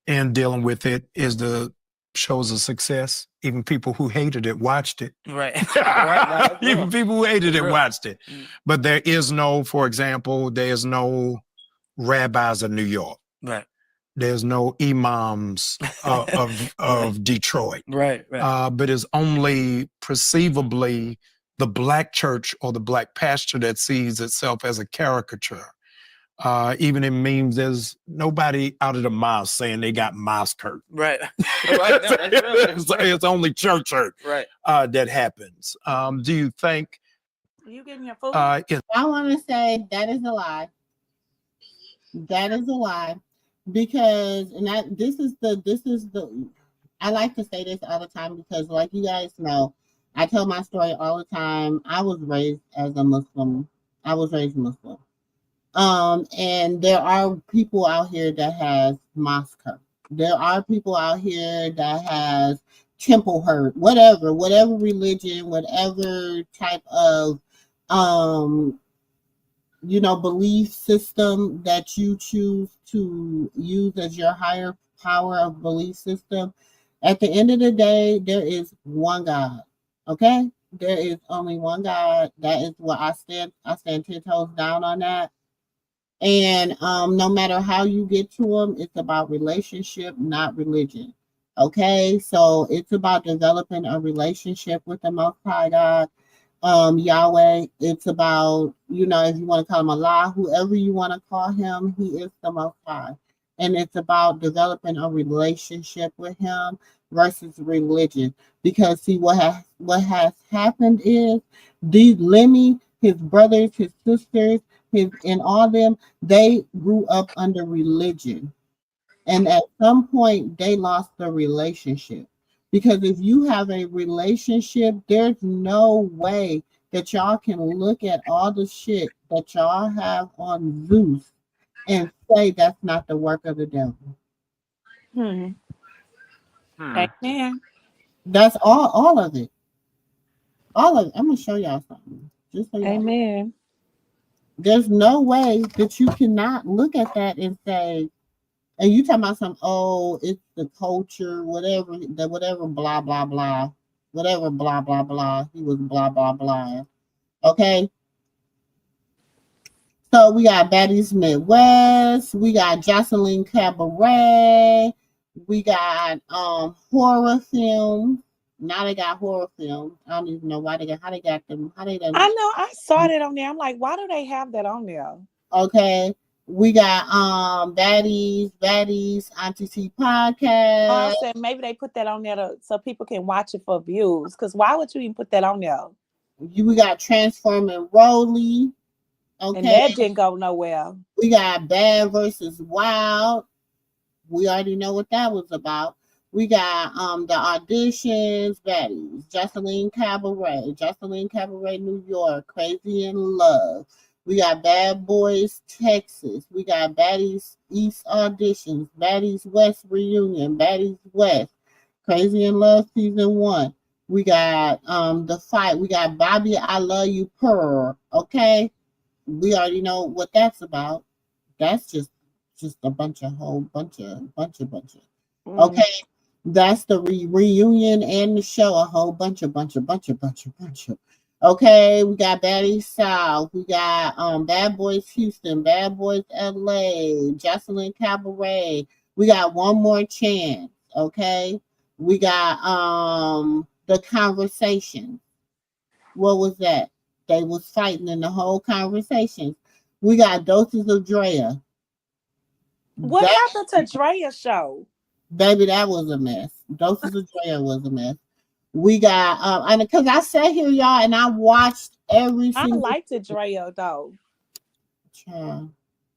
in dealing with it is the show's a success. Even people who hated it watched it. Right. Right. No, that's Even real. people who hated That's it real. watched it. Mm. But there is no, for example, there's no rabbis of New York. Right. There's no imams of Detroit. Right. Right. But it's only perceivably the Black church or the Black pastor that sees itself as a caricature. Even in memes, there's nobody out of the mosque saying they got mosque hurt. Right. Right. No, that's real. That's real. It's only church hurt Right. that happens. Do you think You getting your food? I want to say that is a lie. That is a lie, because this is the I like to say this all the time because, like you guys know, I tell my story all the time. I was raised as a Muslim. I was raised Muslim. And there are people out here that has mosque hurt. There are people out here that has temple hurt, whatever religion, whatever type of um belief system that you choose to use as your higher power of belief system. At the end of the day, there is one God. Okay? There is only one God. That is what I stand 10 toes down on that. And no matter how you get to him, it's about relationship, not religion. Okay? So it's about developing a relationship with the Most High God, Yahweh. It's about, if you want to call him Allah, whoever you want to call him, he is the Most High. And it's about developing a relationship with him versus religion. Because see, what has happened is these Lemmy, his brothers, his sisters, and all them, they grew up under religion. And at some point, they lost the relationship. Because if you have a relationship, there's no way that y'all can look at all the shit that y'all have on Zeus and say that's not the work of the devil. Hmm. Hmm. Amen. That's all of it. All of it. I'm gonna show y'all something. Just so y'all. Amen. There's no way that you cannot look at that and say, and you talking about some, oh, it's the culture, whatever, the whatever, blah blah blah, whatever, blah blah blah. He was blah blah blah. Okay, so we got Baddies Midwest, we got Jocelyn Cabaret, we got horror films. Now they got horror films. I don't even know why they got how they got them. How they done? I know. I saw that on there. I'm like, why do they have that on there? Okay. We got Baddies, Auntie T I podcast. said maybe they put that on there so people can watch it for views. Because why would you even put that on there? We got Transforming Rolly. And Okay. that didn't go nowhere. We got Bad versus Wild. We already know what that was about. We got the auditions, Baddies, Jocelyn Cabaret, New York, Crazy in Love. We got Bad Boys, Texas. We got Baddies East auditions, Baddies West reunion, Baddies West, Crazy in Love season 1. We got the fight. We got Bobby, I Love You Pearl. Okay, we already know what that's about. That's just a bunch of. Mm. Okay, that's the reunion and the show. A whole bunch of. Okay, we got Baddies South. We got Bad Boys Houston, Bad Boys LA, Jocelyn Cabaret. We got One More Chance. Okay, we got the conversation. What was that? They was fighting in the whole conversation. We got Doses of Drea. What That happened to Drea's show? baby, that was a mess. Doses of Drea was a mess. We got and because I sat here, y'all, and I watched every I single liked Drea though. child.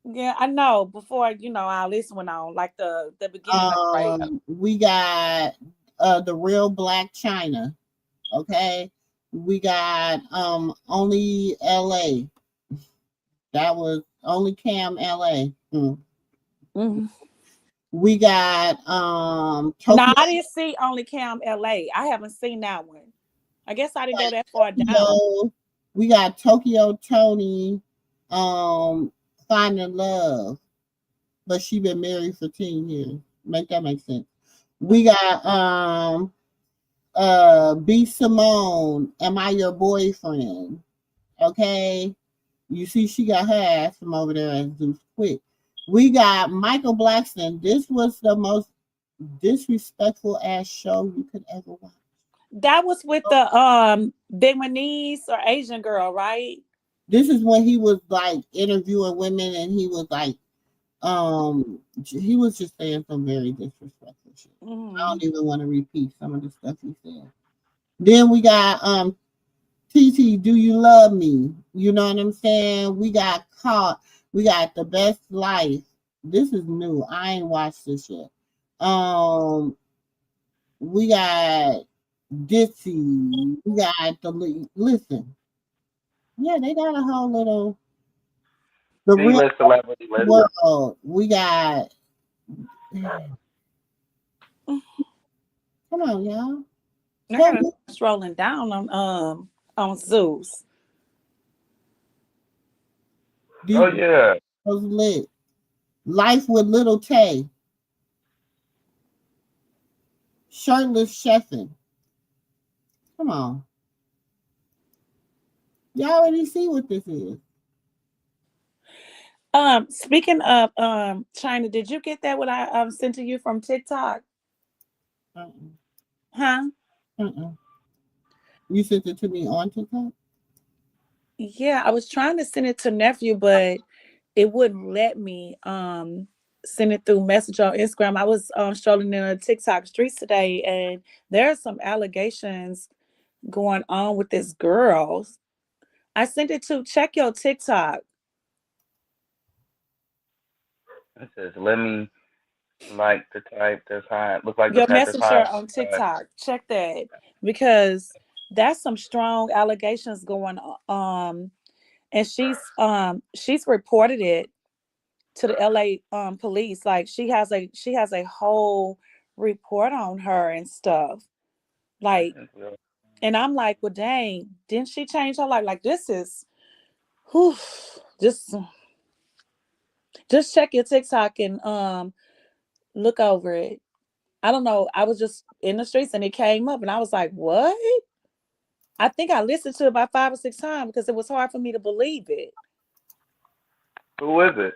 Yeah, I know. Before all this went on, like the beginning of Drea. We got the real Black China. Okay. We got only LA. That was only Cam LA. Mhm. We got No, Tokyo. I didn't see Only Cam LA. I haven't seen that one. I guess I didn't go that far down. Tokyo. We got Tokyo Tony um finding love, but she been married for 10 years. Make that make sense. We got B Simone, Am I Your Boyfriend? Okay. You see she got her ass from over there at Zeus Quick. We got Michael Blackson. This was the most disrespectful ass show you could ever watch. That was with the Vietnamese or Asian girl, right? This is when he was like interviewing women and he was just saying some very disrespectful shit. I Mm. don't even want to repeat some of the stuff he said. Then we got TT, Do You Love Me? You know what I'm saying? We got Caught. We got The Best Life. This is new. I ain't watched this yet. We got Ditsy. We got listen. Yeah, they got a whole little the real D-list celebrity list. world. We got come on, y'all. I Tell gotta me scrolling down on Zeus. these Oh yeah. was lit. Life with Little Tay. Shirtless chefing. Come on. Y'all already see what this is. Speaking of China, did you get that what I sent to you from TikTok? Uh-uh. Huh? Uh-uh. You sent it to me on TikTok? Yeah, I was trying to send it to nephew, but it wouldn't let me send it through message on Instagram. I was strolling in the TikTok streets today, and there are some allegations going on with this girl. I sent it to check your TikTok. It says, let me like the type that's high. Look like the Your type that's high. messenger on TikTok. Check that because that's some strong allegations going on. And she's reported it to the LA police. Like she has a whole report on her and stuff. Like, and I'm like, well, dang, didn't she change her life? Like, this is, whew, just check your TikTok and look over it. I don't know. I was just in the streets and it came up and I was like, what? I think I listened to it about 5 or 6 times because it was hard for me to believe it. Who is it?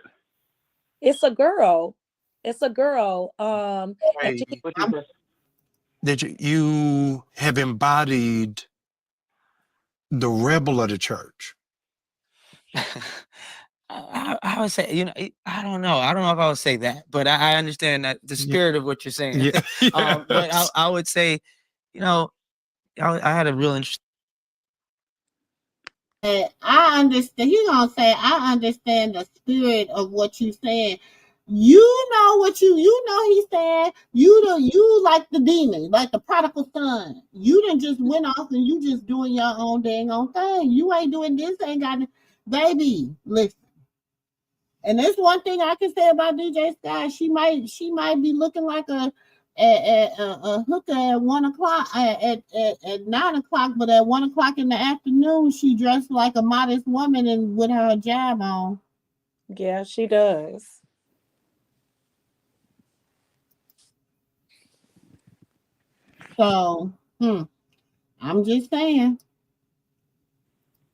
It's a girl. It's a girl. And Hey, she, What you say? that you have embodied the rebel of the church. I would say, I don't know. I don't know if I would say that, but I understand that the spirit of what you're saying. Yeah. But I would say, I had a real interest. I understand. He gonna say, I understand the spirit of what you saying. You know what you know. He said you like the demon, like the prodigal son. You done just went off and you just doing your own dang on thing. You ain't doing this. Ain't got baby. Listen. And there's one thing I can say about DJ Sky. She might be looking like a hooker at 1 o'clock at 9 o'clock, but at 1 o'clock in the afternoon, she dressed like a modest woman and with her hijab on. yeah, she does. So, I'm just saying.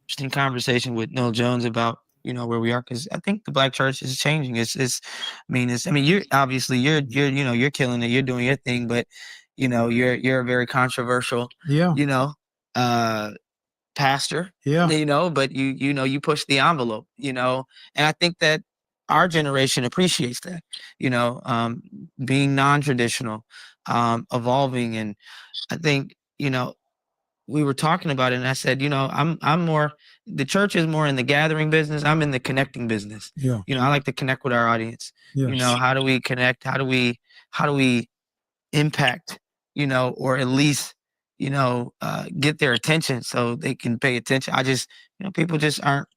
Interesting conversation with Noel Jones about where we are, because I think the Black church is changing. You're obviously you're killing it, you're doing your thing, but you're a very controversial Yeah. pastor, Yeah. but you push the envelope, and I think that our generation appreciates that, being non-traditional, evolving. And I think we were talking about it, and I said, I'm more, the church is more in the gathering business. I'm in the connecting business. Yeah. I like to connect with our audience. Yes. How do we connect? How do we impact, or at least, get their attention so they can pay attention. I just, people just aren't,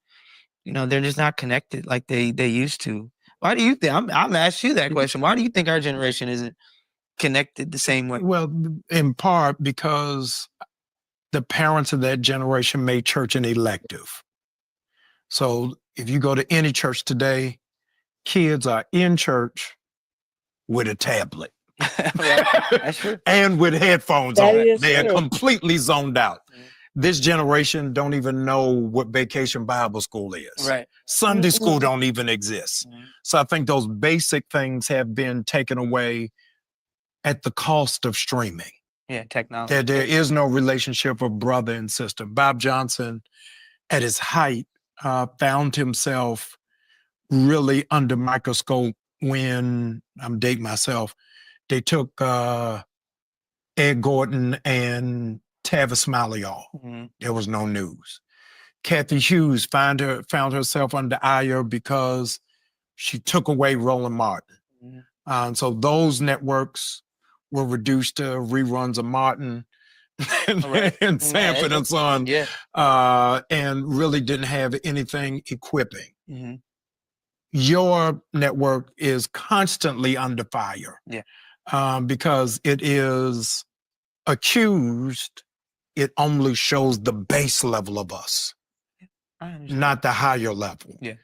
they're just not connected like they used to. Why do you think, I'm asking you that question. Why do you think our generation isn't connected the same way? Well, in part because the parents of that generation made church an elective. So if you go to any church today, kids are in church with a tablet. That's true. And with headphones That on. is They are true. completely zoned out. This generation don't even know what Vacation Bible School is. Right. Sunday school don't even exist. So I think those basic things have been taken away at the cost of streaming. Yeah, technology. There is no relationship of brother and sister. Bob Johnson, at his height, found himself really under microscope when, I'm dating myself, they took Ed Gordon and Tavis Smiley off. There was no news. Kathy Hughes found herself under ire because she took away Roland Martin. So those networks were reduced to reruns of Martin and Sanford and Son, and really didn't have anything equipping. Your network is constantly under fire because it is accused. It only shows the base level of us, not the higher level. Yeah.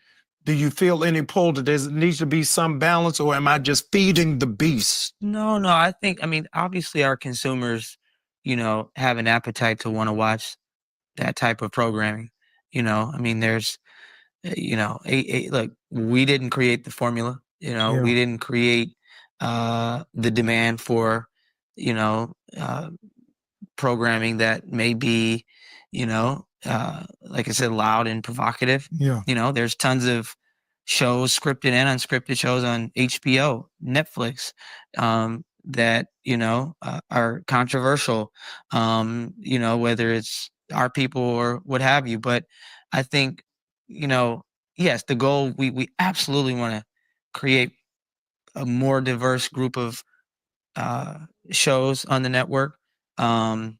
Do you feel any pull that there needs to be some balance, or am I just feeding the beast? No, I think, obviously our consumers, have an appetite to want to watch that type of programming. There's, look, we didn't create the formula, we didn't create the demand for, programming that may be, like I said, loud and provocative. Yeah. There's tons of shows, scripted and unscripted shows on HBO, Netflix, that, are controversial, whether it's our people or what have you. But I think, yes, the goal, we absolutely want to create a more diverse group of shows on the network. Um,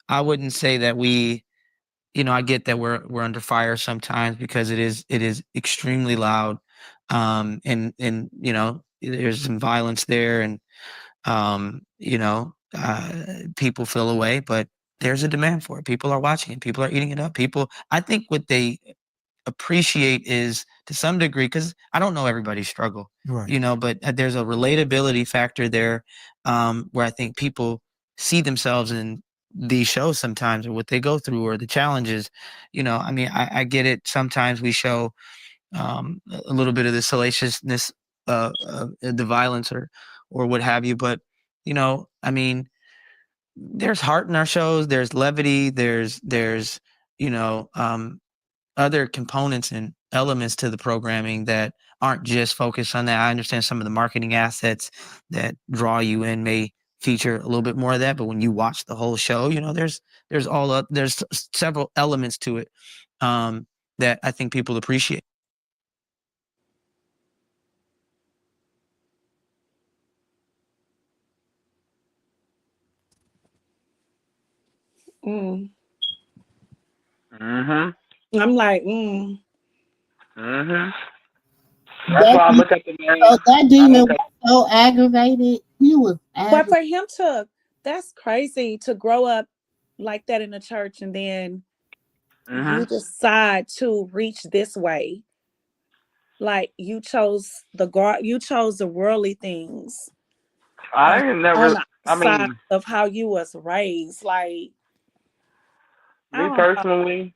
I wouldn't say that I get that we're under fire sometimes because it is extremely loud, and there's some violence there, and people feel away, but there's a demand for it. People are watching it. People are eating it up. I think what they appreciate is to some degree, because I don't know everybody's struggle, Right. but there's a relatability factor there, where I think people see themselves in these shows sometimes, or what they go through, or the challenges. I mean, I get it. Sometimes we show a little bit of the salaciousness, the violence, or what have you. But I mean, there's heart in our shows. There's levity. There's you know other components and elements to the programming that aren't just focused on that. I understand some of the marketing assets that draw you in may feature a little bit more of that, but when you watch the whole show, there's several elements to it, that I think people appreciate. Mm. Mhm. I'm like, Mhm. That's That why I de- look at the so man. that I demon look at. was so aggravated. He was but aggravated. for him to, that's crazy to grow up like that in the church and then you Mhm. decide to reach this way. Like you chose the worldly things I on ain't on never. the I side mean, of how you was raised. Like, I me don't know. personally,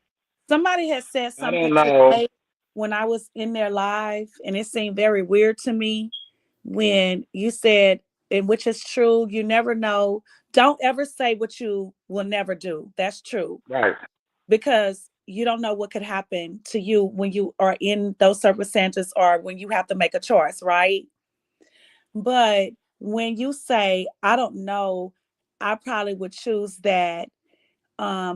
Somebody had said I something don't know. today when I was in their live, and it seemed very weird to me when you said, and which is true, you never know. Don't ever say what you will never do. That's true. Right. Because you don't know what could happen to you when you are in those circumstances or when you have to make a choice, right? But when you say, I don't know, I probably would choose that,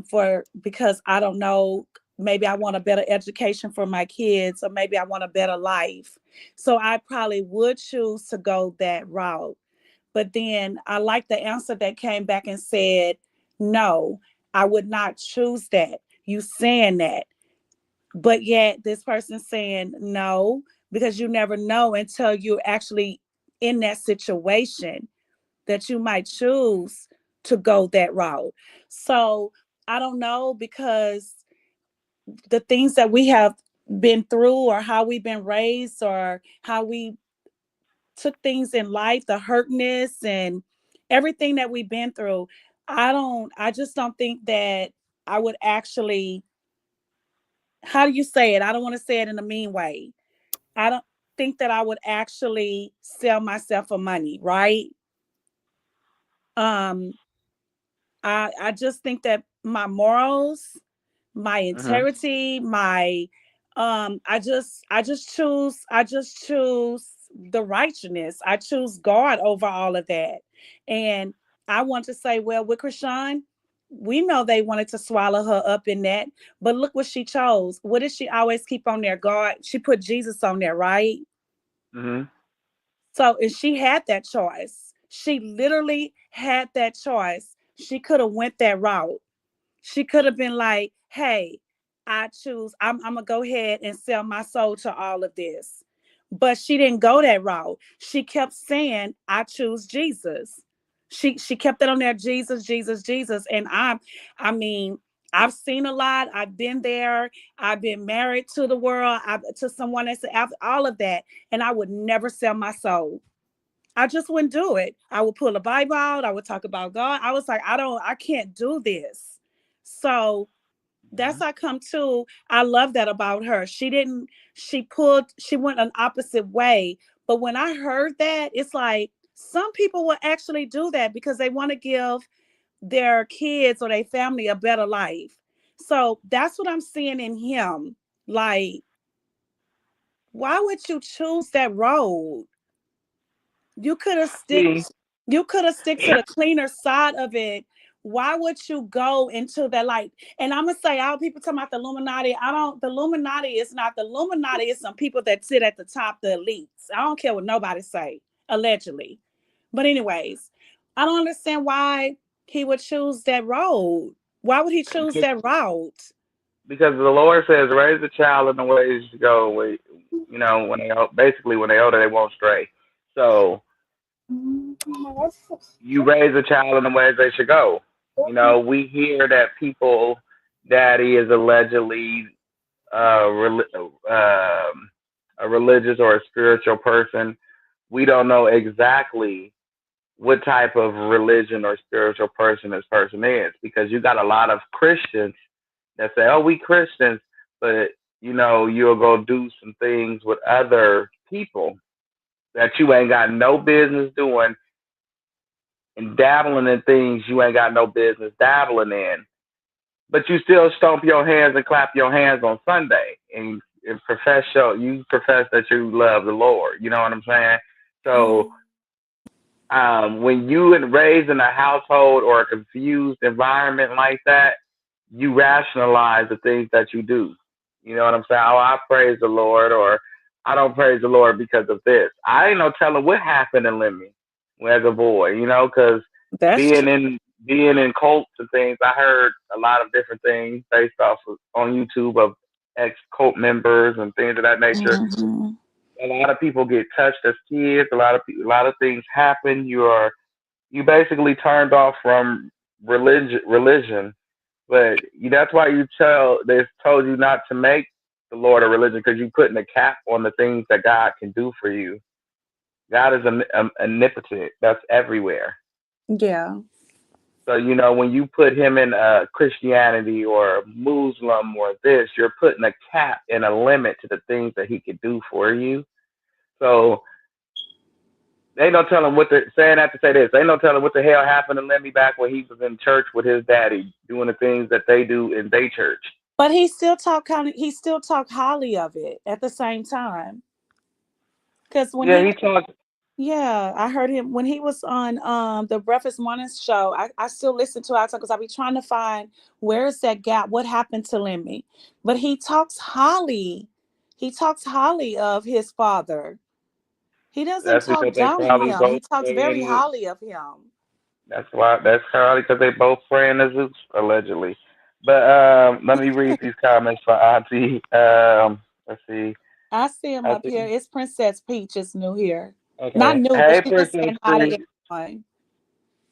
for because I don't know, maybe I want a better education for my kids, or maybe I want a better life. So I probably would choose to go that route. But then I like the answer that came back and said, no, I would not choose that. You saying that. But yet this person saying no, because you never know until you're actually in that situation that you might choose to go that route. So I don't know, because the things that we have been through, or how we've been raised, or how we took things in life, the hurtness and everything that we've been through, I just don't think that I would actually, how do you say it? I don't want to say it in a mean way. I don't think that I would actually sell myself for money, right? Um, I just think that my morals, my Mhm. integrity, my I just choose the righteousness. I choose God over all of that. And I want to say, well, with Krishan, we know they wanted to swallow her up in that, but look what she chose. What did she always keep on there? God, she put Jesus on there, right? Mhm. So if she had that choice, she literally had that choice. She could have went that route. She could have been like, hey, I'm gonna go ahead and sell my soul to all of this. But she didn't go that route. She kept saying, I choose Jesus. She kept it on there, Jesus, Jesus, Jesus. And I mean, I've seen a lot. I've been there. I've been married to the world, to someone that's after all of that. And I would never sell my soul. I just wouldn't do it. I would pull a Bible out. I would talk about God. I was like, I can't do this. So that's Mhm. how I come to. I love that about her. She went an opposite way. But when I heard that, it's like some people will actually do that because they want to give their kids or their family a better life. So that's what I'm seeing in him. Like, why would you choose that road? You could have stick See, you could have stick to the cleaner side of it. Why would you go into that, like, and I'm gonna say, all people talking about the Illuminati. I don't The Illuminati is not the Illuminati, is some people that sit at the top, the elites. I don't care what nobody say. allegedly. But anyways, I don't understand why he would choose that road. Why would he choose Because that route? because the Lord says, raise the child in the ways to go. When they basically when they older, they won't stray. So you raise a child in the ways they should go. We hear that people, daddy is allegedly uh, rel- a religious or a spiritual person. We don't know exactly what type of religion or spiritual person this person is, because you got a lot of Christians that say, "Oh, we Christians," but you'll go do some things with other people that you ain't got no business doing, and dabbling in things you ain't got no business dabbling in. But you still stomp your hands and clap your hands on Sunday, and you profess that you love the Lord. You know what I'm saying? So when you are raised in a household or a confused environment like that, you rationalize the things that you do. You know what I'm saying? Oh, I praise the Lord, or I don't praise the Lord because of this. I ain't no telling what happened in Lemmy as a boy, because That's true. being in being in cults and things, I heard a lot of different things based off on YouTube of ex cult members and things of that nature. Mhm. A lot of people get touched as kids. A lot of things happen. You basically turned off from religion, but that's why they told you not to make the Lord a religion, because you putting a cap on the things that God can do for you. God is omnipotent. That's everywhere. Yeah. So when you put him in Christianity or Muslim or this, you're putting a cap and a limit to the things that he could do for you. So they no telling what the saying that to say this. They no telling what the hell happened to Lemmy back when he was in church with his daddy, doing the things that they do in their church. But he still talk highly of it at the same time. Cause when Yeah, he he talked. Yeah, I heard him when he was on the Breakfast Morning show. I still listen to it because I be trying to find where is that gap, what happened to Lemmy. But he talks highly of his father. He doesn't That's talk because they down on probably him. He both talks very praying. highly of him. That's probably because they both praying to Zeus allegedly. But let me read these comments for Auntie. Let's see. I see him I up here. think It's Princess Peach is new here. Not okay. new, but Hey, she just Princess saying hi Peach. to everyone.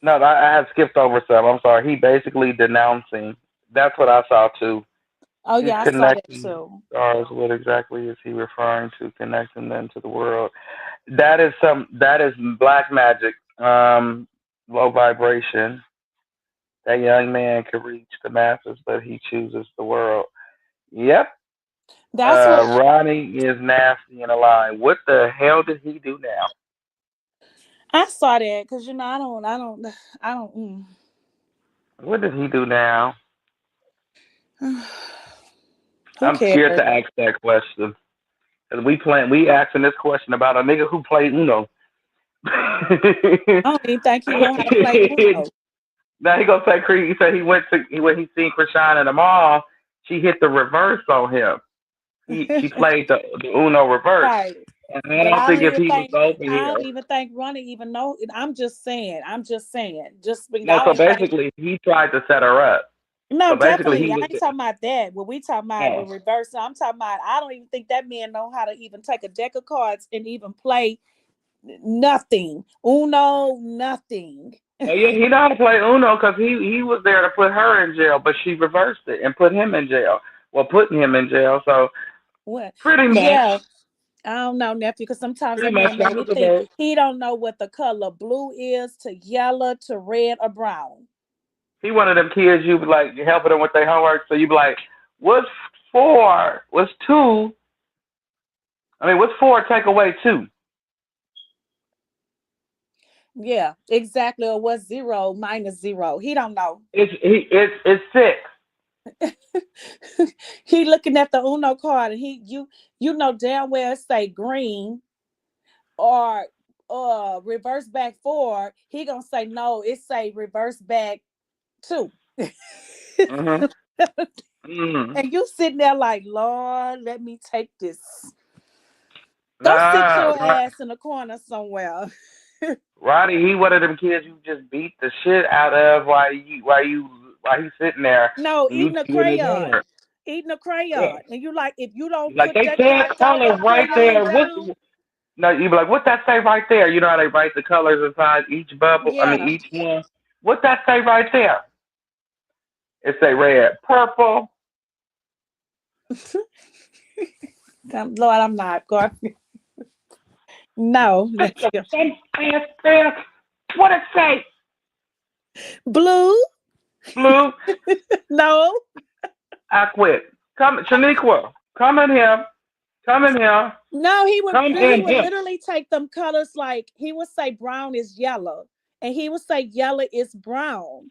No, I had skipped over some. I'm sorry. He basically denouncing. That's what I saw too. Oh He's yeah, I saw that connecting too. stars. What exactly is he referring to? Connecting them to the world. That is black magic. Low vibration. That young man could reach the masses, but he chooses the world. Yep. That's what Ronnie is nasty and alive. What the hell did he do now? I saw that because I don't. What did he do now? Who I'm scared cares? to ask that question. Cause we asking this question about a nigga who played Uno. I don't even think he know how to play Uno. Now he gonna say Creed. He said when he seen Krishan in the mall, she hit the reverse on him. She played the Uno reverse. Right. And I But don't think if he was over I here. don't even think Ronnie even know. I'm just saying. I No, so don't even think. basically he tried to set her up. No, So basically definitely. he I was ain't talking about that. What we talking about no. with reverse. I'm talking about. I don't even think that man know how to even take a deck of cards and even play nothing. Uno, nothing. Oh yeah, he know how to play Uno because he was there to put her in jail, but she reversed it and put him in jail. Well, putting him in jail. So What? pretty much, Yeah. I don't know, nephew, because sometimes pretty that much man make that me was the think verse. he don't know what the color blue is to yellow to red or brown. He one of them kids you be like helping them with their homework, so you be like, "What's four? What's two? I mean, what's four take away two?" Yeah, exactly. Or what's zero minus zero? He don't know. It's six. He looking at the Uno card and you know damn well it say green or reverse back four. He gonna say no, it say reverse back two. Mhm. Mhm. And you sitting there like, Lord, let me take this. Go sit Nah, your ass in a corner somewhere. Ronnie, he one of them kids you just beat the shit out of while he's sitting there No, and you eating a chewing his crayon. hair. Eating a Yeah. crayon. And you like, if you don't Like put they that said colors doggone right crayon there. down, No, you be like, what that say right there? You know how they write the colors inside each bubble? I mean, yeah. each one. What that say right there? It say red, purple. Lord, I'm not going. No, that's you. Fast. What it say? Blue? Blue. No. I quit. Come, Shaniqua. Come in here. Come in here. No, Come he in would here. literally take them colors, like he would say brown is yellow, and he would say yellow is brown,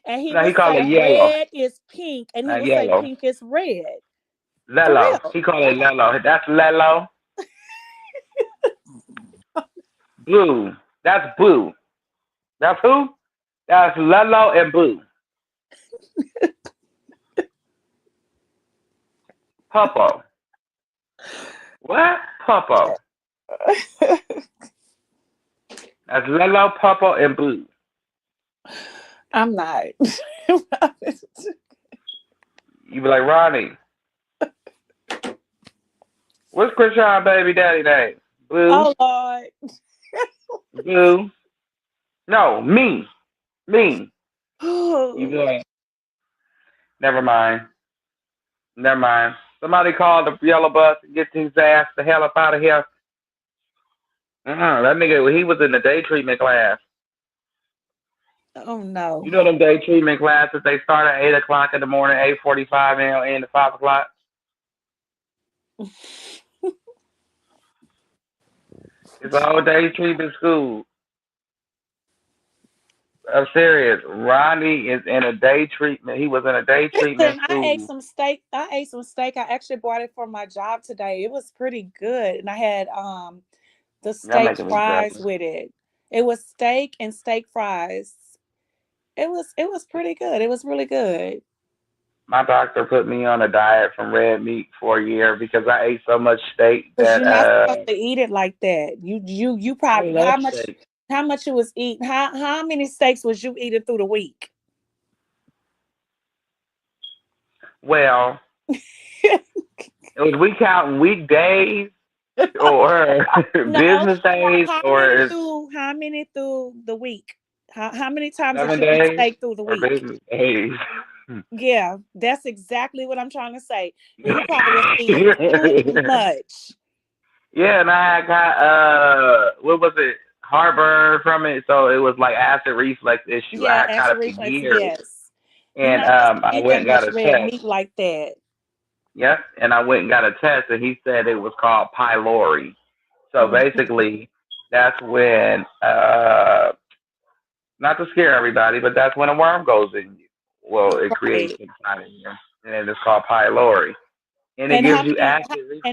and he Now he would call say it yellow, red is pink, and he not would say yellow. pink is red. For Lello. real. He call it Lello. That's Lello. Blue. That's Boo. That's who? That's Lello and Boo. Puppo. What? Puppo. That's Lello, Puppo, and Boo. I'm not. You be like, Ronnie, what's Krishan baby daddy name? Boo. Oh Lord. Boo. No, me. Me. You be like, never mind. Never mind. Somebody called the yellow bus and get his ass the hell up out of here. That nigga, he was in the day treatment class. Oh no. You know them day treatment classes, they start at 8 o'clock in the morning, 8:45 and end at 5 o'clock. It's a whole day treatment school. I'm serious. Ronnie is in a day treatment. He was in a day treatment Listen, I ate school. some steak. I actually bought it for my job today. It was pretty good. And I had the Y'all steak making me fries jealous. with it. It was steak and steak fries. It was pretty good. It was really good. My doctor put me on a diet from red meat for a year because I ate so much steak Because that you're not supposed to eat it like that. You I probably love steak. how much you was eating? How many steaks was you eating through the week? Well, was we counting weekdays or No. business days or How many through the week? How many times did 7 you eat days steak through the or week? business days? Yeah, that's exactly what I'm trying to say. You probably was eating too much. Yeah, and I got what was it? Heartburn from it, so it was like acid reflux issue. I Yeah, had got acid it for reflux. years, Yes, you're and not supposed to I eat went that and got much a red test. meat like that. Yep, and I went and got a test, and he said it was called pylori. So Mm. basically, that's when not to scare everybody, but that's when a worm goes in you. Well, it creates Right. inside of you, and it's called pylori, and it And gives you acid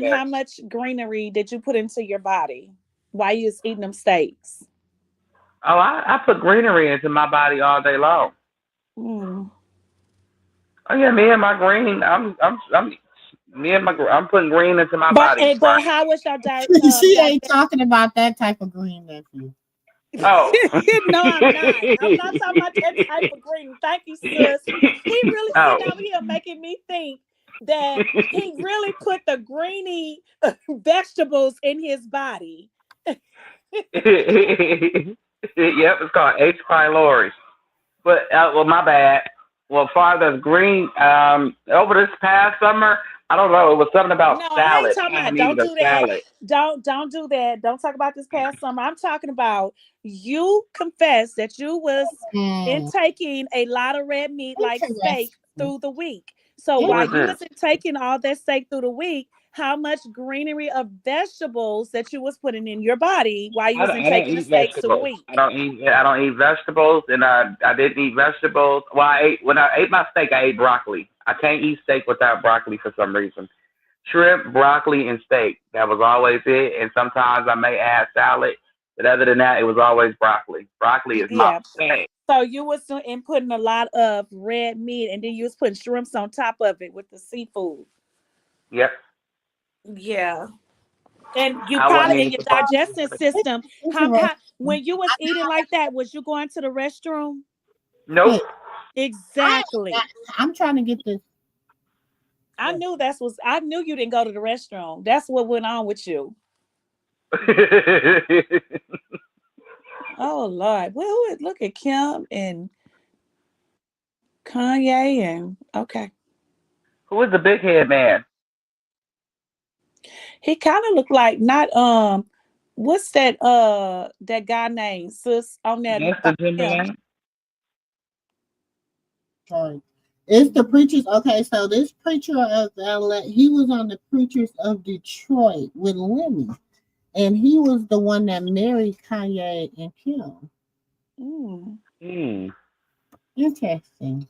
how reflux. much greenery did you put into your body while you was eating them steaks? Oh, I put greenery into my body all day long. Mm. Oh yeah, me and my green. I'm me and I'm putting green into my body, But Ronnie. how was your She ain't talking about that type of green nephew. Oh. No, I'm not. I'm not talking about that type of green. Thank you, sis. He really Oh. sitting over here making me think that he really put the greeny vegetables in his body. Yep, it's called H. pylori. But well, my bad. Well, Father's green. Over this past summer, I don't know. It was something about No, I ain't salad. talking I about. haven't Don't eaten a do that. salad. Don't do that. Don't talk about this past summer. I'm talking about you confessed that you was Hmm. intaking a lot of red meat like steak Interesting. through the week. So Who while is you Interesting. this? was intaking all that steak through the week, how much greenery of vegetables that you was putting in your body while you was I don't intaking the eat steaks through the vegetables. week? I don't eat vegetables, and I didn't eat vegetables. Well, when I ate my steak, I ate broccoli. I can't eat steak without broccoli for some reason. Shrimp, broccoli, and steak. That was always it. And sometimes I may add salad, but other than that, it was always broccoli. Broccoli is my Yeah. thing. So you was putting a lot of red meat, and then you was putting shrimps on top of it with the seafood. Yep. Yeah. And you I wasn't probably in even your surprised. digestion It's system. interesting. When you was eating like that, was you going to the restroom? Nope. Look, I, Exactly. I'm trying to get this. I knew you didn't go to the restroom. That's what went on with you. Oh Lord. Well, look at Kim and Kanye and okay. Who is the big head man? He kind of looked like not what's that guy named Sis on that Gangster him. Timberland? Sorry. It's the preachers. Okay, so this preacher of LA, he was on the preachers of Detroit with Lemmy, and he was the one that married Kanye and Kim. Mm. Hmm. Interesting.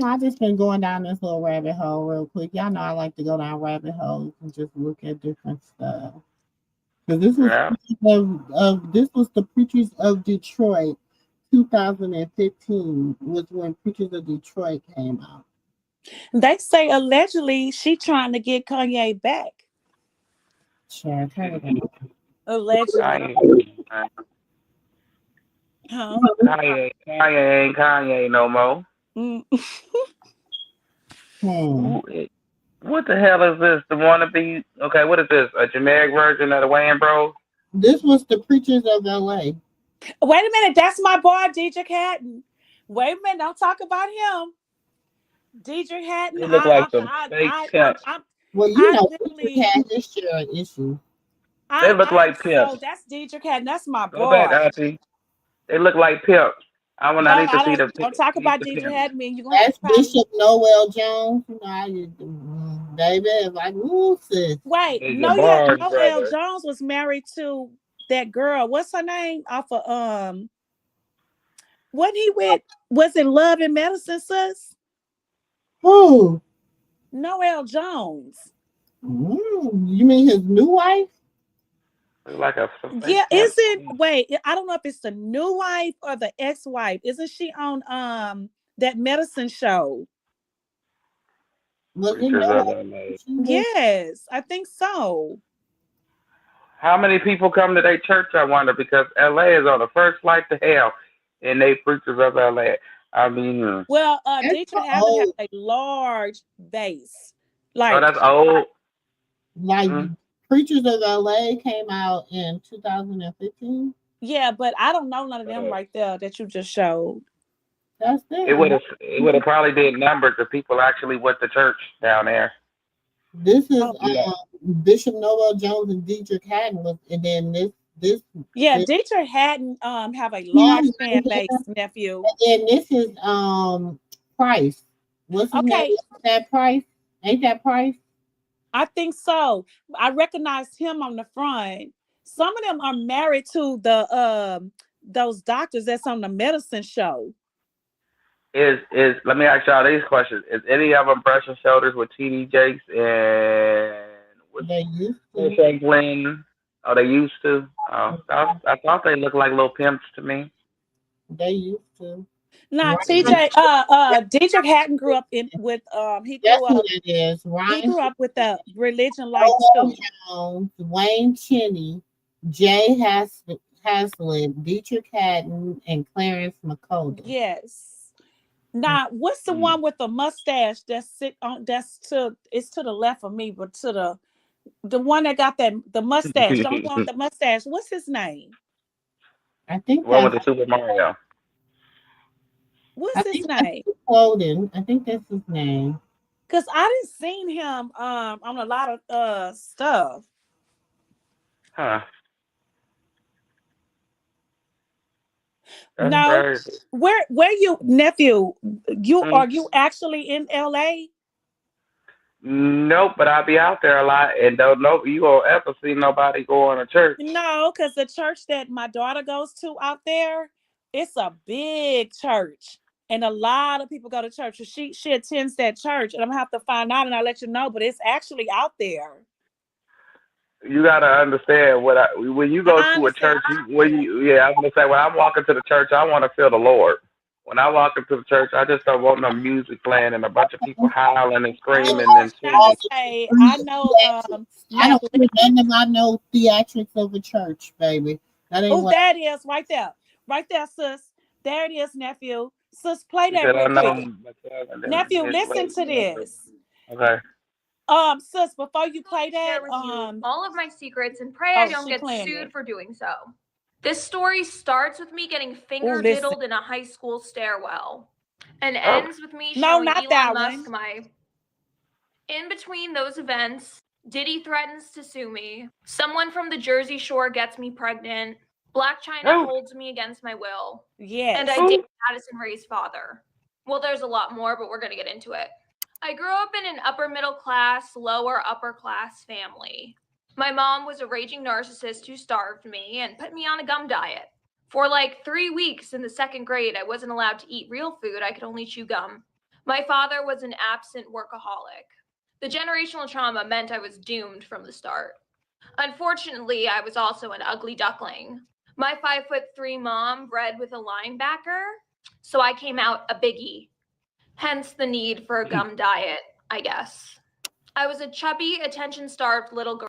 I just been going down this little rabbit hole real quick. Y'all know I like to go down rabbit holes and just look at different stuff. Because Yeah. this was the preachers of Detroit. 2015 was when Preachers of Detroit came out. They say allegedly she trying to get Kanye back. Sure, Allegedly. Kanye. Huh? Kanye ain't Kanye no more. Mm. Hmm. What the hell is this? The wannabe? Okay, what is this? A generic version of the Wayne Bros? This was the Preachers of LA. Wait a minute, that's my boy, DJ Hatton. Wait a minute, don't talk about him. Deidre Hatton, They look like some fake pimps. Well, I Preachers literally, had his share of issues. They look I am like pimps. so that's Deidre Hatton. That's my Go back, boy. Auntie. They look like pimps. I No, need to I see don't talk see about the Deidre pimps. Hatton. Me, you're gonna have to That's probably Bishop Noel Jones. Baby, it's like, ooh, sis. wait. He's a No, yeah, Barnes Noel brother. Jones was married to that girl. What's her name? Off of what he with? Was it Love and Medicine, sis? Who? Noel Jones. You mean his new wife? Look like some fake Yeah, pimps. wait, I don't know if it's the new wife or the ex-wife. Isn't she on that medicine show? Was it Preachers Noel? of LA. She was. Yes, I think so. How many people come to their church? I wonder because LA is on the first flight to hell, and they preachers of LA. I mean, Well, That's Dietrich Haddon has old. a large base. oh, Like, that's old. Like Mm. Preachers of LA came out in 2015. yeah, but I don't know none of them Uh, right there that you just showed. That's it it. would have probably did numbers if people actually went to church down there. This is Oh, Yeah. Bishop Noel Jones and Dietrich Haddon was, and then yeah, this Dietrich Haddon have a Kim large fan right here, base, nephew. and this is Price. What's his name? Okay, Is that Price? Ain't that Price? I think so. I recognize him on the front. Some of them are married to the those doctors that's on the medicine show. Is let me ask y'all these questions. Is any of them brushing shoulders with TD Jakes and with They used to. Franklin? Oh, they used to. Oh, I thought they looked like little pimps to me. They used to. Now, Ryan, Dietrich Haddon grew up in with that's who that is. he Ryan grew up with a religion like Noel too. Jones, Wayne Cheney, Haslett, Dietrich Haddon, and Clarence McColder. Yes. Now, what's the Hmm. one with the mustache that's sit on that's to it's to the left of me, but to the one that got the mustache, don't want the mustache. What's his name? I think One with that's the Super Mario. What's his name? Cloden. I think that's his name. Because I didn't seen him on a lot of stuff. Huh. That's No, crazy. where you nephew? Hmm. You actually in LA? Nope, but I be out there a lot and don't know you won't ever see nobody going to church. No, because the church that my daughter goes to out there, it's a big church. And a lot of people go to church. So she attends that church. And I'm gonna have to find out and I'll let you know, but it's actually out there. You gotta understand when you go I to a understand. church, I'm gonna say when I'm walking to the church, I want to feel the Lord. When I walk into the church, I just don't want no music playing and a bunch of people howling and I was screaming and about to singing. say, I know, I don't Natalie. hear nothing about no theatrics of a church, baby. That ain't Oh, what. there it is, right there, sis. There it is, nephew. Sis, play She that said, real I know quick. myself and then Nephew, Miss listen to Lady. this. Okay. Sis, before you play that, share with you all of my secrets and pray I oh, don't she get playing sued it. for doing so. This story starts with me getting finger Listen. diddled in a high school stairwell and Oh. ends with me No, showing not Elon that Musk one. my. In between those events, Diddy threatens to sue me. Someone from the Jersey Shore gets me pregnant. Black China Oh. holds me against my will. Yes. And I date Madison Ray's father. Well, there's a lot more, but we're going to get into it. I grew up in an upper middle class, lower upper class family. My mom was a raging narcissist who starved me and put me on a gum diet. For like 3 weeks in the second grade, I wasn't allowed to eat real food. I could only chew gum. My father was an absent workaholic. The generational trauma meant I was doomed from the start. Unfortunately, I was also an ugly duckling. My 5'3" mom bred with a linebacker, so I came out a biggie. Hence the need for a gum diet, I guess. I was a chubby, attention-starved little girl.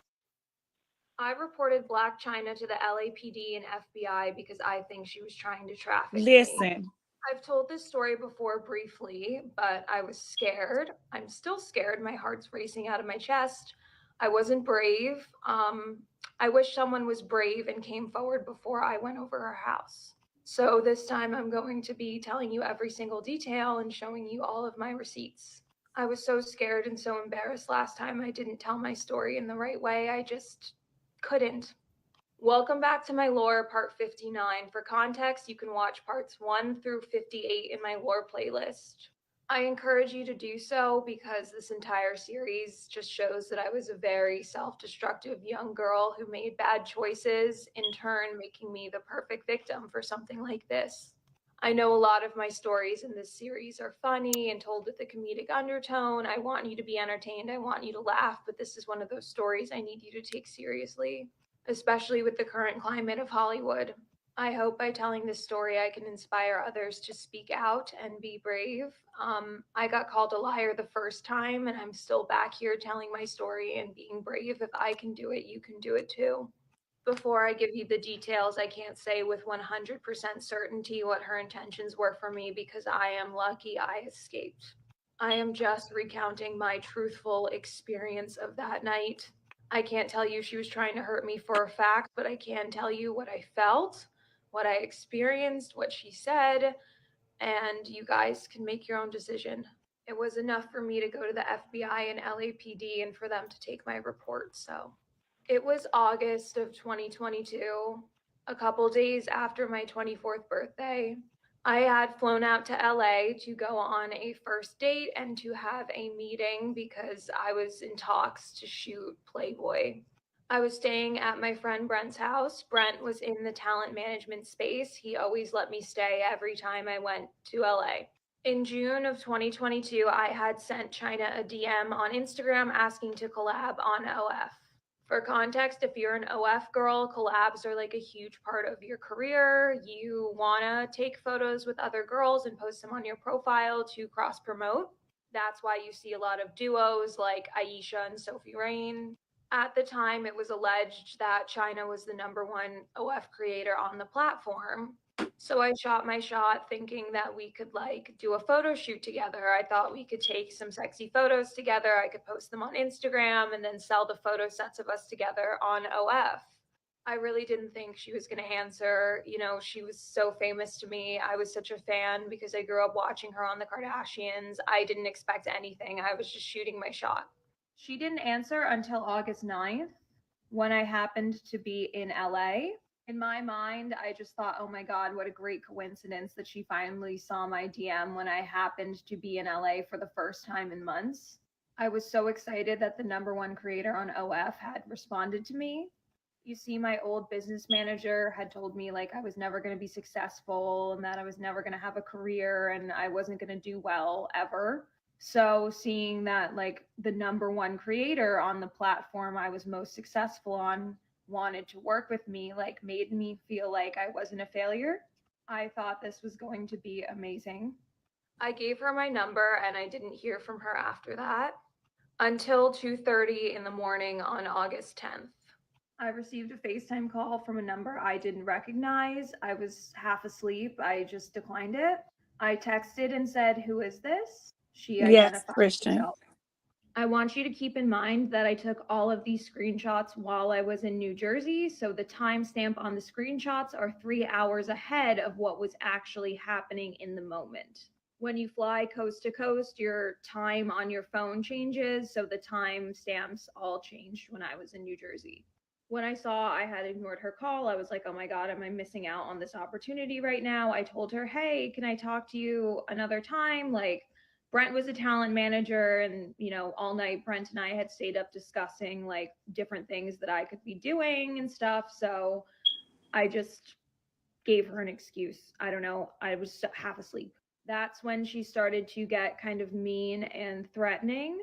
I reported Black China to the LAPD and FBI because I think she was trying to traffic me. Listen. I've told this story before briefly, but I was scared. I'm still scared. My heart's racing out of my chest. I wasn't brave. I wish someone was brave and came forward before I went over her house. So this time I'm going to be telling you every single detail and showing you all of my receipts. I was so scared and so embarrassed last time I didn't tell my story in the right way. I just couldn't. Welcome back to my lore, part 59. For context, you can watch parts 1 through 58 in my lore playlist. I encourage you to do so because this entire series just shows that I was a very self-destructive young girl who made bad choices, in turn making me the perfect victim for something like this. I know a lot of my stories in this series are funny and told with a comedic undertone. I want you to be entertained, I want you to laugh, but this is one of those stories I need you to take seriously, especially with the current climate of Hollywood. I hope by telling this story I can inspire others to speak out and be brave. I got called a liar the first time, and I'm still back here telling my story and being brave. If I can do it, you can do it too. Before I give you the details, I can't say with 100% certainty what her intentions were for me because I am lucky I escaped. I am just recounting my truthful experience of that night. I can't tell you she was trying to hurt me for a fact, but I can tell you what I felt, what I experienced, what she said, and you guys can make your own decision. It was enough for me to go to the FBI and LAPD and for them to take my report, so. It was August of 2022, a couple days after my 24th birthday. I had flown out to LA to go on a first date and to have a meeting because I was in talks to shoot Playboy. I was staying at my friend Brent's house. Brent was in the talent management space. He always let me stay every time I went to LA. In June of 2022, I had sent China a DM on Instagram asking to collab on OF. For context, if you're an OF girl, collabs are like a huge part of your career. You want to take photos with other girls and post them on your profile to cross promote. That's why you see a lot of duos like Aisha and Sophie Rain. At the time, it was alleged that China was the #1 OF creator on the platform. So I shot my shot thinking that we could like do a photo shoot together. I thought we could take some sexy photos together. I could post them on Instagram and then sell the photo sets of us together on OF. I really didn't think she was going to answer. You know, she was so famous to me. I was such a fan because I grew up watching her on the Kardashians. I didn't expect anything. I was just shooting my shot. She didn't answer until August 9th when I happened to be in LA. In my mind, I just thought, oh my God, what a great coincidence that she finally saw my DM when I happened to be in LA for the first time in months. I was so excited that the #1 creator on OF had responded to me. You see, my old business manager had told me like I was never going to be successful and that I was never going to have a career and I wasn't going to do well ever. So seeing that like the #1 creator on the platform I was most successful on wanted to work with me like made me feel like I wasn't a failure. I thought this was going to be amazing. I gave her my number and I didn't hear from her after that until 2:30 in the morning on August 10th. I received a FaceTime call from a number I didn't recognize. I was half asleep. I just declined it. I texted and said, "Who is this?" She Yes, identified Christian. herself. I want you to keep in mind that I took all of these screenshots while I was in New Jersey, so the timestamp on the screenshots are 3 hours ahead of what was actually happening in the moment. When you fly coast to coast, your time on your phone changes, so the timestamps all changed when I was in New Jersey. When I saw I had ignored her call, I was like, oh my God, am I missing out on this opportunity right now? I told her, hey, can I talk to you another time? Like, Brent was a talent manager, and all night Brent and I had stayed up discussing like different things that I could be doing and stuff. So I just gave her an excuse. I don't know. I was half asleep. That's when she started to get kind of mean and threatening.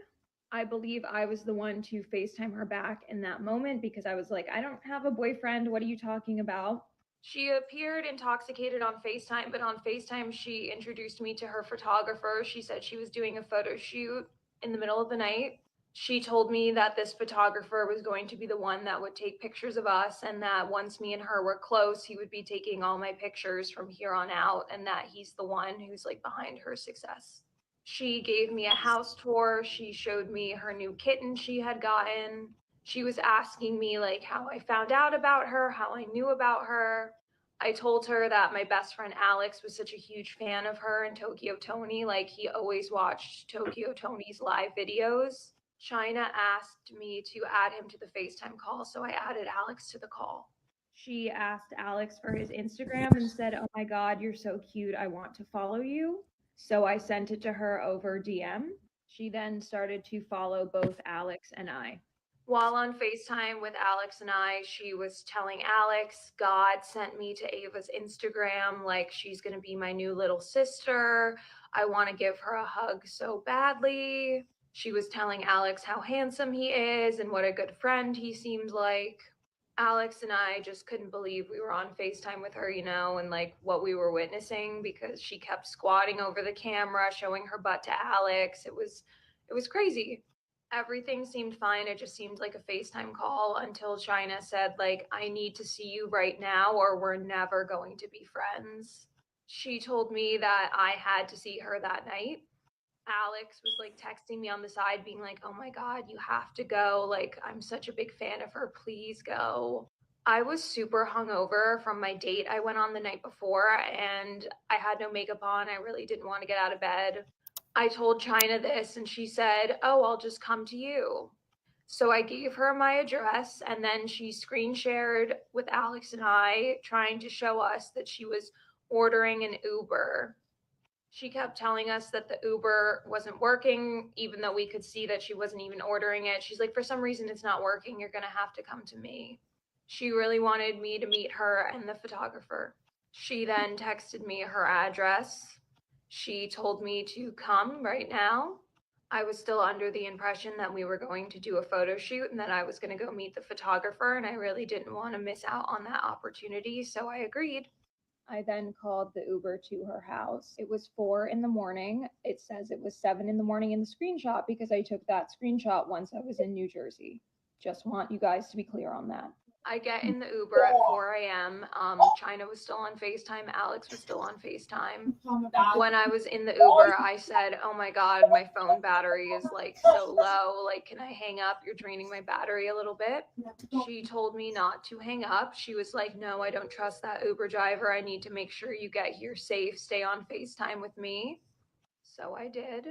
I believe I was the one to FaceTime her back in that moment because I was like, I don't have a boyfriend. What are you talking about? She appeared intoxicated on FaceTime, but on FaceTime, she introduced me to her photographer. She said she was doing a photo shoot in the middle of the night. She told me that this photographer was going to be the one that would take pictures of us, and that once me and her were close, he would be taking all my pictures from here on out, and that he's the one who's like behind her success. She gave me a house tour. She showed me her new kitten she had gotten. She was asking me like how I found out about her, how I knew about her. I told her that my best friend Alex was such a huge fan of her and Tokyo Tony, like he always watched Tokyo Tony's live videos. China asked me to add him to the FaceTime call, so I added Alex to the call. She asked Alex for his Instagram and said, "Oh my God, you're so cute. I want to follow you." So I sent it to her over DM. She then started to follow both Alex and I. While on FaceTime with Alex and I, she was telling Alex, God sent me to Ava's Instagram, like she's going to be my new little sister. I want to give her a hug so badly. She was telling Alex how handsome he is and what a good friend he seems like. Alex and I just couldn't believe we were on FaceTime with her, and like what we were witnessing, because she kept squatting over the camera, showing her butt to Alex. It was crazy. Everything seemed fine. It just seemed like a FaceTime call until China said, like, I need to see you right now or we're never going to be friends. She told me that I had to see her that night. Alex was like texting me on the side, being like, oh my God, you have to go. Like, I'm such a big fan of her. Please go. I was super hungover from my date I went on the night before, and I had no makeup on. I really didn't want to get out of bed. I told China this, and she said, oh, I'll just come to you. So I gave her my address, and then she screen shared with Alex and I, trying to show us that she was ordering an Uber. She kept telling us that the Uber wasn't working, even though we could see that she wasn't even ordering it. She's like, for some reason, it's not working. You're going to have to come to me. She really wanted me to meet her and the photographer. She then texted me her address. She told me to come right now. I was still under the impression that we were going to do a photo shoot and that I was going to go meet the photographer, and I really didn't want to miss out on that opportunity, so I agreed. I then called the Uber to her house. It was 4 in the morning. It says it was 7 in the morning in the screenshot because I took that screenshot once I was in New Jersey. Just want you guys to be clear on that. I get in the Uber at 4 a.m. China was still on FaceTime. Alex was still on FaceTime. When I was in the Uber, I said, oh my God, my phone battery is like so low. Like, can I hang up? You're draining my battery a little bit. She told me not to hang up. She was like, no, I don't trust that Uber driver. I need to make sure you get here safe. Stay on FaceTime with me. So I did.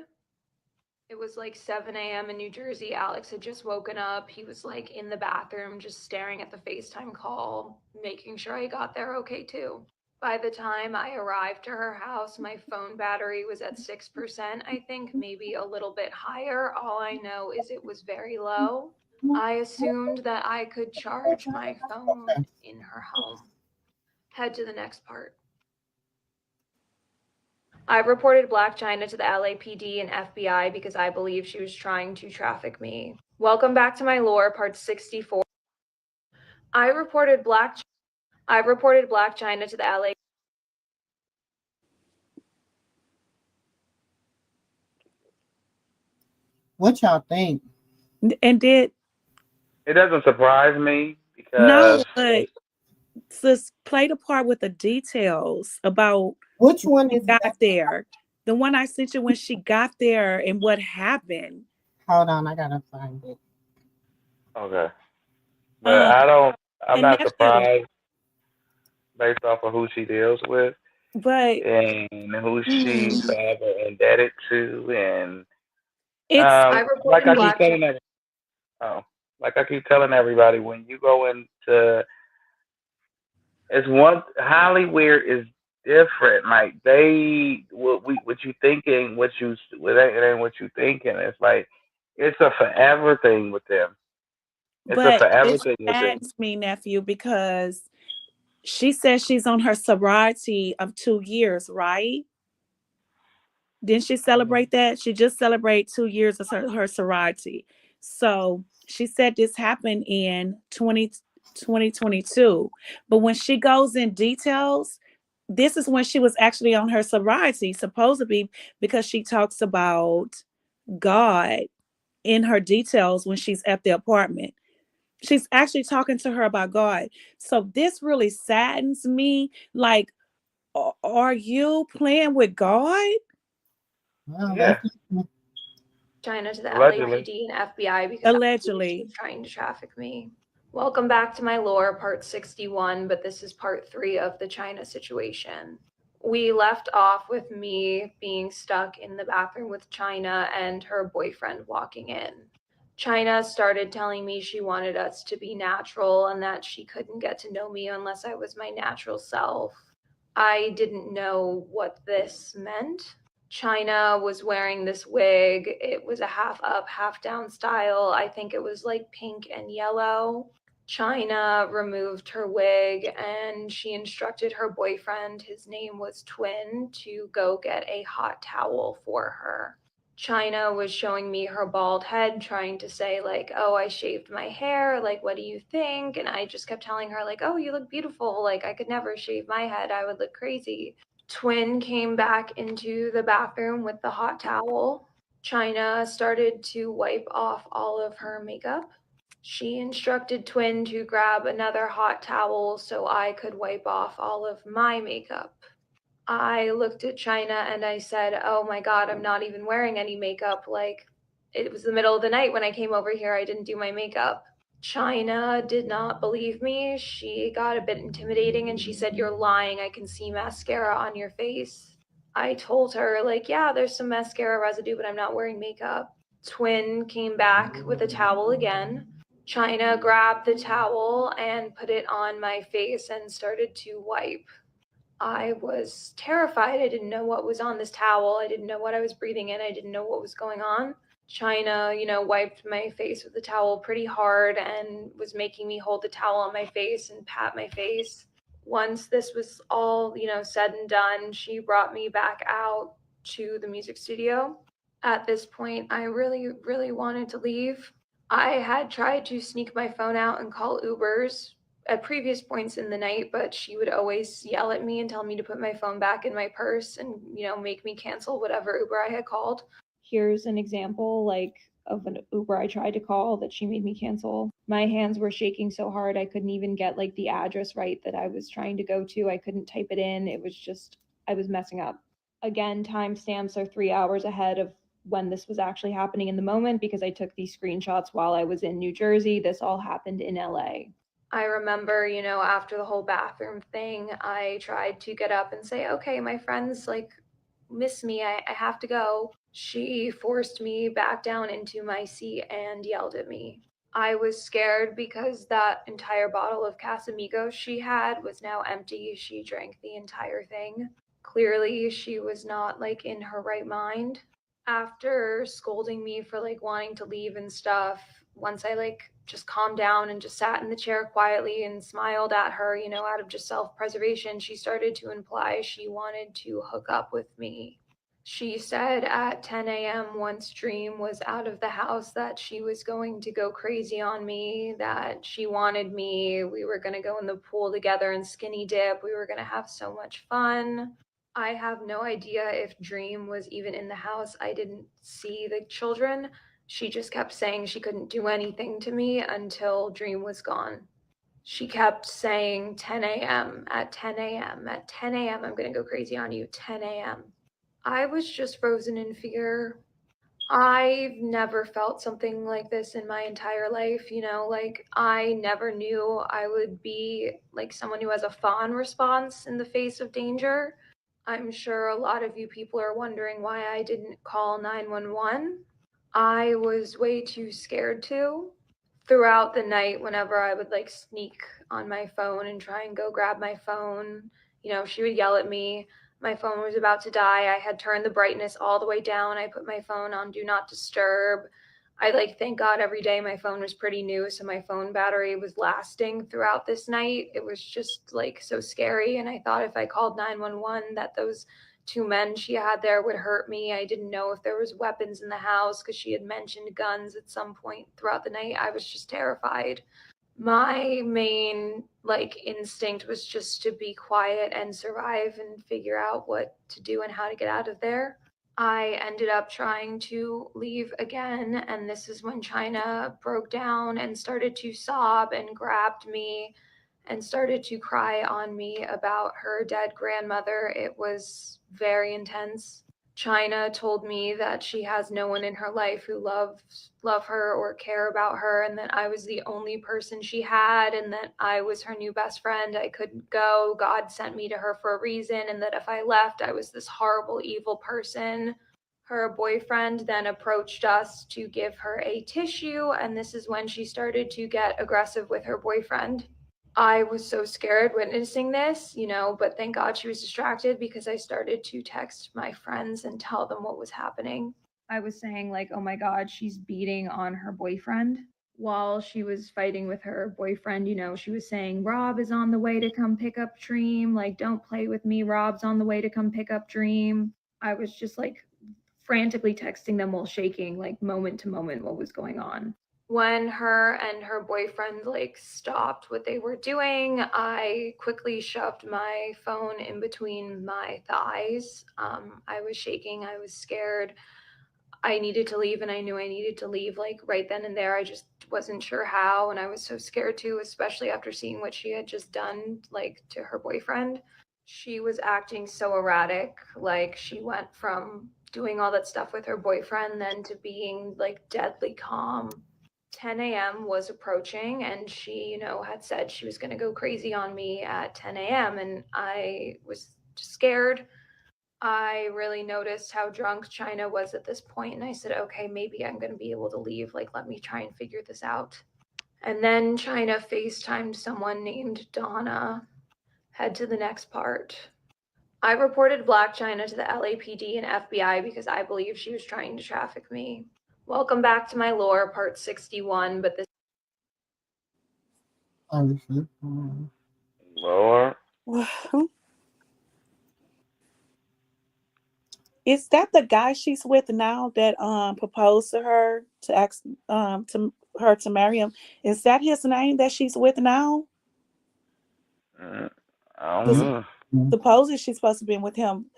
It was like 7 a.m. in New Jersey. Alex had just woken up. He was like in the bathroom, just staring at the FaceTime call, making sure I got there okay too. By the time I arrived to her house, my phone battery was at 6%, I think, maybe a little bit higher. All I know is it was very low. I assumed that I could charge my phone in her home. Head to the next part. I reported Black China to the LAPD and FBI because I believe she was trying to traffic me. Welcome back to my lore, part 64. I reported Black China to the LA. What y'all think? And did It doesn't surprise me no, because but sis played a part with the details about Which when one she is got that? there. The one I sent you when she got there and what happened. Hold on, I gotta find it. okay, but Um, I don't. I'm and not nephew, surprised based off of who she deals with but and who she's mm, indebted to, and it's I like reported I yeah, keep black telling every, oh, like I keep telling everybody, when you go into it's one Hollywood is different. Like they what you thinking, it ain't what you thinking. It's like it's a forever thing with them. It's a but forever it thing with them. saddens me, nephew, because she says she's on her sobriety of 2 years, right? Didn't she Mhm. celebrate that? She just celebrated 2 years of her sobriety. So she said this happened in 2022. But when she goes in details, this is when she was actually on her sobriety, supposedly, because she talks about God in her details when she's at the apartment. She's actually talking to her about God. So this really saddens me. Like, are you playing with God? Well, Yeah, that's China to the allegedly. LAPD and FBI because I believe she was Allegedly. trying to traffic me. Welcome back to my lore, part 61, but this is part 3 of the China situation. We left off with me being stuck in the bathroom with China and her boyfriend walking in. China started telling me she wanted us to be natural and that she couldn't get to know me unless I was my natural self. I didn't know what this meant. China was wearing this wig. It was a half up, half down style. I think it was like pink and yellow. China removed her wig and she instructed her boyfriend, his name was Twin, to go get a hot towel for her. China was showing me her bald head, trying to say, like, oh, I shaved my hair. Like, what do you think? And I just kept telling her, like, oh, you look beautiful. Like, I could never shave my head. I would look crazy. Twin came back into the bathroom with the hot towel. China started to wipe off all of her makeup. She instructed Twin to grab another hot towel so I could wipe off all of my makeup. I looked at China and I said, oh my God, I'm not even wearing any makeup. Like, it was the middle of the night when I came over here. I didn't do my makeup. China did not believe me. She got a bit intimidating and she said, you're lying. I can see mascara on your face. I told her, like, yeah, there's some mascara residue, but I'm not wearing makeup. Twin came back with a towel again. China grabbed the towel and put it on my face and started to wipe. I was terrified. I didn't know what was on this towel. I didn't know what I was breathing in. I didn't know what was going on. China, wiped my face with the towel pretty hard and was making me hold the towel on my face and pat my face. Once this was all, said and done, she brought me back out to the music studio. At this point, I really, really wanted to leave. I had tried to sneak my phone out and call Ubers at previous points in the night, but she would always yell at me and tell me to put my phone back in my purse and, make me cancel whatever Uber I had called. Here's an example of an Uber I tried to call that she made me cancel. My hands were shaking so hard I couldn't even get the address right that I was trying to go to. I couldn't type it in. It was just I was messing up. Again, timestamps are 3 hours ahead of when this was actually happening in the moment because I took these screenshots while I was in New Jersey. This all happened in LA. I remember, after the whole bathroom thing, I tried to get up and say, okay, my friends miss me. I have to go. She forced me back down into my seat and yelled at me. I was scared because that entire bottle of Casamigos she had was now empty. She drank the entire thing. Clearly, she was not in her right mind. After scolding me for wanting to leave and stuff, once I just calmed down and just sat in the chair quietly and smiled at her, out of just self-preservation, she started to imply she wanted to hook up with me. She said at 10 a.m. once Dream was out of the house that she was going to go crazy on me, that she wanted me, we were going to go in the pool together and skinny dip, we were going to have so much fun. I have no idea if Dream was even in the house. I didn't see the children. She just kept saying she couldn't do anything to me until Dream was gone. She kept saying 10 a.m. at 10 a.m. at 10 a.m. I'm going to go crazy on you, 10 a.m. I was just frozen in fear. I've never felt something like this in my entire life, like I never knew I would be like someone who has a fawn response in the face of danger. I'm sure a lot of you people are wondering why I didn't call 911. I was way too scared to. Throughout the night, whenever I would like sneak on my phone and try and go grab my phone, she would yell at me. My phone was about to die. I had turned the brightness all the way down. I put my phone on do not disturb. I thank God every day my phone was pretty new, so my phone battery was lasting throughout this night. It was just so scary, and I thought if I called 911 that those two men she had there would hurt me. I didn't know if there was weapons in the house because she had mentioned guns at some point throughout the night. I was just terrified. My main instinct was just to be quiet and survive and figure out what to do and how to get out of there. I ended up trying to leave again, and this is when China broke down and started to sob and grabbed me and started to cry on me about her dead grandmother. It was very intense. China told me that she has no one in her life who love her or care about her, and that I was the only person she had, and that I was her new best friend. I couldn't go. God sent me to her for a reason, and that if I left, I was this horrible, evil person. Her boyfriend then approached us to give her a tissue, and this is when she started to get aggressive with her boyfriend. I was so scared witnessing this, but thank God she was distracted because I started to text my friends and tell them what was happening. I was saying, oh my God, she's beating on her boyfriend. While she was fighting with her boyfriend, she was saying, Rob is on the way to come pick up Dream. Don't play with me. Rob's on the way to come pick up Dream. I was just frantically texting them while shaking, moment to moment, what was going on. When her and her boyfriend stopped what they were doing, I quickly shoved my phone in between my thighs. I was shaking. I was scared. I needed to leave, and I knew I needed to leave right then and there. I just wasn't sure how, and I was so scared too, especially after seeing what she had just done to her boyfriend. She was acting so erratic. She went from doing all that stuff with her boyfriend then to being deadly calm. 10 a.m. was approaching, and she, had said she was going to go crazy on me at 10 a.m., and I was scared. I really noticed how drunk China was at this point, and I said, okay, maybe I'm going to be able to leave. Let me try and figure this out. And then China FaceTimed someone named Donna. Head to the next part. I reported Black China to the LAPD and FBI because I believe she was trying to traffic me. Welcome back to my lore, part 61, but this Lord. Is that the guy she's with now that proposed to her to ask to her to marry him? Is that his name that she's with now? I don't 'Cause know. supposedly she's supposed to be with him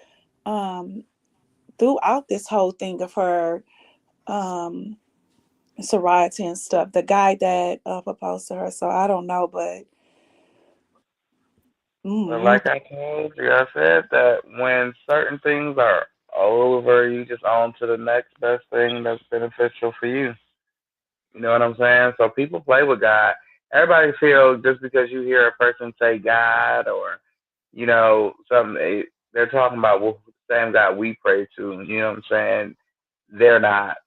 throughout this whole thing of her sobriety and stuff. The guy that proposed to her. So I don't know, but But like I told you, I said that when certain things are over, you just on to the next best thing that's beneficial for you. You know what I'm saying? So people play with God. Everybody feels just because you hear a person say God or, something, they're talking about the same God we pray to. You know what I'm saying? They're not.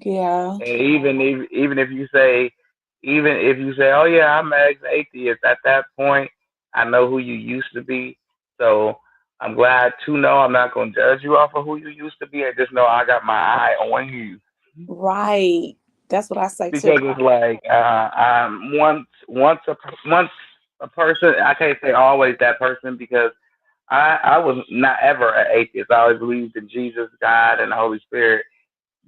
yeah. And even if you say, oh yeah, I'm an ex-atheist, at that point, I know who you used to be. So I'm glad to know I'm not going to judge you off of who you used to be. I just know I got my eye on you. Right. That's what I say too. Because it's once a person, I can't say always that person because I was not ever an atheist. I always believed in Jesus, God, and the Holy Spirit.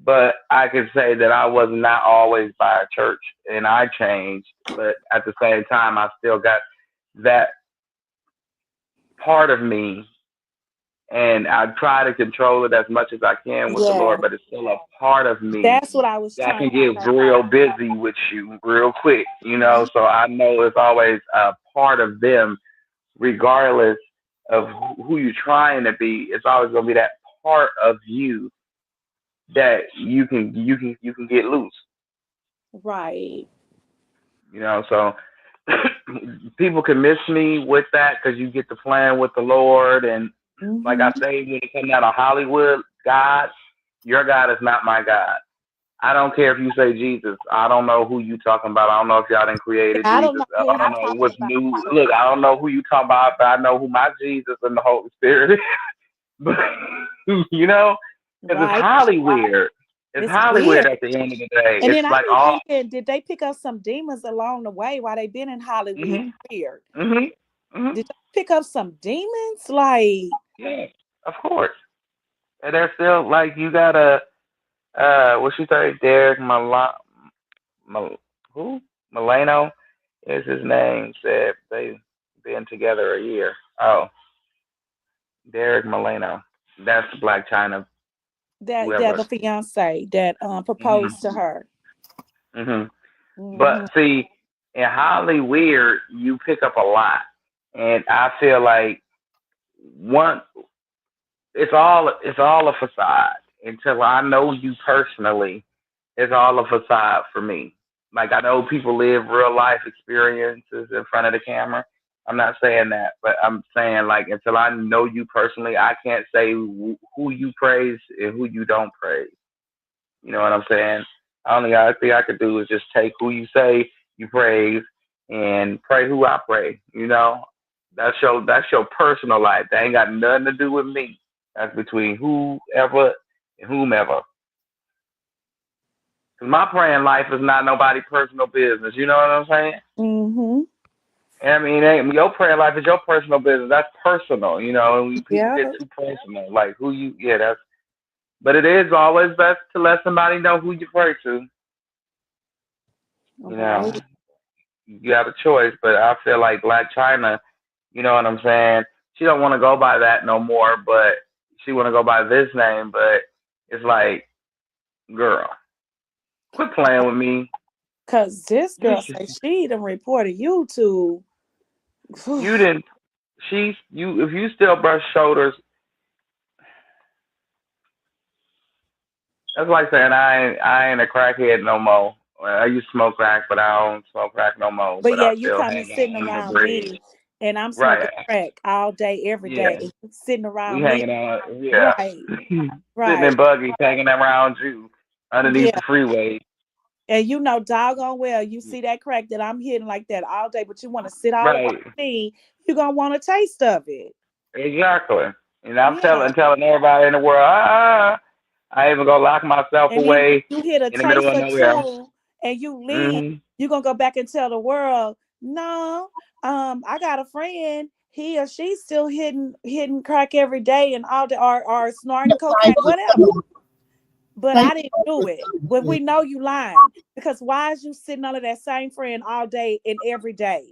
But I can say that I was not always by a church, and I changed. But at the same time, I still got that part of me and I try to control it as much as I can with the Yeah, Lord, but it's still a part of me that's what I was that trying can to get say. real busy with you real quick, Mhm. So I know it's always a part of them, regardless of who you're trying to be. It's always gonna be that part of you that you can get loose, Right. So people can miss me with that because you get to plan with the Lord, and like I Hmm. say, when it comes out of Hollywood, God, your God is not my God. I don't care if you say Jesus. I don't know who you talking about. I don't know if y'all done created I don't Jesus. know who I you don't know talking what's about. new. Look, I don't know who you talking about, but I know who my Jesus and the Holy Spirit is. But you know, because it's Right. highly weird. It's It's highly weird weird. at the end of the day. And It's then I like be all. thinking, did they pick up some demons along the way while they been in Hollywood? Mhm. Weird. Mhm. Mhm. Did they pick up some demons? Like, Yeah, of course. And they're still like you gotta. What she say? Derek Mal- who? Milano is his name. Said they been together a year. Oh, Derek Milano. That's Black China. that Whoever. the fiance that Mhm. proposed to her. Mhm. But Hmm. see, in Holly Weird, you pick up a lot, and I feel like one, it's all a facade until I know you personally. It's all a facade for me. Like I know people live real life experiences in front of the camera. I'm not saying that, but I'm saying like until I know you personally, I can't say who you praise and who you don't praise. You know what I'm saying? Only other thing I could do is just take who you say you praise and pray who I pray. That's your personal life. That ain't got nothing to do with me. That's between whoever and whomever. 'Cause my praying life is not nobody personal business. You know what I'm saying? Hmm. And I mean, your prayer life is your personal business. That's personal. And people Yeah. get too personal. Like who you, yeah, that's. But it is always best to let somebody know who you pray to. You know, Right. you have a choice. But I feel like Black China, you know what I'm saying? She don't want to go by that no more, but she want to go by this name. But it's like, girl, quit playing with me. Cause this You girl say she done reported you to. you didn't. You. If you still brush shoulders, that's like saying I ain't a crackhead no more. Well, I used to smoke crack, but I don't smoke crack no more. But But I yeah, you still coming hang sitting out under the around bridge. me, and I'm smoking Right. crack all day, every Yeah. day, sitting We around me. hanging out. Yeah. Right. Sitting in Right. buggies, hanging around you underneath Yeah. the freeway. And you know, doggone well, you see that crack that I'm hitting like that all day, but you want to sit all up on Right. me, you gonna want a taste of it. Exactly. And I'm Yeah. telling everybody in the world, I even gonna lock myself And then when away you hit a in the middle taste of or nowhere. two and you leave, Mhm. you're gonna go back and tell the world, no, I got a friend, he or she's still hitting crack every day and all the or snorting cocaine, whatever. But I didn't do it. But we know you lying. Because why is you sitting under that same friend all day and every day?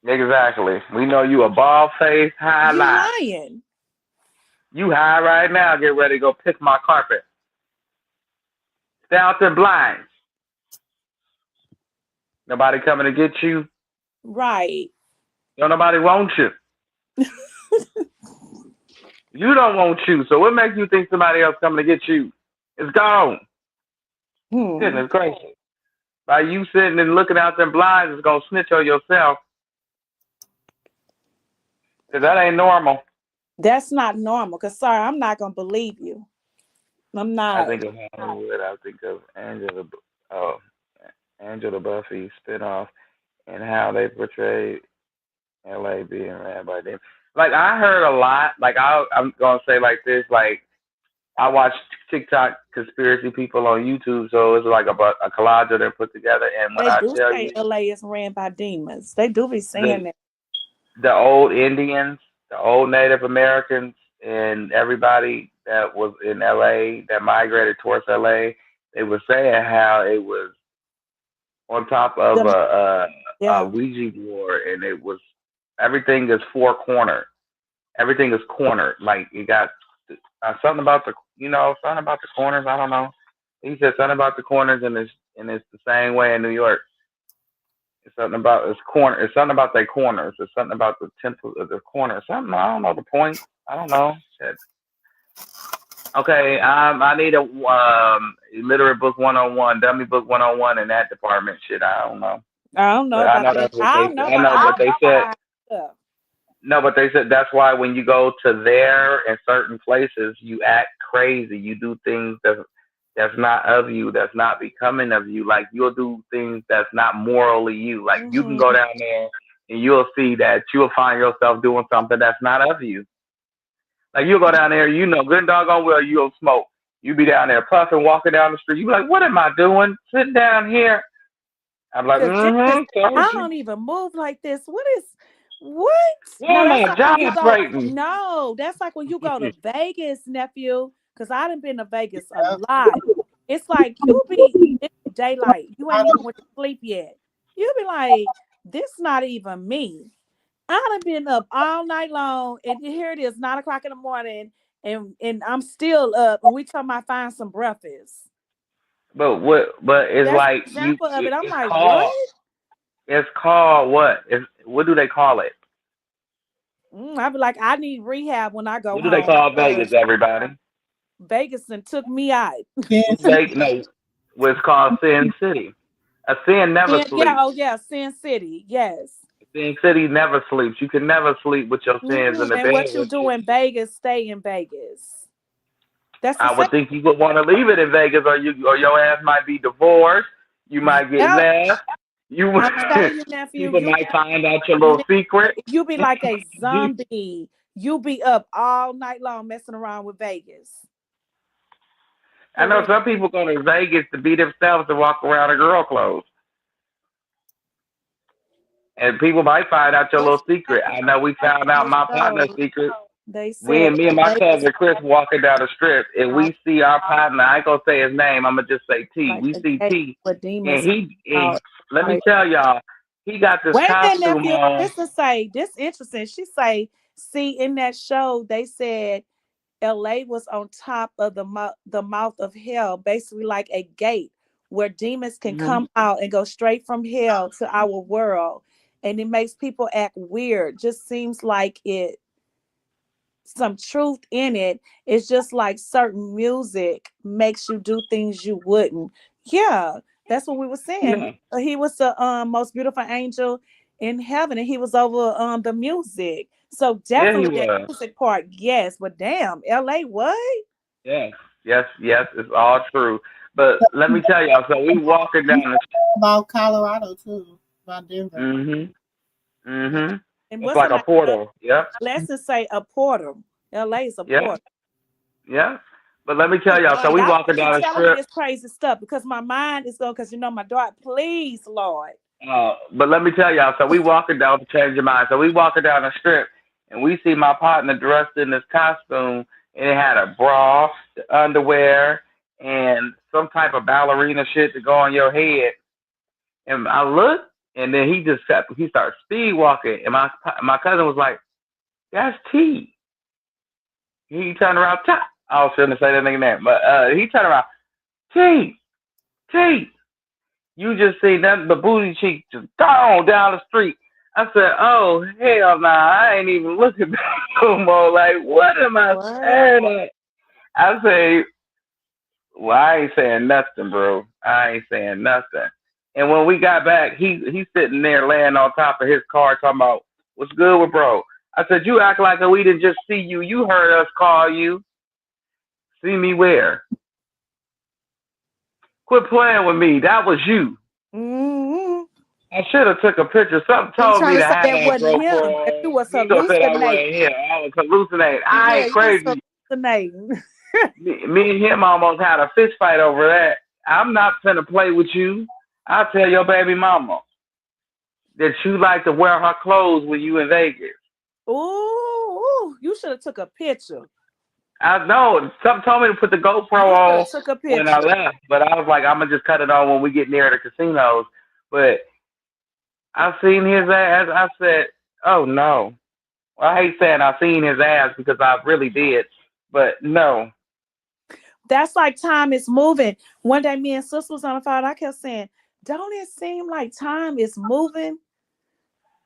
Exactly. We know you a bald face, high You lie. lying. You high right now. Get ready to go pick my carpet. Stay out there blind. Nobody coming to get you. Right. Don't nobody want you. You don't want you. So what makes you think somebody else coming to get you? It's gone. Hmm. Goodness gracious. By you sitting and looking out them blinds, it's gonna snitch on yourself. Cause that ain't normal. That's not normal. Cause sorry, I'm not gonna believe you. I'm I not. think of Hollywood. I think of oh, Angela Buffy spinoff and how they portrayed LA being ran by them. Like I heard a lot. Like I'm gonna say like this. Like I watch TikTok conspiracy people on YouTube, so it's like a collage that they put together. And when They I do tell say you LA is ran by demons. They do be saying the that. the old Indians, the old Native Americans, and everybody that was in LA that migrated towards LA, they were saying how it was on top of Them, a yeah. Ouija board, and it was everything is four cornered. Everything is cornered. Like you got something about something about the corners. I don't know. He said something about the corners, and it's the same way in New York. It's something about it's corner. It's something about their corners. It's something about the temple of the corner. Something I don't know the point. I don't know. Shit. Okay, I need a literate book 101, dummy book 101 in that department. Shit, I don't know. I don't know But I about know that. that's what I they don't know I about know all but they said that stuff. no, but they said that's why when you go to there in certain places, you act crazy. You do things that's not of you, that's not becoming of you. Like you'll do things that's not morally you. Like you can go Hmm. down there and you'll see that you'll find yourself doing something that's not of you. Like you'll go down there, good and doggone well you'll smoke. You be down there puffing, walking down the street. You be like, what am I doing? Sitting down here. I'm like, Cause this is, told I you. don't even move like this. What? Why No, am that's I like when you go. vibrating? No, that's like when you go to Vegas, nephew. Cause I done been to Vegas a lot. It's like it's daylight. You ain't even went to sleep yet. You be like, this not even me. I done been up all night long, and here it is, 9 o'clock in the morning, and I'm still up, and we talking about find some breakfast. But what? But it's That's like an example of it. I'm it's like, what? called. It's called what? What do they call it? I be like, I need rehab when I go What do they home call because Vegas? Everybody. Vegas and took me out. What's Vegas? No, what's called Sin City. A sin never Yeah, sleeps. oh yeah, Sin City, yes. Sin City never sleeps. You can never sleep with your sins in the And bed what you with do you. in Vegas, stay in Vegas. That's the I same. would think you would want to leave it in Vegas, or your ass might be divorced. You might get Yep, left. You I'm telling you, nephew, people might find out your little secret. you be like a zombie. You be up all night long messing around with Vegas. I For know real. some people go to Vegas to be themselves to walk around in girl clothes, and people might find out your little secret. I know we found out This my partner's show, secret. they We said and me and my Vegas cousin Chris walking down the strip, and out we see our partner. I ain't gonna say his name. I'm gonna just say T. like We a see gate T, where and demons he. come And out. let me Right. tell y'all, he got this Wait a minute, costume nephew. on. This interesting. She say, see, in that show, they said LA was on top of the mouth of hell, basically like a gate where demons can Hmm. come out and go straight from hell to our world. And it makes people act weird. Just seems like it some truth in it. It's just like certain music makes you do things you wouldn't. Yeah, that's what we were saying. Yeah, He was the most beautiful angel in heaven, and he was over the music. So yeah, he definitely that was. music part, yes. But damn, LA, what? Yes, yes, yes. It's all true. But let me tell y'all. So we walking down the. About Colorado too, about Denver. Mhm. Mhm. And It's what's the like a name? portal. Yep. Let's say a portal. LA is a Yep. portal. Yep. But let me tell y'all. So we Y'all walking keep down the telling me strip. this crazy stuff because my mind is going. Because my daughter. Please, Lord. But let me tell y'all, so we walking down to change your mind. So we walking down the strip and we see my partner dressed in this costume and it had a bra, the underwear, and some type of ballerina shit to go on your head. And I looked and then he started speed walking and my cousin was like, that's T. He turned around, I shouldn't say that nigga name, but he turned around, T, T. You just see that the booty cheek just gone down the street. I said, "Oh hell nah, I ain't even looking back no more. Like, what am I What? staring at?" I say, "Well, I ain't saying nothing, bro. I ain't saying nothing." And when we got back, he's sitting there laying on top of his car talking about what's good with bro. I said, "You act like we didn't just see you. You heard us call you. See me where? Quit playing with me. That was you." Mm-hmm. I should have took a picture. Something He told me trying to to say have that that wasn't him. That you GoPro. was He gonna say that hallucinating. wasn't him. I was hallucinating. I Yeah, ain't you was crazy. hallucinating. Me and him almost had a fist fight over that. I'm not finna play with you. I'll tell your baby mama that you like to wear her clothes when you in Vegas. Ooh, you should have took a picture. I know. Something told me to put the GoPro You should on have took a when I picture. left, but I was like, I'm gonna just cut it on when we get near the casinos. But I seen his ass. I said, oh no. Well, I hate saying I seen his ass because I really did, but no. That's like time is moving. One day, me and sis was on the phone. I kept saying, "Don't it seem like time is moving?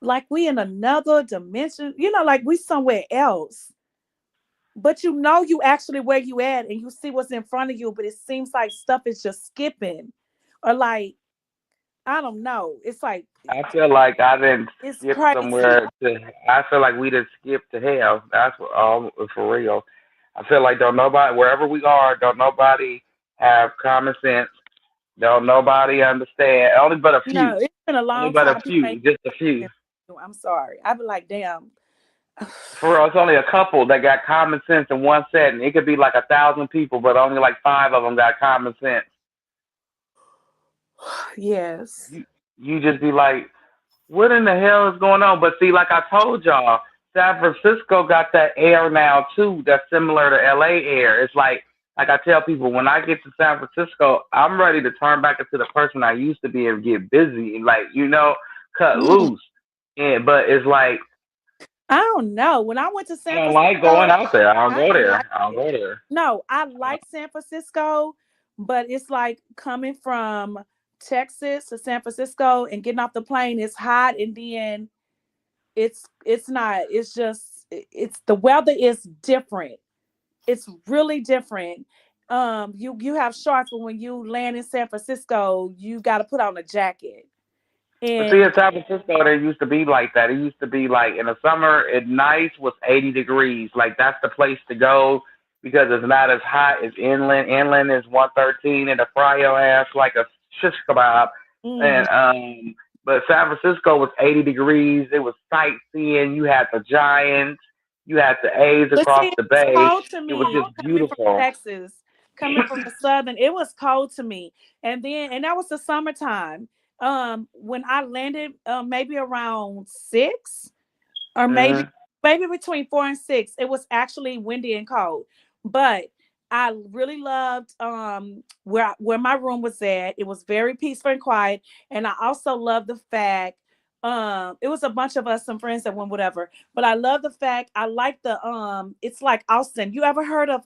Like we in another dimension? You know, like we somewhere else." But you know, you actually where you at, and you see what's in front of you. But it seems like stuff is just skipping, or like I don't know. It's like I feel like I didn't it's skip crazy. somewhere to. I feel like we didn't skip to hell. That's what all for real. I feel like don't nobody wherever we are, don't nobody have common sense. Don't nobody understand. Only but a No, few. it's been a Only long but a time. People ain't. few. Just a few. I'm sorry. I'd be like, damn. For real, it's only a couple that got common sense in one setting. It could be like 1,000 people, but only like 5 of them got common sense. Yes. You just be like, what in the hell is going on? But see, like I told y'all, San Francisco got that air now too. That's similar to LA air. It's like I tell people, when I get to San Francisco, I'm ready to turn back into the person I used to be and get busy and like cut Mm. loose. And but it's like I don't know. When I went to I San don't like going Francisco, out there. I don't I go didn't there. like I don't it. go there. No, I Uh, like San Francisco, but it's like coming from Texas to San Francisco and getting off the plane. It's hot, and then it's not. It's just it's the weather is different. It's really different. You have shorts, but when you land in San Francisco, you got to put on a jacket. But see, in And San Francisco, there used to be like that. It used to be like in the summer, at night was 80 degrees. Like that's the place to go because it's not as hot as inland. Inland is 113 and the fry your ass like a shish kebab. mm, And but San Francisco was 80 degrees. It was sightseeing. You had the Giants. You had the A's but across see, it the was bay. cold to It was me just coming from beautiful. Texas, coming from the southern. It was cold to me, and that was the summertime. When I landed, maybe around 6, or maybe Hmm. maybe between 4 and 6. It was actually windy and cold, but I really loved where my room was at. It was very peaceful and quiet, and I also loved the fact it was a bunch of us, some friends that went whatever. But I love the fact I like the it's like Austin. You ever heard of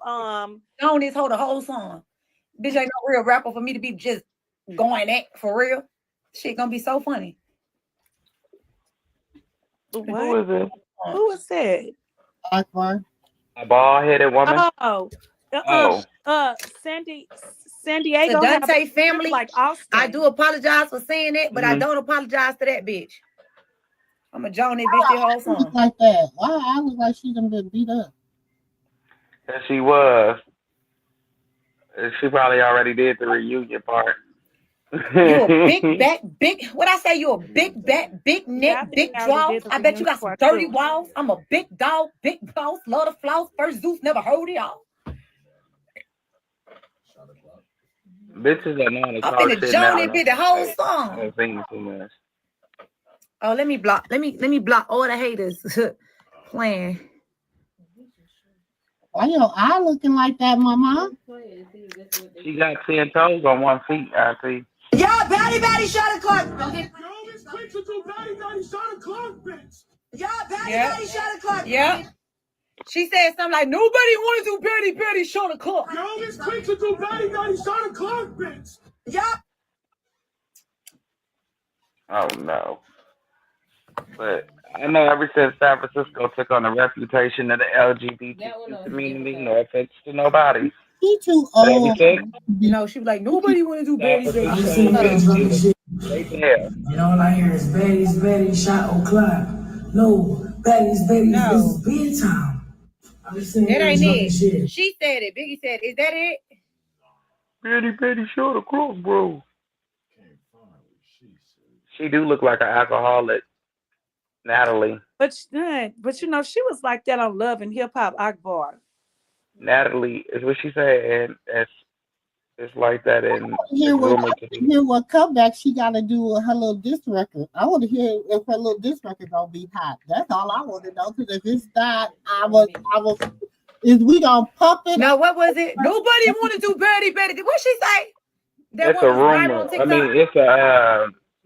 On this whole the whole song. Bitch ain't no real rapper for me to be just going at for real. Shit gonna be so funny. what? Who is it? Who was that? Akbar. A bald headed woman. Oh, uh, Oh. Sandy, San Diego have a Sedante script family. like I do Austin. apologize for saying that, but I Hmm. don't apologize to that bitch. I'm a Joan that bitch Why the whole I look song. like that? Why I look like she done been beat up? Yes, she was. She probably already did the reunion part. You a big back, big. What I say? You a big back, big Yeah, I neck, think big they already draws. did the I bet you reunion got some part dirty too. walls. I'm a big dog, big boss, love the floss. First Zeus never heard it all. Bitches that know how to I'm talk finna shit Joan now. that Know bitch the how to whole say. I song. don't think too much. Oh, let me block. Let me block all the haters playing. Why your eye looking like that, mama? She got 10 toes on one feet, Auntie. Y'all, Batty shot a clock. Y'all, Batty shot a clock. Yeah. She said something like, nobody want to do Betty shot a clock. Yup. Oh no. But I know ever since San Francisco took on the reputation of the LGBT community, no offense to nobody. He too But ever old. since to You be- know, she was like, nobody want to do San Betty Francisco shot a clock. is straight to hell. And all I hear is Betty shot o'clock. No, Betty's, No, it's bedtime. I'm just sitting that here ain't talking it. shit. She said it. Biggie said, is that it? Betty short across, bro. She do look like an alcoholic, Natalie. But you know, she was like that on Love and Hip Hop Akbar. Natalie is what she said, and it's like that, and Hear it's what rumored to be. hear what comeback she got to do with her little diss record. I want to hear if her little diss record gonna be hot. That's all I want to know. Because if it's not, I was. Is we gonna pump it? No, what was it? Nobody want to do Betty. What she say? That It's one a was viral rumor. on I TikTok. mean,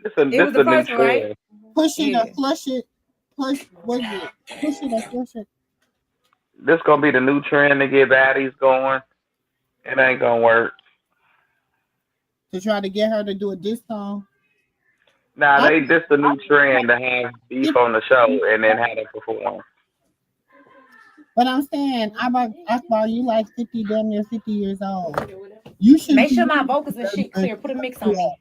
it's a It this was the a new first one, right? trend. Push it or Yeah. flush it. Push, what is it? Push it up, push it. This gonna be the new trend to get baddies going. It ain't gonna work. To try to get her to do a diss song. Nah, I, this the new trend to have beef on the show and then have them perform. but I'm saying, Akbar, you like 50, damn near 50 years old. You should Make sure my vocals and shit clear. Put a mix on me.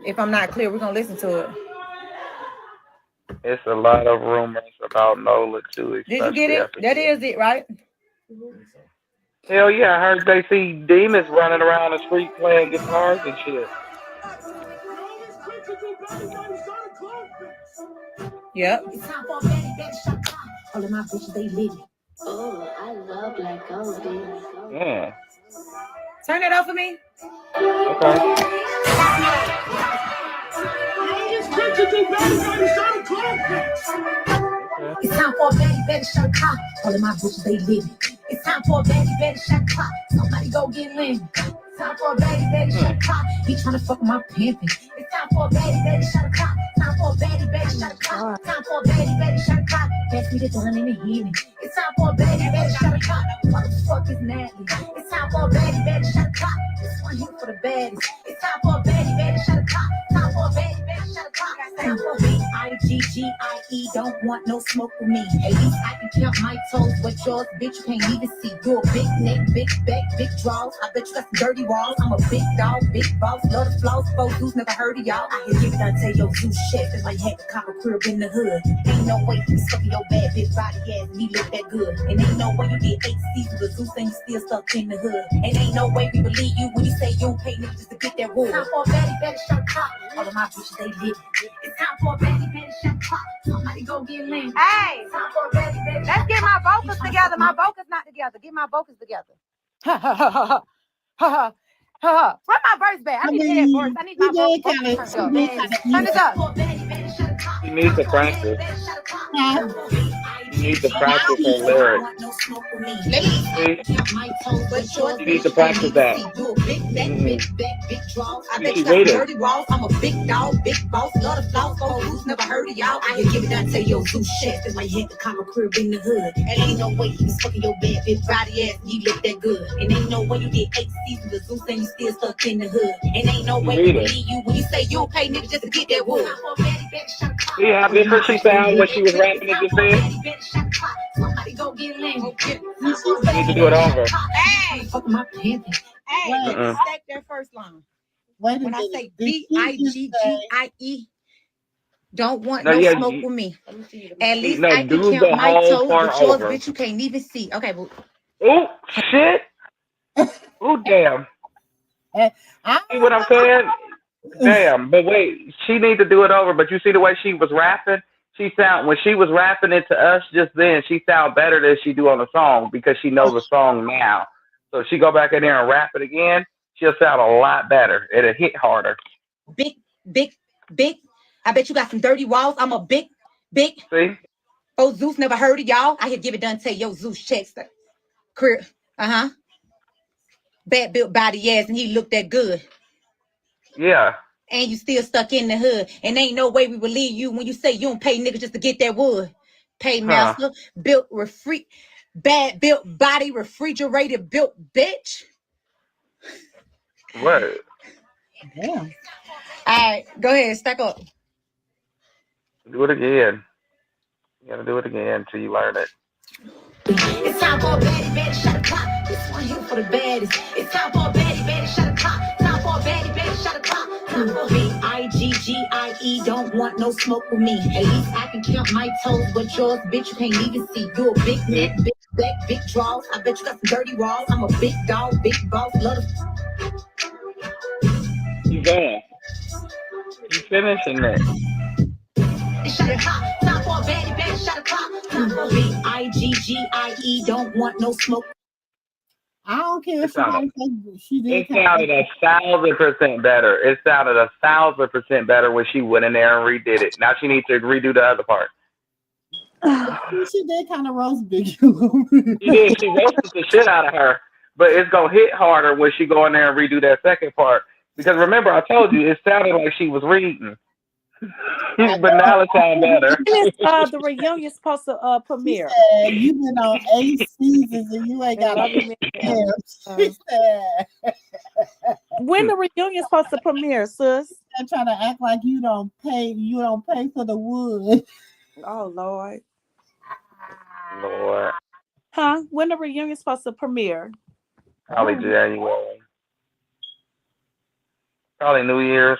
If I'm not clear, we're gonna listen to it. It's a lot of rumors about Nola too. Did you get it? That is it, right? Hell yeah, I heard they see demons running around the street playing guitars and shit. Yep. Oh, I love Black Gold, Yeah. Turn it off for me. Okay. It's time for a baddie shot a clock. All of my bitches, they living. It's time for a baddie shot a clock. Somebody go get limb. It's time for a baddie shot a clock. He tryna fuck my pimpin'. It's time for a baddie shot a clock. Time for a baddie shot a clock. Time for a baddie shot a clock. Pass me the gun in the healing. It's time for a baddie shot a clock. What the fuck is Natalie? It's time for a baddie shot a clock. This one here for the baddies. It's time for a baddie shot a clock. Time for a baddie shot a clock. Time for BIGGIE. Don't want no smoke with me. At least I can count my toes, but yours, bitch, you can't even see. You're a big neck, big back, big draws. I bet you got some dirty walls. I'm a big dog, big boss, love the flaws. Four dudes never heard of y'all. I can give it, I tell your zoo shit. It's like had the copper crib in the hood. Ain't no way you sucking your bad bitch body ass and he look that good. And ain't no way you did 8 seasons of Zeus and you still stuck in the hood. And ain't no way we believe you when you say you don't pay niggas just to get that wood. Time for a baddie shot clock. All of my bitches, they live. It's time for a baddie shot clock. Somebody go get limb. Hey, let's get my vocals together. My vocals not together. Get my vocals together. Ha ha ha ha ha ha. Run my verse back. I need to hear that verse. I need my vocals turned up. Turn it up. You need to practice. You need to practice her lyrics. See? You need to practice that. She's waiting. I'm a big dog, big boss, love the flaws, who's never heard of y'all. I can give it down to your zoo shit. It's like hit the common crib in the hood. And ain't no way you was fucking your bad bitch body ass and you look that good. And ain't no way you did 8 seasons of Zeus and you still stuck in the hood. And ain't no way you believe you when you say you don't pay niggas just to get that wood. See how different she sounded when she was rapping it just then? Somebody go get limb. You need to do it over. Hey, Fuck my pimpin'. hey, stack that first line. When I say BIGGIE, don't want no smoke with me. At least I can count my toes, but yours, bitch, you can't even see. Okay, boo. Oh, shit. Oh, damn. See what I'm saying? Damn, but wait, she needs to do it over. But you see the way she was rapping? When she was rapping it to us just then, she sound better than she do on the song because she knows the song now. So if she go back in there and rap it again, she'll sound a lot better. It'll hit harder. Big. I bet you got some dirty walls. I'm a big. See? Oh, Zeus never heard of y'all. I can give it done to yo Zeus checks the career. Bad built body ass and he looked that good. Yeah. And you still stuck in the hood. And ain't no way we believe you when you say you don't pay niggas just to get that wood. Pay master, bad built body, refrigerated built bitch. What? Damn. All right, go ahead, stack up. Do it again. You gotta do it again until you learn it. It's time for a baddie shot a clock. This one here for the baddies. It's time for a baddie shot a clock. Time for a baddie shot a clock. Time for BIGGIE. Don't want no smoke with me. At least I can count my toes, but yours, bitch, you can't even see. You're a big neck, big back, big draws. I bet you got some dirty walls. I'm a big dog, big boss, love the. You going? You finishing that? Time for a baddie shot a clock. Time for BIGGIE. Don't want no smoke. I don't care if she did. It sounded 1,000% better. It sounded 1,000% better when she went in there and redid it. Now she needs to redo the other part. She did kind of roast Big. She did. She roasted the shit out of her. But it's gonna hit harder when she go in there and redo that second part. Because remember, I told you it sounded like she was reading. But now it sounds better. When is the reunion supposed to She premiere? said, "You been on 8 seasons and you ain't And got a love you, man. damn." She said, When the reunion supposed to premiere, sis? "I'm trying to act like you don't pay for the wood." Oh Lord. Lord, Huh? When the reunion supposed to premiere? probably January, probably New Year's.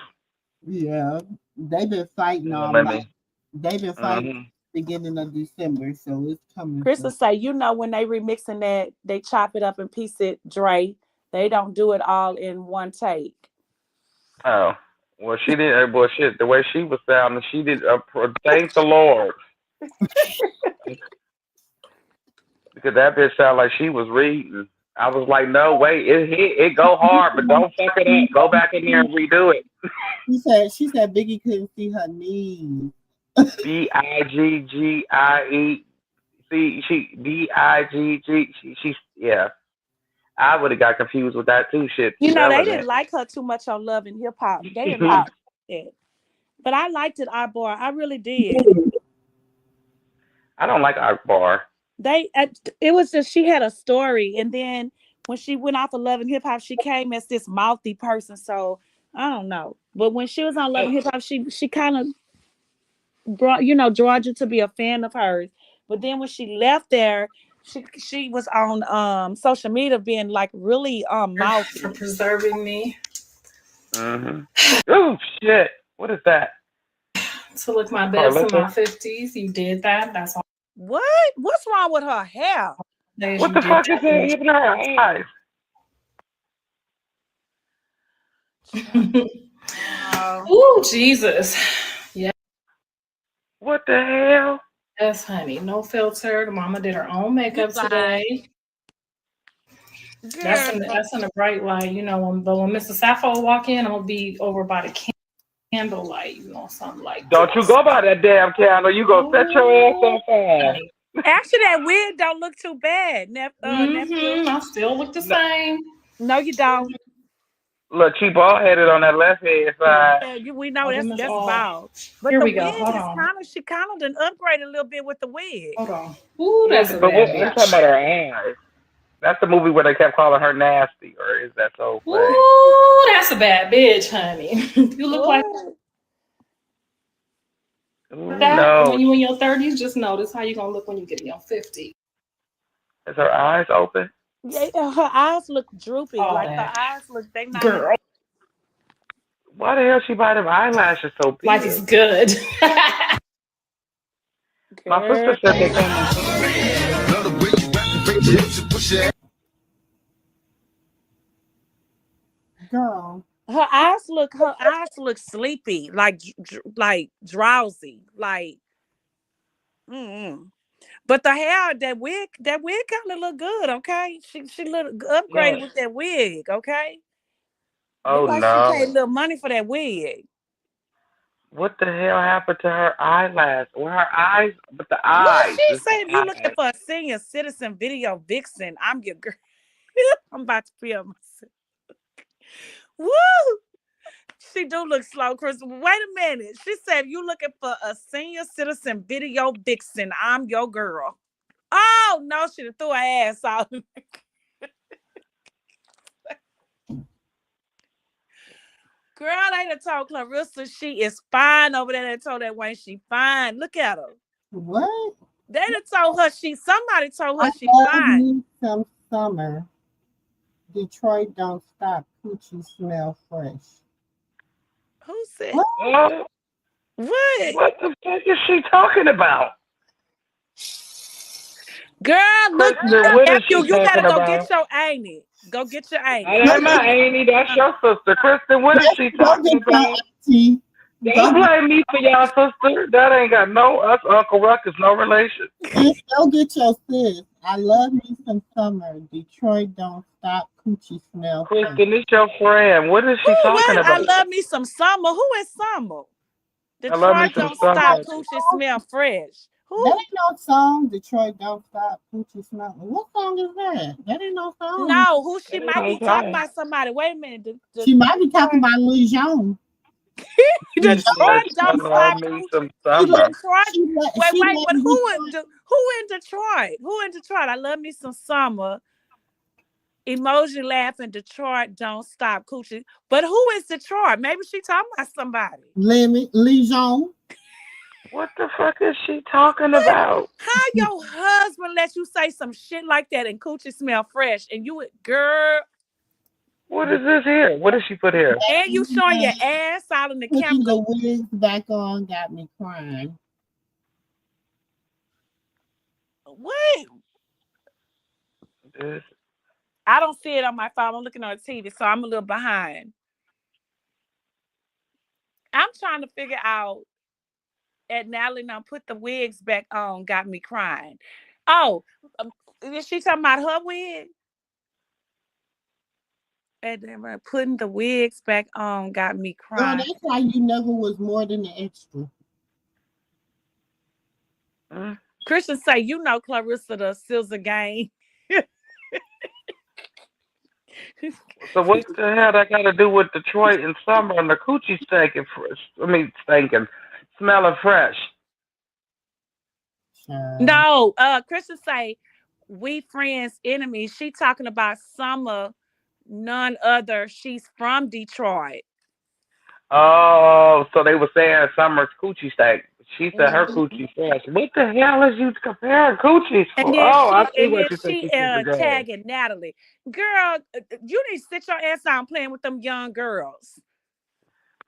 Yeah, they've been fighting all Let month. me. They've been fighting Mm-hmm. beginning of December, so it's coming. Crystal say, you know, when they remixing that, they chop it up and piece it Dre. They don't do it all in one take. Oh, well, she did. Well, shit, the way she was sounding, she did. Thank the Lord, because that bitch sounded like she was reading. I was like, no, wait, it hit, it go hard, but don't fuck it up. Go back in there and redo it. She said Biggie couldn't see her knees. Biggie. See, she Bigg. Yeah. I would have got confused with that too. Shit, You too know, they didn't relevant. like her too much on Love and Hip Hop. They didn't like it. But I liked it, Arbor. I really did. I don't like Akbar. It was just she had a story, and then when she went off of Love and Hip Hop, she came as this mouthy person. So I don't know. But when she was on Love and Hip Hop, she kind of brought drawn you to be a fan of hers. But then when she left there, she was on social media being like really mouthy. For preserving me. Mm-hmm. Oh shit! What is that? To look my best in my 50s. You did that. That's all. What? What's wrong with her hair? What the fuck is that in her eyes? Oh, Jesus. Yeah. What the hell? Yes, honey. No filter. The mama did her own makeup today. That's in the bright light, but when Mr. Sappho walk in, I'm gonna be over by the candlelight, something like that. Don't you go by that damn candle. You go set your ass on fire. Actually, that wig don't look too bad. I still look the same. No, you don't. Look, she bald headed on that left hand side. Yeah, we know that's bald. But Here the we go. wig Hold is on. she kind of done upgraded a little bit with the wig. Hold on. Ooh, that's a But bad I'm talking about her eyes. That's the movie where they kept calling her nasty, or is that so funny? Ooh, that's a bad bitch, honey. You look like that no. when you in your 30s. Just notice how you gonna look when you get in your 50s. Is her eyes open? Yeah, her eyes look droopy. All like that. her eyes look they not. Girl. Why the hell she buy them eyelashes so big? Life is good. My sister said they came Girl, her eyes look sleepy, like drowsy, like. But the hair, that wig kind of look good. Okay, she look upgraded with that wig. Okay, Oh look like she no! paid a little money for that wig. What the hell happened to her eyelash? Well, her eyes, but the What eyes. she It's the said? You looking eyes. for a senior citizen video vixen? I'm your girl. I'm about to feel myself. Woo! She do look slow, Chris. Wait a minute. She said, you looking for a senior citizen video vixen. I'm your girl. Oh, no, she threw her ass out. Girl, they done told Clarissa she is fine over there. They told that Wayne she fine. Look at her. what? They done told her somebody told her I she love fine. me some summer. Detroit don't stop. Coochie smell fresh. Who said? What? What? What the fuck is she talking about? Girl, look, Kristen, what is she you gotta talking go about? get your Auntie. Go get your Auntie. I ain't my Auntie. That's your sister. Kristen, what is she Go talking get your about? auntie. Don't blame me for y'all sister. That ain't got no us. Uncle Ruckus, no relation. Go get your sis. I love me some summer. Detroit don't stop. Coochie smell fresh. Kristen, it's your friend. What is she Who? talking What? I about? love me some Summer. Who is Summer? I love me Detroit some don't stop. summer. Coochie smell fresh. Who? That ain't no song. Detroit don't stop. Coochie smell. What song is that? That ain't no song. No, who she That ain't might no be talking song. about somebody. Wait a minute. She might be talking about Lil Jon. Detroit don't love stop. me some She summer. let, Detroit. Wait, let but me who in Detroit? Who in Detroit? I love me some summer. Emoji laughing. Detroit don't stop. Coochie. But who is Detroit? Maybe she talking about somebody. Lijon. What the fuck is she talking What? about? How your husband let you say some shit like that and coochie smell fresh and you girl What is this here? What did she put here? and you showing your ass out in the Putting the camera? wigs back on got me crying. What? This. I don't see it on my phone. I'm looking on the TV, so I'm a little behind. I'm trying to figure out at Natalie now put the wigs back on got me crying. Oh, is she talking about her wig? And then putting the wigs back on got me Girl, crying. that's why you never was more than the extra. Christian say, you know Clarissa the Scissor Gang. So what the hell that got to do with Detroit and summer and the coochie stinking fresh? I mean, stinking, smelling fresh. No, Christian say, we friends enemies. She talking about Summer, none other. She's from Detroit. Oh, so they were saying summer's coochie stank. She said her Mhm. coochie fresh. What the hell is you comparing coochies And for? then Oh, I she see and what then you think she this is the game. tagging Natalie. Girl, you need to sit your ass down playing with them young girls.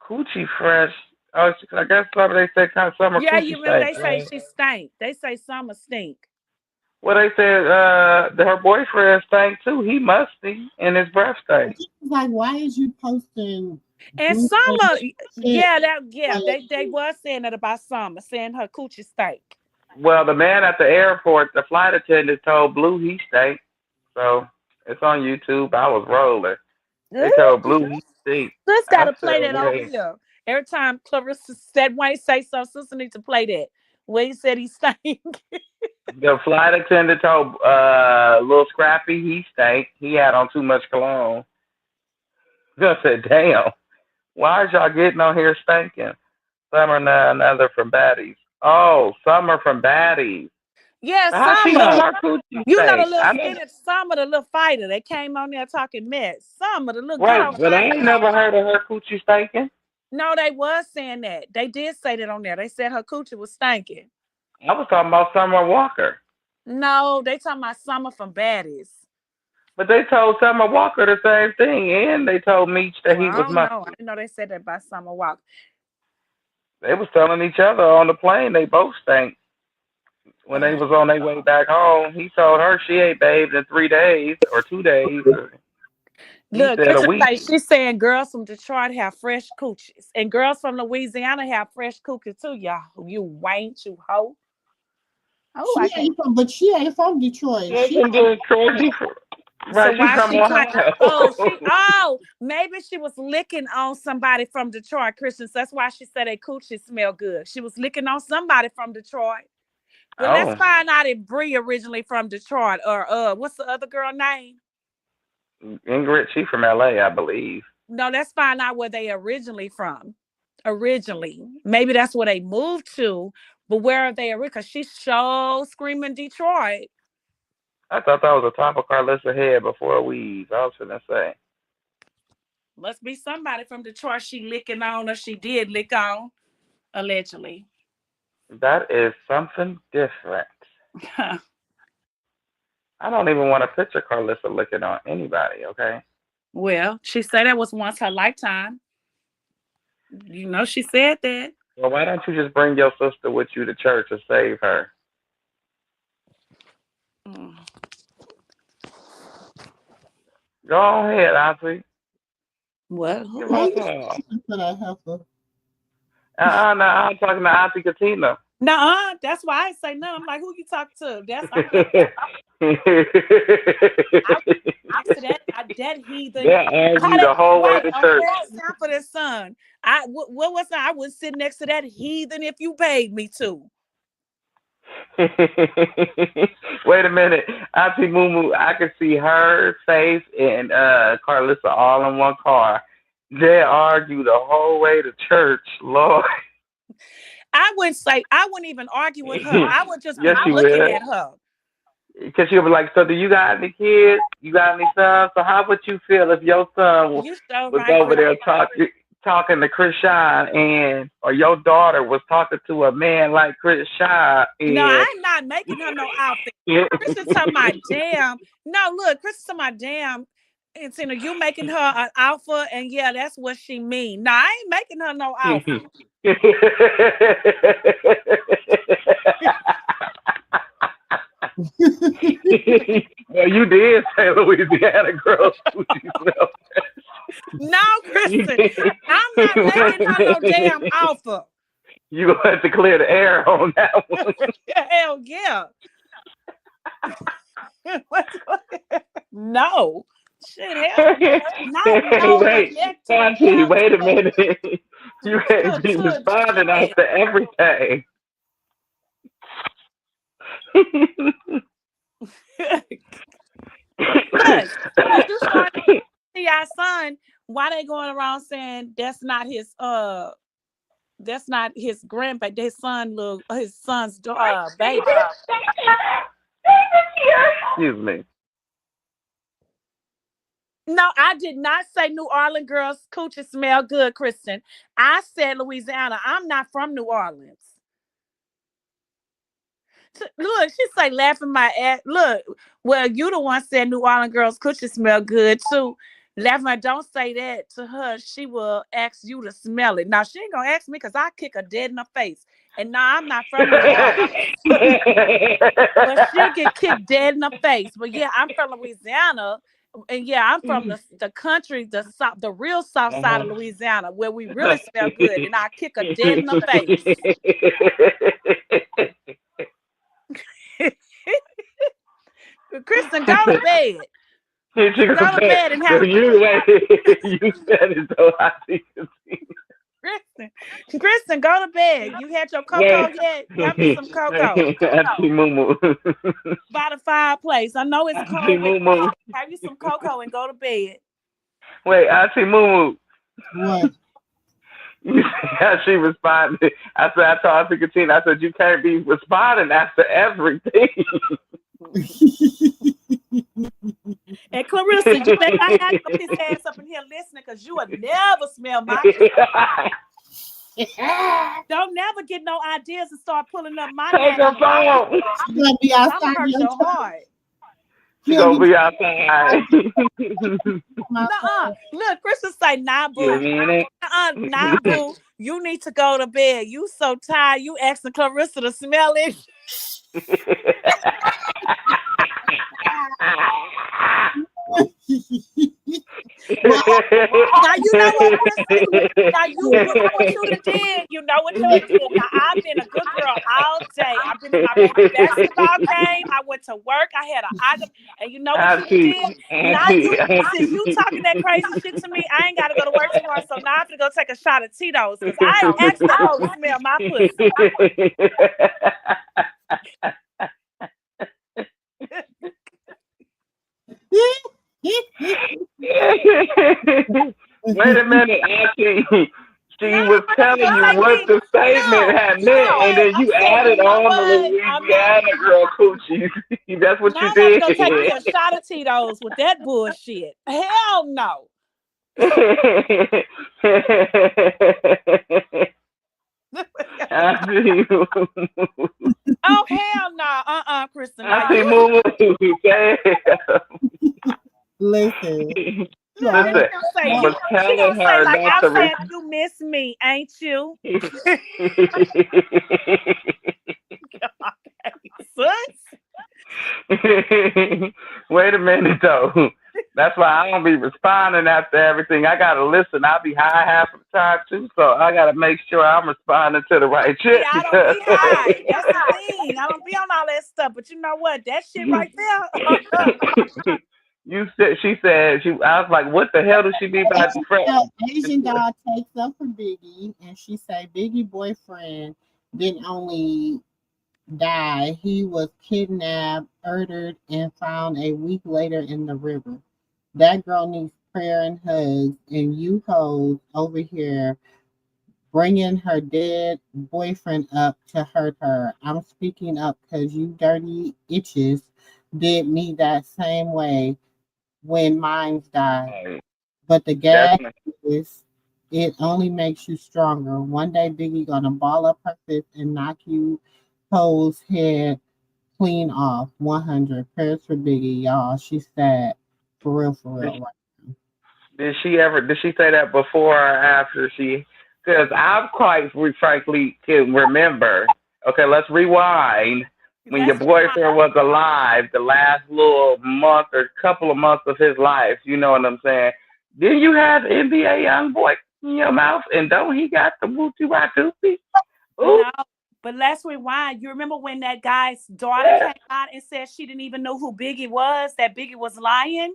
Coochie fresh. Oh, I guess they say kind of summer Yeah, you coochie remember stank, they say right? she stink. They say Summer stink. Well, they said her boyfriend stank too. He musty and his breath stank. Like, why is you posting And Summer, they was saying that about Summer, saying her coochie stink. Well, the man at the airport, the flight attendant told Blue he stank. So it's on YouTube. I was rolling. They told Blue he stink. Sis I gotta said, play that over wait. here. Every time Clarissa said Wayne say so, sister need to play that. Wayne said he stank. The flight attendant told little Scrappy he stank. He had on too much cologne. I said, damn, why is y'all getting on here stinking? Summer another from Baddies. Oh, Summer from Baddies. Yeah, How she know Summer. her coochie You know the stank? little I never, skinny Summer, the little fighter that came on there talking mess. Summer, the little good right, old but I fighter. ain't never heard of her coochie stinking. No, they was saying that. They did say that on there. They said her coochie was stinking. I was talking about Summer Walker. No, they talking about Summer from Baddies. But they told Summer Walker the same thing, and they told Meech that Well, he I was don't know. I musty. didn't know they said that about Summer Walker. They was telling each other on the plane they both stank. When they was on their way back home, he told her she ain't bathed in 3 days or 2 days. He Look, said a Christian week. say she's saying girls from Detroit have fresh coochies. And girls from Louisiana have fresh coochies too, y'all. You wank, you hoe. Oh, I can't. but she ain't from Detroit. She's from Detroit. So Right, she why from she claim? Ohio. Maybe she was licking on somebody from Detroit, Christians. That's why she said a coochie smell good. She was licking on somebody from Detroit. But let's Oh, find out if Bree originally from Detroit or what's the other girl name? Ingrid, she from LA, I believe. No, let's find out where they originally from. Originally, maybe that's where they moved to, but where are they? Because she's so screaming Detroit. I thought that was the top of Carlissa's head before a weave. I was gonna say Must be somebody from Detroit she licking on or she did lick on, allegedly. that is something different. I don't even want to picture Carlissa licking on anybody. Okay. Well, she said that was once her lifetime. You know, she said that. Well, why don't you just bring your sister with you to church and save her? Mm. Go ahead, Auntie. What? Give her a call. For that heifer. No, I'm talking to Auntie Katina. Nuh-uh. That's why I ain't say nothing. I'm like, who you talk to? That's I'm that heathen. They'll argue the whole way Wait, to on church. that sound for this son. What was that? I would sit next to that heathen if you paid me to. Wait a minute, Auntie MooMoo, I can see her face and Carlissa all in one car. They argue the whole way to church, Lord. I wouldn't even argue with her. I would just be Yes, you looking will. at her. Because she'll be like, so do you got any kids? You got any sons? So how would you feel if your son You so was right, over Chris. there talking to Chris Shine, and or your daughter was talking to a man like Chris Shine, No, and I'm not making her no outfit. Chris is talking about damn. No, look, Chris is talking about damn. And Tina, you making her an alpha, and yeah, that's what she mean. No, I ain't making her no alpha. Well, you did say Louisiana girls coochie smell. No, Kristen, I'm not making her no damn alpha. You gonna have to clear the air on that one. Hell yeah. No. Shit, hell. Not no, Wait, Auntie, wait a minute. You can't be responding after everything. Look, if you start to see our son, why they going around saying that's not his grandpa, his son's baby. Excuse me. No, I did not say New Orleans girls coochie smell good, Kristen. I said Louisiana. I'm not from New Orleans. Look, she say laughing my ass. Look, well, you the one said New Orleans girls coochie smell good too. Laughing, don't say that to her. She will ask you to smell it. Now she ain't gonna ask me because I kick her dead in the face. And now I'm not from New Orleans. But she'll get kicked dead in the face. But yeah, I'm from Louisiana. And yeah, I'm from the country, the real south side of Louisiana, where we really smell good. And I kick her dead in the face. Kristen, go to bed. Go to bed and have you said it so I see. Kristen, go to bed. You had your cocoa yet? Have me some cocoa. Auntie MooMoo. By the fireplace. I know it's cold, but have you some cocoa and go to bed. Wait, Auntie MooMoo. What? You see how she responded? I told Auntie Katina, I said, you can't be responding after everything. And Clarissa, you better not have his ass up in here listening because you would never smell my Don't never get no ideas and start pulling up my Take her phone. She's gonna be outside. I'm gonna hurt your heart. She's gonna be outside. Look, Krista say, nah, boo. Nah, boo. You need to go to bed. You so tired. You asking Clarissa to smell it. Now you know what, Kristen? Now you know what you did. You know what you did. Now I've been a good girl all day. I've been in my basketball game. I went to work. I had an item, and you know what you did. Now since you talking that crazy shit to me, I ain't gotta go to work tomorrow. So now I have to go take a shot of Tito's because I asked the hoe to smell my pussy. Wait a minute, Auntie. She was telling you what the statement had meant, and then you added on the Louisiana girl coochie. That's what you did. Now I'm gonna take me a shot of Tito's with that bullshit. Hell no. Oh hell no, Kristen. Listen. She gonna say you miss me, ain't you? Wait a minute though. That's why I don't be responding after everything. I gotta listen. I'll be high half of the time too, so I gotta make sure I'm responding to the right shit. I don't be high. That's the thing. I don't be on all that stuff. But you know what? That shit right there. She said, I was like, what the hell does she mean by the Asian doll takes up for Biggie, and she say Biggie boyfriend didn't only die, he was kidnapped, murdered, and found a week later in the river. That girl needs prayer and hugs, and you hoes over here bringing her dead boyfriend up to hurt her. I'm speaking up because you dirty itches did me that same way when mine died. Hey, But the that's gag is it only makes you stronger. One day Biggie gonna ball up her fist and knock you hoes head clean off. 100 prayers for Biggie, y'all. She's sad. For did, real. Right? did she say that before or after she? Because I quite frankly can remember. Okay, let's rewind. When your Let's rewind. boyfriend was alive, the last little month or couple of months of his life, you know what I'm saying? Did you have NBA young boy in your mouth? And don't he got the Woochie Watusi? Ooh, No, but let's rewind. You remember when that guy's daughter came out and said she didn't even know who Biggie was, that Biggie was lying?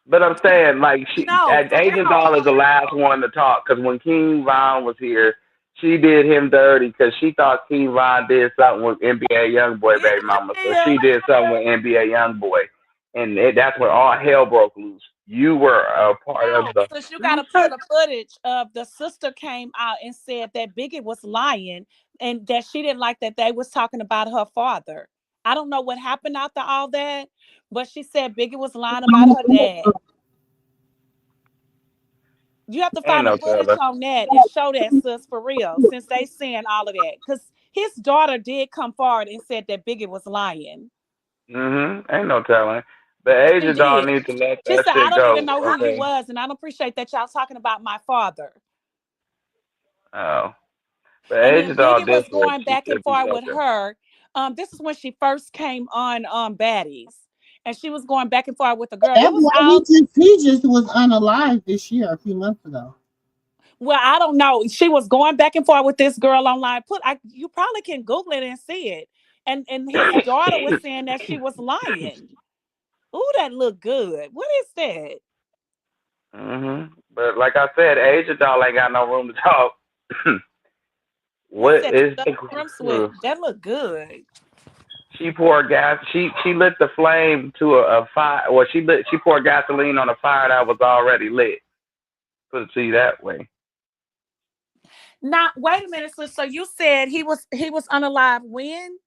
but I'm saying, like, No, for Agent real. Doll is the last one to talk because when King Von was here, she did him dirty because she thought King Von did something with NBA YoungBoy Did baby you mama, so feel? she did something with NBA YoungBoy, and that's where all hell broke loose. You were a part of No, the. since you got to pull the footage of the sister came out and said that Biggie was lying and that she didn't like that they was talking about her father. I don't know what happened after all that, but she said Biggie was lying about her dad. You have to Ain't find the no footage telling. on that and show that, sis, for real, since they saying all of that. Because his daughter did come forward and said that Biggie was lying. Ain't no telling. But She Agent Doll did. need to let She that said, I shit don't even go. know who you Okay. was, and I don't appreciate that y'all talking about my father. Oh, but And then Agent Doll Biggie was different. going She back and should be forth with talking. her. This is when she first came on Baddies. And she was going back and forth with the girl. It That was boy, all he just was unalive this year, a few months ago. well, I don't know. She was going back and forth with this girl online. You probably can Google it and see it. And his daughter was saying that she was lying. Ooh, that looked good. What is that? But like I said, Agent Doll ain't got no room to talk. He What said is the swimsuit. That looked good. she poured gas? She lit the flame to a fire. Well, she poured gasoline on a fire that was already lit. Put it to you that way. Now, wait a minute, sis. So you said he was unalive when?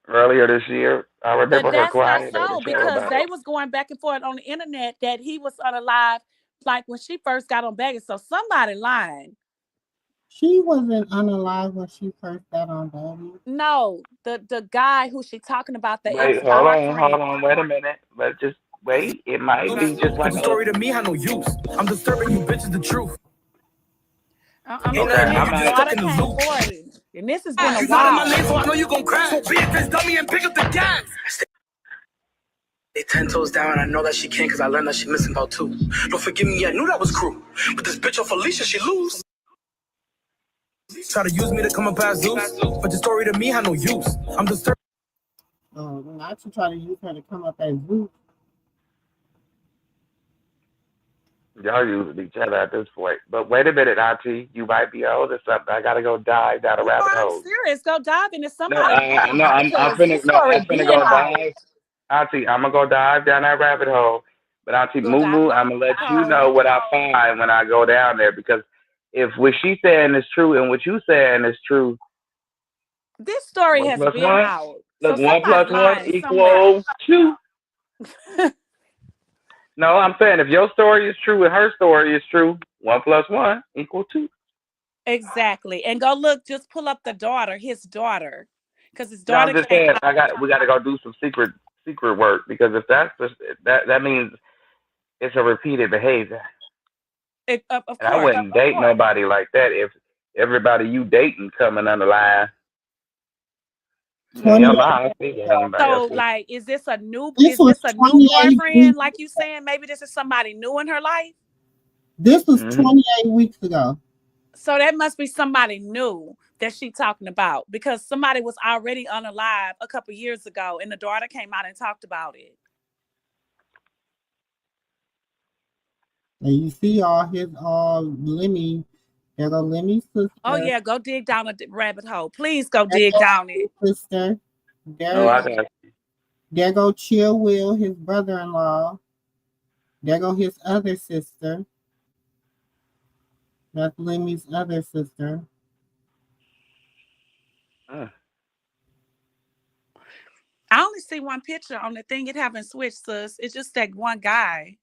Earlier this year, I But remember her that's not crying on the so show because about it. they was going back and forth on the internet that he was unalive, like when she first got on Vegas. So somebody lying. She wasn't unalive when she first got on Daddy. No, the guy who she talking about, the ex Wait, boyfriend. hold on, wait a minute. Let's just wait. It might be just But like the a. story to me had no use. I'm disturbing you bitches the truth. I'm Ain't Okay, saying nothing new, his I'm you just not. stuck daughter in the came loop. forward, and this has been a You know that my while. name, so I know you gon' crash. So be a bitch dummy and pick up the gas. Stay 10 toes down, I know that she can't, cause I learned that she missing about two. Don't forgive me, I knew that was cruel. But this bitch off Alicia, she lose. Try to use me to come up as Zeus, but the story to me had no use. I'm disturbed. Not to try to use her to come up as Zeus. Y'all using each other at this point. But wait a minute, Auntie. You might be old or something. I gotta go dive down a No, rabbit I'm hole. serious. Go dive into No, somebody no, wrong I'm because finna this story I'm finna been go out. dive. Auntie, I'm gonna go dive down that rabbit hole. But Auntie Go dive MooMoo, in the I'm gonna let you hole. know what I find when I go down there because if what she's saying is true and what you saying is true, This story one has plus been one. out, so Look, one somebody plus one lying somewhere. equals two. No, I'm saying if your story is true and her story is true, one plus one equals two. Exactly, and go look. Just pull up the daughter, his daughter, because his No, I'm daughter just came saying out. we got to go do some secret work because if that means it's a repeated behavior, Of and I course. wouldn't date nobody like that if everybody you dating coming under line. Yeah, 28. y'all know how I feel about anybody else. So, like, is this a new? This Is was this a new 28 boyfriend? weeks. Like you saying, maybe this is somebody new in her life. This was Mm-hmm. 28 weeks ago. So that must be somebody new that she talking about because somebody was already unalive a couple years ago, and the daughter came out and talked about it. And you see all his Lemmy, there go Lemmy's Oh sister, yeah, go dig down a rabbit hole. Please go there dig go down it. his sister, Oh, there, I got there go Chill Will, his brother-in-law. There go his other sister. That's Lemmy's other sister. I only see one picture on the thing. It haven't switched, sis. It's just that one guy.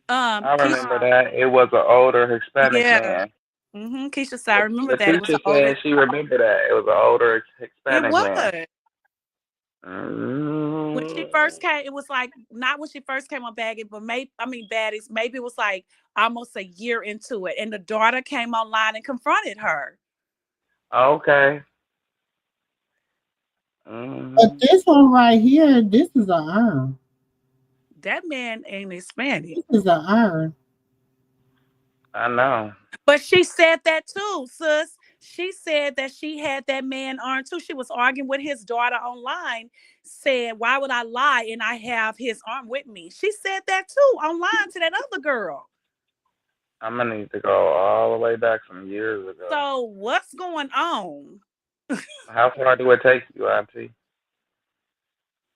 I Keisha, remember that. It was an older Hispanic yeah. man. Keisha said, I remember that. It was an Letitia older. said she remembered that. It was an older It Hispanic man. was. When she Mm. first came, it was like not when she first came on Baggage, but Baddies. Maybe it was like almost a year into it, and the daughter came online and confronted her. Okay. But Mm. this one right here, this is an iron. That man ain't Hispanic, This is an iron. I know. but she said that too, sis. She said that she had that man armed too. She was arguing with his daughter online. Said, "Why would I lie and I have his arm with me?" She said that too online to that other girl. I'm gonna need to go all the way back some years ago. So what's going on? How far do it take you, Auntie?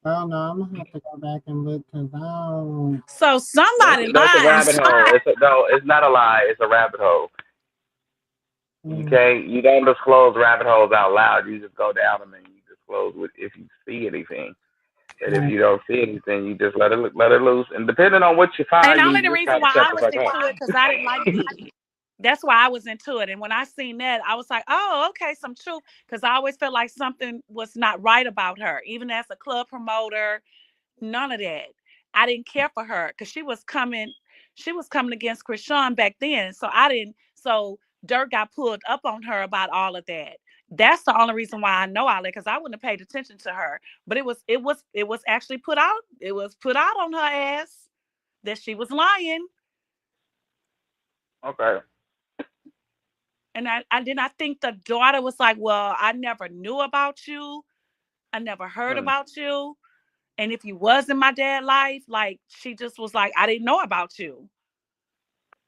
I don't know. I'm gonna have to go back and look because I don't. So somebody That's a lying. rabbit hole. No, it's not a lie. It's a rabbit hole. Mm. You don't disclose rabbit holes out loud. You just go down them and you disclose if you see anything. And if Mm. you don't see anything, you just let it loose. And depending on what you And find, only you the just reason kind of why shut I the was fuck into it because I didn't like up. Biggie. That's why I was into it. And when I seen that, I was like, oh, okay, some truth. Because I always felt like something was not right about her. Even as a club promoter, none of that. I didn't care for her because she was coming against Krishan back then. So Dirk got pulled up on her about all of that. That's the only reason why I know all that because I wouldn't have paid attention to her. But it was actually put out. It was put out on her ass that she was lying. Okay. And I think the daughter was like, well, I never knew about you. I never heard Hmm. about you. And if you was in my dad's life, like she just was like, I didn't know about you.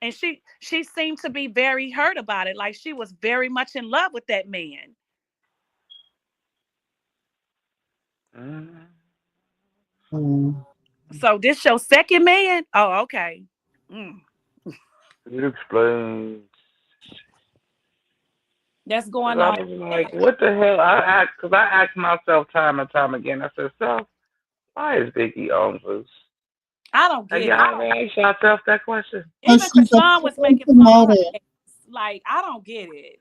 And she seemed to be very hurt about it. Like she was very much in love with that man. Mm. Mm. So this your second man? Oh, okay. Mm. It explains. That's Cause going I on. was like, what the hell? Cause I asked myself time and time again. I said, "Self, why is Biggie on loose?" I don't Hey, get it. y'all ever ask yourself that question? Even Because she's a Krishan was film making fun of her promoter. ass. Like, I don't get it.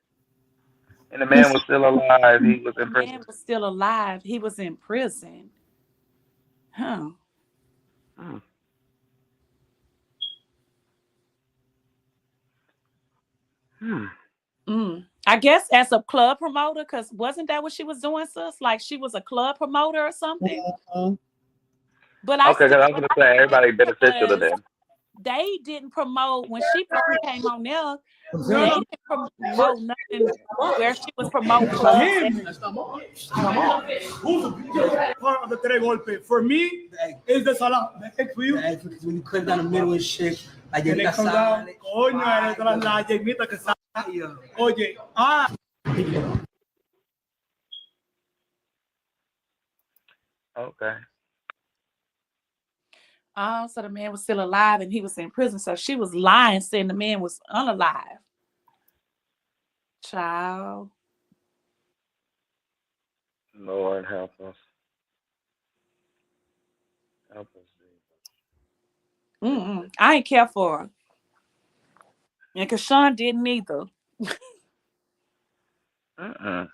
And the man was still alive. He was in The prison. man was still alive. He was in prison. Huh. Hmm. Hmm. I guess as a club promoter, because wasn't that what she was doing, sis? Like she was a club promoter or something. Mhm. But I Okay, still cause I was gonna say everybody beneficial to because them. they didn't promote when she first came on there. They didn't promote nothing where she was promoting clubs. Part of the tres golpe. For me, is the salah. For you, when you cut down the middle and shit, like you come down. Coño, eres de las yemitas que salen. Oye, Okay. Oh, so the man was still alive and he was in prison. So she was lying, saying the man was unalive. Child. Lord help us. Help us. I ain't care for her. And Kashawn didn't either. Mm-mm.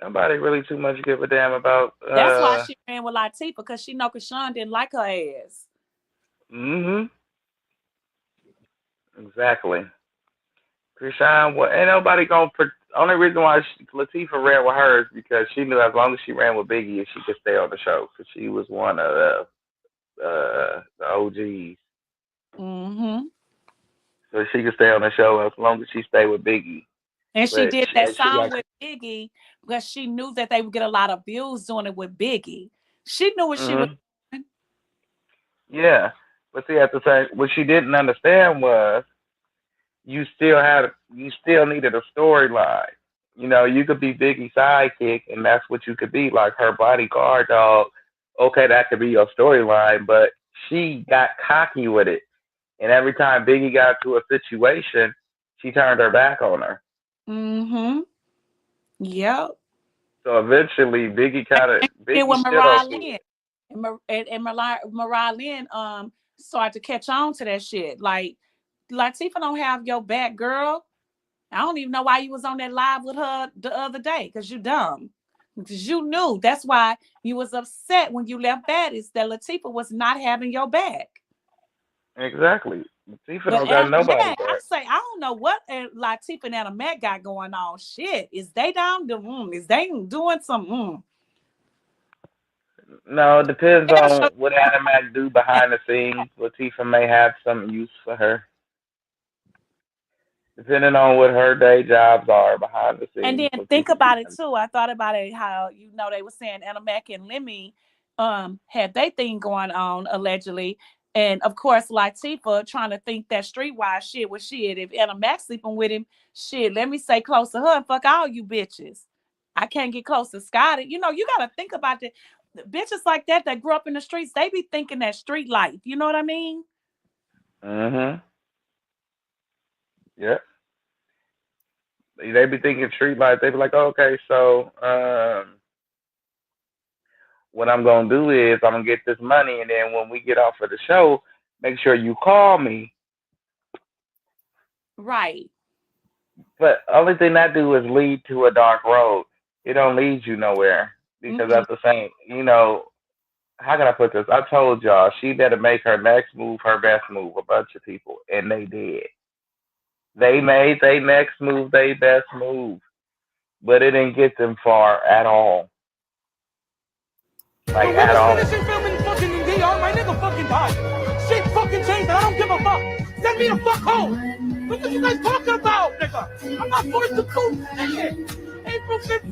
Nobody really too much give a damn about. That's why she ran with Latifah, because she know Kashawn didn't like her ass. Mm-hmm. Exactly. Krishan, well, ain't nobody gonna. Only reason why Latifah ran with her is because she knew as long as she ran with Biggie, she could stay on the show because she was one of the OGs. Mm-hmm. So she could stay on the show as long as she stayed with Biggie. And she But did that she song got. with Biggie because she knew that they would get a lot of views doing it with Biggie. She knew what she was Mm-hmm. doing. Yeah, but see, at the same, what she didn't understand was you still needed a storyline. You know, you could be Biggie's sidekick, and that's what you could be, like her bodyguard dog, okay, that could be your storyline, but she got cocky with it. And every time Biggie got to a situation, she turned her back on her. Mm-hmm. Yep. So eventually, And Biggie with stood on Mariah to Lynn. And Mariah Lynn started to catch on to that shit. Like Latifah don't have your back, girl. I don't even know why you was on that live with her the other day, because you dumb. Because you knew. That's why you was upset when you left Baddies that Latifah was not having your back. it. Exactly. Latifah But don't got Anna nobody Mac, I back. say, I don't know what Latifah and Anna Mac got going on. Shit, is they down the Is they doing some No, it depends They gotta show on what Adam Mac do behind the scenes. Latifah may have some use for her, depending on what her day jobs are behind the And scenes. then think about it too. I thought about it how they were saying Anna Mac and Lemmy had their thing going on allegedly. And of course Latifah trying to think that streetwise shit was shit. If Anna Mac sleeping with him, shit, let me say close to her and fuck all you bitches. I can't get close to Scotty. You gotta think about the bitches like that grew up in the streets, they be thinking that street life. You know what I mean? Mhm. Yep. They be thinking street life. They be like, oh, okay, so what I'm gonna do is I'm gonna get this money, and then when we get off of the show, make sure you call me. Right. But only thing that do is lead to a dark road. It don't lead you nowhere because Mm-mm. at the same, how can I put this? I told y'all she better make her next move her best move. A bunch of people, and they did. They made their next move their best move, but it didn't get them far at all. Like But we at was all. finishing filming fucking in DR. My nigga fucking died. Shit fucking changed. I don't give a fuck. Send me the fuck home. What are you guys talking about, nigga? I'm not forced to do shit. April 5th.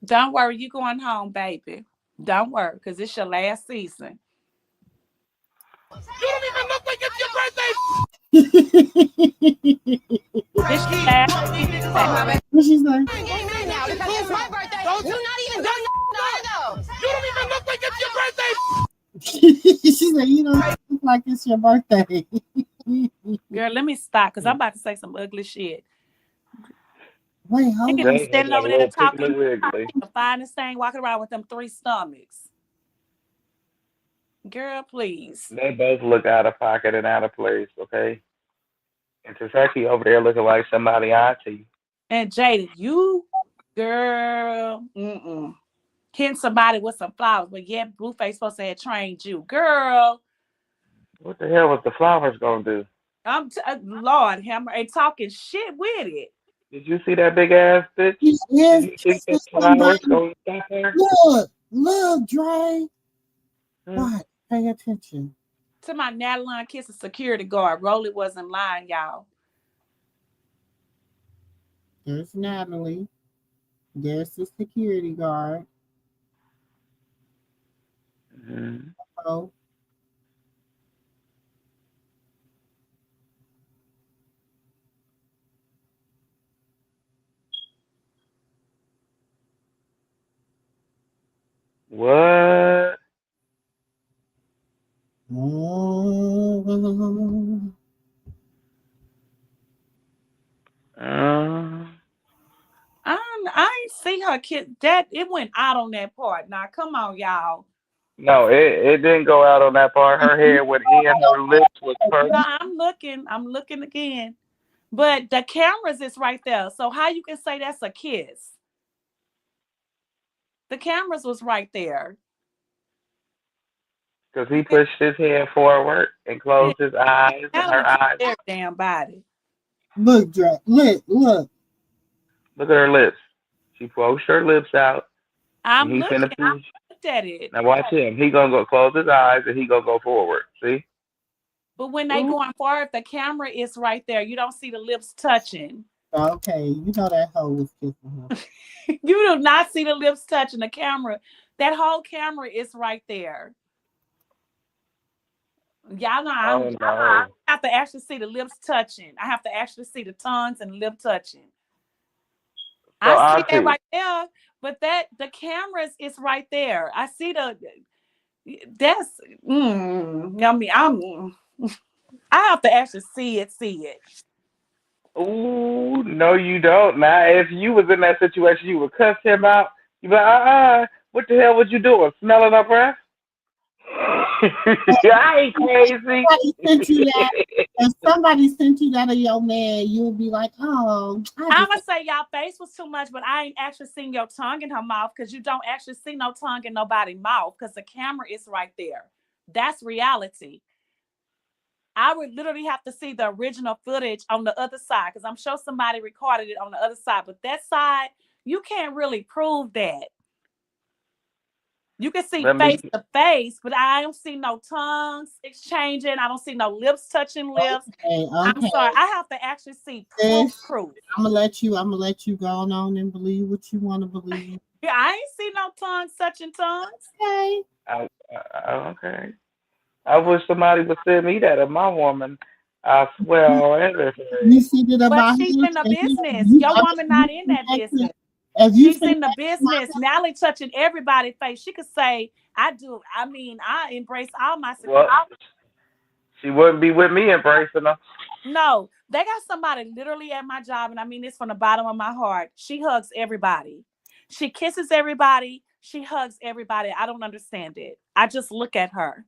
Don't worry, you going home, baby. Don't worry, because it's your last season. You don't even look like it's your birthday. This your last season, baby. What she say? Now because it's my birthday. You're not even doing no. You don't even look like it's your birthday. She said, you don't look like it's your birthday. Girl, let me stop because I'm about to say some ugly shit. Wait, hold Nigga on. be They look standing like over a there little talking piggly wiggly. the finest thing, walking around with them 3 stomachs. Girl, please. They both look out of pocket and out of place, okay? And Taseki over there looking like somebody auntie. And Jada, you, girl, hitting somebody with some flowers, but yet Blueface supposed to have trained you. Girl, What the hell was the flowers gonna do? Lord, hammer, and talking shit with it. Did you see that big ass bitch? He Did is you think the kissing flowers somebody. gonna stop her? Look, Dre. Hmm? What? Pay attention. To my Natalie kiss a security guard. Rolly wasn't lying, y'all. There's Natalie. There's the security guard. Hmm. Oh, What? oh. Uh, I ain't see her kid. That it went out on that part. Now come on, y'all. no, it didn't go out on that part. Her hair went in. Her lips was No, perfect. I'm looking. I'm looking again. But the cameras is right there. So how you can say that's a kiss? The cameras was right there. Because You he can pushed his head forward and see closed his eyes, and her Natalie kissed eyes. their damn body. Look, Dre. Look. Look at her lips. She pushed her lips out, and I'm he finna looking. I push. looked at it. Now watch him. He gonna go close his eyes, and he gonna go forward. See? But when they Ooh. going forward, the camera is right there. You don't see the lips touching. Okay, you know that hoe was kissing her. You do not see the lips touching the camera. That whole camera is right there. Y'all know Oh I no. have to actually see the lips touching. I have to actually see the tongues and lip touching. So I see it Auntie, right there, but the cameras is right there. I see that's I mean I have to actually see it. ooh, no, you don't. Now, if you was in that situation, you would cuss him out. You be like, what the hell was you doing? Smelling up breath? I ain't crazy. Somebody sent you that. If somebody sent you that of your man, you'll be like, oh, I'm gonna say y'all face was too much, but I ain't actually seen your tongue in her mouth because you don't actually see no tongue in nobody's mouth because the camera is right there. That's reality. I would literally have to see the original footage on the other side because I'm sure somebody recorded it on the other side, but that side, you can't really prove that. You can see Let me. face to face, but I don't see no tongues exchanging. I don't see no lips touching lips. okay, I'm okay. sorry. I have to actually see Sis, proof. I'm gonna let you go on and believe what you want to believe. Yeah, I ain't see no tongues touching tongues. Okay. Okay. I wish somebody would send me that of my woman. I swear on everything. You see it But about she's him, in the and business. you, Your I woman mean, not in that business. if you She's send in the that to my business. Nally touching everybody's face. She could say, I do. I mean, I embrace all my Well, security. she wouldn't be with me embracing her. No, they got somebody literally at my job, and I mean this from the bottom of my heart. She hugs everybody. She kisses everybody. She hugs everybody. I don't understand it. I just look at her.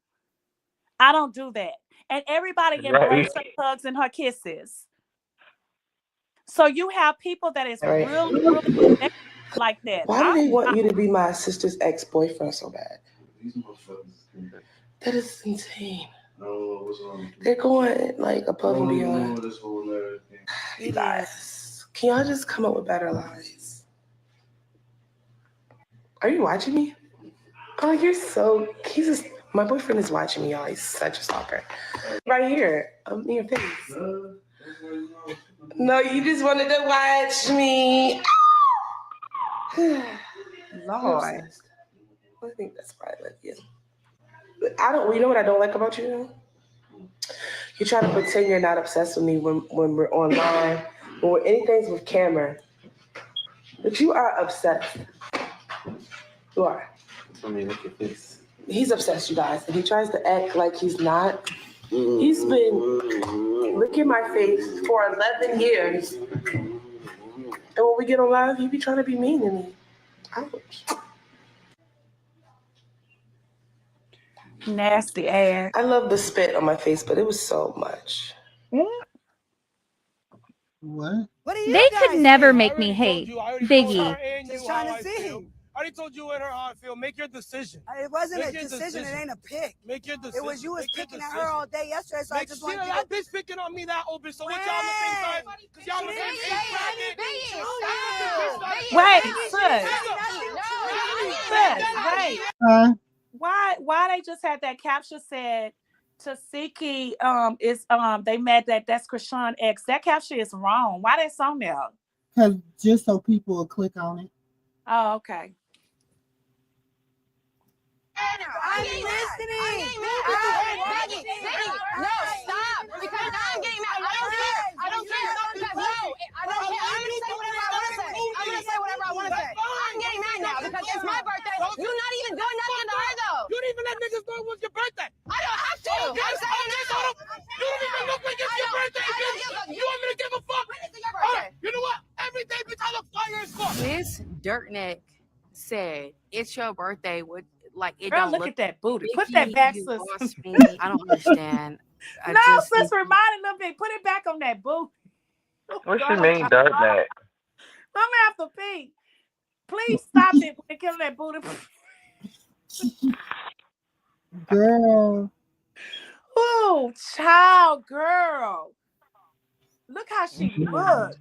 I don't do that. And everybody Right. embrace her hugs and her kisses. So you have people that is Right. really, really connected like that. Why do they want you to be my sister's ex-boyfriend so bad? That is insane. They're going like above and beyond. You guys, can y'all just come up with better lies? Are you watching me? Oh, you're so. He's just. My boyfriend is watching me, y'all. He's such a stalker. Right here, in your face. No, you just wanted to watch me. Lord. I think that's why I love you. You know what I don't like about you? You try to pretend you're not obsessed with me when we're online, when we're anything with camera. But you are obsessed. You are. I mean, look at this. He's obsessed, you guys, and he tries to act like he's not. He's been licking my face for 11 years. And when we get on live, he be trying to be mean to me. Ouch. Nasty ass. I love the spit on my face, but it was so much. What? They could never make me hate Biggie. Just trying to see. I already told you how I feel. Make your decision. It wasn't a decision. It ain't a pick. Make your decision. It was you was picking at her all day yesterday, so I just want to. That bitch picking on me that open. So what y'all on the same side? Because y'all on the same side. Wait. Why they just had that caption said Tasiki is they mad that's Krishan X. That caption is wrong. Why that's on there? Because just so people will click on it. Oh, okay. I'm listening. No, stop. Because now I'm getting mad. I don't care. Because no, I don't care. I'm going to say whatever I want to say. I'm getting mad now because it's my birthday. You're not even doing nothing to her, though. You didn't even let niggas know it was your birthday. I don't have to. I'm saying it now. You don't even look like it's your birthday, bitch. You want me to give a fuck? You know what? Every day, bitch, I look fire as fuck. This dirtneck said, it's your birthday. What? Like it Girl, don't look look at that booty. Vicky, Put that back, sis. I don't understand. No, sis, remind a little bit. Put it back on that booty. What you mean, dirtbag? I'm gonna have to pee. Please stop it when they kill that booty. Girl. Oh, child, girl. Look how she look.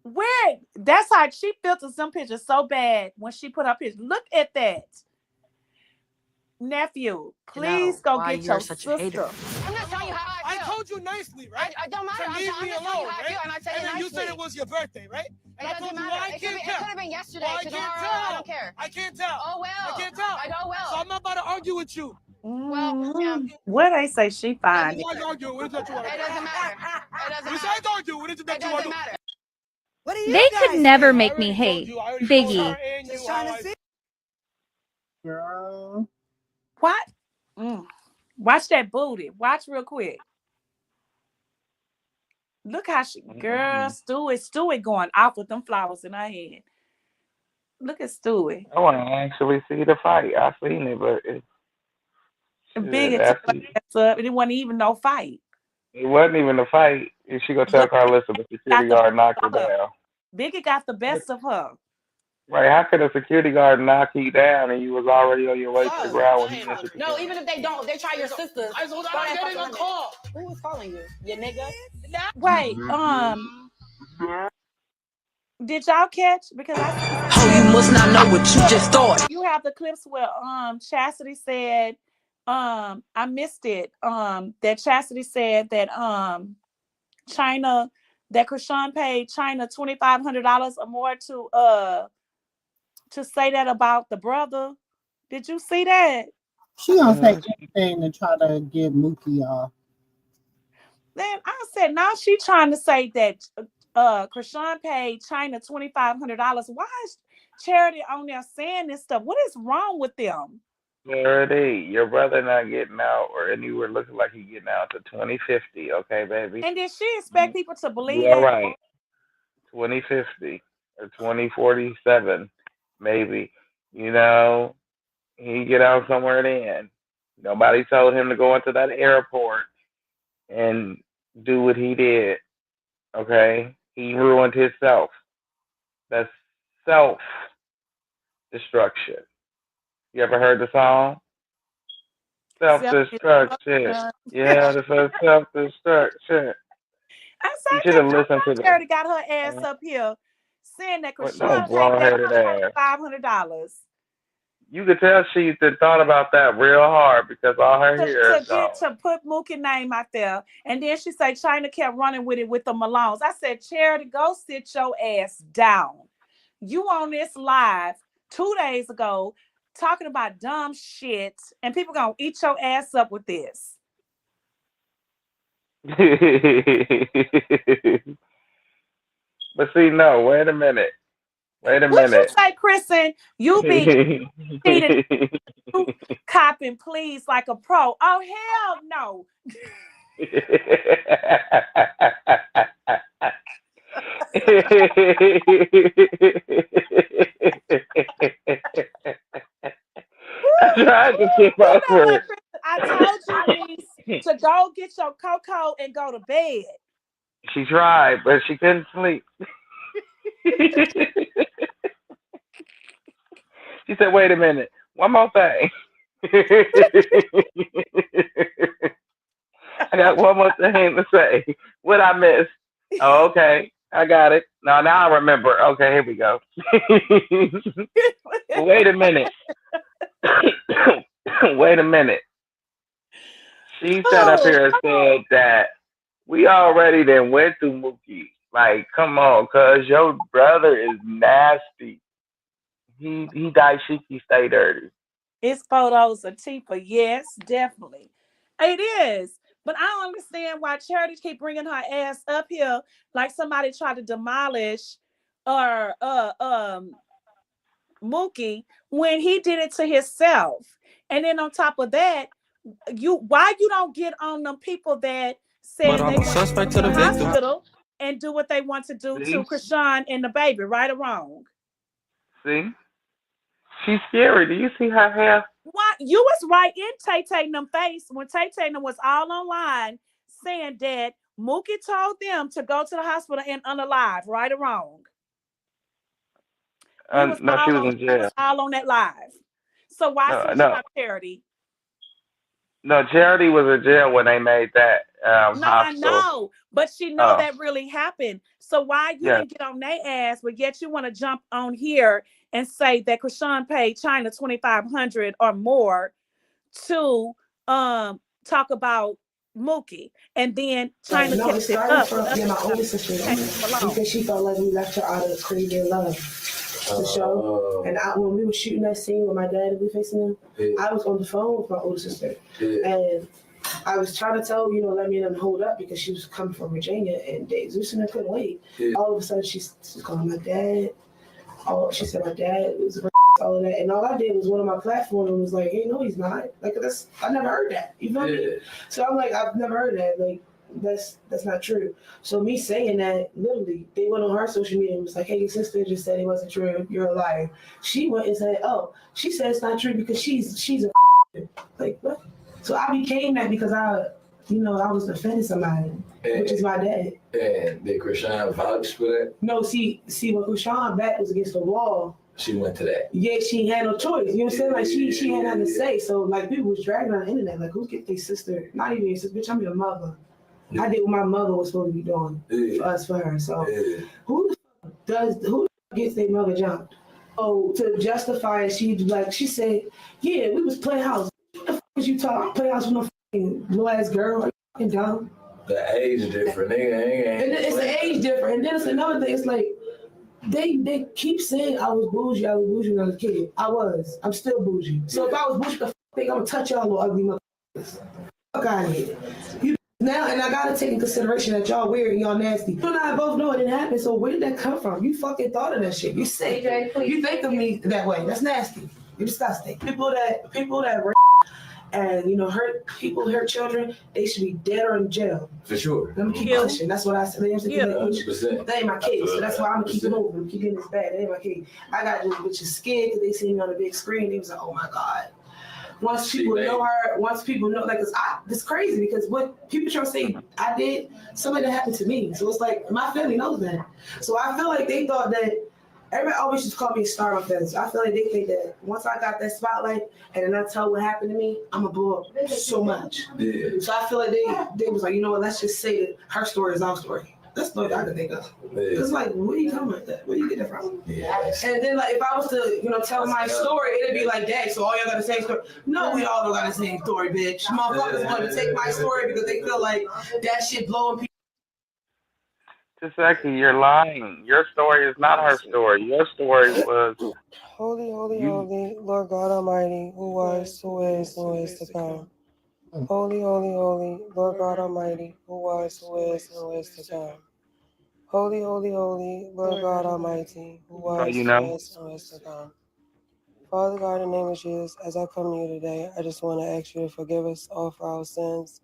Where? That's how she filtered some pictures so bad when she put up his. Look at that. Nephew, please go get your sister. I'm just telling you how I feel. I told you nicely, right? I don't matter. To leave me alone, right? And I tell you then nicely. you said it was your birthday, right? And I told you, well, I can't tell. It could have been yesterday. Well, I can't tell. I don't care. I can't tell. Oh, well. I can't tell. I know well. So I'm not about to argue with you. Well, yeah. What they say she fine. It doesn't matter. It doesn't matter. It doesn't Besides argue, what is it that you want to do? They could never make me hate Biggie. Just trying to see. Girl. What? Watch that booty. Watch real quick. Look how she, girl, Stewie going off with them flowers in her hand. Look at Stewie. I want to actually see the fight. I seen it, but Big and up. It wasn't even no fight. It wasn't even a fight. And she gonna tell Carlissa the security guard knocked her down. Biggie got the best of her. Right? How could a security guard knock you down and you was already on your way to the ground when he went to No, even if they don't, they try your sister. I'm getting a call. Who was calling you? Your nigga? Wait, did y'all catch? Because you must not know what you just thought. You have the clips where Chastity said, I missed it. That Chastity said that China, that Krishan paid China $2,500 or more to say that about the brother. Did you see that? She gonna say anything to try to get Mookie off. Then I said, now she trying to say that Krishan paid China $2,500. Why is Charity on there saying this stuff? What is wrong with them? Charity, your brother not getting out, or anywhere looking like he getting out to 2050. Okay, baby. And did she expect people to believe that? All right. 2050 or 2047, maybe. You know, he get out somewhere then. Nobody told him to go into that airport and do what he did. Okay? He ruined himself. That's self-destruction. You ever heard the song? Self-destruction. Yeah, the self-destruction. You should have listened to that. Charity got her ass up here saying that Krishan paid that $500. You could tell she thought about that real hard because all her hair to put Mookie's name out there. And then she said China kept running with it with the Malones. I said, Charity, go sit your ass down. You on this live 2 days ago talking about dumb shit, and people gonna eat your ass up with this. But see, no, wait a minute. What you say, Kristen? You be cheating, you copping, please, like a pro. Oh, hell no. I tried to skip over it. I told you, niece, to go get your cocoa and go to bed. She tried, but she couldn't sleep. She said, wait a minute. One more thing. I got one more thing to say. What I missed? Oh, okay. I got it. Now I remember. Okay, here we go. Wait a minute. Wait a minute. She sat up here and said that we already then went through Mookie. Like, come on, cuz your brother is nasty. He daishiki stay dirty. His photos are cheaper. Yes, definitely. It is. But I don't understand why Charity keep bringing her ass up here like somebody tried to demolish Mookie when he did it to himself. And then on top of that, why you don't get on them people that said they suspect to the hospital and do what they want to do to Krishan and the baby, right or wrong? See? She's scary. Do you see her hair? Why you was right in Tay-Tay them face when Tay-Tay was all online saying that Mookie told them to go to the hospital and unalive, right or wrong? No, she was in jail. Was all on that live. So why stop Charity? No, Charity was in jail when they made that hospital. I know, but she know that really happened. So why you didn't get on their ass, but yet you want to jump on here and say that Krishan paid China $2,500 or more to talk about Mookie, and then China kept it up. My older sister, because she felt like we left her out of the crazy love. The show, and when we were shooting that scene with my dad and we facing him, I was on the phone with my older sister, and I was trying to tell, let me and hold up because she was coming from Virginia and Zeus and I couldn't wait. Yeah. All of a sudden she's calling my dad. Oh, she said my dad was all of that, and all I did was went on my platform and was like, "Hey, no, he's not." Like I never heard that. You feel me? So I'm like, I've never heard that. Like that's not true. So me saying that, literally, they went on her social media and was like, "Hey, your sister just said it wasn't true. You're a liar." She went and said, "Oh, she said it's not true because she's a like what?" So I became that because I was defending somebody, which is my dad. And did Krishan vouch for that? No, see, when Krishan back was against the wall, she went to that. Yeah, she had no choice. You know what I'm saying? Like she had nothing to say. So like people was dragging on the internet, like who get their sister? Not even your sister, bitch. I'm your mother. Yeah. I did what my mother was supposed to be doing for her. So who gets their mother jumped? Oh, to justify it, she said, yeah, we was playing house. What the fuck was you talking? Playing house with no fucking little ass girl. Are you fucking dumb? The age different, nigga. And it's the age different. And then it's another thing. It's like they keep saying I was bougie when I was a kid. I was. I'm still bougie. So if I was bougie, the thing I'm gonna touch y'all little ugly motherfuckers. Fuck out of here. Now, and I gotta take in consideration that y'all weird and y'all nasty. You and I both know it didn't happen. So where did that come from? You fucking thought of that shit. You sick. You think of me that way. That's nasty. You're disgusting. People that and hurt people, hurt children, they should be dead or in jail. For sure. Let me keep pushing. That's what I said. 100%. They ain't my kids, so that's why I'm gonna keep it moving. I'm keep getting this bad. They ain't my kids. I got those bitches scared because they seen me on the big screen. They was like, oh my God. Once people know her, like it's crazy because what people try to say I did, something that happened to me. So it's like my family knows that. So I feel like they thought that everybody always just call me a star of this. I feel like they think that once I got that spotlight and then I tell what happened to me, I'm gonna blow up so much. Yeah. So I feel like they was like, you know what, let's just say that her story is our story. That's the way I can think of. Yeah. It's like, where you talking about that? Where you get that from? Yeah. And then like if I was to, tell my story, it'd be like that. So all y'all got the same story. No, we all don't got the same story, bitch. Motherfuckers want to take my story because they feel like that shit blowing people. Taseki, you're lying. Your story is not her story. Your story was Holy, holy, holy, Lord God Almighty, who was, who is to come. Holy, holy, holy, Lord God Almighty, who was, who is to come. Holy, holy, holy, Lord God Almighty, who was, who is to come. Father God, in the name of Jesus, as I come to you today, I just want to ask you to forgive us all for our sins.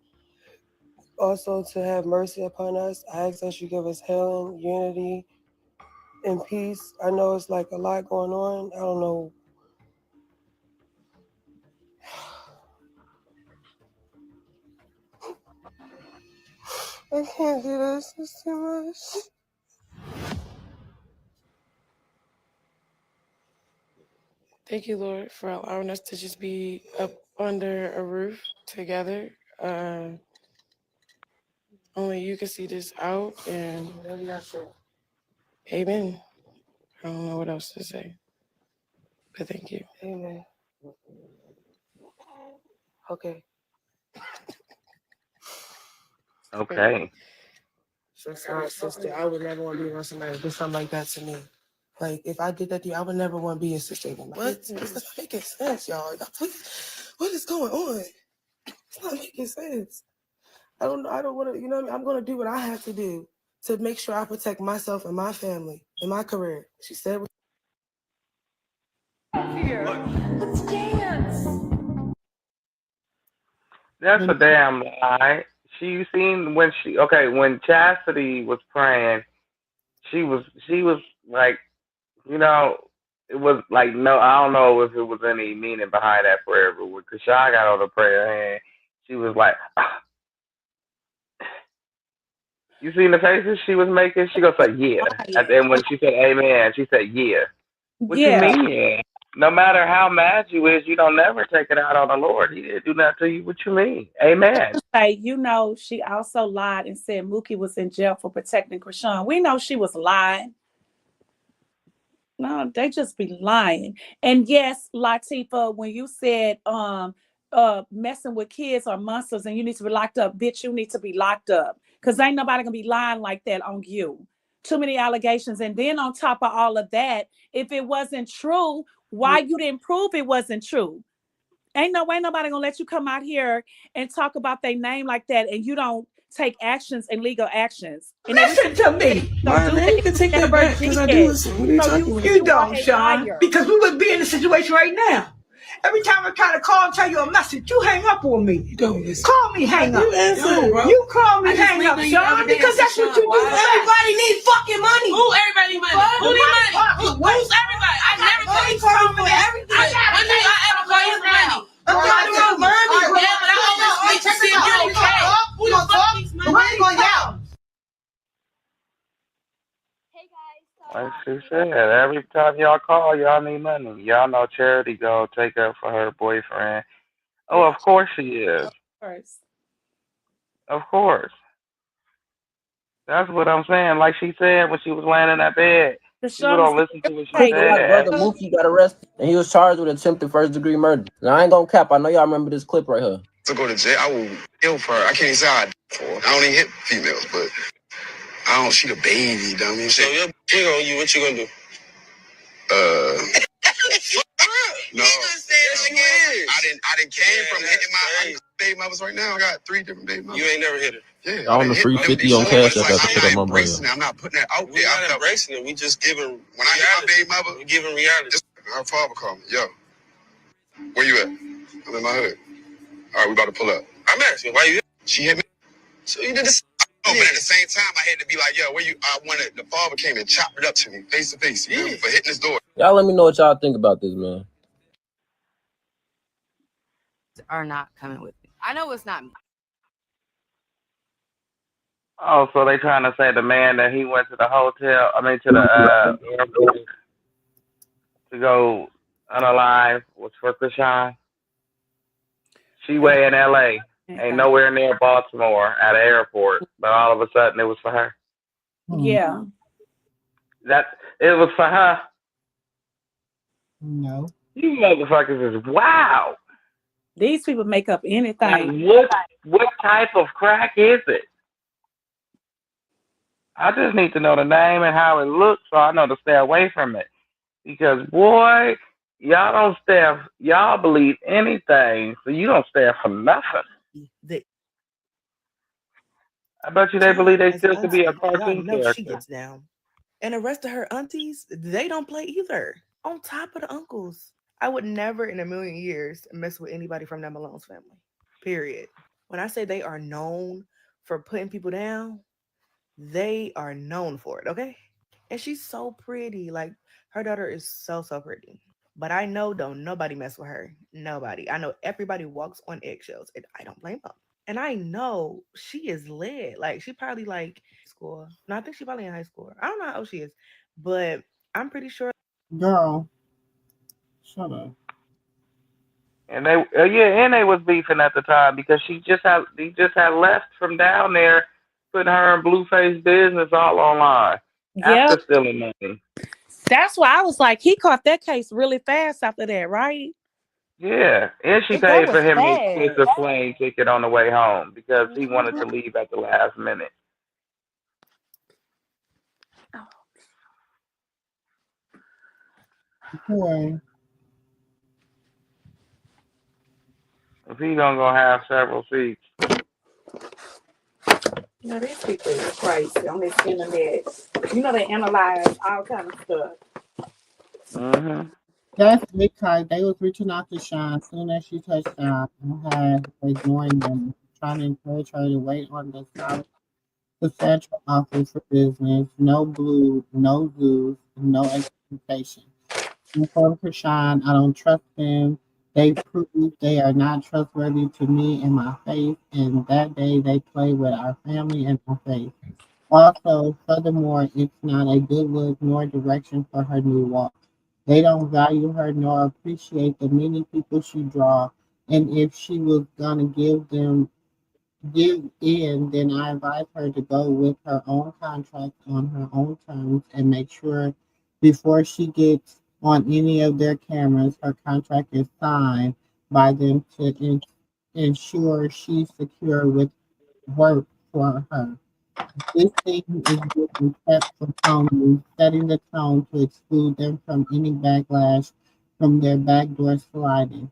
Also, to have mercy upon us, I ask that you give us healing, unity, and peace. I know it's like a lot going on. I don't know. I can't do this. It's too much. Thank you, Lord, for allowing us to just be up under a roof together. Only you can see this out, and amen. I don't know what else to say, but thank you. Amen. Okay. okay. So sorry, sister. I would never want to be around somebody that did something like that to me. Like, if I did that to you, I would never want to be a sister again. What? It's not making sense, y'all. Please, what is going on? It's not making sense. I don't want to, what I mean? I'm going to do what I have to do to make sure I protect myself and my family and my career. She said. Here. Let's dance. That's a damn lie. She seen when Chastity was praying, she was like, it was like, no, I don't know if it was any meaning behind that prayer, but when Kasha got on the prayer hand, she was like, you seen the faces she was making? She goes like, yeah. And then when she said amen, she said, yeah. What you mean, yeah? No matter how mad you is, you don't never take it out on the Lord. He didn't do nothing to you. What you mean? Amen. Hey, she also lied and said Mookie was in jail for protecting Krishan. We know she was lying. No, they just be lying. And yes, Latifah, when you said messing with kids are monsters and you need to be locked up, bitch, you need to be locked up. Because ain't nobody gonna be lying like that on you. Too many allegations. And then on top of all of that, if it wasn't true, why you didn't prove it wasn't true? Ain't no way nobody gonna let you come out here and talk about their name like that, and you don't take actions and legal actions. And listen to me. Well, then you can take that back because I do listen. What are you talking about? You don't, Sean. Because we would be in a situation right now. Every time I try to call and tell you a message, you hang up on me. You don't listen. Call me, hang up. You answer, bro. You call me, hang up, Sean, because that's what you do. Everybody needs fucking money. Who everybody money? Who need money? Who's everybody? I never call you for everything. When did I ever call you for money? I'm talking about money. Yeah, but I always wait to see if you're okay. Who the fuck needs money? Money going out. Like she said, every time y'all call, y'all need money. Y'all know Charity go take up for her boyfriend. Oh, of course she is. Of course. That's what I'm saying. Like she said when she was laying in that bed. People don't listen to what she said. My brother Mookie got arrested and he was charged with attempted first-degree murder. Now I ain't gonna cap. I know y'all remember this clip right here. To go to jail, I will kill for her. I can't say I for her. I don't even hit females, but I don't. She the baby, dummy. So your big on you. What you gonna do? No. Yes, you is. I didn't came from hitting my baby mothers right now. I got 3 different baby mothers. You ain't never hit her. Yeah. On the free 50 on Cash App. I'm not embracing it. I'm not putting that out there. I'm not embracing it. We just giving. When I hit my baby mother, we giving reality. Her father called me. Yo, where you at? I'm in my hood. All right, we about to pull up. I'm asking, why you hit? She hit me. So you did this. Oh, but at the same time, I had to be like, yo, where you? I wanted the father came and chopped it up to me face to face. You know, for hitting his door. Y'all let me know what y'all think about this, man. Are not coming with me. I know it's not me. Oh, so they trying to say the man that he went to the hotel, to the airport to go unalive was for Krishan? She way in LA, ain't nowhere near Baltimore at an airport, but all of a sudden it was for her. Yeah. It was for her. No. You motherfuckers is wow. These people make up anything. Like, what type of crack is it? I just need to know the name and how it looks so I know to stay away from it. Because, boy, y'all believe anything, so you don't stand for nothing. I bet you they believe they still could be a cartoon character. She gets down. And the rest of her aunties, they don't play either. On top of the uncles. I would never in a million years mess with anybody from that Malone's family. Period. When I say they are known for putting people down, they are known for it, okay? And she's so pretty. Like, her daughter is so pretty. But I know don't nobody mess with her. Nobody. I know everybody walks on eggshells, and I don't blame them. And I know she is lit. Like, she probably like school. No, I think she probably in high school. I don't know how old she is, but I'm pretty sure. Girl, shut up. And they was beefing at the time because he just had left from down there, putting her in Blueface business all online after stealing money. That's why I was like, he caught that case really fast after that, right? Yeah, and she paid for him an expensive plane ticket on the way home because he wanted to leave at the last minute. Boy. If he gonna have several seats. You know, these people are crazy on this internet. You know, they analyze all kind of stuff. Mm-hmm. That's because they was reaching out to Sean as soon as she touched down and had ignoring them, trying to encourage her to wait on the central office for business. No blue, no zoos, no expectation. And for Krishan, I don't trust them. They prove they are not trustworthy to me and my faith, and that day they play with our family and our faith. Also, furthermore, it's not a good look nor direction for her new walk. They don't value her nor appreciate the many people she draws. And if she was gonna give in, then I advise her to go with her own contract on her own terms and make sure before she gets on any of their cameras, her contract is signed by them to ensure she's secure with work for her. This thing is getting kept from Tony, setting the tone to exclude them from any backlash from their backdoor sliding.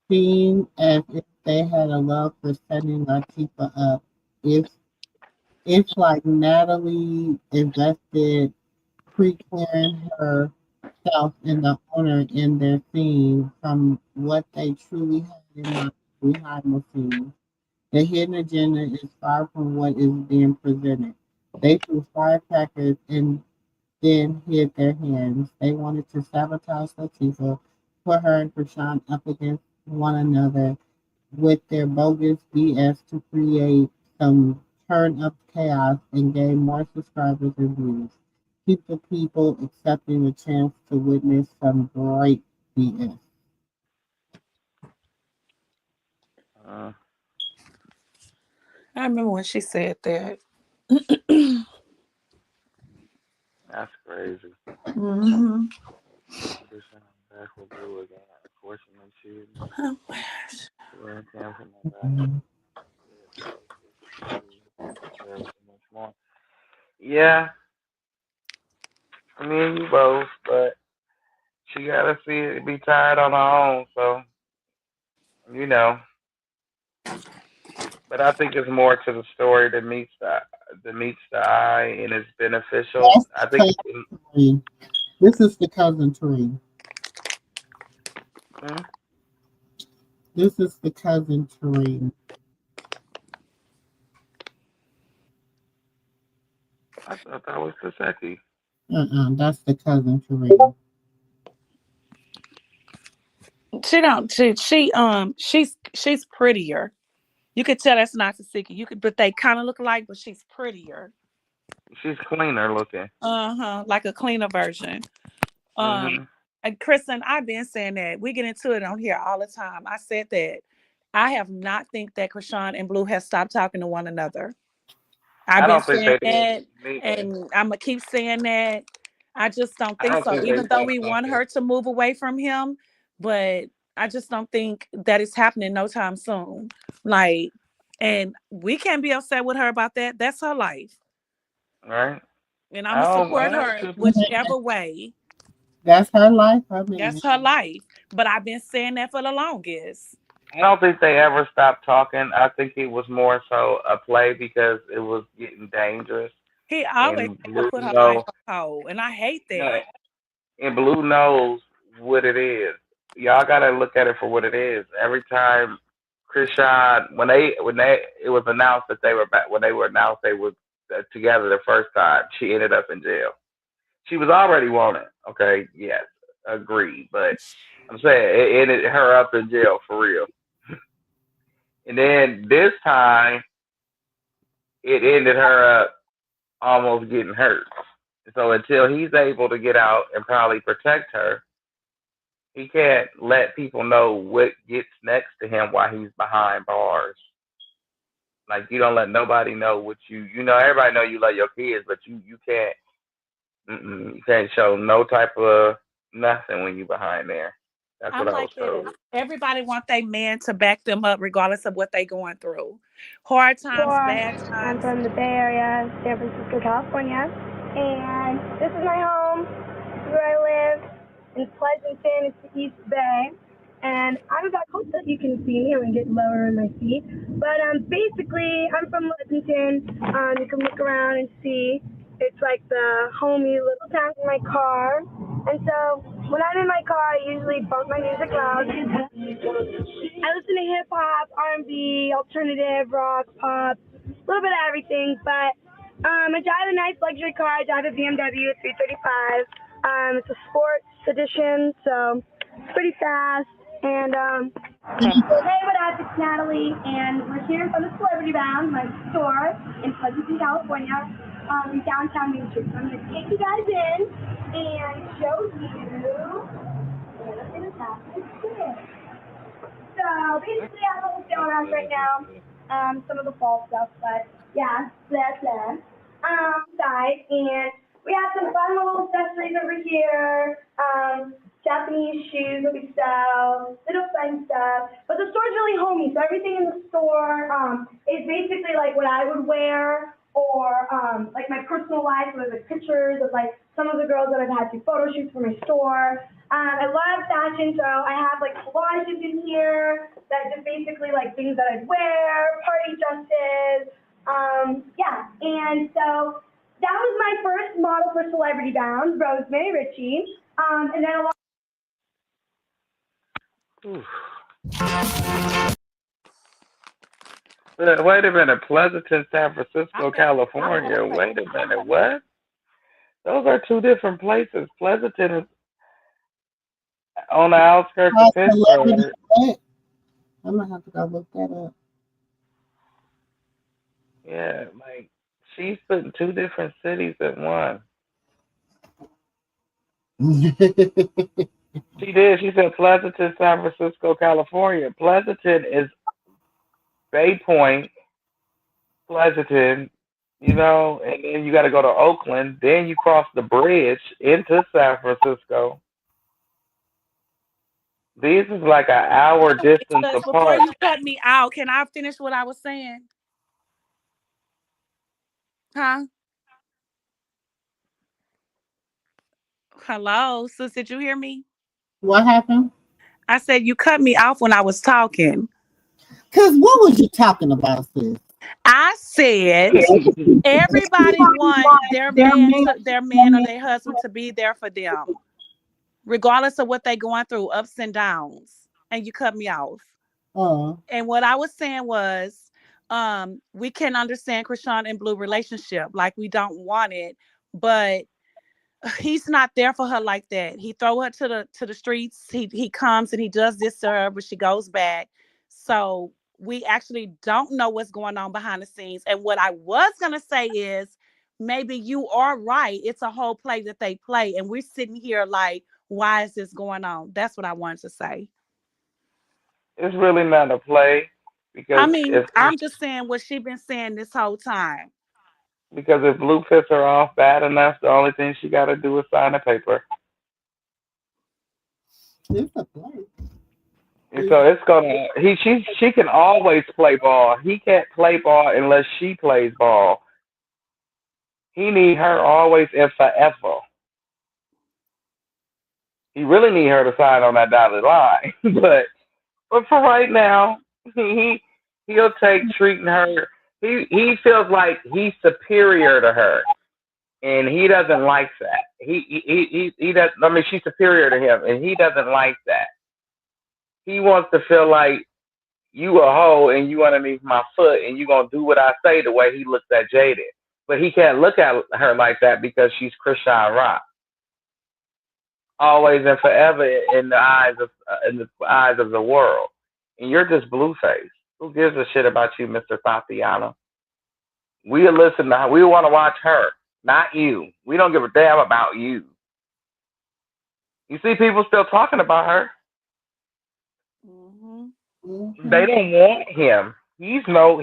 seemed as if they had a love for setting Latifah up. It's it's like Natalie invested pre-clearing herself and the owner in their scene from what they truly had in mind behind the scenes. The hidden agenda is far from what is being presented. They threw firecrackers and then hid their hands. They wanted to sabotage Latifah, put her and Krishan up against one another with their bogus BS to create some turn up chaos and gain more subscribers and views. Keep the people accepting the chance to witness some great BS. I remember when she said that. That's crazy. Mm-hmm. Krishan back with Blue again. Unfortunately, she Oh, didn't stand for nobody. She deserves so much more. Yeah, me and you both, but she gotta see it be tired on her own. So you know, but I think it's more to the story that meets the eye and is beneficial. That's I the think. cousin tree. This is the cousin tree. Hmm? This is the cousin tree. I thought that was Saseki. That's the cousin tree. She don't. She's prettier. You could tell that's not Tasiki. You could, but they kind of look alike, but she's prettier. She's cleaner looking. Like a cleaner version. Um, Hmm. and Kristen, I've been saying that we get into it on here all the time. I said that I have not think that Krishan and Blue have stopped talking to one another. I've I been don't think saying they did that, neither. and I'm gonna keep saying that. I just don't I think don't so. think they Even though stopped we want talking. her to move away from him, but I just don't think that is happening no time soon. Like, and we can't be upset with her about that. That's her life, Right? and I'm I gonna don't. support I her should. whichever way. That's her life. I mean, That's her life. But I've been saying that for the longest. I don't think they ever stopped talking. I think it was more so a play because it was getting dangerous. He always And had to Blue put her life know, on hold, and I hate no, that. and Blue knows what it is. Y'all gotta look at it for what it is. Every time Krishan, when they it was announced that they were back, when they were announced they were together the first time, she ended up in jail. She was already wanted. Okay, yes, agreed. But I'm saying it ended her up in jail for real. And then this time, it ended her up almost getting hurt. So until he's able to get out and probably protect her, he can't let people know what gets next to him while he's behind bars. Like you don't let nobody know what you know. Everybody know you love your kids, but you can't you can't show no type of nothing when you behind there. That's I'm what I was like told. this. Everybody want their man to back them up regardless of what they going through. Hard times, bad I'm times. from the Bay Area, San Francisco, California, and this is my home. This is where I live in Pleasanton. It's the East Bay, and I'm about. Hope that you can see me. I'm gonna get lower in my seat, but basically, I'm from Pleasanton. You can look around and see. It's like the homey little town in my car, and so when I'm in my car, I usually bump my music loud. I listen to hip hop, R&B, alternative, rock, pop, a little bit of everything. But I drive a nice luxury car. I drive a BMW 335. It's a sports edition, so it's pretty fast. And hey, what up? It's Natalie, and we're here from the Celebrity Bound, my store in Pleasanton, California, in downtown Main Street. So I'm going to take you guys in and show you everything that's happening here. So basically, I don't know what's going on right now. Some of the fall stuff, but yeah, that's that. Side, and we have some fun little accessories over here. Japanese shoes that we sell, little fun stuff. But the store's really homey, so everything in the store is basically like what I would wear, or like my personal life, where there's like pictures of like some of the girls that I've had do photo shoots for my store. I love fashion, so I have like collages in here that just basically like things that I'd wear, party dresses, yeah. And so that was my first model for Celebrity Bound, Rosemary Ritchie. And then a lot. Wait a minute, Pleasanton, San Francisco, California. Wait a minute, what? Those are two different places. Pleasanton is on the outskirts of Pittsburgh. I'm gonna have to go look that up. Yeah, like she's put in two different cities in one. She did. She said Pleasanton, San Francisco, California. Pleasanton is Bay Point, Pleasanton, and then you got to go to Oakland. Then you cross the bridge into San Francisco. This is like an hour distance Before apart. you cut me out, can I finish what I was saying? Huh? Hello, sis, did you hear me? What happened? I said you cut me off when I was talking. Cause what was you talking about, sis? I said everybody want their man or their husband to be there for them, regardless of what they're going through, ups and downs. And you cut me off. And what I was saying was, we can understand Krishan and Blue relationship, like we don't want it, but he's not there for her like that. He throw her to the streets. He comes and he does this to her, but she goes back. So we actually don't know what's going on behind the scenes. And what I was gonna say is, maybe you are right. It's a whole play that they play, and we're sitting here like, why is this going on? That's what I wanted to say. It's really not a play I because mean, I'm just saying what she been saying this whole time. if Blue pissed her off bad enough, the only thing she got to do is sign a paper. It's a play. And so it's gonna she can always play ball. He can't play ball unless she plays ball. He need her always and forever. He really need her to sign on that dotted line. but for right now, he'll take treating her. He feels like he's superior to her, and he doesn't like that. He does. I mean, she's superior to him, and he doesn't like that. He wants to feel like you a hoe and you underneath my foot and you gonna do what I say the way he looks at Jaded. But he can't look at her like that because she's Krishan Rock. Always and forever in the eyes of the world. And you're just Blueface. Who gives a shit about you, Mr. Tatiana? We want to watch her, not you. We don't give a damn about you. You see people still talking about her. They don't want him. He is no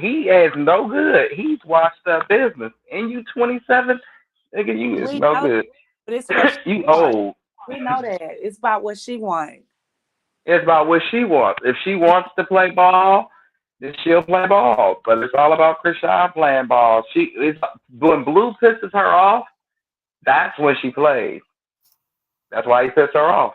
good. He's washed up business. And you 27, nigga, you is no good. But it's what you old. We know that. It's about what she wants. It's about what she wants. If she wants to play ball, then she'll play ball. But it's all about Krishan playing ball. When Blue pisses her off, that's when she plays. That's why he pissed her off.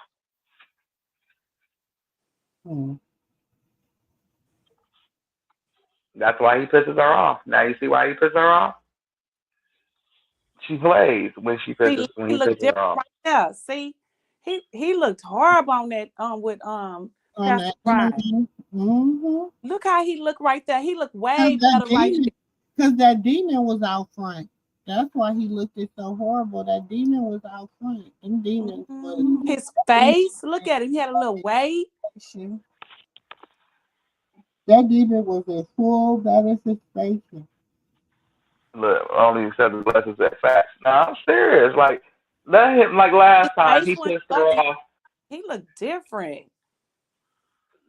That's why he pisses her off. Now you see why he pisses her off? She plays when he pisses her off. Right there. See? He looked horrible on that with Pastor Brian. Look how he looked right there. He looked way better right there. Because that demon was out front. That's why he looked so horrible. That demon was out front. Them demons his face. Look at him. He had a little weight. That demon was as full manifestation. Look, only accept the blessings that facts. Now I'm serious. Like, let him, like last time he pissed her off. He looked different.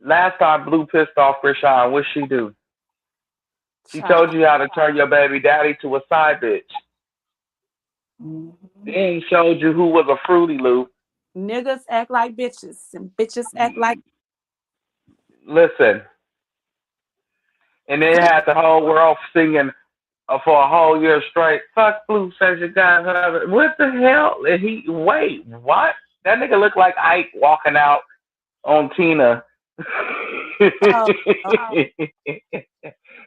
Last time Blue pissed off Krishan, what'd she do? She told you how to turn your baby daddy to a side bitch. Then he showed you who was a Fruity Loop. Niggas act like bitches and bitches act like. Listen. And then had the whole world singing for a whole year straight. Fuck Blue says you guys. What the hell? And wait, what? That nigga looked like Ike walking out on Tina.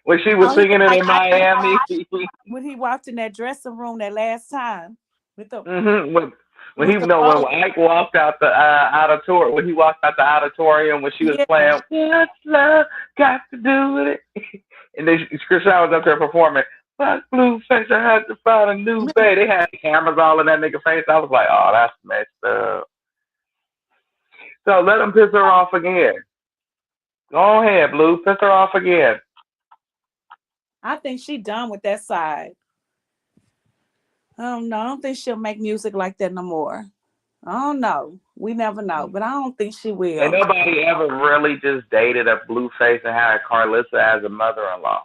When she was singing it in Miami. When he walked in that dressing room that last time with the When Ike walked out the auditorium, when he walked out the auditorium when she was playing What's Love Got to Do with It, and then Chris was up there performing. Fuck Blueface, I had to find a new bae. They had cameras all in that nigga face. I was like, oh, that's messed up. So let him piss her off again. Go ahead, Blue. Piss her off again. I think she done with that side. I don't know. I don't think she'll make music like that no more. I don't know. We never know, but I don't think she will. And nobody ever really just dated a Blueface and had Carlissa as a mother-in-law.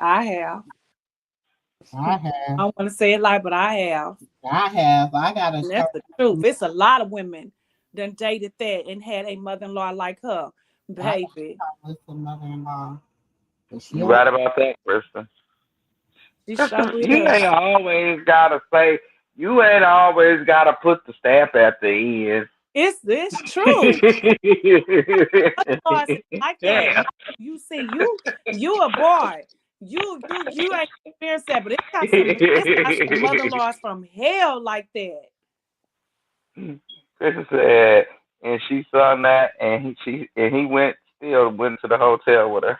I have. I don't want to say it like, but I have. I got a. That's the truth. It's a lot of women done dated that and had a mother-in-law like her, baby. With the mother-in-law. You right about that, Kristen. You ain't always gotta say. You ain't always gotta put the stamp at the end. It's true. Like that. You see, you a boy. You ain't experienced that, but it's got some mother-in-laws from hell like that. Kristen said, and she saw that, and he went to the hotel with her.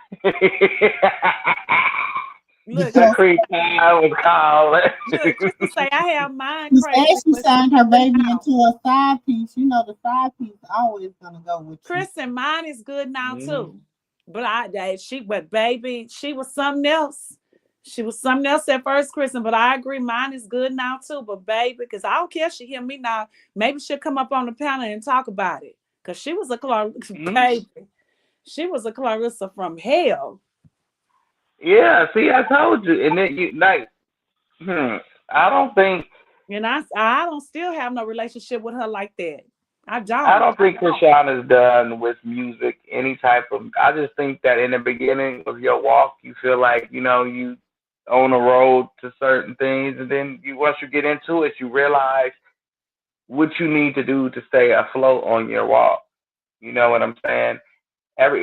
Look, that creep I was calling. Look, Kristen say I have mine She crazy. said she signed her baby into a side piece. You know the side piece always gonna go with Kristen, mine is good now too. But baby, she was something else. She was something else at first, Kristen. But I agree, mine is good now too. But baby, because I don't care if she hear me now, maybe she'll come up on the panel and talk about it. Because she was a baby. She was a Clarissa from hell. Yeah, see, I told you, and then you like, I don't think, and I don't still have no relationship with her like that. I don't think Krishan is done with music. Any type of, I just think that in the beginning of your walk, you feel like you on the road to certain things, and then once you get into it, you realize what you need to do to stay afloat on your walk. You know what I'm saying?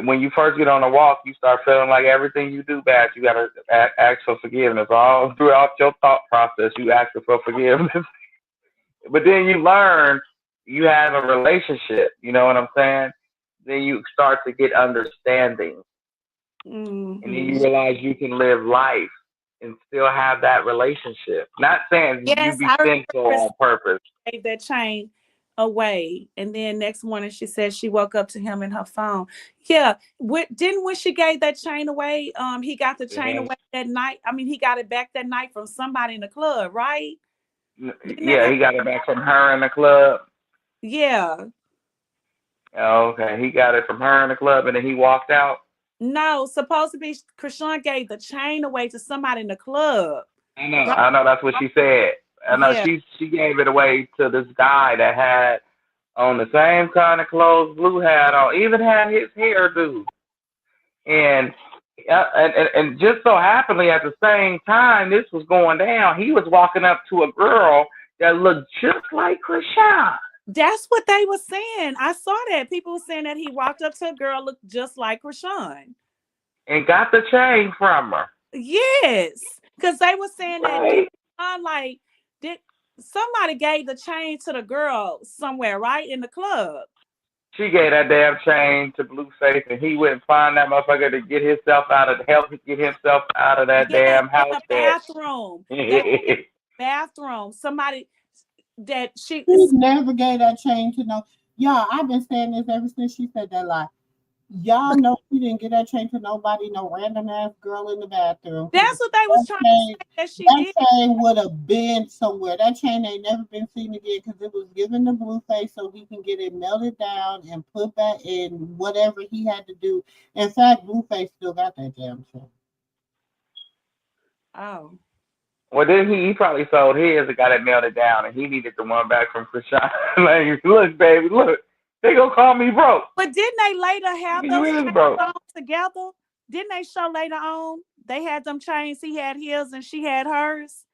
When you first get on a walk, you start feeling like everything you do bad. You gotta ask for forgiveness. All throughout your thought process, you ask for forgiveness. But then you learn you have a relationship. You know what I'm saying? Then you start to get understanding, and then you realize you can live life and still have that relationship. Not saying you be sinful on purpose. Gave that chain away, and then next morning she said she woke up to him in her phone. Yeah, when she gave that chain away, he got the chain away that night. I mean, he got it back that night from somebody in the club, right? Yeah, he got it back from her in the club. Yeah. Oh, okay, he got it from her in the club, and then he walked out. No, supposed to be Krishan gave the chain away to somebody in the club. I know. That's what she said. I know she gave it away to this guy that had on the same kind of clothes Blue had on, even had his hairdo. And just so happily at the same time this was going down, he was walking up to a girl that looked just like Krishan. That's what they were saying. I saw that. People were saying that he walked up to a girl looked just like Krishan. And got the chain from her. Yes. Because they were saying that did somebody gave the chain to the girl somewhere, right? In the club. She gave that damn chain to Blueface, and he went and find that motherfucker to get himself out of that damn house. In the bathroom. Bathroom. Somebody that she never gave that chain to no. Y'all, I've been saying this ever since she said that lie. Y'all know she didn't get that chain to nobody, no random ass girl in the bathroom. That's what they was trying to say that she did. That chain would have been somewhere. That chain ain't never been seen again because it was given to Blueface so he can get it melted down and put back in whatever he had to do. In fact, Blueface still got that damn chain. Oh. Well, then he probably sold his and got it melted down, and he needed the one back from Krishan. Like, look, baby, look. They gonna call me broke. But didn't they later have those chains on together? Didn't they show later on? They had them chains. He had his and she had hers.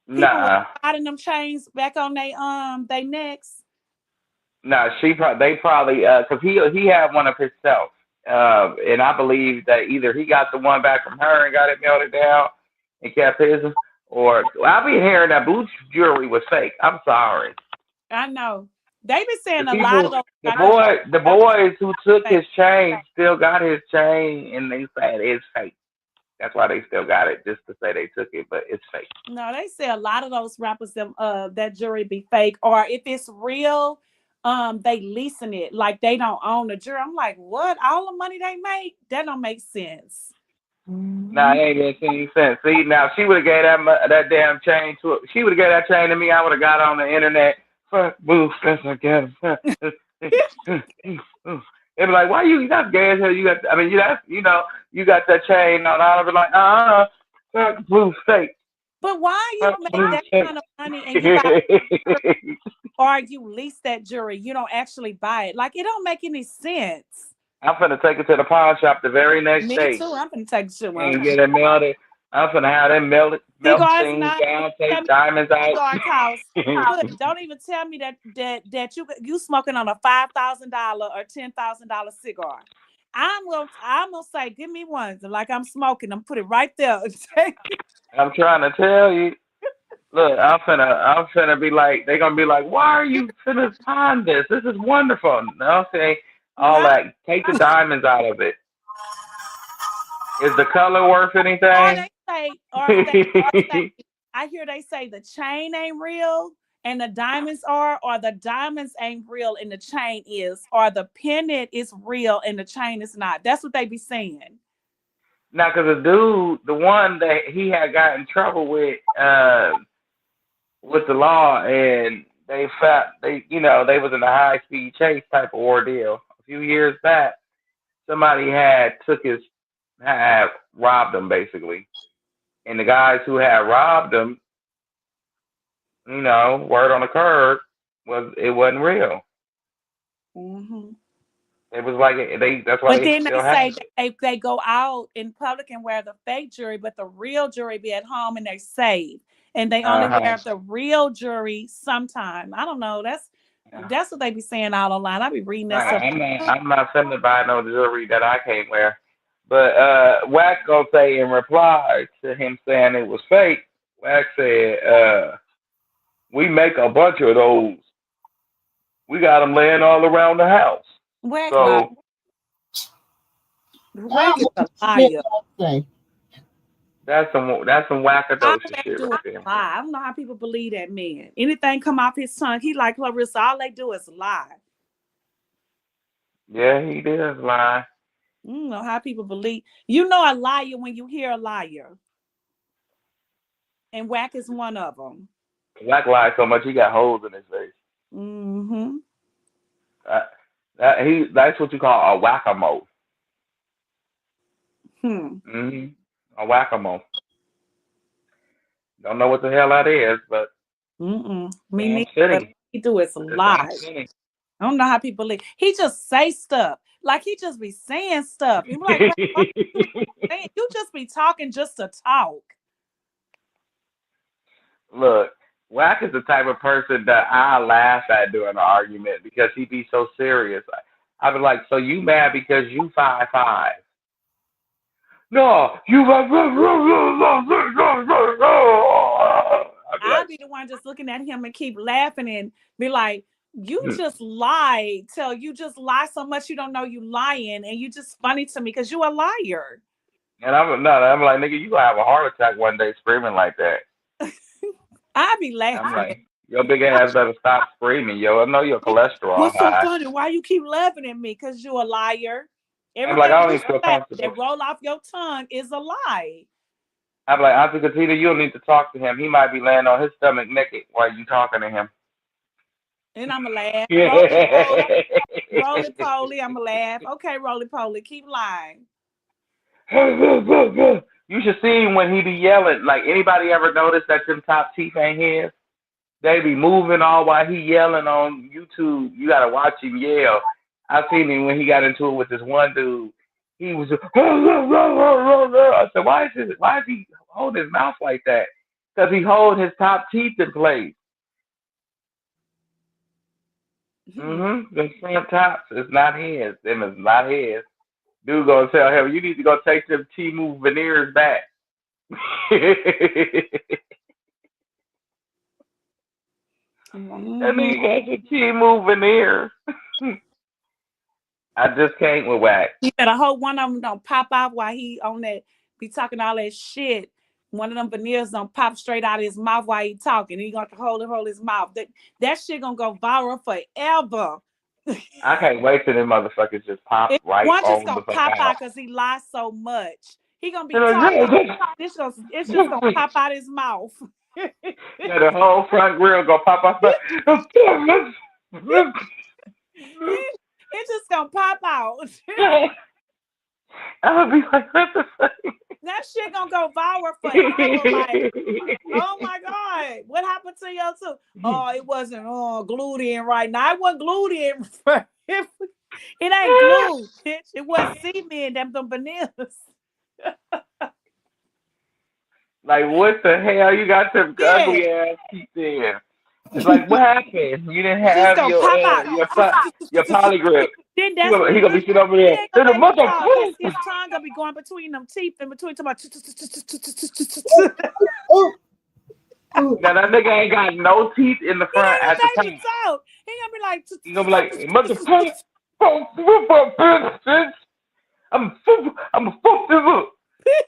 People were Nah. hiding them chains back on they necks. No, they probably because he had one of himself, and I believe that either he got the one back from her and got it melted down and kept his, or I be hearing that blue jewelry was fake. I'm sorry. I know. They been The saying a lot of people, those the boys who took his chain still got his chain, and they said it's fake. That's why they still got it, just to say they took it, but it's fake. No, they say a lot of those rappers that jewelry be fake, or if it's real, they leasing it like they don't own the jewelry. I'm like, what? All the money they make, that don't make sense. Nah, it ain't making any sense. See, now she would have gave that damn chain to it. She would have gave that chain to me. I would have got on the internet. Fuck, boo, Spencer, get him. They'd be like, why you got gay as hell? You got, I mean, you got that chain on. I'd be like, fuck, blue state. But why you make that kind of money and you buy or you lease that jewelry? You don't actually buy it. Like, it don't make any sense. I'm finna take it to the pawn shop the very next day. Me too. I'm finna take it to one. And get it melted. I'm finna have them melt things down, take diamonds out. Look, don't even tell me that you smoking on a $5,000 or $10,000 cigar. I'm gonna say, give me one. Like I'm smoking. I'm put it right there. I'm trying to tell you. Look, I'm finna be like, they're gonna be like, why are you finna find this? This is wonderful. No, okay, all that. Take the diamonds out of it. Is the color worth anything? I hear they say the chain ain't real and the diamonds are, or the diamonds ain't real and the chain is, or the pendant is real and the chain is not. That's what they be saying. Now, because the dude, the one that he had got in trouble with the law, and they was in a high speed chase type of ordeal. A few years back, somebody had robbed him basically, and the guys who had robbed him, word on the curb it wasn't real. Mm-hmm. It was like that's why. But then they say they go out in public and wear the fake jewelry, but the real jewelry be at home and they save, and they only wear the real jewelry sometime. I don't know. That's what they be saying out online. I be reading that stuff. I'm not finna buy no jewelry that I can't wear. But Wax gonna say in reply to him saying it was fake, Wax said, we make a bunch of those. We got them laying all around the house. Wax, so Wax is a liar. That's some wackadocious shit right there. I don't know how people believe that man. Anything come off his tongue, he like Clarissa. All they do is lie. Yeah, he does lie. I don't know how people believe. You know a liar when you hear a liar. And Wack is one of them. Wack lies so much he got holes in his face. Mm-hmm. That's what you call a whack-a-mole. Mm-hmm. A whack-a-mole. Don't know what the hell that is, but me neither. He do is lies. I don't know how people live. He just say stuff. Like he just be saying stuff. He be like, you just be talking just to talk. Look, Wack is the type of person that I laugh at during an argument because he be so serious. I be like, so you mad because you 5'5"? No, you. I'll be the one just looking at him and keep laughing and be like, you just lie till you just lie so much you don't know you lying, and you just funny to me because you a liar. And I'm like, nigga, you gonna have a heart attack one day screaming like that. I be laughing. I'm like, your big ass better stop screaming, yo. I know your cholesterol What's so high. funny? Why you keep laughing at me? Because you a liar. I'm like, I don't even feel comfortable. That roll off your tongue is a lie. I'm like, Auntie Katina, you don't need to talk to him. He might be laying on his stomach naked while you talking to him. And I'm going to laugh. Roly-poly, I'm going to laugh. Okay, roly-poly, keep lying. You should see him when he be yelling. Like, anybody ever notice that them top teeth ain't his? They be moving all while he yelling on YouTube. You got to watch him yell. I seen him when he got into it with this one dude. He was just, I said, why is he holding his mouth like that? Because he hold his top teeth in place. The front tops is not his. Them is not his. Dude gonna tell him, you need to go take them MooMoo veneers back. That nigga got the MooMoo veneers. I just can't with Wax. You better hope one of them don't pop out while he on that, be talking all that shit. One of them veneers don't pop straight out of his mouth while he talking. He gonna hold his mouth. That shit gonna go viral forever. I can't wait till them motherfuckers just pop right One just on gonna the fuck pop out. out because he lies so much. He gonna be talking. It's just gonna pop out his mouth. Yeah, the whole front grill gonna pop out. It's just gonna pop out. I'm gonna be like, what the fuck? That shit gonna go viral forever. Like, oh my God, what happened to your tooth? Oh, it wasn't glued in right now. It wasn't glued in. It ain't glued, bitch. It was cement, them veneers. Like, what the hell? You got some ugly ass teeth there. It's like, what happened? You didn't have your polygrip. Then He gonna be sitting over there. There's a motherfucker. His tongue gonna be going between them teeth and between Now that nigga ain't got no teeth in the front at the time. He gonna be like, motherfucker. I'm a fuck this up.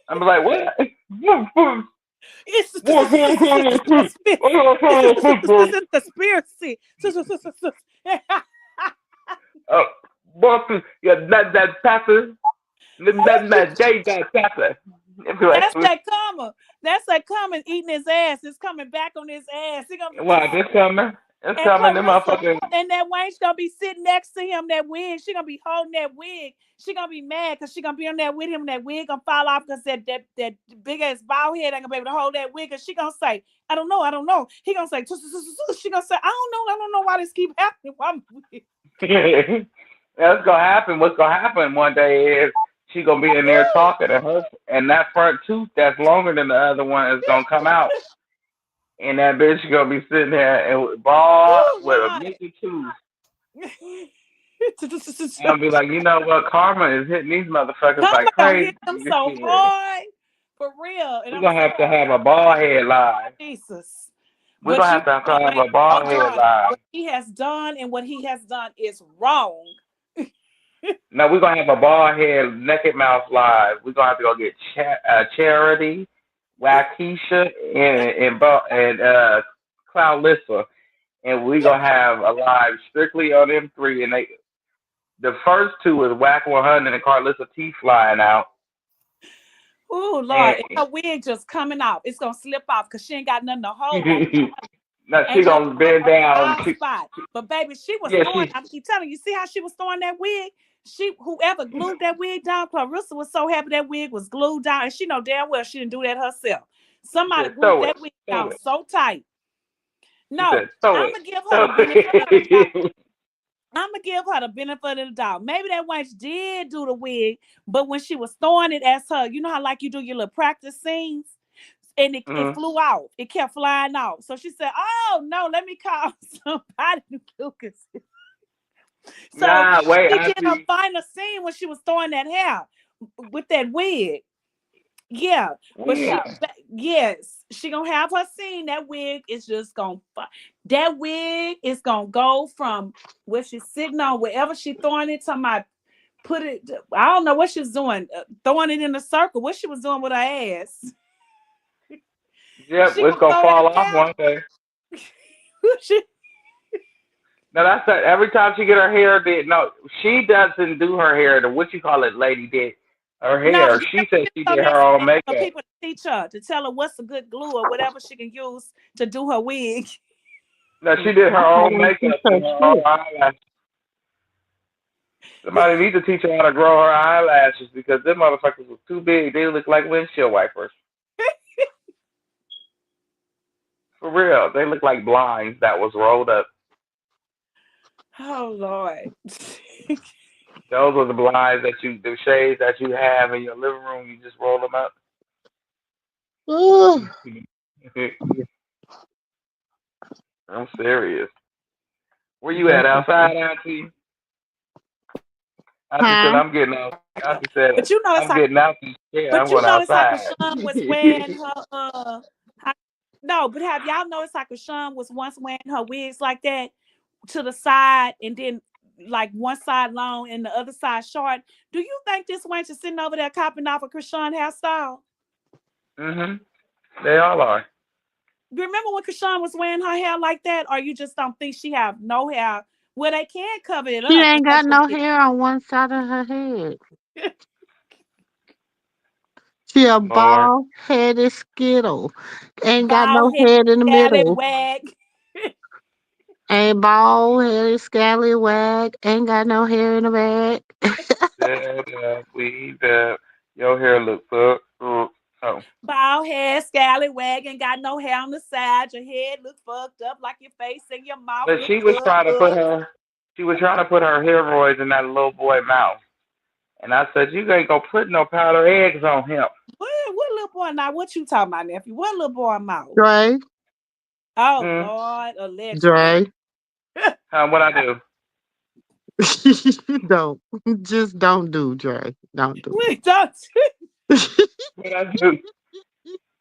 I'm like, what? It's conspiracy. That passer. That day got passer. That's that comma. That's that coming eating his ass. It's coming back on his ass. He gonna be it's coming. It's coming. Them motherfuckers. And that Wayne's gonna be sitting next to him. That wig. She gonna be holding that wig. She gonna be mad because she gonna be on there with him. And that wig gonna fall off because that big ass bald head ain't gonna be able to hold that wig. And she gonna say, I don't know. He gonna say, she gonna say, I don't know why this keep happening. That's gonna happen. What's gonna happen one day is she gonna be in there talking to her, and that front tooth that's longer than the other one is gonna come out, and that bitch gonna be sitting there and bald with a missing tooth. I'll be like, you know what? Karma is hitting these motherfuckers like crazy. Hit them so hard, for real. And we're gonna have to have a bald head live. Jesus. We're gonna have to have a bald head live. What he has done and what he has done is wrong. No, we're gonna have a bald head, naked mouth live. We're gonna have to go get Charity, Waukesha, and Cloud Lissa, and we're gonna have a live strictly on them three. And the first two is Whack 100 and Carlissa teeth flying out. Oh Lord, and her wig just coming off. It's gonna slip off because she ain't got nothing to hold on. Now she gonna bend down. But baby, she was throwing. I keep telling you, see how she was throwing that wig? Whoever glued that wig down, Clarissa was so happy that wig was glued down, and she know damn well she didn't do that herself. Somebody glued that wig down so tight. No, I'm gonna give her the benefit of the doubt. I'm gonna give her the benefit of the doubt. Maybe that wench did do the wig, but when she was throwing it as her, you know how like you do your little practice scenes, and it flew out. It kept flying out. So she said, "Oh no, let me call somebody to Lucas." So she did her final scene when she was throwing that hair with that wig. Yeah, but she gonna have her scene. That wig is just gonna go from where she's sitting on, wherever she throwing it to my put it. I don't know what she's doing, throwing it in a circle. What she was doing with her ass. Yep, it's gonna fall off one day. No, that's that. Every time she get her hair did. No, she doesn't do her hair. What you call it, lady did her hair. No, she said she did her own makeup. People teach her to tell her what's a good glue or whatever she can use to do her wig. No, she did her own makeup and her own eyelashes. Somebody needs to teach her how to grow her eyelashes because them motherfuckers was too big. They look like windshield wipers. For real, they look like blinds that was rolled up. Oh Lord. Those are the blinds the shades that you have in your living room. You just roll them up. I'm serious. Where you at? Outside, Auntie? Auntie said, Huh? I'm getting out. Auntie said, But you know it's I'm like getting out these chairs. I'm but you going notice how outside. Krishan was wearing her no, but have y'all noticed how Krishan was once wearing her wigs like that to the side and then like one side long and the other side short? Do you think this wench is sitting over there copying off of Krishan hairstyle? They all are. Remember when Krishan was wearing her hair like that, or you just don't think she have no hair? Well, they can cover it She up and ain't make got it no big. hair on one side of her head. She a Lord. bald headed skittle. Ain't got Bald no head, head in the scallop middle. wag. Ain't bald headed scallywag. Ain't got no hair in the back. Dead up, weed up. Your hair look fucked up. Oh. Bald head, scallop wag, and got no hair on the side. Your head look fucked up like your face and your mouth But look she was trying fucked to put up. her she was trying to put her hemorrhoids in that little boy mouth. And I said, you ain't gonna put no powder eggs on him. What little boy now? What you talking about, nephew? What little boy mouth? Dre, Oh Hmm. Lord, allegedly. Dre. What I do? don't. Just don't do, Dre. Don't do. We don't. What I do?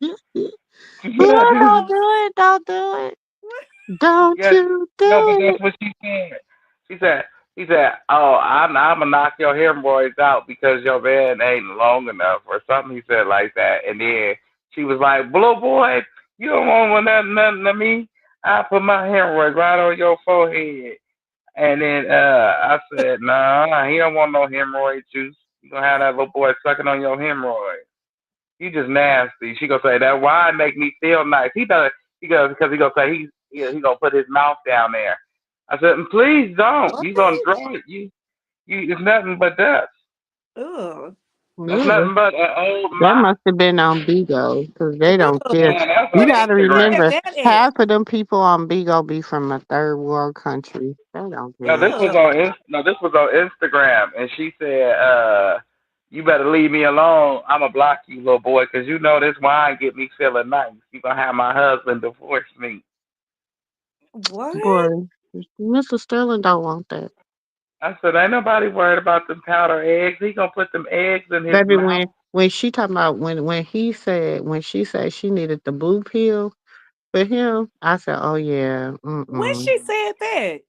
What I Oh, do? don't do it. Don't do it. Don't Yes. you No, but do that's what she said. She said, he said, "Oh, I'm gonna knock your hemorrhoids out because your bed ain't long enough," or something. He said like that, and then she was like, "Blue boy, you don't want nothing to me. I put my hemorrhoids right on your forehead." And then I said, "Nah, he don't want no hemorrhoid juice. You gonna have that little boy sucking on your hemorrhoid. You just nasty." She gonna say that wine make me feel nice. He does. He goes because he gonna say he gonna put his mouth down there. I said, please don't. What? You gonna draw it. You. It's nothing but dust. Ugh. That's it. nothing but an old That mop. must have been on Bigo because they don't care. Ugh. Man, that's You on Where she got to Instagram. said remember, that at? half of them people on Bigo be from a third world country. They don't No, care. this was Ugh. on no, this was on Instagram, and she said, "You better leave me alone. I'ma block you, little boy, 'cause you know this wine get me feeling nice. You gonna have my husband divorce me." What? Boy, Mr. Sterling don't want that. I said, "Ain't nobody worried about them powder eggs. He gonna put them eggs in his Baby, mouth." when she talking about when she said she needed the blue pill for him, I said, oh yeah, When mm. she said that?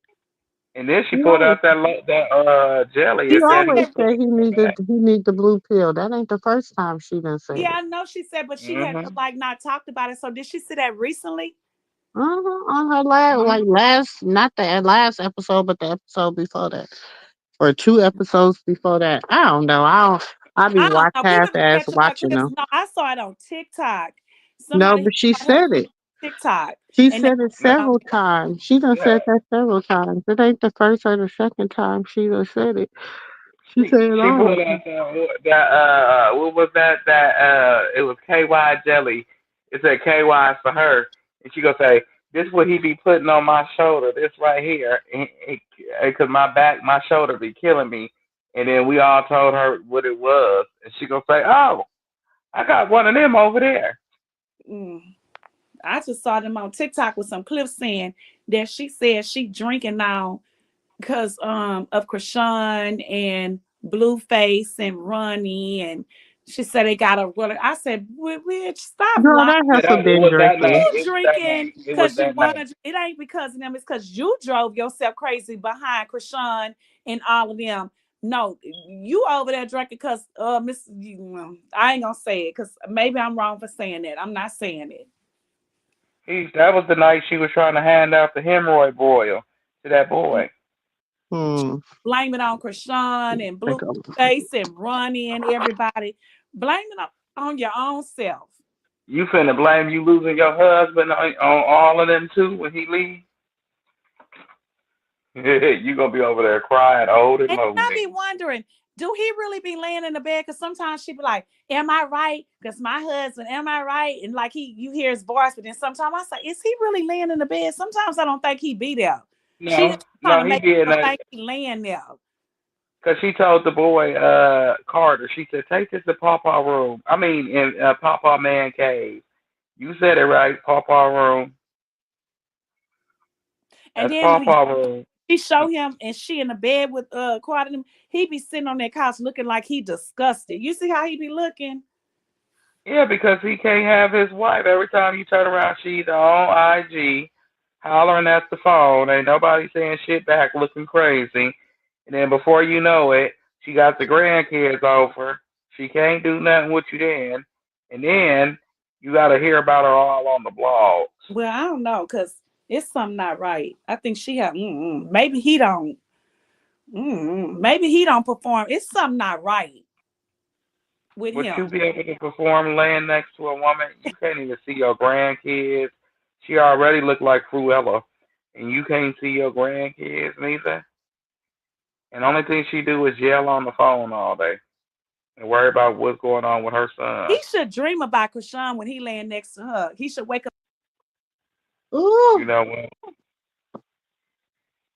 And then she He pulled always out that jelly he She and said said he always was that. putting said it in her back. he need the blue pill. That ain't the first time she done said Yeah, it. I know she said, but she had Mhm. like not talked about it. So did she say that recently? On her last not the last episode, but the episode before that, or two episodes before that. I don't know. I be I don't know. We half have to ass catch up on watching because them. no, I saw it on TikTok. No, Somebody but she had her said it. TikTok, She and they said it said, No, several times. She done yeah. said that several times. It ain't the first or the second time she done said it. She said it She all. pulled out that what was that it was KY jelly. It said KY for her, and she gonna say this what he be putting on my shoulder, this right here, because my shoulder be killing me. And then we all told her what it was, and she gonna say, oh, I got one of them over there. mm. I just saw them on TikTok with some clips saying that she said she drinking now because of Krishan and Blueface and Ronnie, and she said they got a really. I said, Bitch, stop Girl, lying. that Yeah, heifer it been was that drinking. night. You It was that drinking night. It was because you that want night. to. It ain't because of them. It's because you drove yourself crazy behind Krishan and all of them. No, you over there drinking because Miss. I ain't gonna say it because maybe I'm wrong for saying that. I'm not saying it. That was the night she was trying to hand out the hemorrhoid oil to that boy. Hmm. Blame it on Krishan and Think of- Blueface and Ronnie and everybody. Blame it on your own self. You finna blame you losing your husband on all of them too when he leaves? You gonna be over there crying, old and And I be lonely. wondering, do he really be laying in the bed? Because sometimes she be like, "Am I right?" Because my husband, am I right? And like you hear his voice, but then sometimes I say, "Is he really laying in the bed?" Sometimes I don't think he be there. She No, just trying no, to he make did her that think he laying there. because she told the boy Carter. She said, "Take this to Pawpaw room. I mean, in Pawpaw man cave. You said it right, Pawpaw room. And That's then Pawpaw room. she show him, and she in the bed with Quad and him. He be sitting on that couch looking like he disgusted. You see how he be looking? Yeah, because he can't have his wife. Every time you turn around, she's on IG, hollering at the phone. Ain't nobody saying shit back, looking crazy. And then before you know it, she got the grandkids over. She can't do nothing with you then. And then you got to hear about her all on the blogs. Well, I don't know, because it's something not right. I think she have, maybe he don't. Maybe he don't perform. It's something not right with Would him. you be able to perform laying next to a woman? You can't even see your grandkids. She already look like Cruella, and you can't see your grandkids neither. And the only thing she do is yell on the phone all day and worry about what's going on with her son. He should dream about Krishan when he laying next to her. He should wake up. Ooh. You know what?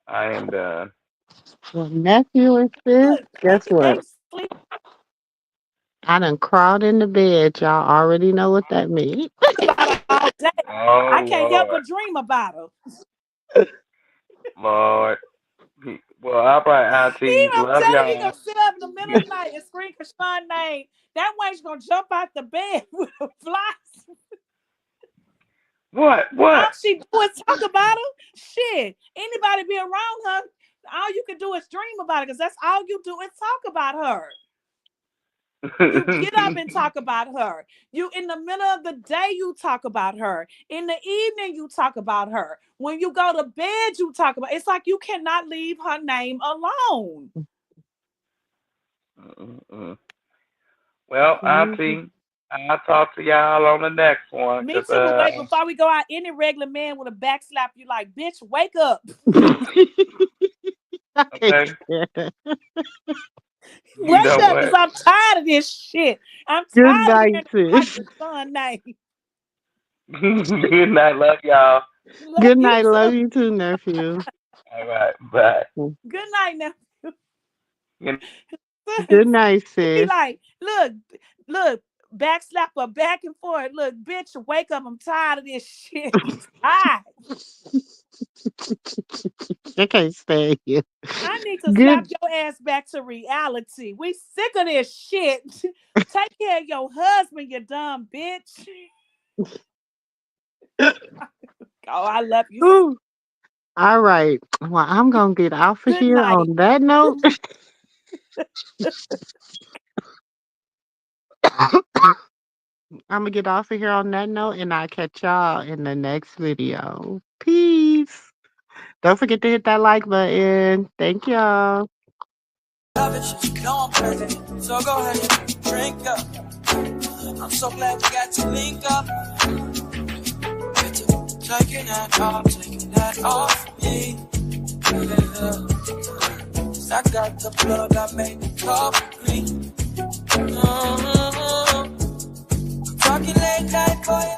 I am done. Well, nephew and sis, guess what? I done crawled in the bed. Y'all already know what that means. All day. Oh, I can't help Lord. but dream about her. Lord. Well, all right, Auntie. I'm Love telling you, he y'all. gonna sit up in the middle of the night and scream Krishan's name. That way she's gonna jump out the bed with a fly. What? All she do is talk about her. Shit. Anybody be around her, all you can do is dream about it, because that's all you do is talk about her. You get up and talk about her. You in the middle of the day, you talk about her. In the evening, you talk about her. When you go to bed, you talk about. It's like you cannot leave her name alone. Well, Auntie, I'll talk to y'all on the next one. Me too, but wait, before we go out, any regular man with a back slap you like, bitch, wake up. Okay. Wake up, because I'm tired of this shit. I'm tired of hearing the son name. Good night. Love y'all. Good night. Love you too, nephew. All right. Bye. Good night, nephew. Good night, sis. He be like, look, back slapper, back and forth. Look, bitch, wake up. I'm tired of this shit. I'm tired. I can't stand you. I need to slap your ass back to reality. We sick of this shit. Take care of your husband, you dumb bitch. Oh, I love you. Ooh. All right. Well, I'm going to get off of here night. on that note. I'm going to get off of here on that note, and I'll catch y'all in the next video. Peace. Don't forget to hit that like button. Thank y'all. So go ahead and drink up. I'm so glad we got to link up. Taking that off me. I got the plug, I made the coffee green. Talking late night, boy.